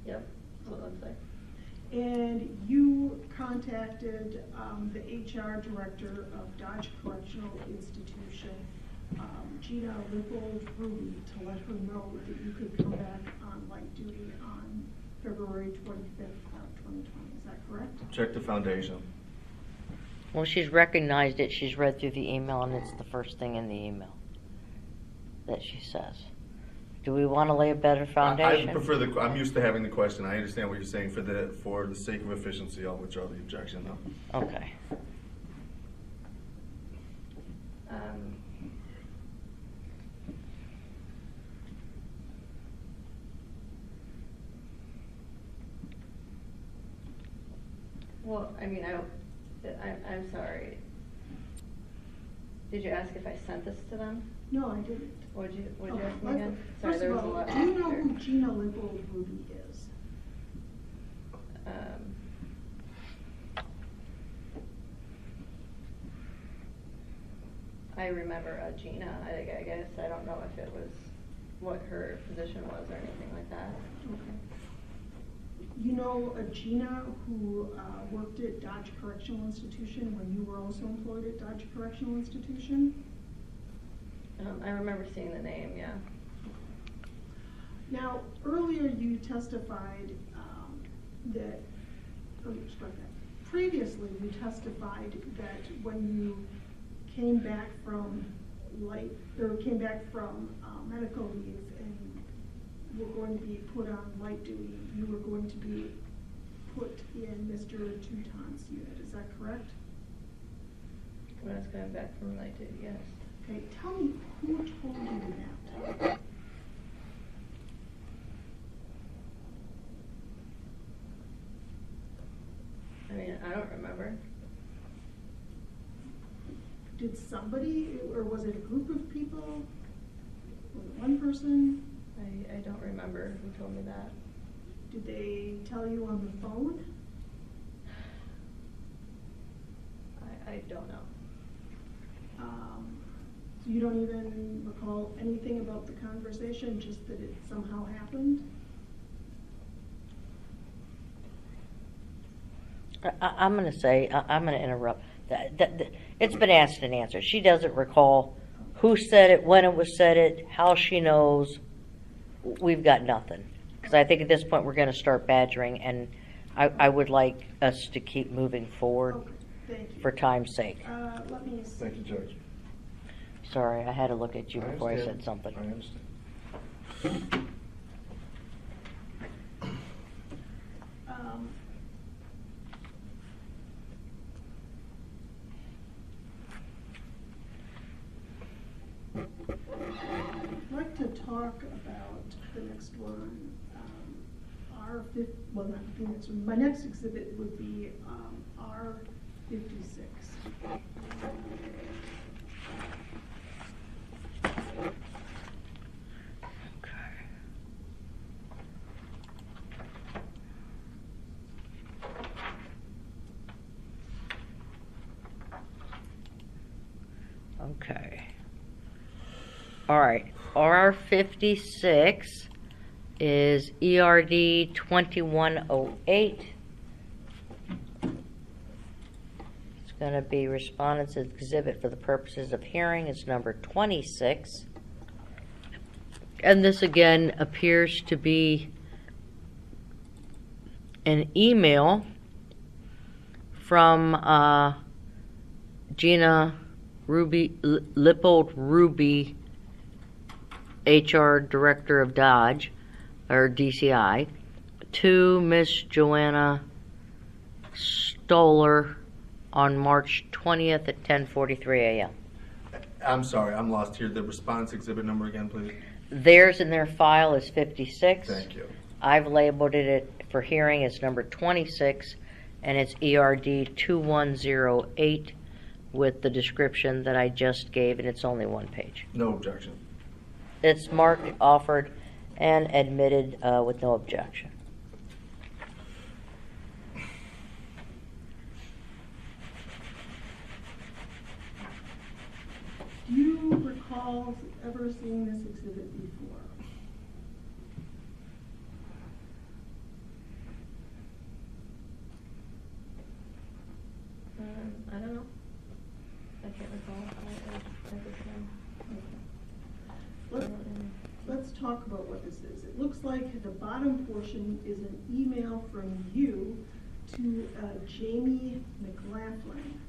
Yep, that's what it looks like. And you contacted the HR director of Dodge Correctional Institution, Gina Lippold-Ruby, to let her know that you could come back on light duty on February 25th of 2020. Is that correct? Check the foundation. Well, she's recognized it. She's read through the email, and it's the first thing in the email that she says. Do we want to lay a better foundation? I prefer I'm used to having the question. I understand what you're saying. For the sake of efficiency, I'll withdraw the objection though. Okay. Well, I mean, I'm sorry. Did you ask if I sent this to them? No, I didn't. Would you Oh, ask me again? Sorry, First there of was a all, lot. do you know there. who Gina Lippold-Ruby is? I remember Gina. I guess I don't know if it was what her position was or anything like that. Okay. You know Gina who worked at Dodge Correctional Institution when you were also employed at Dodge Correctional Institution? I remember seeing the name, yeah. Now, earlier you testified previously you testified that when you came back from medical leave and were going to be put on light duty, you were going to be put in Mr. Teuton's unit. Is that correct? When I was coming back from night duty, yes. Okay, tell me who told you that? I mean, I don't remember. Did somebody, or was it a group of people? Was it one person? I don't remember who told me that. Did they tell you on the phone? I don't know. So you don't even recall anything about the conversation, just that it somehow happened? I'm going to say, I'm going to interrupt. It's been asked and answered. She doesn't recall who said it, when it was said, how she knows. We've got nothing. Because I think at this point we're going to start badgering, and I would like us to keep moving forward Okay, thank you. for time's sake. Let me see. Thank you, Judge. Sorry, I had to look at you before I said understand. something. I understand. I'd like to talk about the next one. Well, not the next one. My next exhibit would be R56. Okay. All right. R 56 is ERD 2108. It's going to be respondents exhibit for the purposes of hearing is number 26. And this again appears to be an email from Gina Lippold Ruby, HR Director of Dodge, or DCI, to Miss Joanna Stolar on March 20th at 10:43 a.m. I'm sorry, I'm lost here. The response exhibit number again, please. Theirs in their file is 56. Thank you. I've labeled it for hearing as number 26, and it's ERD 2108 with the description that I just gave, and it's only one page. No objection. It's marked, offered, and admitted with no objection. Do you recall ever seeing this exhibit before? I don't know. I can't recall. I just know. Let's talk about what this is. It looks like the bottom portion is an email from you to Jamie McLaughlin,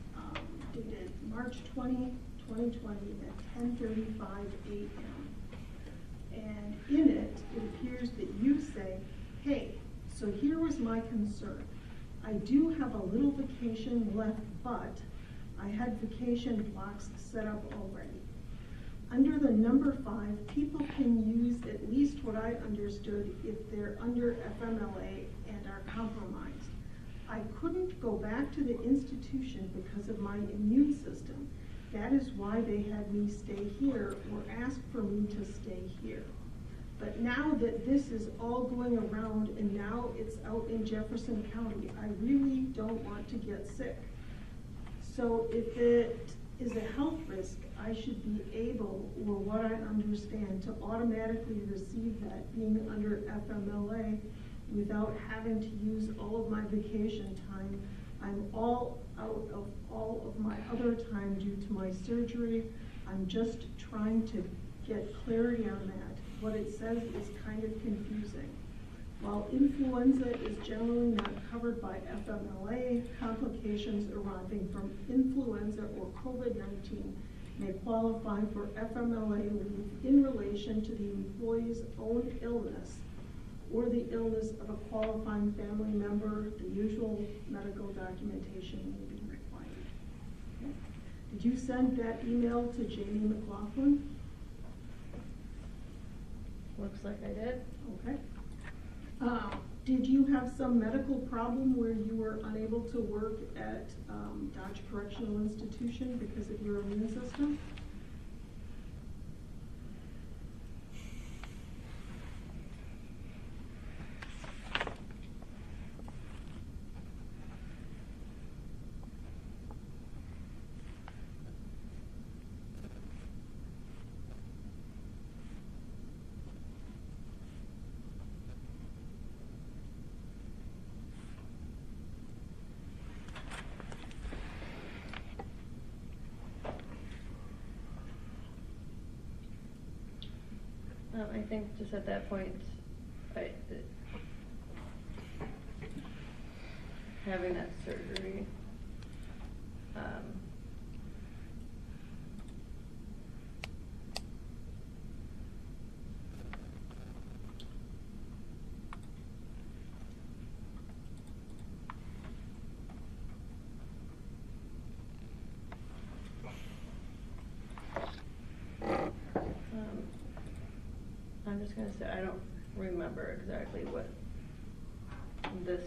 dated March 20, 2020 at 10:35 a.m. And in it, it appears that you say, hey, so here was my concern. I do have a little vacation left, but I had vacation blocks set up already. Under the number 5, people can use at least what I understood if they're under FMLA and are compromised. I couldn't go back to the institution because of my immune system. That is why they had me stay here or asked for me to stay here. But now that this is all going around and now it's out in Jefferson County, I really don't want to get sick. So if it is a health risk, I should be able, or what I understand, to automatically receive that being under FMLA without having to use all of my vacation time. I'm all out of all of my other time due to my surgery. I'm just trying to get clarity on that. What it says is kind of confusing. While influenza is generally not covered by FMLA, complications arising from influenza or COVID-19 may qualify for FMLA leave in relation to the employee's own illness or the illness of a qualifying family member. The usual medical documentation may be required. Okay. Did you send that email to Jamie McLaughlin? Looks like I did. Okay. Did you have some medical problem where you were unable to work at Dodge Correctional Institution because of your immune system? I think just at that point, having that surgery, I'm just gonna say, I don't remember exactly what this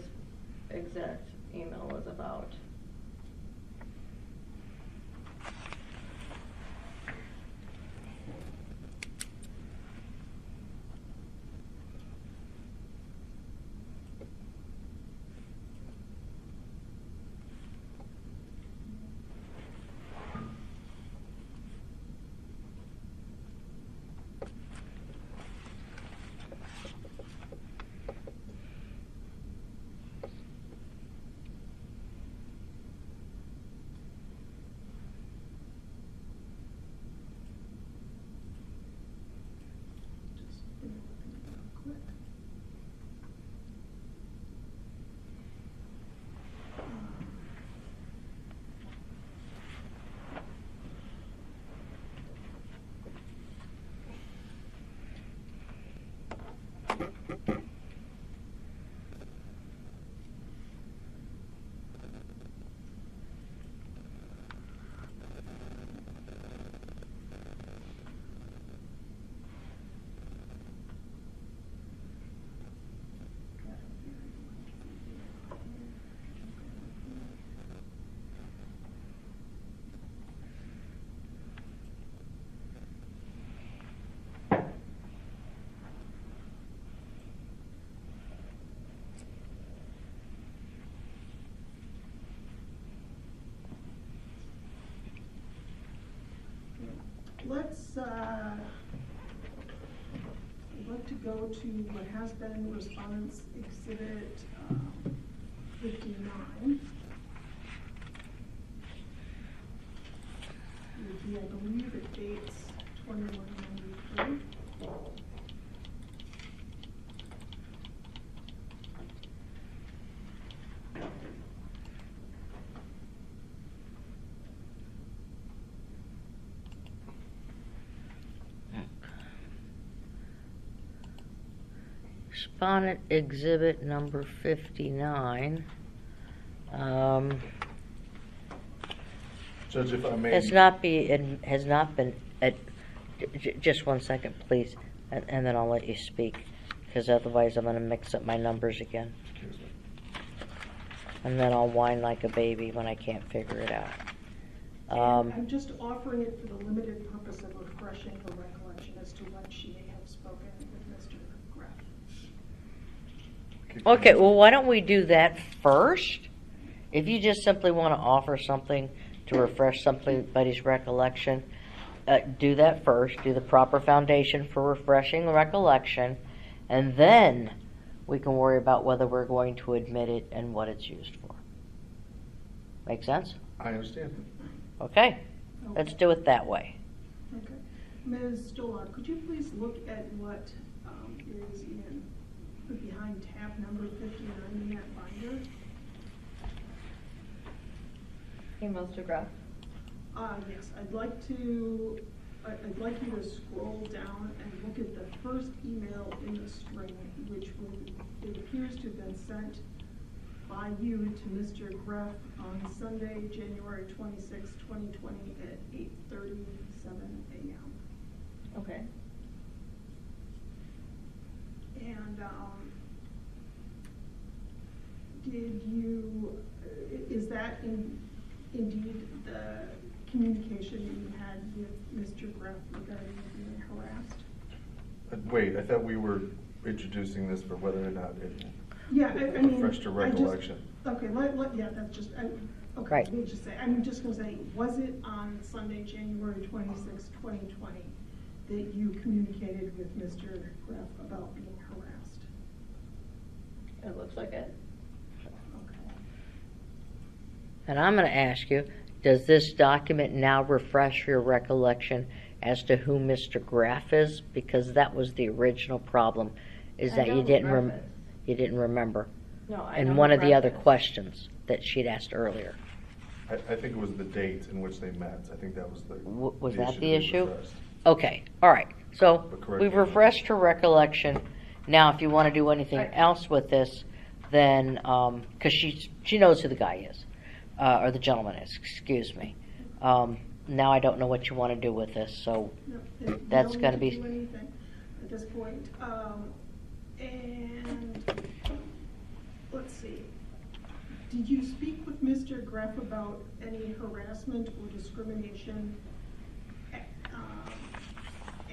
exact email was about. let's, I'd like to go to what has been Respondents Exhibit 59. I believe it dates 2193. Respondent Exhibit number 59. Judge, if I may. Has not been, just one second, please, and then I'll let you speak, because otherwise I'm gonna mix up my numbers again. Excuse me. And then I'll whine like a baby when I can't figure it out. I'm just offering it for the limited purpose of refreshing her recollection as to when she may have spoken with Mr. Graff. Okay, well, why don't we do that first? If you just simply want to offer something to refresh somebody's recollection, do that first. Do the proper foundation for refreshing recollection, and then we can worry about whether we're going to admit it and what it's used for. Make sense? I understand. Okay, let's do it that way. Okay. Ms. Stolar, could you please look at what is behind tab number 59 in that binder? Emails to Graff. Yes, I'd like you to scroll down and look at the first email in the string, which it appears to have been sent by you to Mr. Graff on Sunday, January 26, 2020 at 8:37 a.m. Okay. And is that indeed the communication you had with Mr. Graff regarding being harassed? Wait, I thought we were introducing this for whether or not it Yeah, I mean. refreshed her recollection. Okay, yeah, that's just, okay, Right. let me just say, I'm just gonna say, was it on Sunday, January 26, 2020, that you communicated with Mr. Graff about being harassed? It looks like it. Okay. And I'm going to ask you, does this document now refresh your recollection as to who Mr. Graff is? Because that was the original problem, is I that know you who didn't Graff is. you didn't remember. No, I know And who one of the Graff other is. questions that she'd asked earlier. I think it was the date in which they met. I think that was the. Was that to the be issue? refreshed. Okay, all right. So But correct we've me if I'm refreshed her recollection. Now, if you want to do anything Right. else with this, then, because she knows who the guy is, or the gentleman is, excuse me. Now I don't know what you want to do with this, so No, you That's don't gonna need be- to do anything at this point. And let's see. Did you speak with Mr. Graff about any harassment or discrimination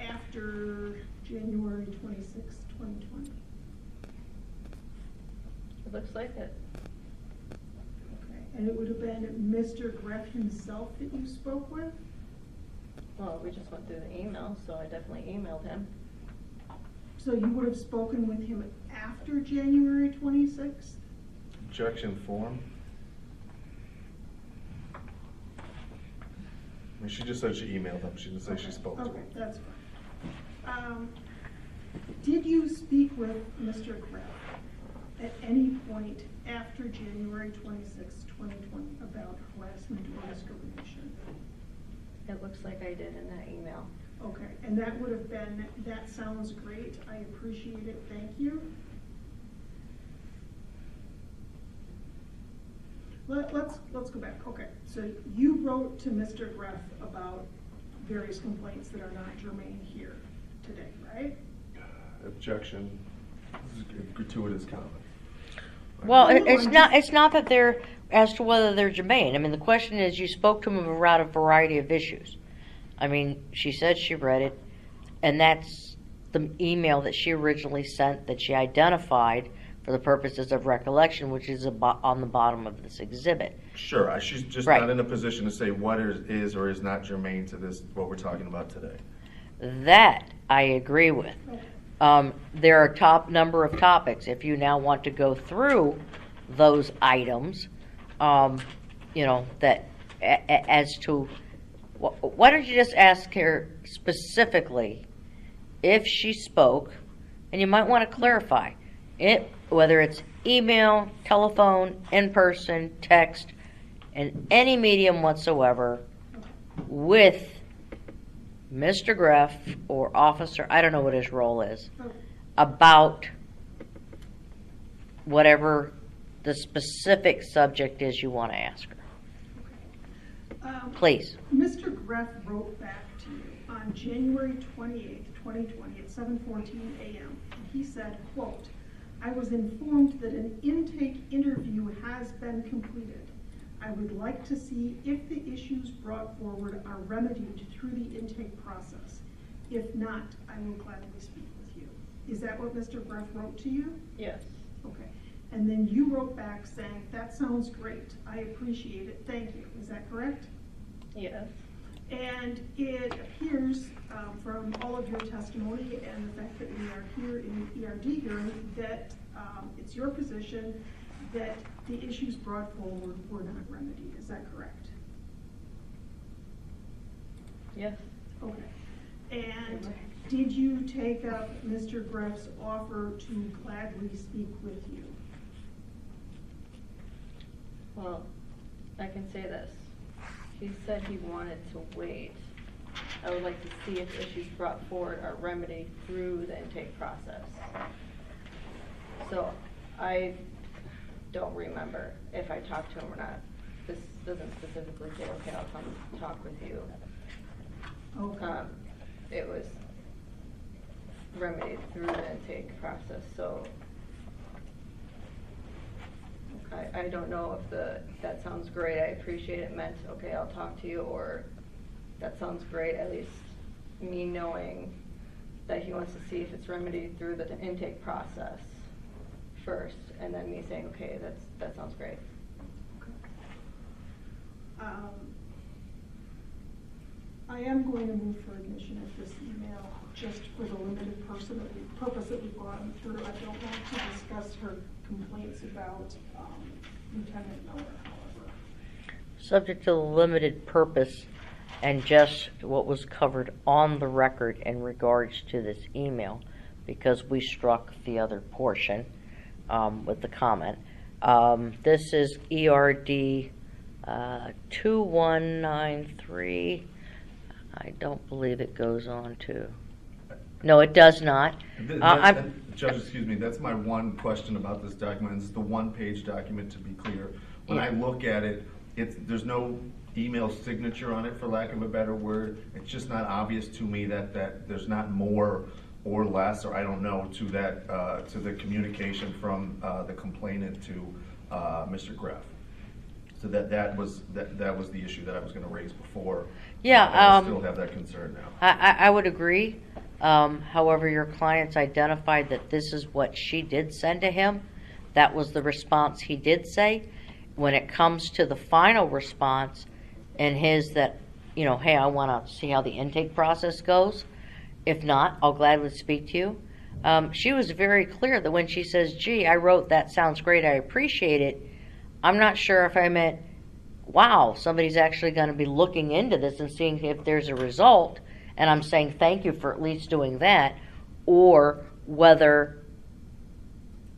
after January 26, 2020? It looks like it. Okay, and it would have been Mr. Graff himself that you spoke with? Well, we just went through the email, so I definitely emailed him. So you would have spoken with him after January 26th? Objection form. I mean, she just said she emailed him. She didn't say she spoke to Okay, him. that's fine. Did you speak with Mr. Graff at any point after January 26, 2020 about harassment or discrimination? It looks like I did in that email. Okay, and that would have been, that sounds great. I appreciate it. Thank you. Let's go back. Okay, so you wrote to Mr. Graff about various complaints that are not germane here today, right? Objection. This is a gratuitous comment. well, No, it's not that they're as to whether they're germane. I mean, the question is, you spoke to him about a variety of issues. I mean, she said she read it, and that's the email that she originally sent that she identified for the purposes of recollection, which is on the bottom of this exhibit. Sure, she's just Right. not in a position to say what is or is not germane to this, what we're talking about today. That I agree with. There are top number of topics. If you now want to go through those items, that as to, why don't you just ask her specifically if she spoke, and you might want to clarify it, whether it's email, telephone, in person, text, in any medium whatsoever, with Mr. Greff or officer, I don't know what his role is, about whatever the specific subject is you want to ask her. Please. Mr. Greff wrote back to you on January 28th, 2020 at 7:14 a.m. He said, quote, "I was informed that an intake interview has been completed. I would like to see if the issues brought forward are remedied through the intake process. If not, I will gladly speak with you." Is that what Mr. Greff wrote to you? Yes. Okay. And then you wrote back saying, "That sounds great. I appreciate it. Thank you." Is that correct? Yes. And it appears from all of your testimony and the fact that we are here in the ERD hearing that it's your position that the issues brought forward were not remedied. Is that correct? Yes. Okay. And did you take up Mr. Greff's offer to gladly speak with you? Well, I can say this. He said he wanted to wait. I would like to see if issues brought forward are remedied through the intake process. So I don't remember if I talked to him or not. This doesn't specifically say, okay, I'll come talk with you. Okay. It was remedied through the intake process, so I don't know if that sounds great, I appreciate it meant, okay, I'll talk to you, or that sounds great, at least me knowing that he wants to see if it's remedied through the intake process first, and then me saying, okay, that sounds great. I am going to move for admission of this email just for the limited purpose that we've gone through. I don't want to discuss her complaints about Lieutenant Miller, however. Subject to the limited purpose and just what was covered on the record in regards to this email, because we struck the other portion with the comment. This is ERD 2193. I don't believe it goes on to. No, it does not. Judge, excuse me, that's my one question about this document. It's the one-page document, to be clear. When I look at it, there's no email signature on it, for lack of a better word. It's just not obvious to me that there's not more or less, or I don't know, to that to the communication from the complainant to Mr. Greff. So that was the issue that I was going to raise before. Yeah, I still have that concern now. I would agree. However, your clients identified that this is what she did send to him. That was the response he did say. When it comes to the final response and his that, hey, I want to see how the intake process goes. If not, I'll gladly speak to you. She was very clear that when she says, gee, I wrote that sounds great, I appreciate it, I'm not sure if I meant, wow, somebody's actually going to be looking into this and seeing if there's a result, and I'm saying thank you for at least doing that, or whether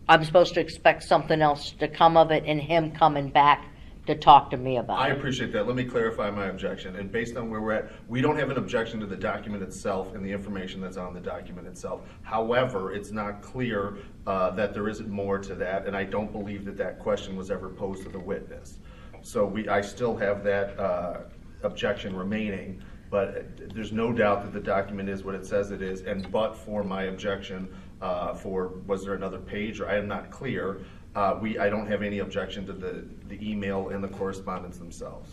I'm supposed to expect something else to come of it and him coming back to talk to me about I it. appreciate that. Let me clarify my objection. And based on where we're at, we don't have an objection to the document itself and the information that's on the document itself. However, it's not clear that there isn't more to that, and I don't believe that question was ever posed to the witness. So I still have that objection remaining, but there's no doubt that the document is what it says it is, and but for my objection for was there another page, or I am not clear, I don't have any objection to the email and the correspondence themselves.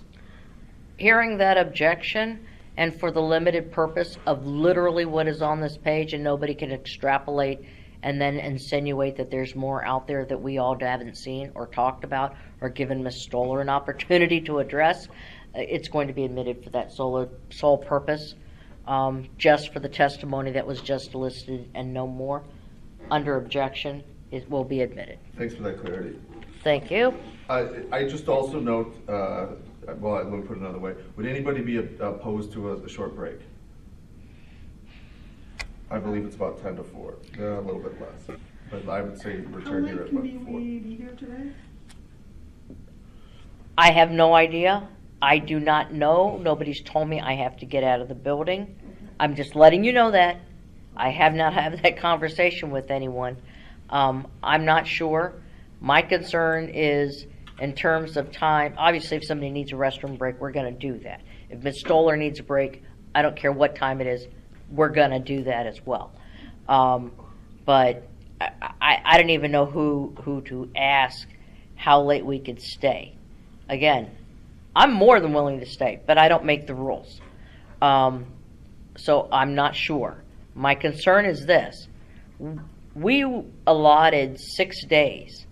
Hearing that objection, and for the limited purpose of literally what is on this page, and nobody can extrapolate and then insinuate that there's more out there that we all haven't seen or talked about or given Ms. Stolar an opportunity to address, it's going to be admitted for that sole purpose, just for the testimony that was just listed and no more. Under objection, it will be admitted. Thanks for that clarity. Thank you. I just also note, well, let me put it another way. Would anybody be opposed to a short break? I believe it's about 10 to 4, a little bit less. But I would say How return here late at can about 4. we be here today? I have no idea. I do not know. Nobody's told me I have to get out of the building. I'm just letting you know that. I have not had that conversation with anyone. I'm not sure. My concern is in terms of time. Obviously, if somebody needs a restroom break, we're going to do that. If Ms. Stolar needs a break, I don't care what time it is, we're going to do that as well. But I don't even know who to ask how late we could stay. Again, I'm more than willing to stay, but I don't make the rules. So I'm not sure. My concern is this. We allotted 6 days.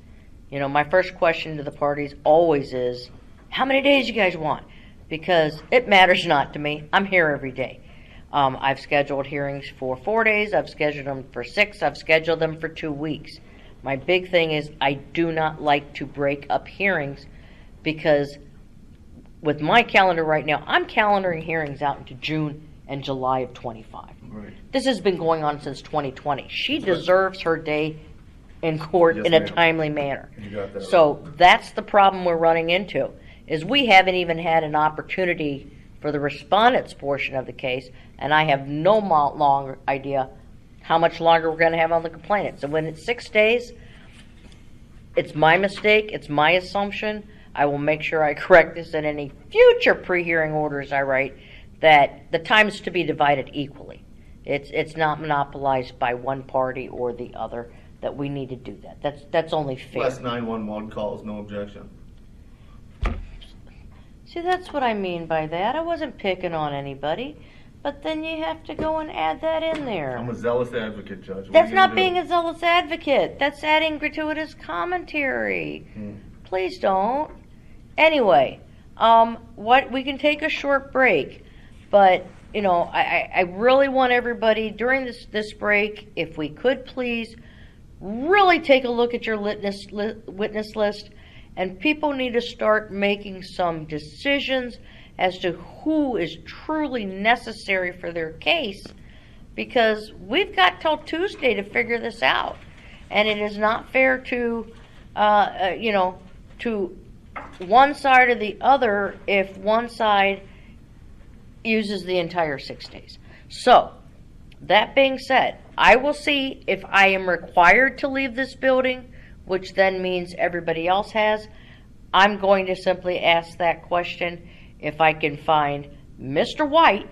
You know, my first question to the parties always is, how many days you guys want? Because it matters not to me. I'm here every day. I've scheduled hearings for 4 days. I've scheduled them for 6. I've scheduled them for 2 weeks. My big thing is I do not like to break up hearings because with my calendar right now, I'm calendaring hearings out into June and July of 25. Right. This has been going on since 2020. She deserves her day in court Yes, in a ma'am. timely manner. You got that So right. that's the problem we're running into, is we haven't even had an opportunity for the respondents portion of the case, and I have no long idea how much longer we're going to have on the complainant. So when it's 6 days, it's my mistake, it's my assumption. I will make sure I correct this in any future pre-hearing orders I write, that the time's to be divided equally. It's not monopolized by one party or the other, that we need to do that. That's only fair. Less 911 calls, no objection. See, that's what I mean by that. I wasn't picking on anybody, but then you have to go and add that in there. I'm a zealous advocate, Judge. What are That's you gonna not do? being a zealous advocate. That's adding gratuitous commentary. Please don't. Anyway, what we can take a short break, but you know, I really want everybody during this break, if we could please, really take a look at your witness list, and people need to start making some decisions as to who is truly necessary for their case, because we've got till Tuesday to figure this out, and it is not fair to, to one side or the other if one side uses the entire 6 days. So, that being said, I will see if I am required to leave this building, which then means everybody else has. I'm going to simply ask that question. If I can find Mr. White,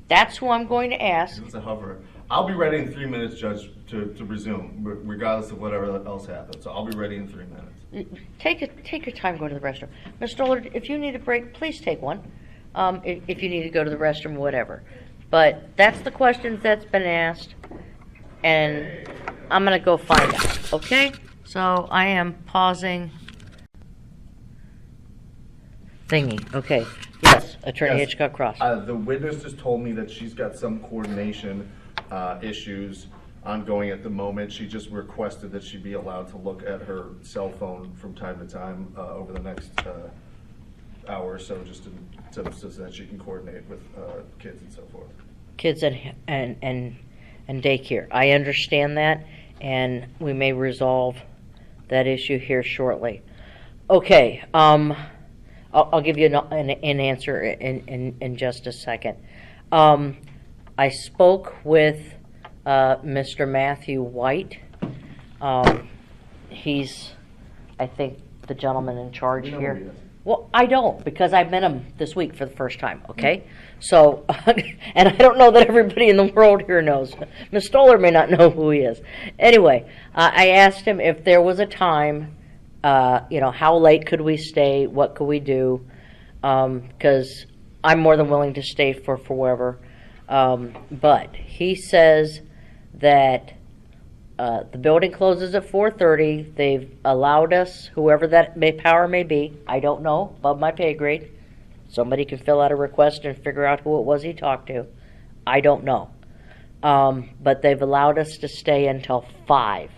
that's who I'm going to ask. It's a hover. I'll be ready in 3 minutes, Judge, to resume, regardless of whatever else happens. So I'll be ready in 3 minutes. Take your time going to the restroom. Ms. Stolar, if you need a break, please take one. If you need to go to the restroom, whatever. But that's the questions that's been asked, and I'm going to go find out, okay? So I am pausing thingy. Okay. Yes, Attorney Yes. Hitchcock Cross. The witness just told me that she's got some coordination issues ongoing at the moment. She just requested that she be allowed to look at her cell phone from time to time over the next hour or so, just so that she can coordinate with kids and so forth. Kids and daycare. I understand that, and we may resolve that issue here shortly. Okay, I'll give you an answer in just a second. I spoke with Mr. Matthew White. He's, I think, the gentleman in charge We know here. who he is. Well, I don't, because I met him this week for the first time, okay? So, and I don't know that everybody in the world here knows. Ms. Stolar may not know who he is. Anyway, I asked him if there was a time, how late could we stay, what could we do, because I'm more than willing to stay for wherever. But he says that The building closes at 4:30. They've allowed us, whoever that power may be, I don't know, above my pay grade. Somebody can fill out a request and figure out who it was he talked to. I don't know. But they've allowed us to stay until 5.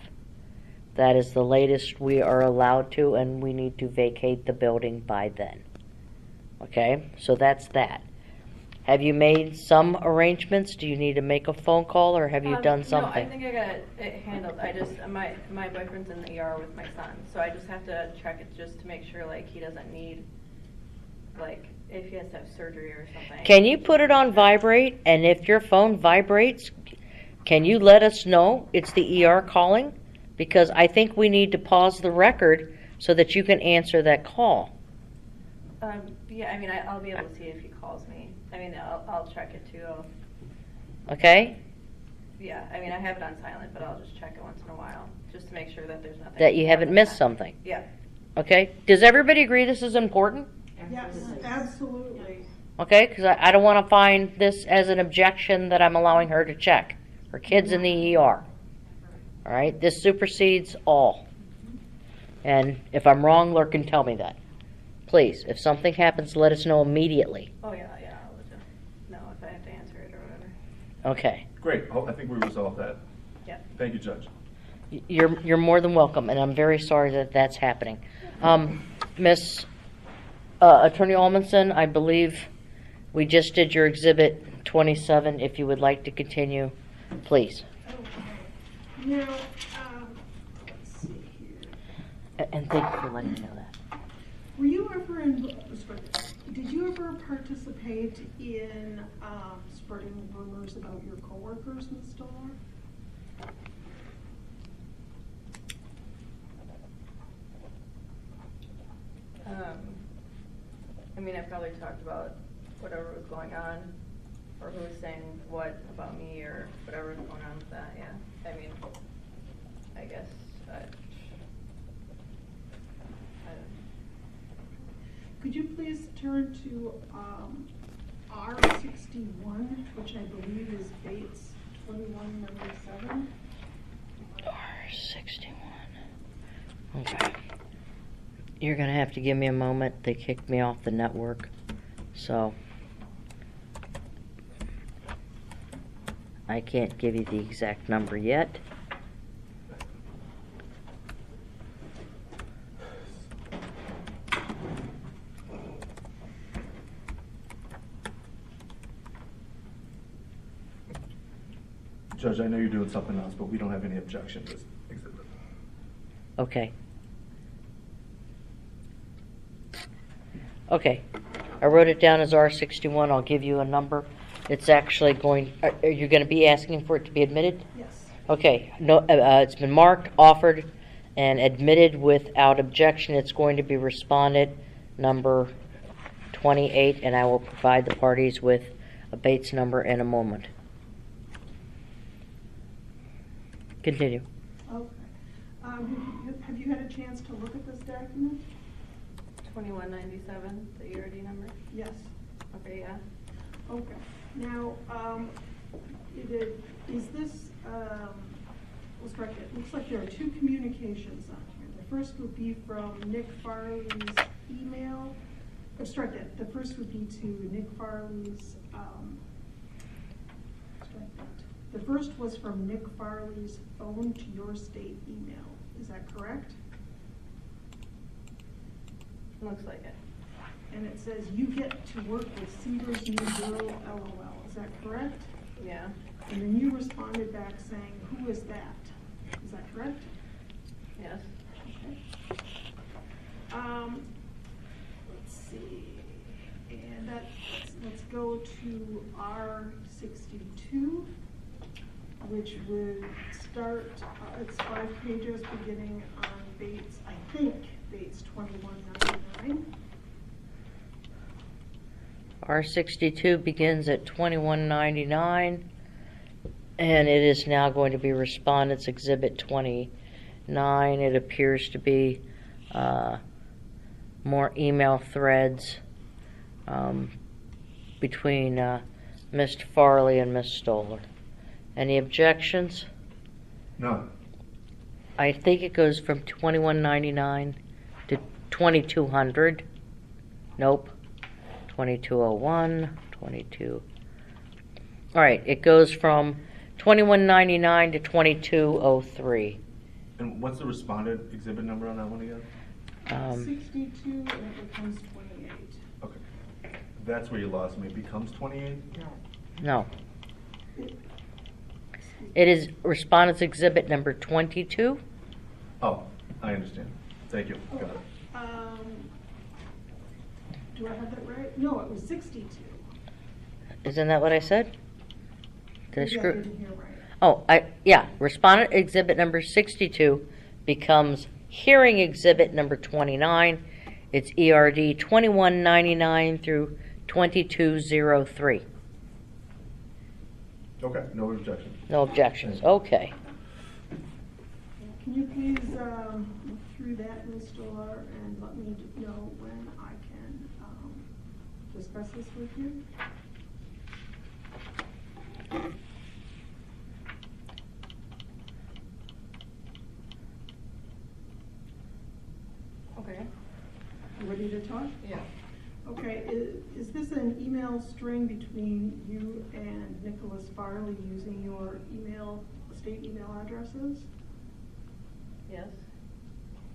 That is the latest we are allowed to, and we need to vacate the building by then. Okay, so that's that. Have you made some arrangements? Do you need to make a phone call, or have you done something? No, I think I got it handled. I just, my boyfriend's in the ER with my son, so I just have to check it just to make sure, like, he doesn't need, like, if he has to have surgery or something. Can you put it on vibrate, and if your phone vibrates, can you let us know it's the ER calling? Because I think we need to pause the record so that you can answer that call. Yeah, I mean, I'll be able to see if he calls me. I mean, I'll check it too. Okay? Yeah, I mean, I have it on silent, but I'll just check it once in a while, just to make sure that there's nothing. That you haven't more than missed that. something. Yeah. Okay? Does everybody agree this is important? Yes, absolutely. Okay? Because I don't want to find this as an objection that I'm allowing her to check. Her kid's in the ER. All right? This supersedes all. And if I'm wrong, Lurk can tell me that. Please, if something happens, let us know immediately. Oh, yeah, I'll let you know if I have to answer it or whatever. Okay. Great, I think we resolved that. Yeah. Thank you, Judge. You're more than welcome, and I'm very sorry that that's happening. Miss Attorney Almanson, I believe we just did your Exhibit 27. If you would like to continue, please. Okay. Now, let's see here. And thank you for letting me know that. Were you ever did you ever participate in spreading rumors about your coworkers, Ms. Stolar? I mean, I probably talked about whatever was going on, or who was saying what about me, or whatever was going on with that, yeah. I mean, I guess, I don't Could you please turn to R61, which I believe is Bates 2197? R61. Okay. You're going to have to give me a moment. They kicked me off the network. So I can't give you the exact number yet. Judge, I know you're doing something else, but we don't have any objection to this exhibit. Okay. Okay. I wrote it down as R61. I'll give you a number. It's actually going, are you going to be asking for it to be admitted? Yes. Okay. No, it's been marked, offered, and admitted without objection. It's going to be responded number 28, and I will provide the parties with a Bates number in a moment. Continue. Okay. Have you had a chance to look at this document? 2197, the ERD number? Yes. Okay, yeah. Okay. Now, is this, let's write it. It looks like there are 2 communications on here. The first would be from Nick Farley's email. Or strike that. The first would be to Nick Farley's, strike that. The first was from Nick Farley's phone to your state email. Is that correct? Looks like it. And it says, you get to work with Cedars New Girl, LOL. Is that correct? Yeah. And then you responded back saying, who is that? Is that correct? Yes. Okay. Let's see. And let's go to R62, which would start, it's 5 pages beginning on Bates, I think, Bates 2199. R62 begins at 2199, and it is now going to be Respondents Exhibit 29. It appears to be more email threads between Mr. Farley and Ms. Stolar. Any objections? None. I think it goes from 2199 to 2200. Nope. 2201, 22. All right, it goes from 2199 to 2203. And what's the responded exhibit number on that one again? 62 and it becomes 28. Okay. That's where you lost me. It becomes 28? No. It is Respondent's Exhibit number 22. Oh, I understand. Thank you. Got it. Do I have that right? No, it was 62. Isn't that what I said? Did I Maybe I screw? didn't hear right. Oh, yeah. Respondent Exhibit number 62 becomes Hearing Exhibit number 29. It's ERD 2199 through 2203. Okay, no objection. No objections. Okay. Can you please look through that, Ms. Stolar, and let me know when I can discuss this with you? Okay. You ready to talk? Yeah. Okay, is this an email string between you and Nicholas Farley using your state email addresses? Yes.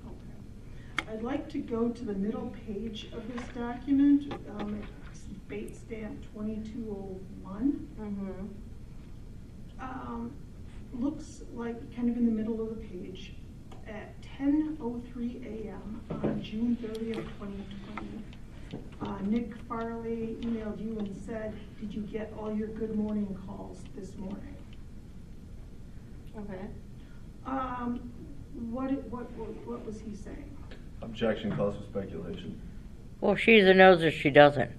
Okay. I'd like to go to the middle page of this document. It's bait stamp 2201. Mm-hmm. Looks like kind of in the middle of the page at 10:03 a.m. on June 30th, 2020. Nick Farley emailed you and said, "Did you get all your good morning calls this morning?" Okay. What was he saying? Objection calls for speculation. Well, she either knows or she doesn't.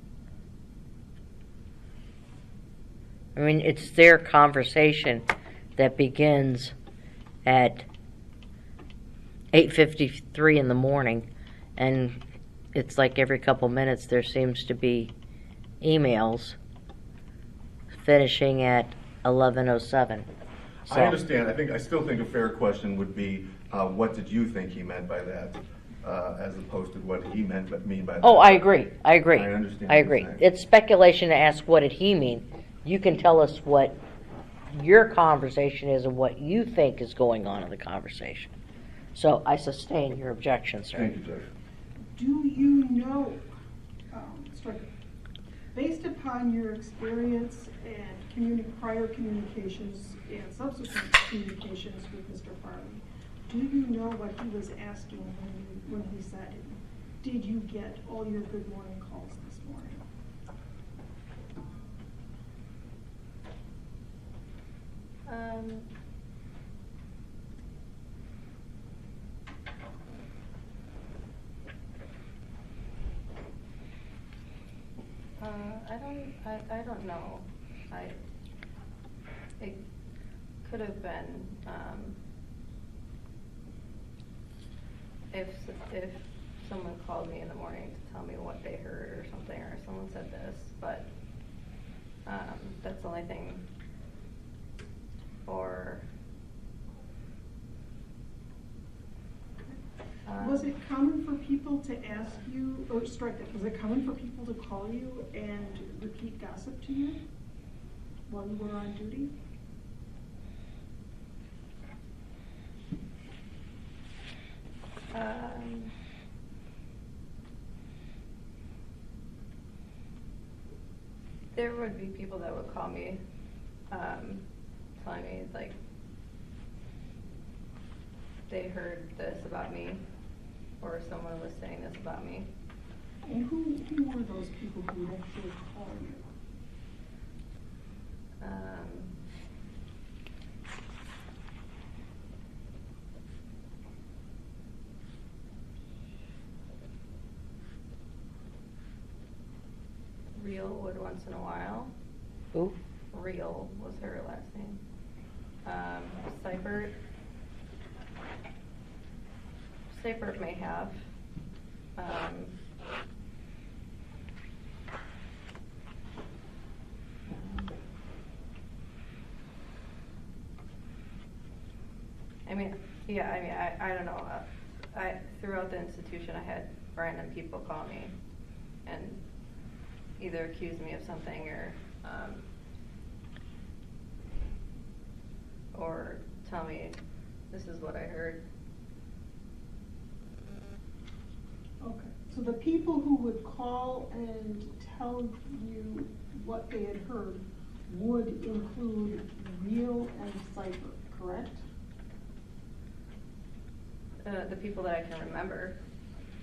I mean, it's their conversation that begins at 8:53 in the morning, and it's like every couple minutes there seems to be emails finishing at 11:07. So, I understand. I still think a fair question would be, what did you think he meant by that, as opposed to what he mean by that? Oh, I agree. I agree. I understand I what agree. you're saying. It's speculation to ask what did he mean. You can tell us what your conversation is and what you think is going on in the conversation. So I sustain your objection, sir. Thank you, Judge. Do you know, based upon your experience and prior communications and subsequent communications with Mr. Farley, do you know what he was asking when he said, "Did you get all your good morning calls this morning?" I don't know. It could have been, if someone called me in the morning to tell me what they heard or something, or someone said this, but, that's the only thing. Or, Was it common for people to ask you, or strike that, was it common for people to call you and repeat gossip to you while you were on duty? there would be people that would call me, telling me, like, they heard this about me, or someone was saying this about me. And who were those people who would actually call you? Real would once in a while. Who? Real was her last name. Seibert may have. I mean, yeah, I mean, I don't know. Throughout the institution, I had random people call me and either accuse me of something or tell me this is what I heard. Okay, so the people who would call and tell you what they had heard would include real and cipher, correct? The people that I can remember.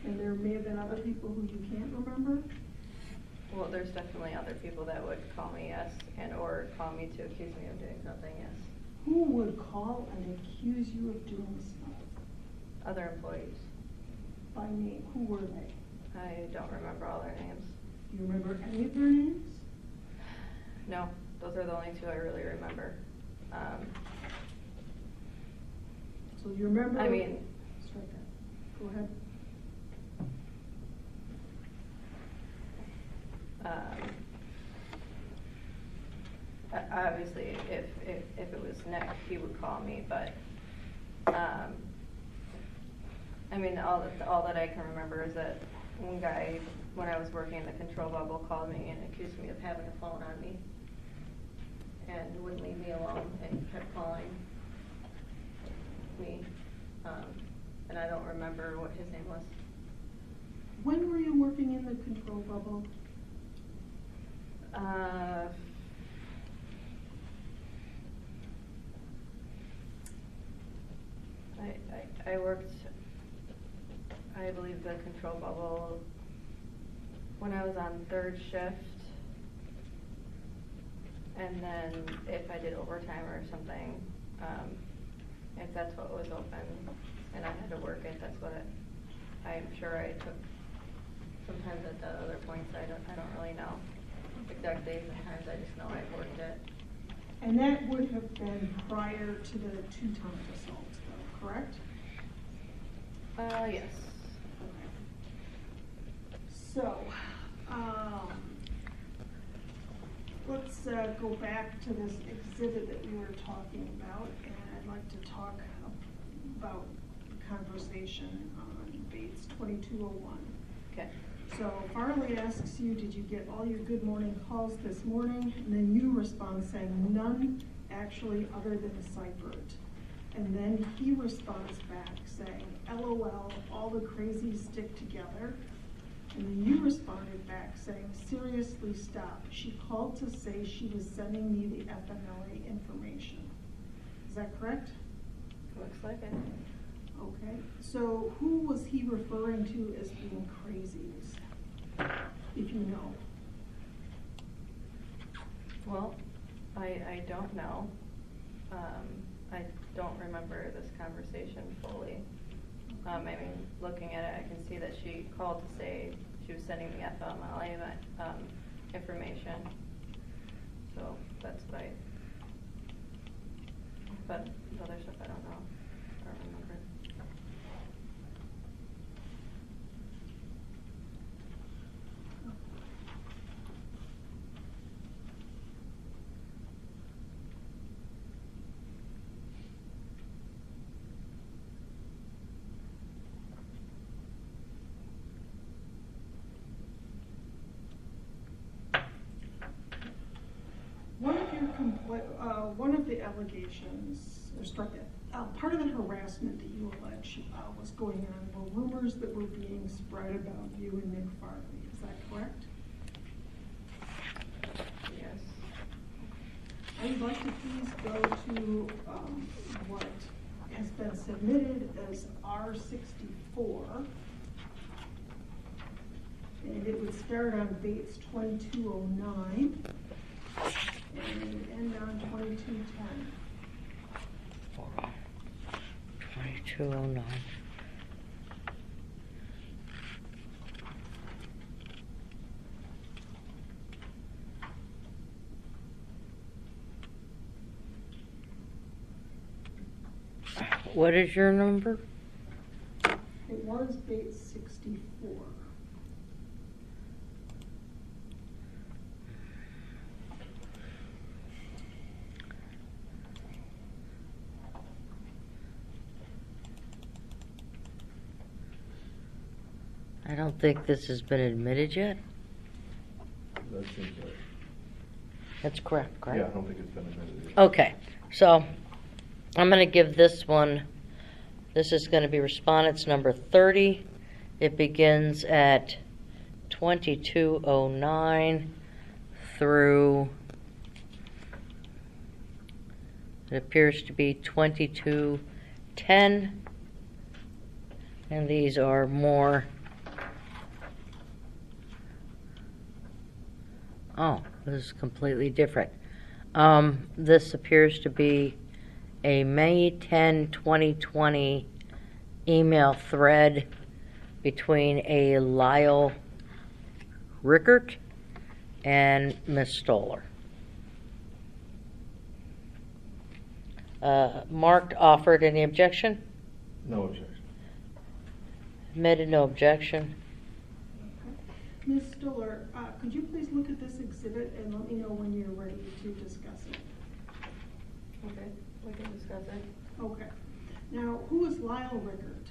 And there may have been other people who you can't remember? Well, there's definitely other people that would call me, yes, and or call me to accuse me of doing something, yes. Who would call and accuse you of doing stuff? Other employees. By name, who were they? I don't remember all their names. Do you remember any of their names? No, those are the only two I really remember. So you remember? I mean, Strike that. Go ahead. Obviously, if it was Nick, he would call me, but, I mean, all that I can remember is that one guy, when I was working in the control bubble, called me and accused me of having a phone on me and wouldn't leave me alone and kept calling me, and I don't remember what his name was. When were you working in the control bubble? I worked, I believe, the control bubble when I was on third shift, and then if I did overtime or something, if that's what was open and I had to work it, that's what I'm sure I took. Sometimes at the other points, I don't really know exact days and times. I just know I worked it. And that would have been prior to the two-time assault, though, correct? Yes. So, let's go back to this exhibit that we were talking about, and I'd like to talk about the conversation on Bates 2201. Okay. So Farley asks you, did you get all your good morning calls this morning? And then you respond saying, none actually other than Seibert. And then he responds back saying, LOL, all the crazies stick together. And then you responded back saying, seriously stop. She called to say she was sending me the FMLA information. Is that correct? Looks like it. Okay, so who was he referring to as being crazies, if you know? Well, I don't know. I don't remember this conversation fully. I mean, looking at it, I can see that she called to say she was sending the FMLA information. So that's what but the other stuff I don't know. I don't remember. One of the allegations, or struck that, part of the harassment that you allege was going on were rumors that were being spread about you and Nick Farley. Is that correct? Yes. I would like to please go to what has been submitted as R64. And it would start on Bates 2209 and end on 2210. 2209. What is your number? It was Bates 64. I don't think this has been admitted yet. That seems right. That's correct, Yeah, I correct? don't think it's been admitted yet. Okay, so I'm going to give this one, this is going to be respondents number 30. It begins at 2209 through, it appears to be 2210. And these are more, oh, this is completely different. This appears to be a May 10, 2020 email thread between a Lyle Rickert and Ms. Stolar. Marked, offered, any objection? No objection. Admitted, no objection. Ms. Stolar, could you please look at this exhibit and let me know when you're ready to discuss it? Okay, we can discuss it. Okay. Now, who is Lyle Rickert?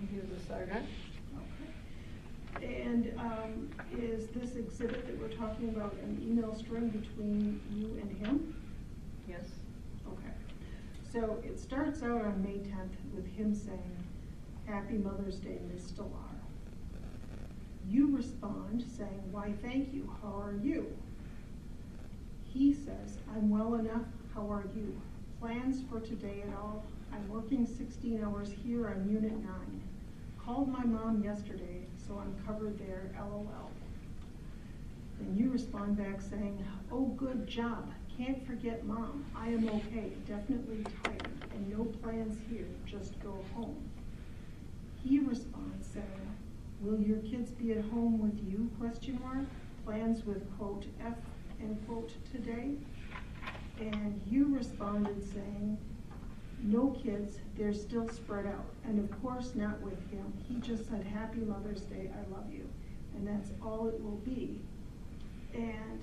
He was a sergeant. Okay. And is this exhibit that we're talking about an email string between you and him? Yes. Okay. So it starts out on May 10th with him saying, "Happy Mother's Day, Ms. Stolar." You respond saying, "Why, thank you. How are you?" He says, "I'm well enough. How are you? Plans for today at all? I'm working 16 hours here on Unit 9. Called my mom yesterday, so I'm covered there, LOL." And you respond back saying, "Oh, good job. Can't forget Mom. I am okay. Definitely tired. And no plans here. Just go home." He responds saying, "Will your kids be at home with you, question mark? Plans with quote F end quote today?" And you responded saying, "No kids, they're still spread out. And of course not with him. He just said, 'Happy Mother's Day, I love you.' And that's all it will be." And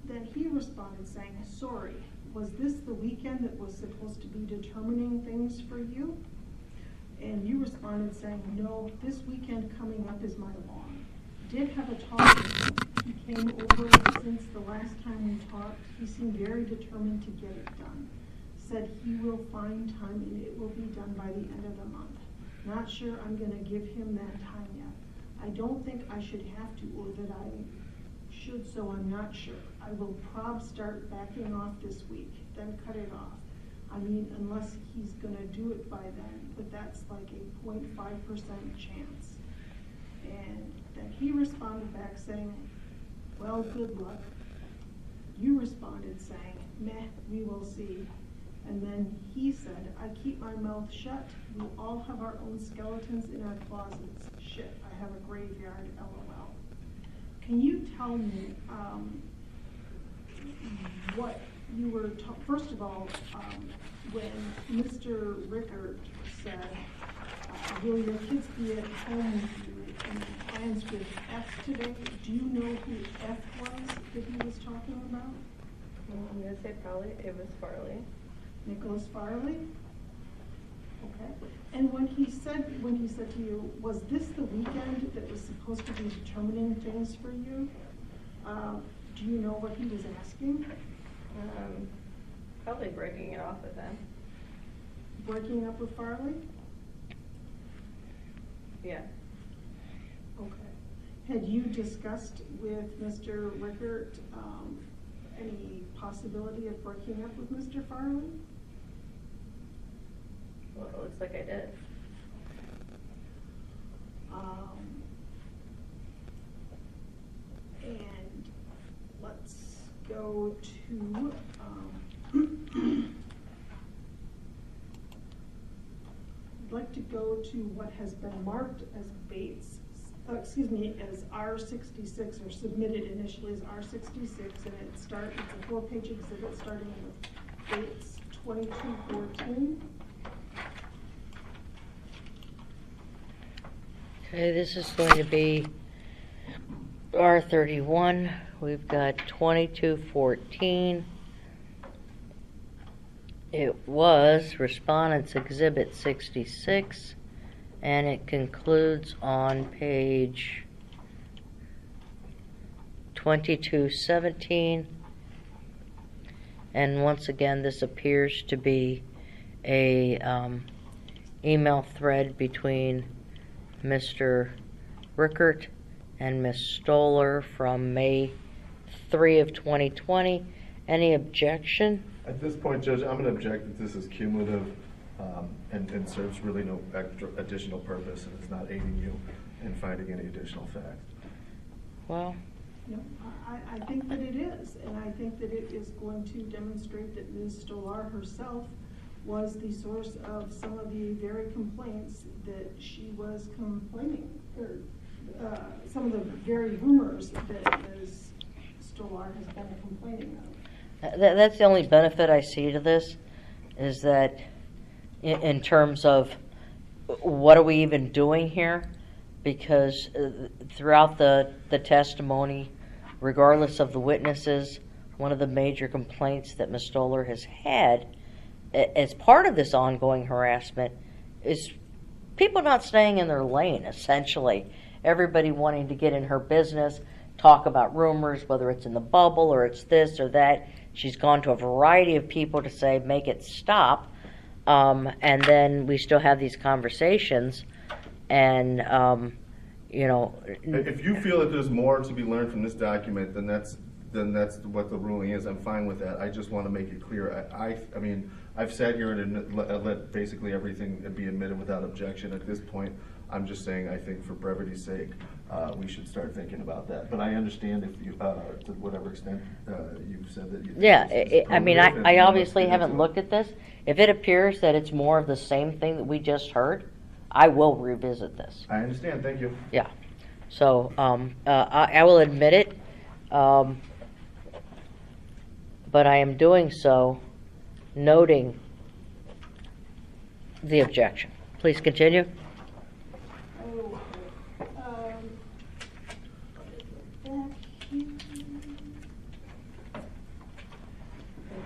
then he responded saying, "Sorry, was this the weekend that was supposed to be determining things for you?" And you responded saying, "No, this weekend coming up is my lawn." Did have a talk with him. He came over since the last time we talked. He seemed very determined to get it done. Said he will find time and it will be done by the end of the month. Not sure I'm gonna give him that time yet. I don't think I should have to or that I should, so I'm not sure. I will start backing off this week, then cut it off. I mean, unless he's gonna do it by then, but that's like a 0.5% chance. And then he responded back saying, "Well, good luck." You responded saying, "Meh, we will see." And then he said, "I keep my mouth shut. We all have our own skeletons in our closets. Shit, I have a graveyard, LOL." Can you tell me what you were, first of all, when Mr. Rickert said, "Will your kids be at home with you and plans with F today?" Do you know who F was that he was talking about? I'm gonna say probably it was Farley. Nicholas Farley? Okay. And when he said to you, was this the weekend that was supposed to be determining things for you? Do you know what he was asking? Probably breaking it off with him. Breaking up with Farley? Yeah. Okay. Had you discussed with Mr. Rickert any possibility of breaking up with Mr. Farley? Well, it looks like I did. And let's go to, I'd like to go to what has been marked as Bates, as R66, or submitted initially as R66, and it's a 4-page exhibit starting with Bates 2214. Okay, this is going to be R31. We've got 2214. It was Respondents Exhibit 66, And it concludes on page 2217. And once again, this appears to be a email thread between Mr. Rickert and Ms. Stolar from May 3 of 2020. Any objection? At this point, Judge, I'm going to object that this is cumulative and serves really no additional purpose, and it's not aiding you in finding any additional facts. Well, No, I think that it is, and I think that it is going to demonstrate that Ms. Stolar herself was the source of some of the very complaints that she was complaining, or some of the very rumors that Ms. Stolar has been complaining of. that's the only benefit I see to this, is that in terms of what are we even doing here? Because throughout the testimony, regardless of the witnesses, one of the major complaints that Ms. Stolar has had as part of this ongoing harassment is people not staying in their lane, essentially. Everybody wanting to get in her business, talk about rumors, whether it's in the bubble or it's this or that. She's gone to a variety of people to say, make it stop. And then we still have these conversations. And, If you feel that there's more to be learned from this document, then that's what the ruling is. I'm fine with that. I just want to make it clear. I mean, I've sat here and let basically everything be admitted without objection. At this point, I'm just saying I think for brevity's sake, we should start thinking about that. But I understand if you, to whatever extent you've said that you think yeah, this is I mean, probative, I and obviously let's get haven't into it. looked at this. If it appears that it's more of the same thing that we just heard, I will revisit this. I understand. Thank you. Yeah. So I will admit it, but I am doing so noting the objection. Please continue. Oh, back here.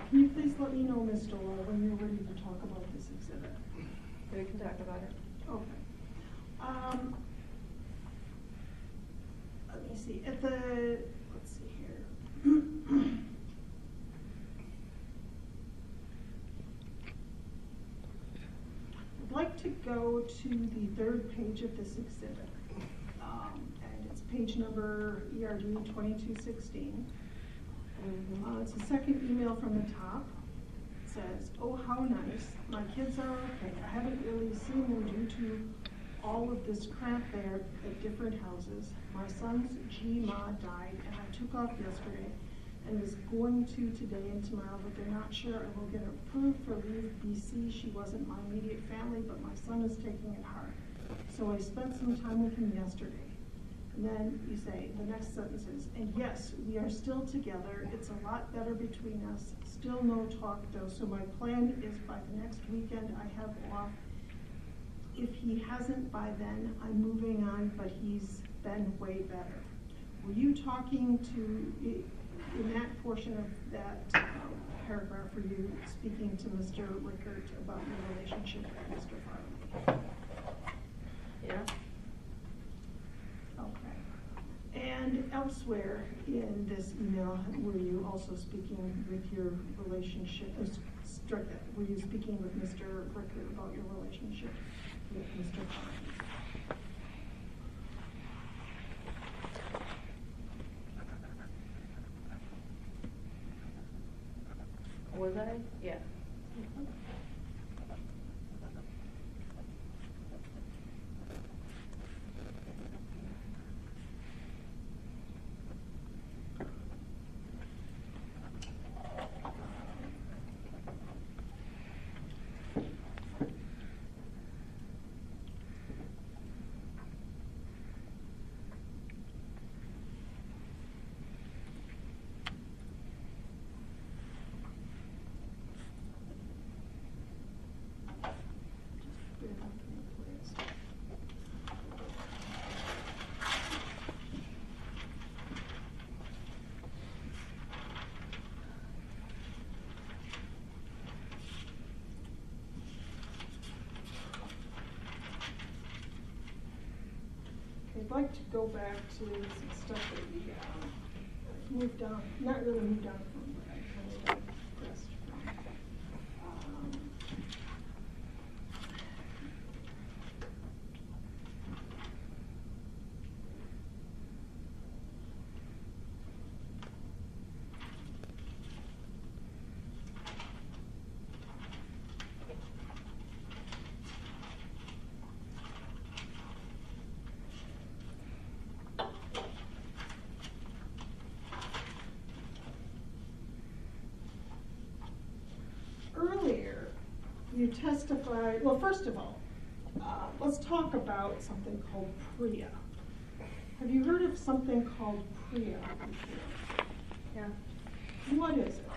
Can you please let me know, Ms. Stolar, when you're ready to talk about this exhibit? We can talk about it. Okay. Let me see, let's see here. I'd like to go to the third page of this exhibit. And it's page number ERD 2216. It's the second email from the top. It says, "Oh, how nice. My kids are okay. I haven't really seen them due to all of this crap there at different houses. My son's G-Ma died, and I took off yesterday and is going to today and tomorrow, but they're not sure I will get approved for leave BC. She wasn't my immediate family, but my son is taking it hard. So I spent some time with him yesterday." And then you say, the next sentence is, "And yes, we are still together. It's a lot better between us. Still no talk though, so my plan is by the next weekend I have off. If he hasn't by then, I'm moving on, but he's been way better." Were you talking to, in that portion of that paragraph, were you speaking to Mr. Rickert about your relationship with Mr. Farley? Yeah. Okay. And elsewhere in this email, were you also speaking with your relationship, were you speaking with Mr. Rickert about your relationship with Mr. Farley? Was I? Yeah. I'd like to go back to some stuff that we moved on, not really moved on from, but I kind of digressed from. Earlier, you testified, well, first of all, let's talk about something called PREA. Have you heard of something called PREA before? Yeah. What is it?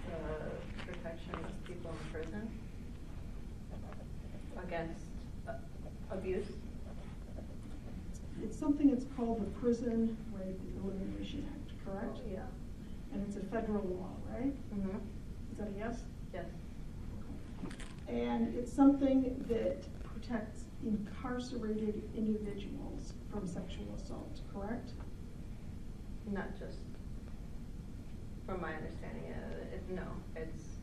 The protection of people in prison against abuse. It's something that's called the Prison Rape Elimination Act, correct? Yeah. And it's a federal law, right? Mm-hmm. Is that a yes? Yes. And it's something that protects incarcerated individuals from sexual assault, correct? Not just, from my understanding, no, it's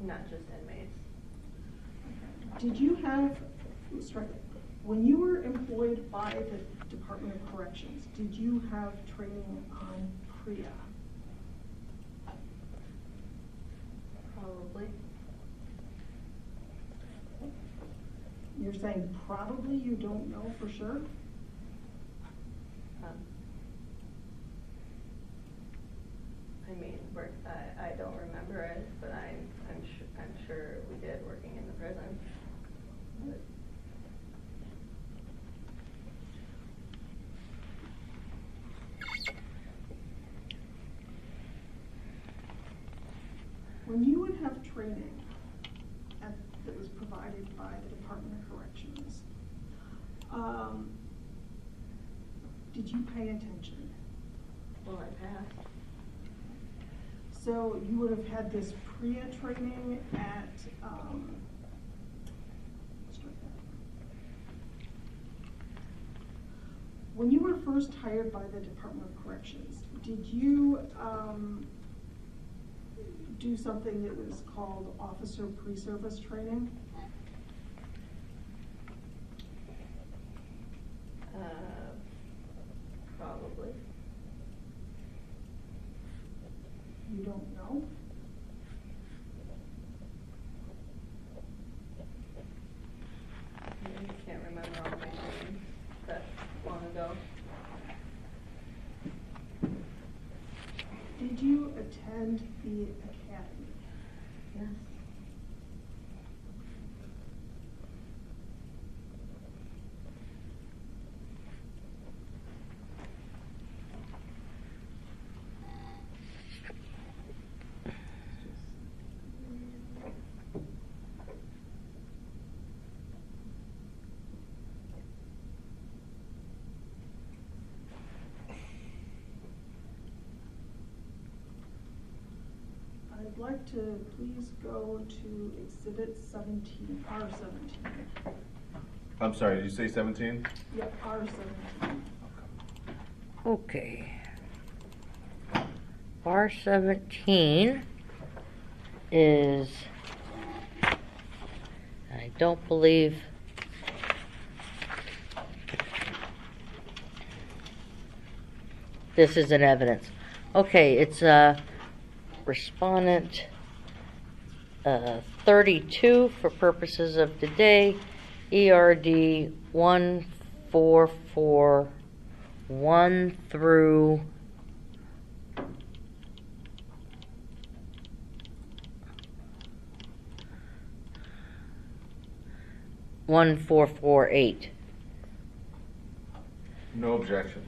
not just inmates. Did you have, when you were employed by the Department of Corrections, did you have training on PREA? Probably. You're saying probably, you don't know for sure? I mean, I don't remember it, but I'm sure we did working in the prison. But when you would have training that was provided by the Department of Corrections, did you pay attention? well, I passed. So you would have had this PREA training at, when you were first hired by the Department of Corrections, did you do something that was called officer pre-service training? Probably. You don't know? I can't remember all my training that long ago. Did you attend the academy? Yes. I'd like to please go to Exhibit 17, R17. I'm sorry, did you say 17? Yep, R17. Okay. R17 is, I don't believe, this is an evidence. Okay, it's respondent 32 for purposes of today, ERD 1441 through 1448. No objection.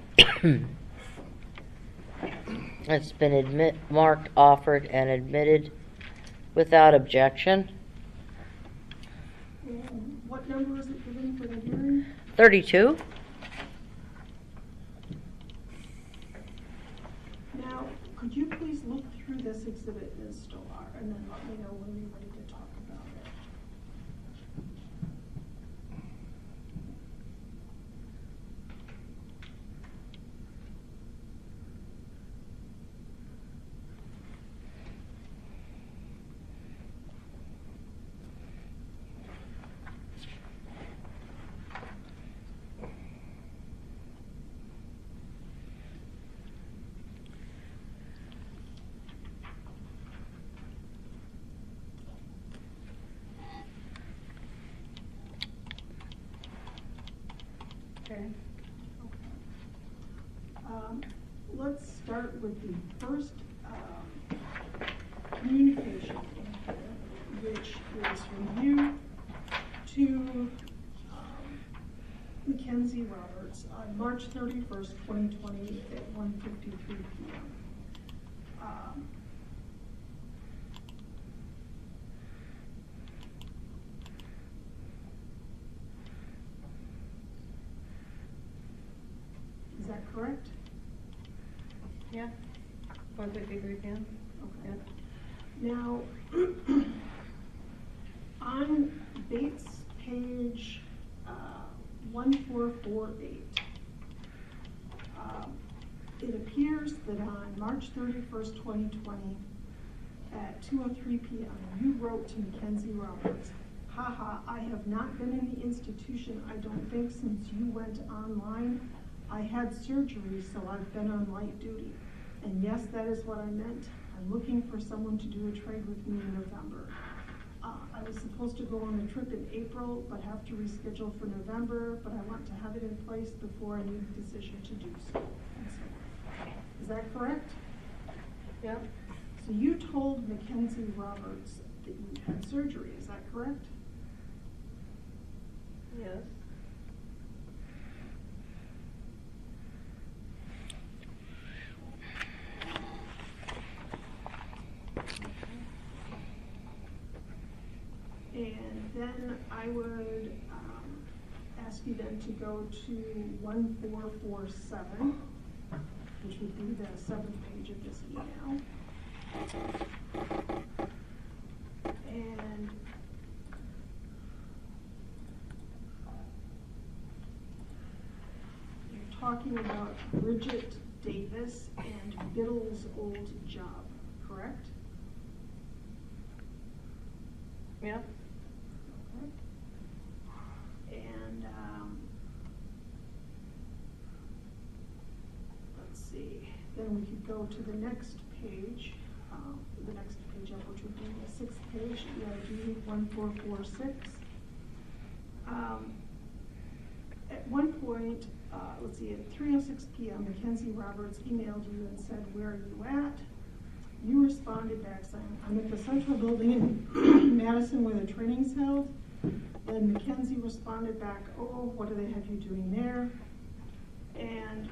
It's been marked, offered, and admitted without objection. And what number is it given for the hearing? 32. Now, could you please look through this exhibit, Ms. Stolar, and then let me know when you're ready to talk about it? Okay. Let's start with the first communication, which is from you to Mackenzie Roberts on March 31st, 2020 at 1:53 p.m. Is that correct? Yeah. 1:53 p.m. Okay. Now, on Bates page 1448, it appears that on March 31st, 2020, at 2:03 p.m., you wrote to Mackenzie Roberts, "Haha, I have not been in the institution, I don't think, since you went online. I had surgery, so I've been on light duty. And yes, that is what I meant. I'm looking for someone to do a trade with me in November. I was supposed to go on a trip in April, but have to reschedule for November, but I want to have it in place before I make a decision to do so." And so on. Is that correct? Yeah. So you told Mackenzie Roberts that you had surgery, is that correct? Yes. And then I would ask you then to go to 1447, which would be the 7th page of this email. And you're talking about Bridget Davis and Biddle's old job, correct? Yeah. Okay. And let's see, then we could go to the next page up, which would be the 6th page, ERG 1446. At one point, let's see, at 3:06 p.m., Mackenzie Roberts emailed you and said, "Where are you at?" You responded back saying, "I'm at the Central Building in Madison where the training's held." Then Mackenzie responded back, "Oh, what do they have you doing there?" And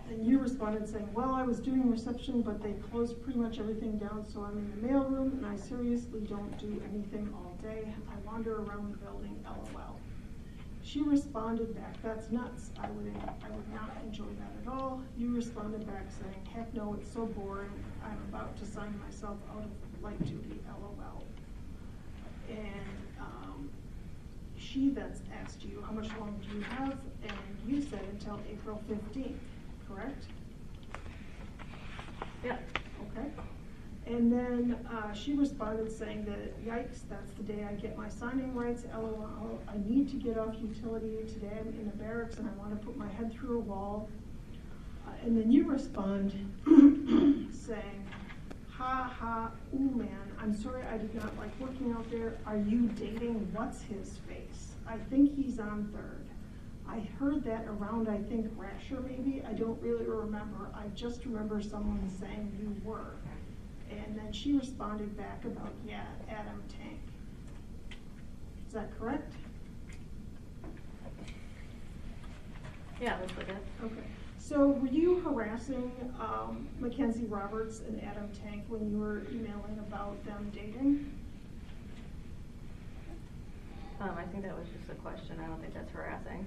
then you responded saying, "Well, I was doing reception, but they closed pretty much everything down, so I'm in the mailroom, and I seriously don't do anything all day. I wander around the building, LOL." She responded back, "That's nuts. I would not enjoy that at all." You responded back saying, "Heck no, it's so boring. I'm about to sign myself out of light duty, LOL." And she then asked you, "How much longer do you have?" And you said until April 15th, correct? Yeah. Okay. And then she responded saying that, "Yikes, that's the day I get my signing rights, LOL. I need to get off utility. Today I'm in the barracks and I want to put my head through a wall." And then you respond saying, "Ha ha, ooh man, I'm sorry I did not like working out there. Are you dating what's his face? I think he's on 3rd. I heard that around, I think, Rasher maybe. I don't really remember. I just remember someone saying you were." And then she responded back about, "Yeah, Adam Tank." Is that correct? Yeah, that's what it is. Okay. So were you harassing Mackenzie Roberts and Adam Tank when you were emailing about them dating? I think that was just a question. I don't think that's harassing.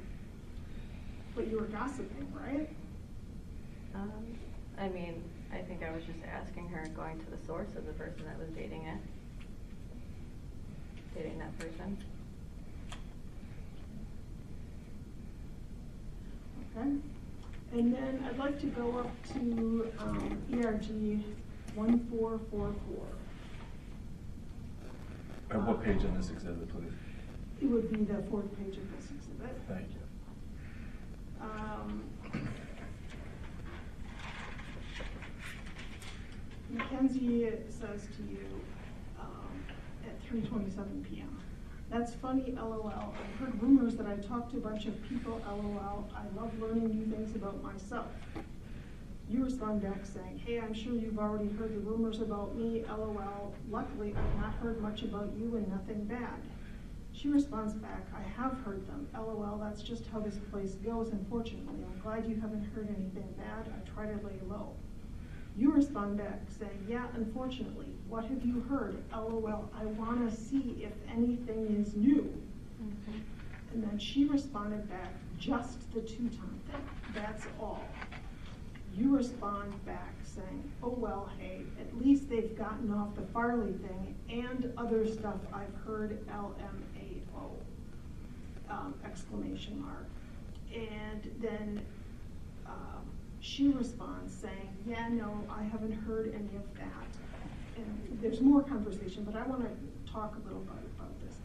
But you were gossiping, right? I mean, I think I was just asking her, going to the source of the person that was dating that person. Okay. And then I'd like to go up to ERG 1444. At what page in this exhibit, please? It would be the 4th page of this exhibit. Thank you. Mackenzie says to you at 3:27 p.m. That's funny, LOL. I've heard rumors that I talked to a bunch of people, LOL. I love learning new things about myself. You respond back saying, hey, I'm sure you've already heard the rumors about me, LOL. Luckily, I've not heard much about you and nothing bad. She responds back, I have heard them, LOL. That's just how this place goes, unfortunately. I'm glad you haven't heard anything bad. I try to lay low. You respond back saying, yeah, unfortunately. What have you heard? LOL. I want to see if anything is new. Mhm. And then she responded back, just the two-time thing. That's all. You respond back saying, oh well, hey, at least they've gotten off the Farley thing and other stuff I've heard, LMAO, exclamation mark. And then she responds saying, yeah, no, I haven't heard any of that. And there's more conversation, but I want to talk a little bit about this.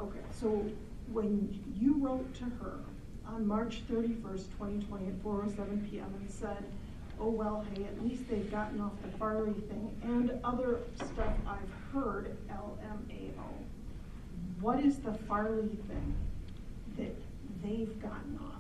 Okay, so when you wrote to her on March 31st, 2020 at 4:07 p.m. and said, oh well, hey, at least they've gotten off the Farley thing and other stuff I've heard, LMAO. What is the Farley thing that they've gotten off of?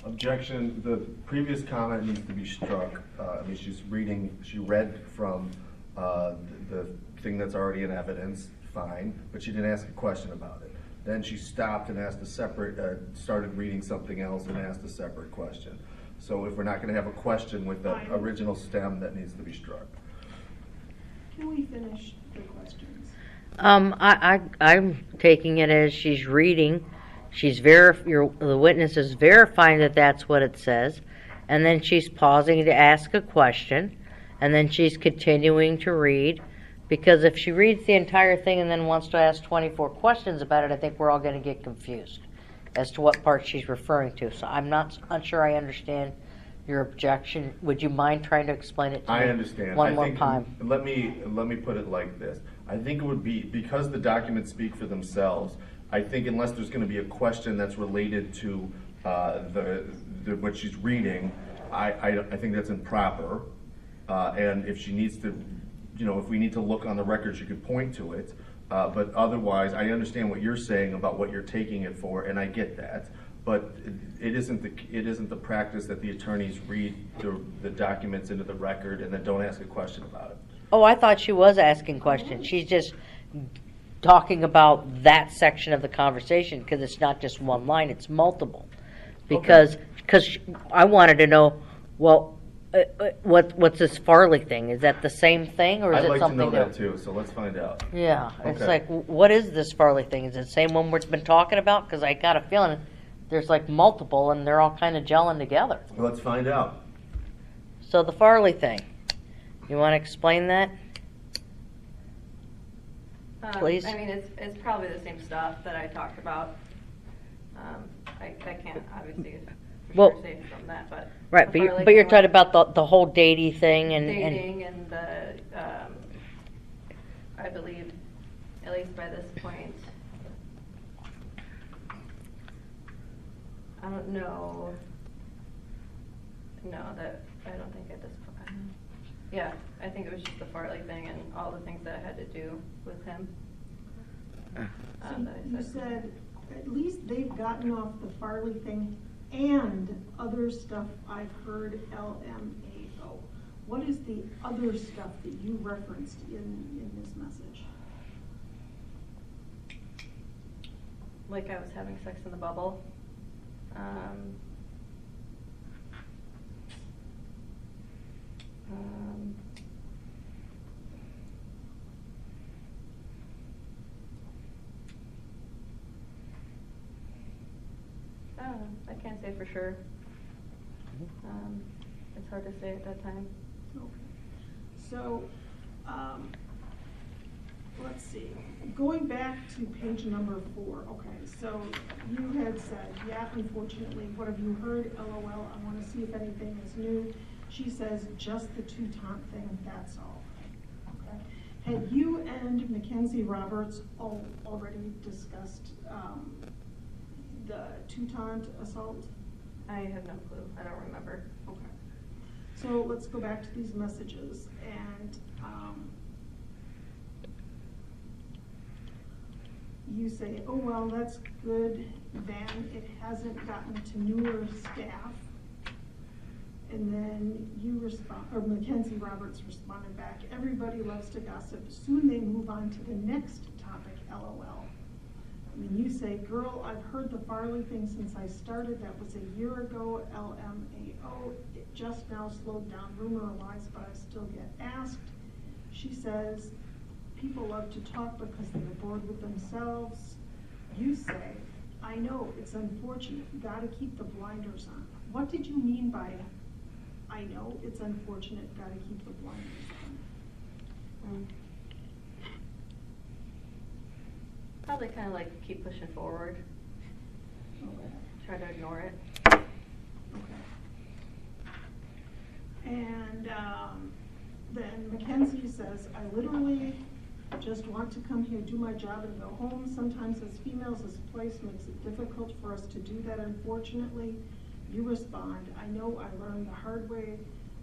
Objection, the previous comment needs to be struck. I mean, she read from the thing that's already in evidence, fine, but she didn't ask a question about it. Then she stopped and asked a separate, started reading something else and asked a separate question. So if we're not going to have a question with the original stem, that needs to be struck. Can we finish the questions? I'm taking it as she's reading. The witness is verifying that that's what it says, and then she's pausing to ask a question, and then she's continuing to read. Because if she reads the entire thing and then wants to ask 24 questions about it, I think we're all going to get confused as to what part she's referring to. So I'm not unsure I understand your objection. Would you mind trying to explain it to me I understand. one more time? Let me put it like this. I think it would be, because the documents speak for themselves, I think unless there's going to be a question that's related to what she's reading, I think that's improper. And if she needs to, if we need to look on the records, you could point to it. But otherwise, I understand what you're saying about what you're taking it for, and I get that. But it isn't the practice that the attorneys read the documents into the record and then don't ask a question about it. Oh, I thought she was asking questions. She's just talking about that section of the conversation because it's not just one line, it's multiple. Because I wanted to know, well, what's this Farley thing? Is that the same thing, or is it something I'd like to know else? that too, so let's find out. Yeah, it's Okay. like, what is this Farley thing? Is it the same one we've been talking about? Because I got a feeling there's like multiple, and they're all kind of gelling together. Let's find out. So the Farley thing, you want to explain that? Please. I mean, it's probably the same stuff that I talked about. I can't obviously for sure say from that, but Right, the Farley but you're thing talking about the whole datey thing and dating and the I believe, at least by this point, I don't know. No, I don't think at this point. Yeah, I think it was just the Farley thing and all the things that had to do with him. So that I you said, at least they've gotten off the Farley thing and other stuff I've heard, LMAO. What is the other stuff that you referenced in this message? Like I was having sex in the bubble. I don't know. I can't say for sure. It's hard to say at that time. Okay. So, let's see. Going back to page number 4. Okay, so you had said, yeah, unfortunately, what have you heard? LOL, I want to see if anything is new. She says, just the two-taunt thing, that's all. Okay. Had you and Mackenzie Roberts already discussed the two-taunt assault? I have no clue. I don't remember. Okay. So let's go back to these messages and you say, oh, well, that's good, then it hasn't gotten to newer staff. And then you respond, or Mackenzie Roberts responded back, everybody loves to gossip. Soon they move on to the next topic, LOL. And then you say, girl, I've heard the Farley thing since I started. That was a year ago, LMAO. It just now slowed down rumor-wise, but I still get asked. She says, people love to talk because they're bored with themselves. You say, I know, it's unfortunate. Gotta keep the blinders on. What did you mean by I know, it's unfortunate, gotta keep the blinders on? Probably kind of like keep pushing forward. Okay. Try to ignore it. Okay. And then Mackenzie says, I literally just want to come here, do my job, and go home. Sometimes as females, this place makes it difficult for us to do that, unfortunately. You respond, I know I learned the hard way.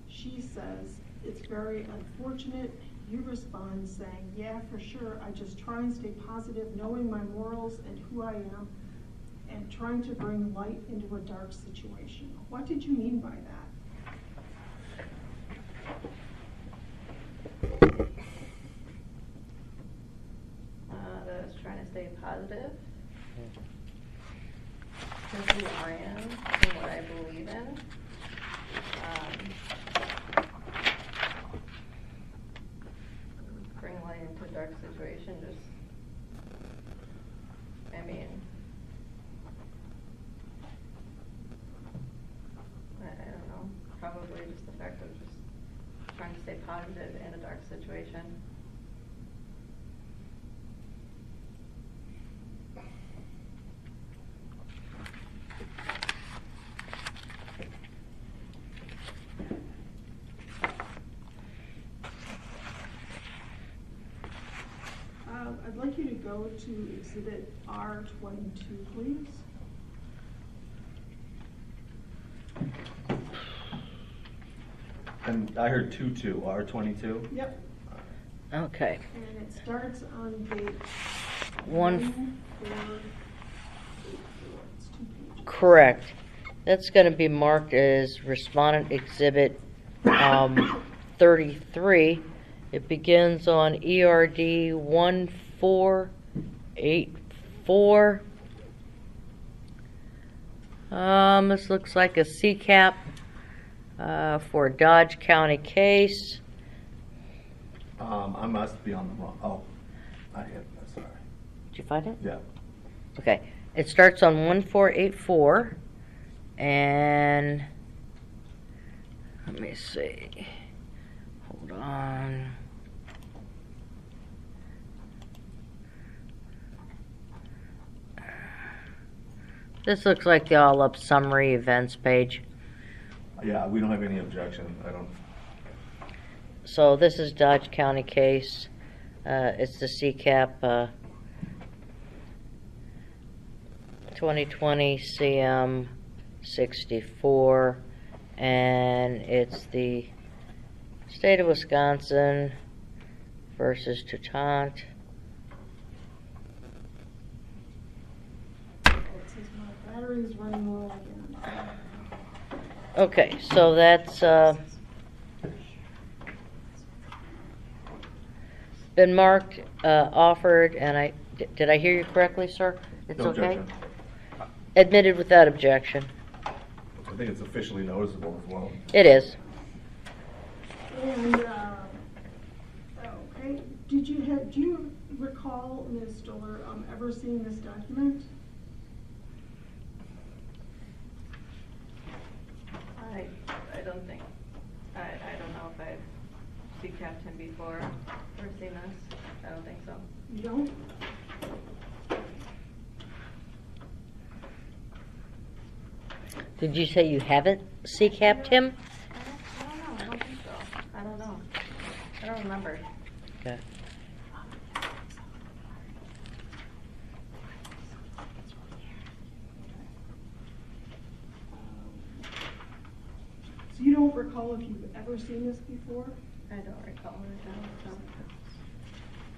She says, it's very unfortunate. You respond saying, yeah, for sure. I just try and stay positive, knowing my morals and who I am, and trying to bring light into a dark situation. What did you mean by that? That I was trying to stay positive. To who I am and what I believe in. Bring light into a dark situation, just, I mean, I don't know, probably just the fact of just trying to stay positive in a dark situation. I'd like you to go to Exhibit R22, please. And I heard 22, R22? Yep. Okay. And it starts on page 1484. 1484. It's 2 pages. Correct. That's going to be marked as Respondent Exhibit 33. It begins on ERD 1484. This looks like a CCAP for a Dodge County case. I must be on the wrong, oh, I am, sorry. Did you find it? Yeah. Okay. It starts on 1484. And let me see. Hold on. This looks like the all up summary events page. Yeah, we don't have any objection, I don't. So this is Dodge County case. It's the CCAP 2020 CM 64, and it's the state of Wisconsin versus Toutant. It says my battery's running low again. Okay, so that's been marked, offered, and did I hear you correctly, sir? It's No okay? objection. Admitted without objection. I think it's officially noticeable as well. It is. And, okay, do you recall, Ms. Stolar, ever seeing this document? I don't think, I don't know if I've CCAP'd him before or seen this. I don't think so. You don't? Did you say you haven't CCAP'd him? I don't know, I don't think so. I don't know. I don't remember. Okay. So you don't recall if you've ever seen this before? I don't recall it now. So.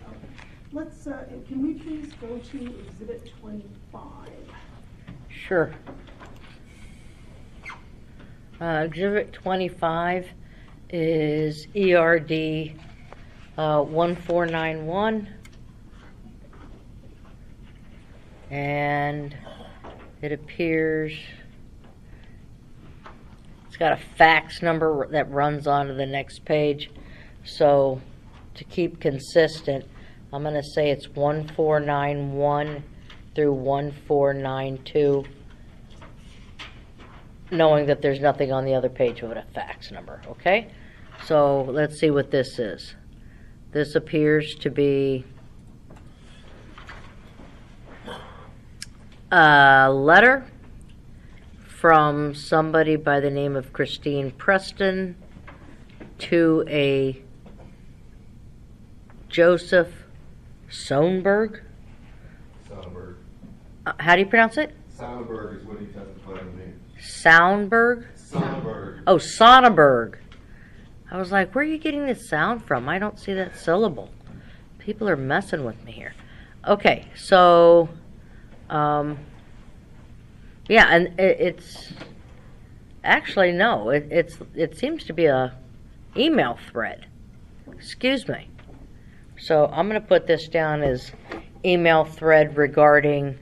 Okay. let's, can we please go to Exhibit 25? Sure. Exhibit 25 is ERD 1491. And it appears it's got a fax number that runs onto the next page. So to keep consistent, I'm going to say it's 1491 through 1492, knowing that there's nothing on the other page with a fax number, okay? So let's see what this is. This appears to be a letter from somebody by the name of Christine Preston to a Joseph Sonberg. Soundberg. How do you pronounce it? Soundberg is what he testified to me. Soundberg? Soundberg. Oh, Sonneberg. I was like, where are you getting this sound from? I don't see that syllable. People are messing with me here. Okay, so, yeah, and it's actually, no, it seems to be a email thread. Excuse me. So I'm going to put this down as email thread regarding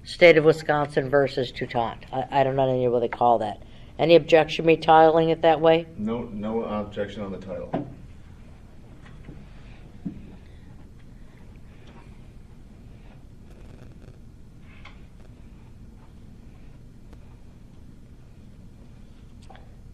State of Wisconsin versus Toutant. I don't know what they call that. Any objection me titling it that way? No objection on the title.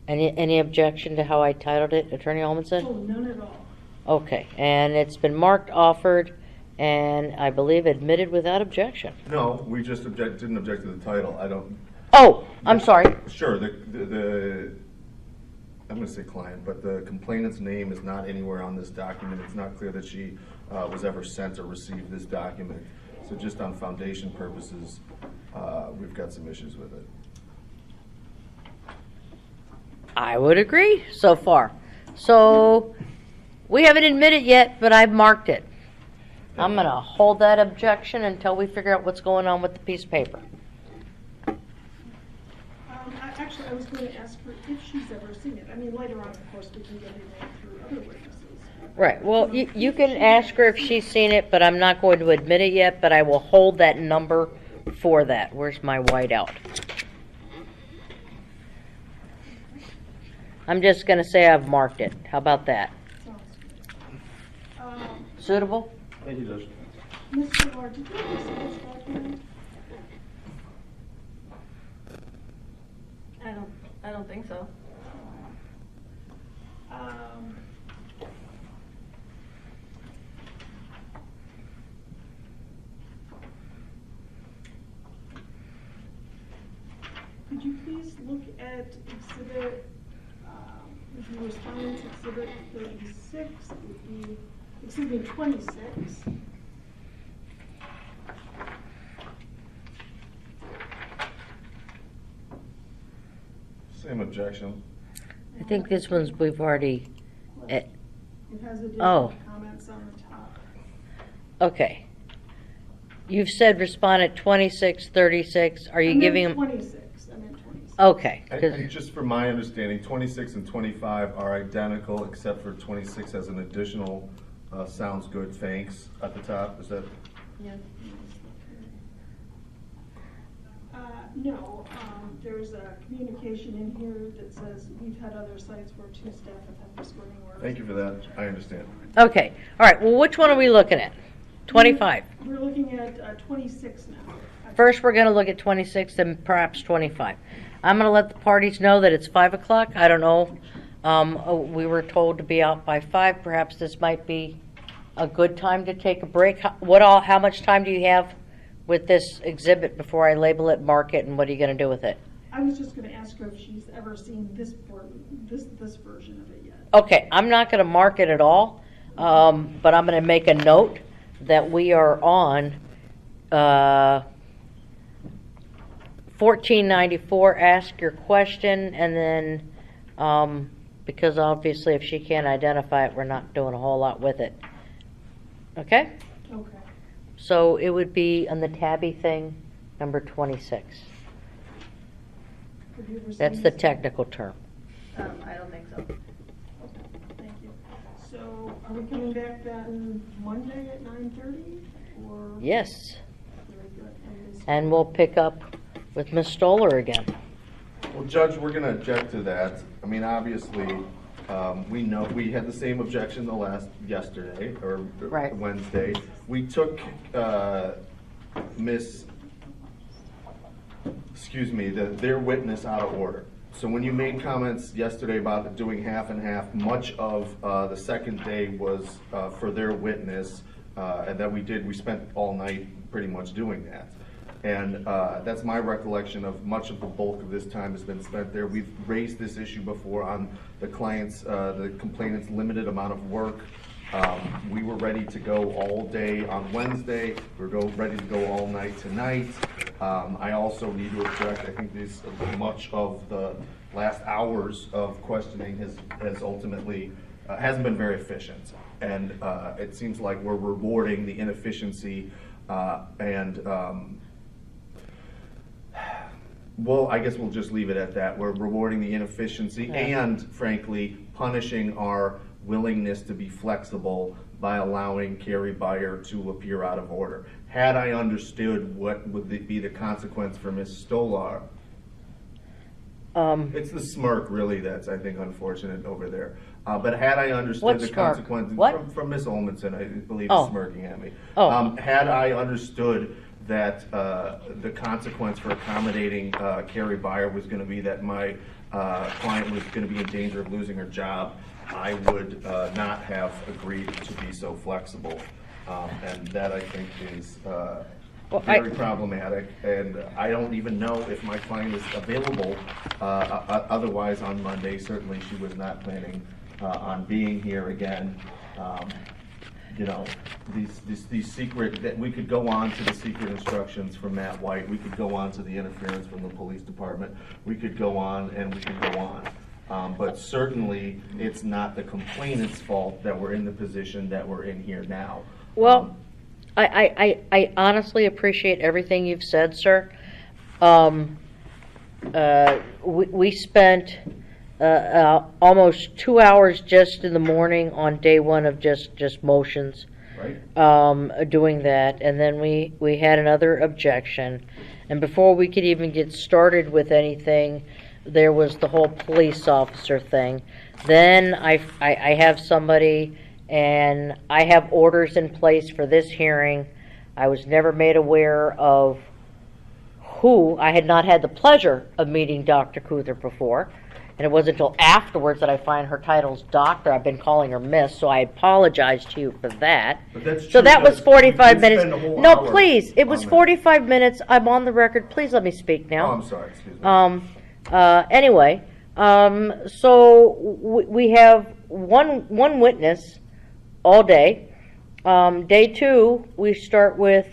Any objection to how I titled it, Attorney Olmanson? Oh, none at all. Okay, and it's been marked offered and I believe admitted without objection. No, we just didn't object to the title. I don't. Oh, I'm sorry. Sure, the I'm going to say client, but the complainant's name is not anywhere on this document. It's not clear that she was ever sent or received this document. So just on foundation purposes, we've got some issues with it. I would agree so far. So we haven't admitted yet, but I've marked it. I'm going to hold that objection until we figure out what's going on with the piece of paper. Actually, I was going to ask her if she's ever seen it. I mean, later on, of course, we can get it in through other witnesses. Right. Well, you can ask her if she's seen it, but I'm not going to admit it yet, but I will hold that number for that. Where's my whiteout? I'm just going to say I've marked it. How about that? Sounds good. Suitable? Thank you, Judge. Ms. Stolar, did you ever see this document? I don't think so. Could you please look at exhibit, if you respond to exhibit 36, it would be exhibit 26. Same objection. I think this one's we've already. It has additional Oh. comments on the top. Okay. You've said respond at 26, 36. Are you I meant giving them? 26, I meant 26. Okay. And just for my understanding, 26 and 25 are identical, except for 26 has an additional sounds good thanks at the top. Is that? Yeah. No, there's a communication in here that says we've had other sites where 2 staff have had this running orders. Thank you for that. I understand. Okay. All right. Well, which one are we looking at? 25. We're looking at 26 now. First, we're going to look at 26 and perhaps 25. I'm going to let the parties know that it's 5 o'clock. I don't know. We were told to be out by 5. Perhaps this might be a good time to take a break. How much time do you have with this exhibit before I label it, mark it, and what are you going to do with it? I was just going to ask her if she's ever seen this version of it yet. Okay, I'm not going to mark it at all, but I'm going to make a note that we are on 1494. Ask your question, and then because obviously if she can't identify it, we're not doing a whole lot with it. Okay? Okay. So it would be on the tabby thing, number 26. Have you ever seen That's the this? technical term. I don't think so. Okay, thank you. So are we coming back then Monday at 9:30 or? Yes, Very good. and we'll pick up with Ms. Stolar again. Well, Judge, we're gonna object to that. I mean, obviously, we know, we had the same objection yesterday, or Right. Wednesday. We took, their witness out of order. So when you made comments yesterday about doing half and half, much of, the second day was, for their witness, and that we spent all night pretty much doing that. And that's my recollection of much of the bulk of this time has been spent there. We've raised this issue before on the complainant's limited amount of work. We were ready to go all day on Wednesday. We were ready to go all night tonight. I also need to object. I think much of the last hours of questioning has ultimately hasn't been very efficient. And it seems like we're rewarding the inefficiency well, I guess we'll just leave it at that. We're rewarding the inefficiency and, frankly, punishing our willingness to be flexible by allowing Carrie Beyer to appear out of order. Had I understood what would be the consequence for Ms. Stolar, it's the smirk, really, that's, I think, unfortunate over there. But had I understood What the smirk? consequences What? from Ms. Olmanson, I believe, Oh. is smirking at me. Oh. Had I understood that the consequence for accommodating Carrie Beyer was going to be that my client was going to be in danger of losing her job, I would not have agreed to be so flexible. And that, I think, is very problematic. And I don't even know if my client is available otherwise on Monday. Certainly she was not planning on being here again. These secret, that we could go on to the secret instructions from Matt White, we could go on to the interference from the police department, we could go on and we could go on. But certainly, it's not the complainant's fault that we're in the position that we're in here now. Well, I honestly appreciate everything you've said, sir. We spent almost 2 hours just in the morning on day one of just motions. Right. Doing that, and then we had another objection, and before we could even get started with anything, there was the whole police officer thing. Then I have somebody, and I have orders in place for this hearing. I was never made aware of who. I had not had the pleasure of meeting Dr. Kuther before. And it wasn't until afterwards that I find her title's doctor. I've been calling her miss, so I apologize to you for that. But that's So true, that was Judge. 45 We did minutes. spend a whole No, hour please. It was on that. 45 minutes. I'm on the record. Please let me speak now. Oh, I'm sorry, excuse me. Anyway, so we have one witness all day. Day two, we start with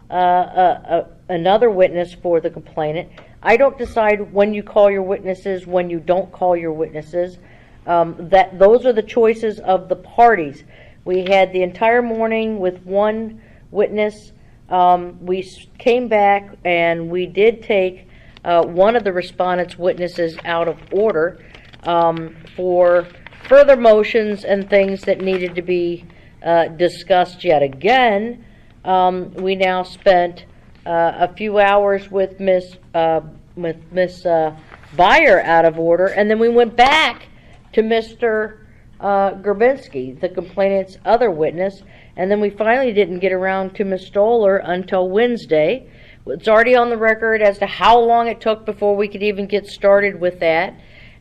another witness for the complainant. I don't decide when you call your witnesses, when you don't call your witnesses. That those are the choices of the parties. We had the entire morning with one witness. We came back and we did take one of the respondent's witnesses out of order for further motions and things that needed to be discussed yet again. We now spent a few hours with Miss Beyer out of order, and then we went back to Mr. Gerbinski, the complainant's other witness, and then we finally didn't get around to Ms. Stolar until Wednesday. It's already on the record as to how long it took before we could even get started with that,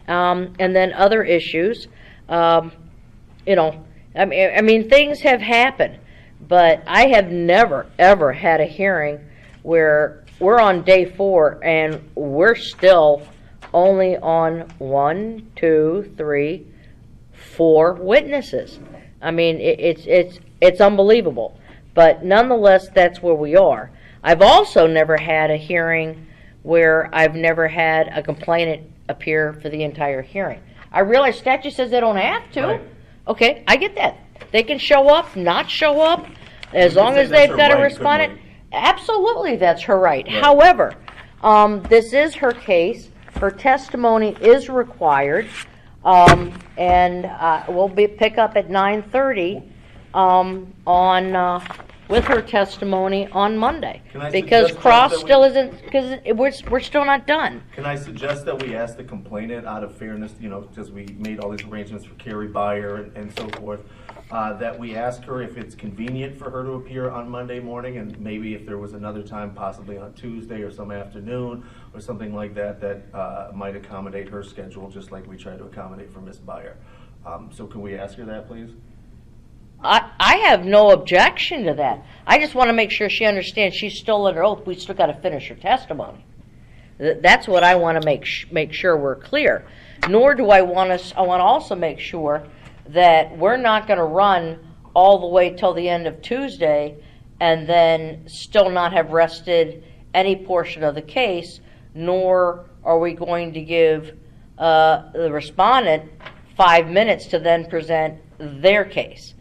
and then other issues. I mean, things have happened, but I have never, ever had a hearing where we're on day 4 and we're still only on 1, 2, 3, 4 witnesses. I mean, it's unbelievable, but nonetheless, that's where we are. I've also never had a hearing where I've never had a complainant appear for the entire hearing. I realize statute says they don't have to. Right. Okay, I get that. They can show up, not show up. As You long could as say that's they've her got a right, respondent, couldn't absolutely, that's her right. Right. However, this is her case. Her testimony is required, and we'll pick up at 9:30 with her testimony on Monday. Can I Because suggest, Cross Judge, that still we- isn't, because we're still not done. Can I suggest that we ask the complainant, out of fairness, because we made all these arrangements for Carrie Beyer and so forth, that we ask her if it's convenient for her to appear on Monday morning, and maybe if there was another time, possibly on Tuesday or some afternoon, or something like that, that might accommodate her schedule, just like we tried to accommodate for Miss Beyer. So can we ask her that, please? I have no objection to that. I just want to make sure she understands she's still under oath. We still got to finish her testimony. That's what I want to make sure we're clear. Nor do I want to also make sure that we're not going to run all the way till the end of Tuesday and then still not have rested any portion of the case, nor are we going to give the respondent 5 minutes to then present their case,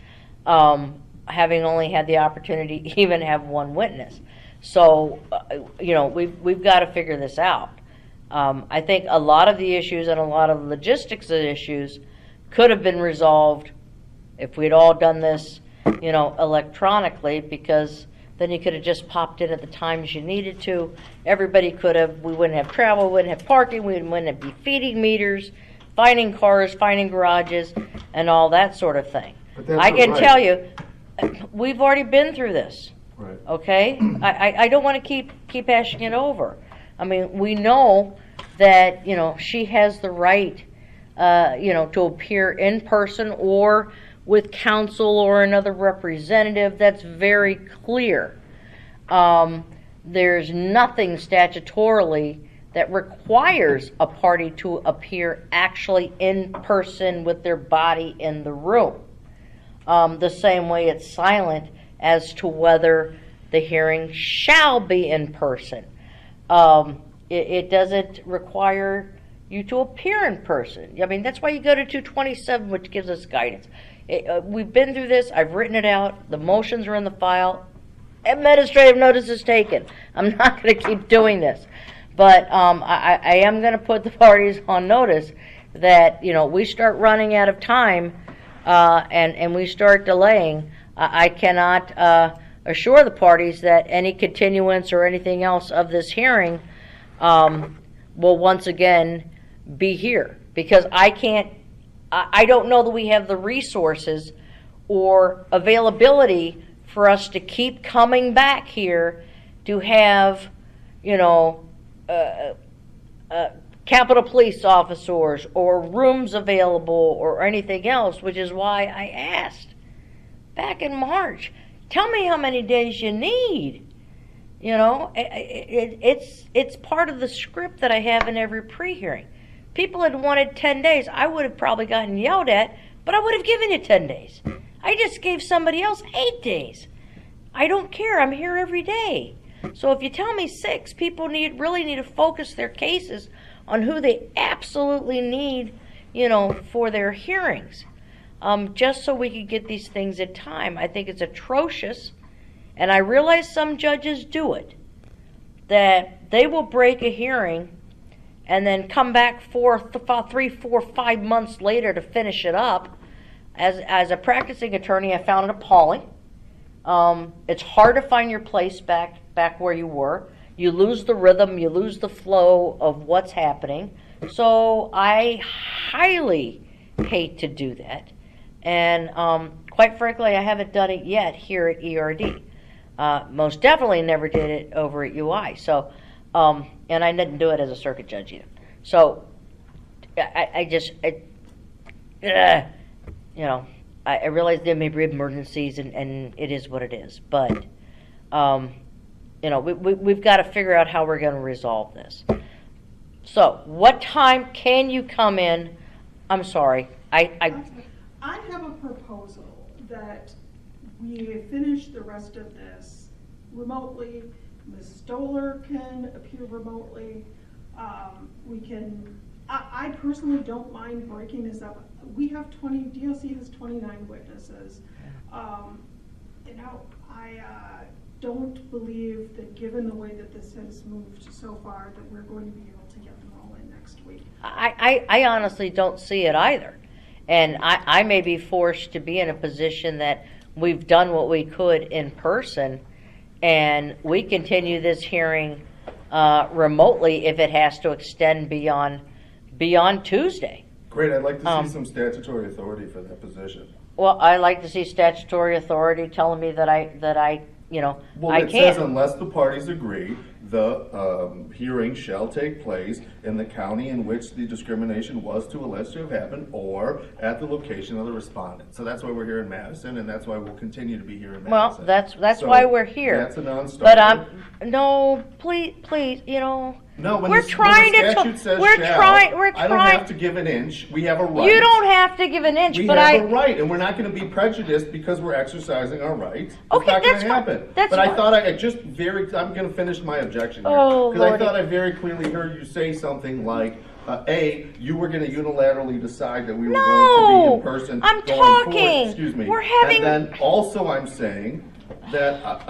having only had the opportunity to even have one witness. So, we've got to figure this out. I think a lot of the issues and a lot of the logistics of the issues could have been resolved if we'd all done this, electronically, because then you could have just popped in at the times you needed to. Everybody could have, we wouldn't have travel, we wouldn't have parking, we wouldn't be feeding meters, finding cars, finding garages, and all that sort of thing. But that's I can right. tell you, we've already been through this. Right. Okay? I don't want to keep hashing it over. I mean, we know that, she has the right, to appear in person or with counsel or another representative. That's very clear. There's nothing statutorily that requires a party to appear actually in person with their body in the room. The same way it's silent as to whether the hearing shall be in person. It doesn't require you to appear in person. I mean, that's why you go to 227, which gives us guidance. We've been through this. I've written it out. The motions are in the file. Administrative notice is taken. I'm not going to keep doing this. But I am going to put the parties on notice that, we start running out of time and we start delaying. I cannot assure the parties that any continuance or anything else of this hearing will once again be here, because I don't know that we have the resources or availability for us to keep coming back here to have, Capitol Police officers or rooms available or anything else, which is why I asked back in March, tell me how many days you need. It's part of the script that I have in every pre-hearing. People had wanted 10 days. I would have probably gotten yelled at, but I would have given you 10 days. I just gave somebody else 8 days. I don't care. I'm here every day. So if you tell me 6, people really need to focus their cases on who they absolutely need, for their hearings, just so we can get these things in time. I think it's atrocious, and I realize some judges do it, that they will break a hearing and then come back 3, 4, 5 months later to finish it up. As a practicing attorney, I found it appalling. It's hard to find your place back where you were. You lose the rhythm, you lose the flow of what's happening. So I highly hate to do that. And quite frankly, I haven't done it yet here at ERD. Most definitely never did it over at UI. So, and I didn't do it as a circuit judge either. So I realize there may be emergencies, and it is what it is. But, we've got to figure out how we're going to resolve this. So, what time can you come in? I'm sorry. I have a proposal that we finish the rest of this remotely. Ms. Stolar can appear remotely. I personally don't mind breaking this up. We have DLC has 29 witnesses. You know, I don't believe that, given the way that this has moved so far, that we're going to be able to get them all in next week. I honestly don't see it either. And I may be forced to be in a position that we've done what we could in person, and we continue this hearing remotely if it has to extend beyond Tuesday. Great, I'd like to see some statutory authority for that position. Well, I like to see statutory authority telling me that I Well, I it can't. says unless the parties agree, the hearing shall take place in the county in which the discrimination was to alleged to have happened or at the location of the respondent. So that's why we're here in Madison, and that's why we'll continue to be here in Well, Madison. that's So why we're here. That's a But non-starter. no, please, No, when we're the trying when the to. statute says We're shall, trying. I don't have to give an inch. We have a right. You don't have to give an inch, We but have I. a right, and we're not going to be prejudiced because we're exercising our rights. It's Okay, not going that's to fine. happen. That's but fine. I thought I'm going to finish my objection here. Oh, Because I Lordy. thought I very clearly heard you say something like, you were going to unilaterally decide that we were going to be No, in person. I'm going forward. talking. Excuse me. We're having- And then also I'm saying that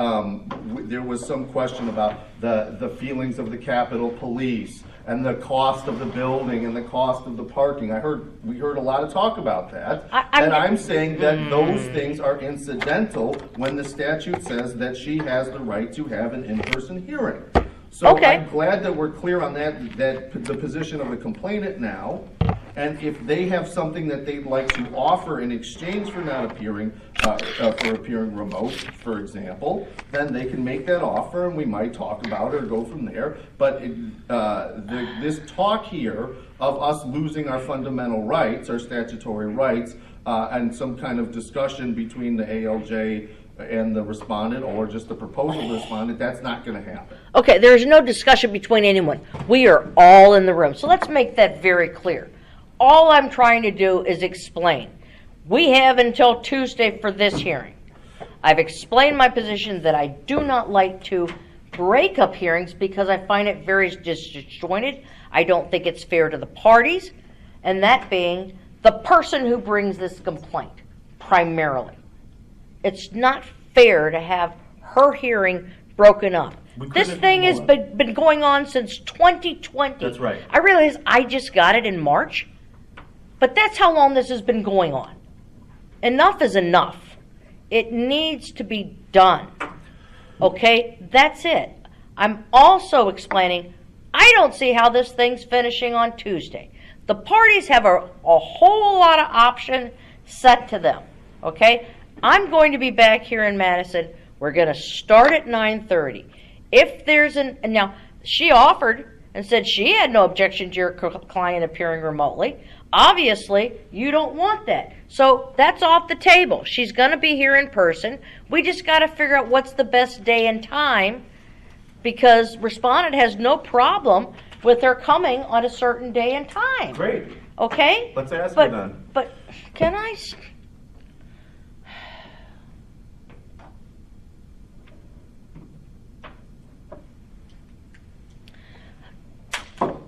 there was some question about the feelings of the Capitol Police and the cost of the building and the cost of the parking. We heard a lot of talk about that. I'm saying that those things are incidental when the statute says that she has the right to have an in-person hearing. So Okay. I'm glad that we're clear on that the position of the complainant now. And if they have something that they'd like to offer in exchange for not appearing, for appearing remote, for example, then they can make that offer and we might talk about it or go from there. But this talk here of us losing our fundamental rights, our statutory rights, and some kind of discussion between the ALJ and the respondent or just the proposal respondent, that's not going to happen. Okay, there's no discussion between anyone. We are all in the room. So let's make that very clear. All I'm trying to do is explain. We have until Tuesday for this hearing. I've explained my position that I do not like to break up hearings because I find it very disjointed. I don't think it's fair to the parties, and that being the person who brings this complaint, primarily. It's not fair to have her hearing broken up. This thing has been going on since 2020. That's right. I realize I just got it in March, but that's how long this has been going on. Enough is enough. It needs to be done. Okay? That's it. I'm also explaining, I don't see how this thing's finishing on Tuesday. The parties have a whole lot of option set to them. Okay? I'm going to be back here in Madison. We're going to start at 9:30. If there's now, she offered and said she had no objection to your client appearing remotely. Obviously, you don't want that. So that's off the table. She's going to be here in person. We just got to figure out what's the best day and time, because respondent has no problem with her coming on a certain day and time. Great. Okay? Let's ask her then. But can I...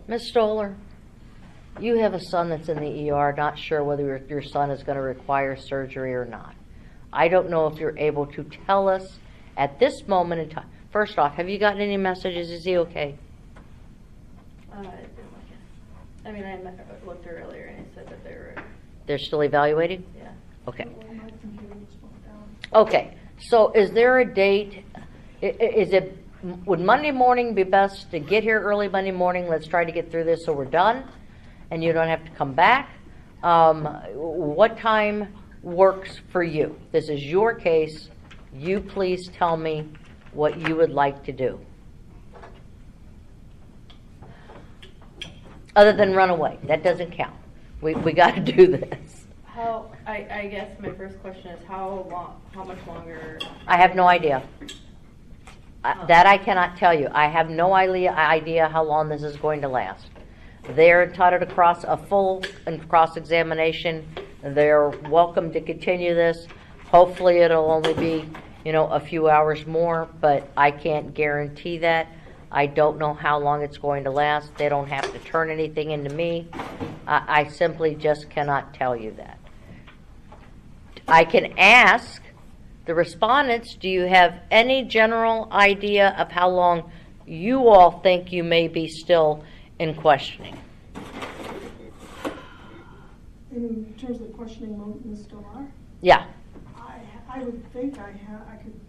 Ms. Stolar, you have a son that's in the ER, not sure whether your son is going to require surgery or not. I don't know if you're able to tell us at this moment in time. First off, have you gotten any messages? Is he okay? I didn't look at. I mean, I looked earlier and he said that they were. They're still evaluating? Yeah. Okay. Well, my computer was broke down. Okay, so is there a date? Would Monday morning be best to get here early Monday morning? Let's try to get through this so we're done and you don't have to come back. What time works for you? This is your case. You please tell me what you would like to do. Other than run away. That doesn't count. We got to do this. I guess my first question is how much longer? I have no idea. That I cannot tell you. I have no idea how long this is going to last. They're entitled to a full and cross-examination. They're welcome to continue this. Hopefully it'll only be, a few hours more, but I can't guarantee that. I don't know how long it's going to last. They don't have to turn anything into me. I simply just cannot tell you that. I can ask The respondents, do you have any general idea of how long you all think you may be still in questioning? In terms of questioning Ms. Stolar, Yeah. I would think I could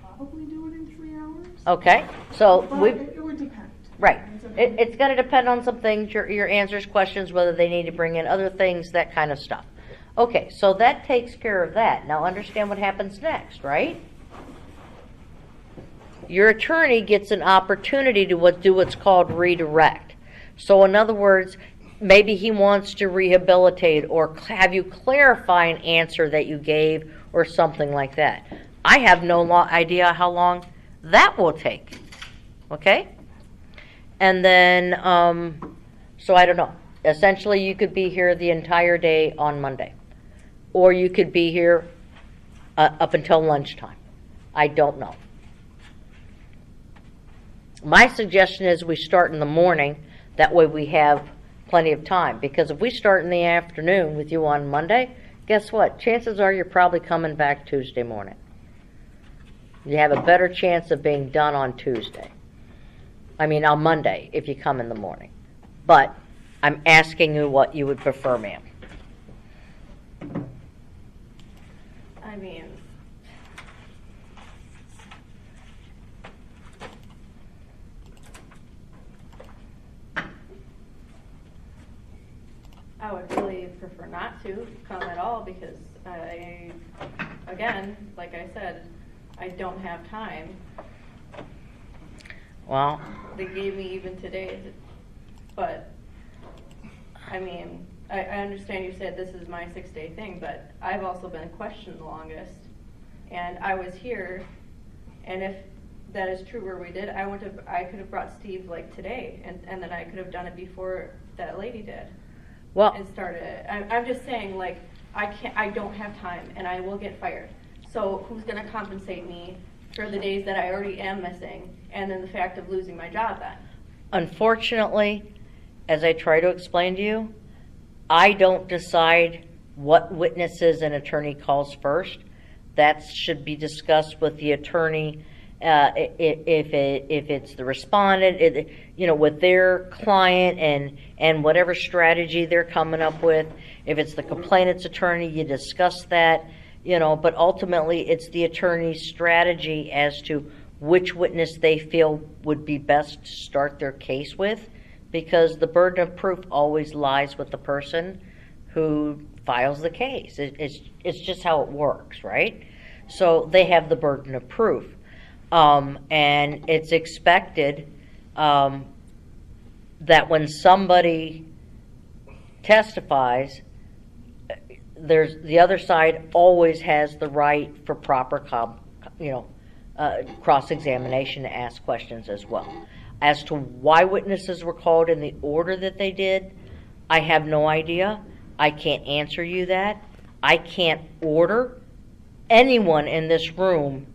probably do it in 3 hours. Okay. So But we. it would depend. Right. It's going to depend on some things, your answers, questions, whether they need to bring in other things, that kind of stuff. Okay, so that takes care of that. Now understand what happens next, right? Your attorney gets an opportunity to do what's called redirect. So in other words, maybe he wants to rehabilitate or have you clarify an answer that you gave or something like that. I have no idea how long that will take. Okay? And then, so I don't know. Essentially, you could be here the entire day on Monday. Or you could be here up until lunchtime. I don't know. My suggestion is we start in the morning. That way we have plenty of time. Because if we start in the afternoon with you on Monday, guess what? Chances are you're probably coming back Tuesday morning. You have a better chance of being done on Tuesday. On Monday, if you come in the morning. But I'm asking you what you would prefer, ma'am. I would really prefer not to come at all because again, like I said, I don't have time. Well, They gave me even today, but I understand you said this is my 6-day thing, but I've also been questioned the longest, and I was here, and if that is true where we did, I could have brought Steve like today, and then I could have done it before that lady did. well, And started it. I'm just saying, like, I don't have time, and I will get fired. So who's gonna compensate me for the days that I already am missing, and then the fact of losing my job then? unfortunately, as I try to explain to you, I don't decide what witnesses an attorney calls first. That should be discussed with the attorney. If it's the respondent, with their client and whatever strategy they're coming up with. If it's the complainant's attorney, you discuss that. But ultimately, it's the attorney's strategy as to which witness they feel would be best to start their case with, because the burden of proof always lies with the person who files the case. It's just how it works, right? So they have the burden of proof. And it's expected that when somebody testifies, the other side always has the right for proper cross-examination to ask questions as well. As to why witnesses were called in the order that they did, I have no idea. I can't answer you that. I can't order anyone in this room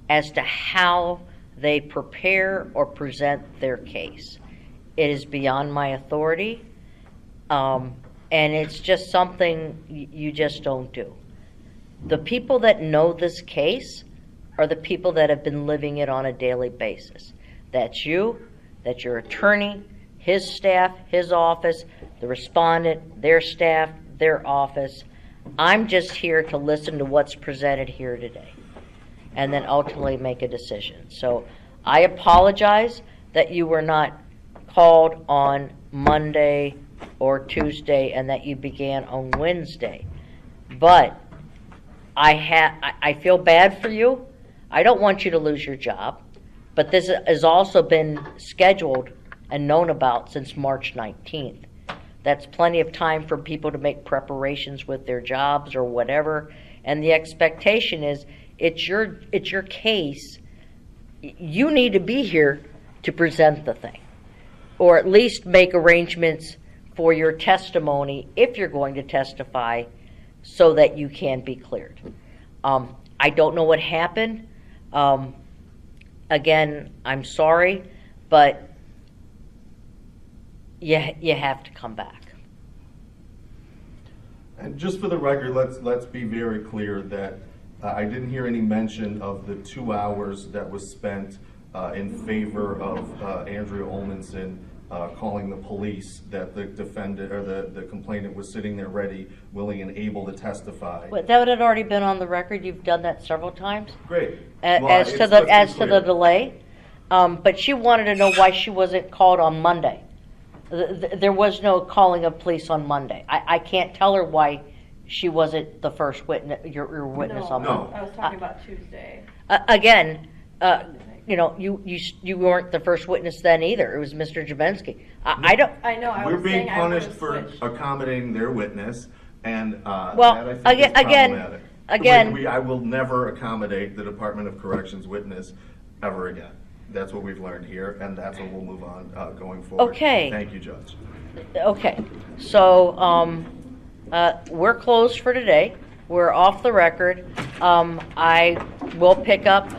as to how they prepare or present their case. It is beyond my authority, and it's just something you just don't do. The people that know this case are the people that have been living it on a daily basis. That's you, that's your attorney, his staff, his office, the respondent, their staff, their office. I'm just here to listen to what's presented here today and then ultimately make a decision. So I apologize that you were not called on Monday or Tuesday and that you began on Wednesday. But I feel bad for you. I don't want you to lose your job. But this has also been scheduled and known about since March 19th. That's plenty of time for people to make preparations with their jobs or whatever. And the expectation is it's your case. You need to be here to present the thing, or at least make arrangements for your testimony if you're going to testify so that you can be cleared. I don't know what happened. Again, I'm sorry, but you have to come back. And just for the record, let's be very clear that I didn't hear any mention of the 2 hours that was spent in favor of Andrea Olmanson calling the police, that the defendant or the complainant was sitting there ready, willing, and able to testify. But that had already been on the record. You've done that several times. Great. As to the delay. But she wanted to know why she wasn't called on Monday. There was no calling of police on Monday. I can't tell her why she wasn't the first witness, your witness on Monday. I was talking about Tuesday. Again, you weren't the first witness then either. It was Mr. Jabensky. I don't. I know. I We're was being saying I would've punished for switched. accommodating their witness, and Well, that I think is problematic. again- I will never accommodate the Department of Corrections witness ever again. That's what we've learned here, and that's what we'll move on going forward. Okay. Thank you, Judge. Okay, so we're closed for today. We're off the record. I will pick up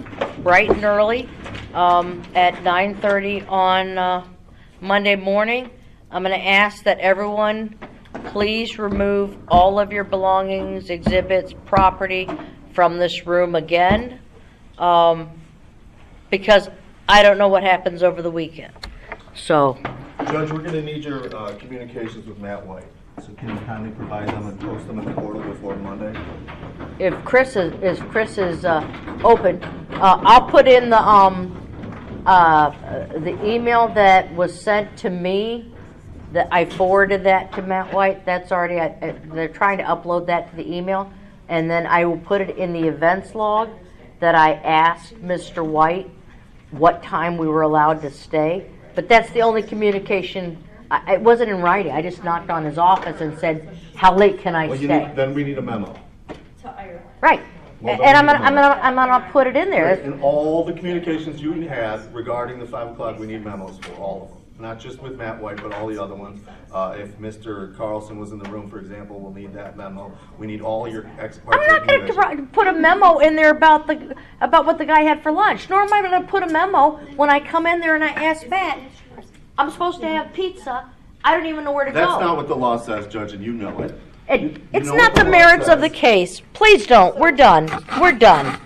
bright and early at 9:30 on Monday morning. I'm going to ask that everyone please remove all of your belongings, exhibits, property from this room again, because I don't know what happens over the weekend. So, Judge, we're going to need your communications with Matt White. So can you kindly provide them and post them in the portal before Monday? if Chris is open, I'll put in the email that was sent to me. That I forwarded that to Matt White. That's already. They're trying to upload that to the email, and then I will put it in the events log that I asked Mr. White what time we were allowed to stay. But that's the only communication. It wasn't in writing. I just knocked on his office and said, "How late can I stay?" Then we need a memo. To Ireland. Right. Well, And I'm then we need a memo. gonna put it in there. And all the communications you had regarding the 5 o'clock, we need memos for all of them. Not just with Matt White, but all the other ones. If Mr. Carlson was in the room, for example, we'll need that memo. We need all your ex parte I'm not going to put a memo in there about what the guy had for lunch. Nor am I going to put a memo when I come in there and I ask Matt, I'm supposed to have pizza. I don't even know where to That's go. not what the law says, Judge, and you know it. It's know not what the the law merits of says. the case. Please don't. We're done. We're done.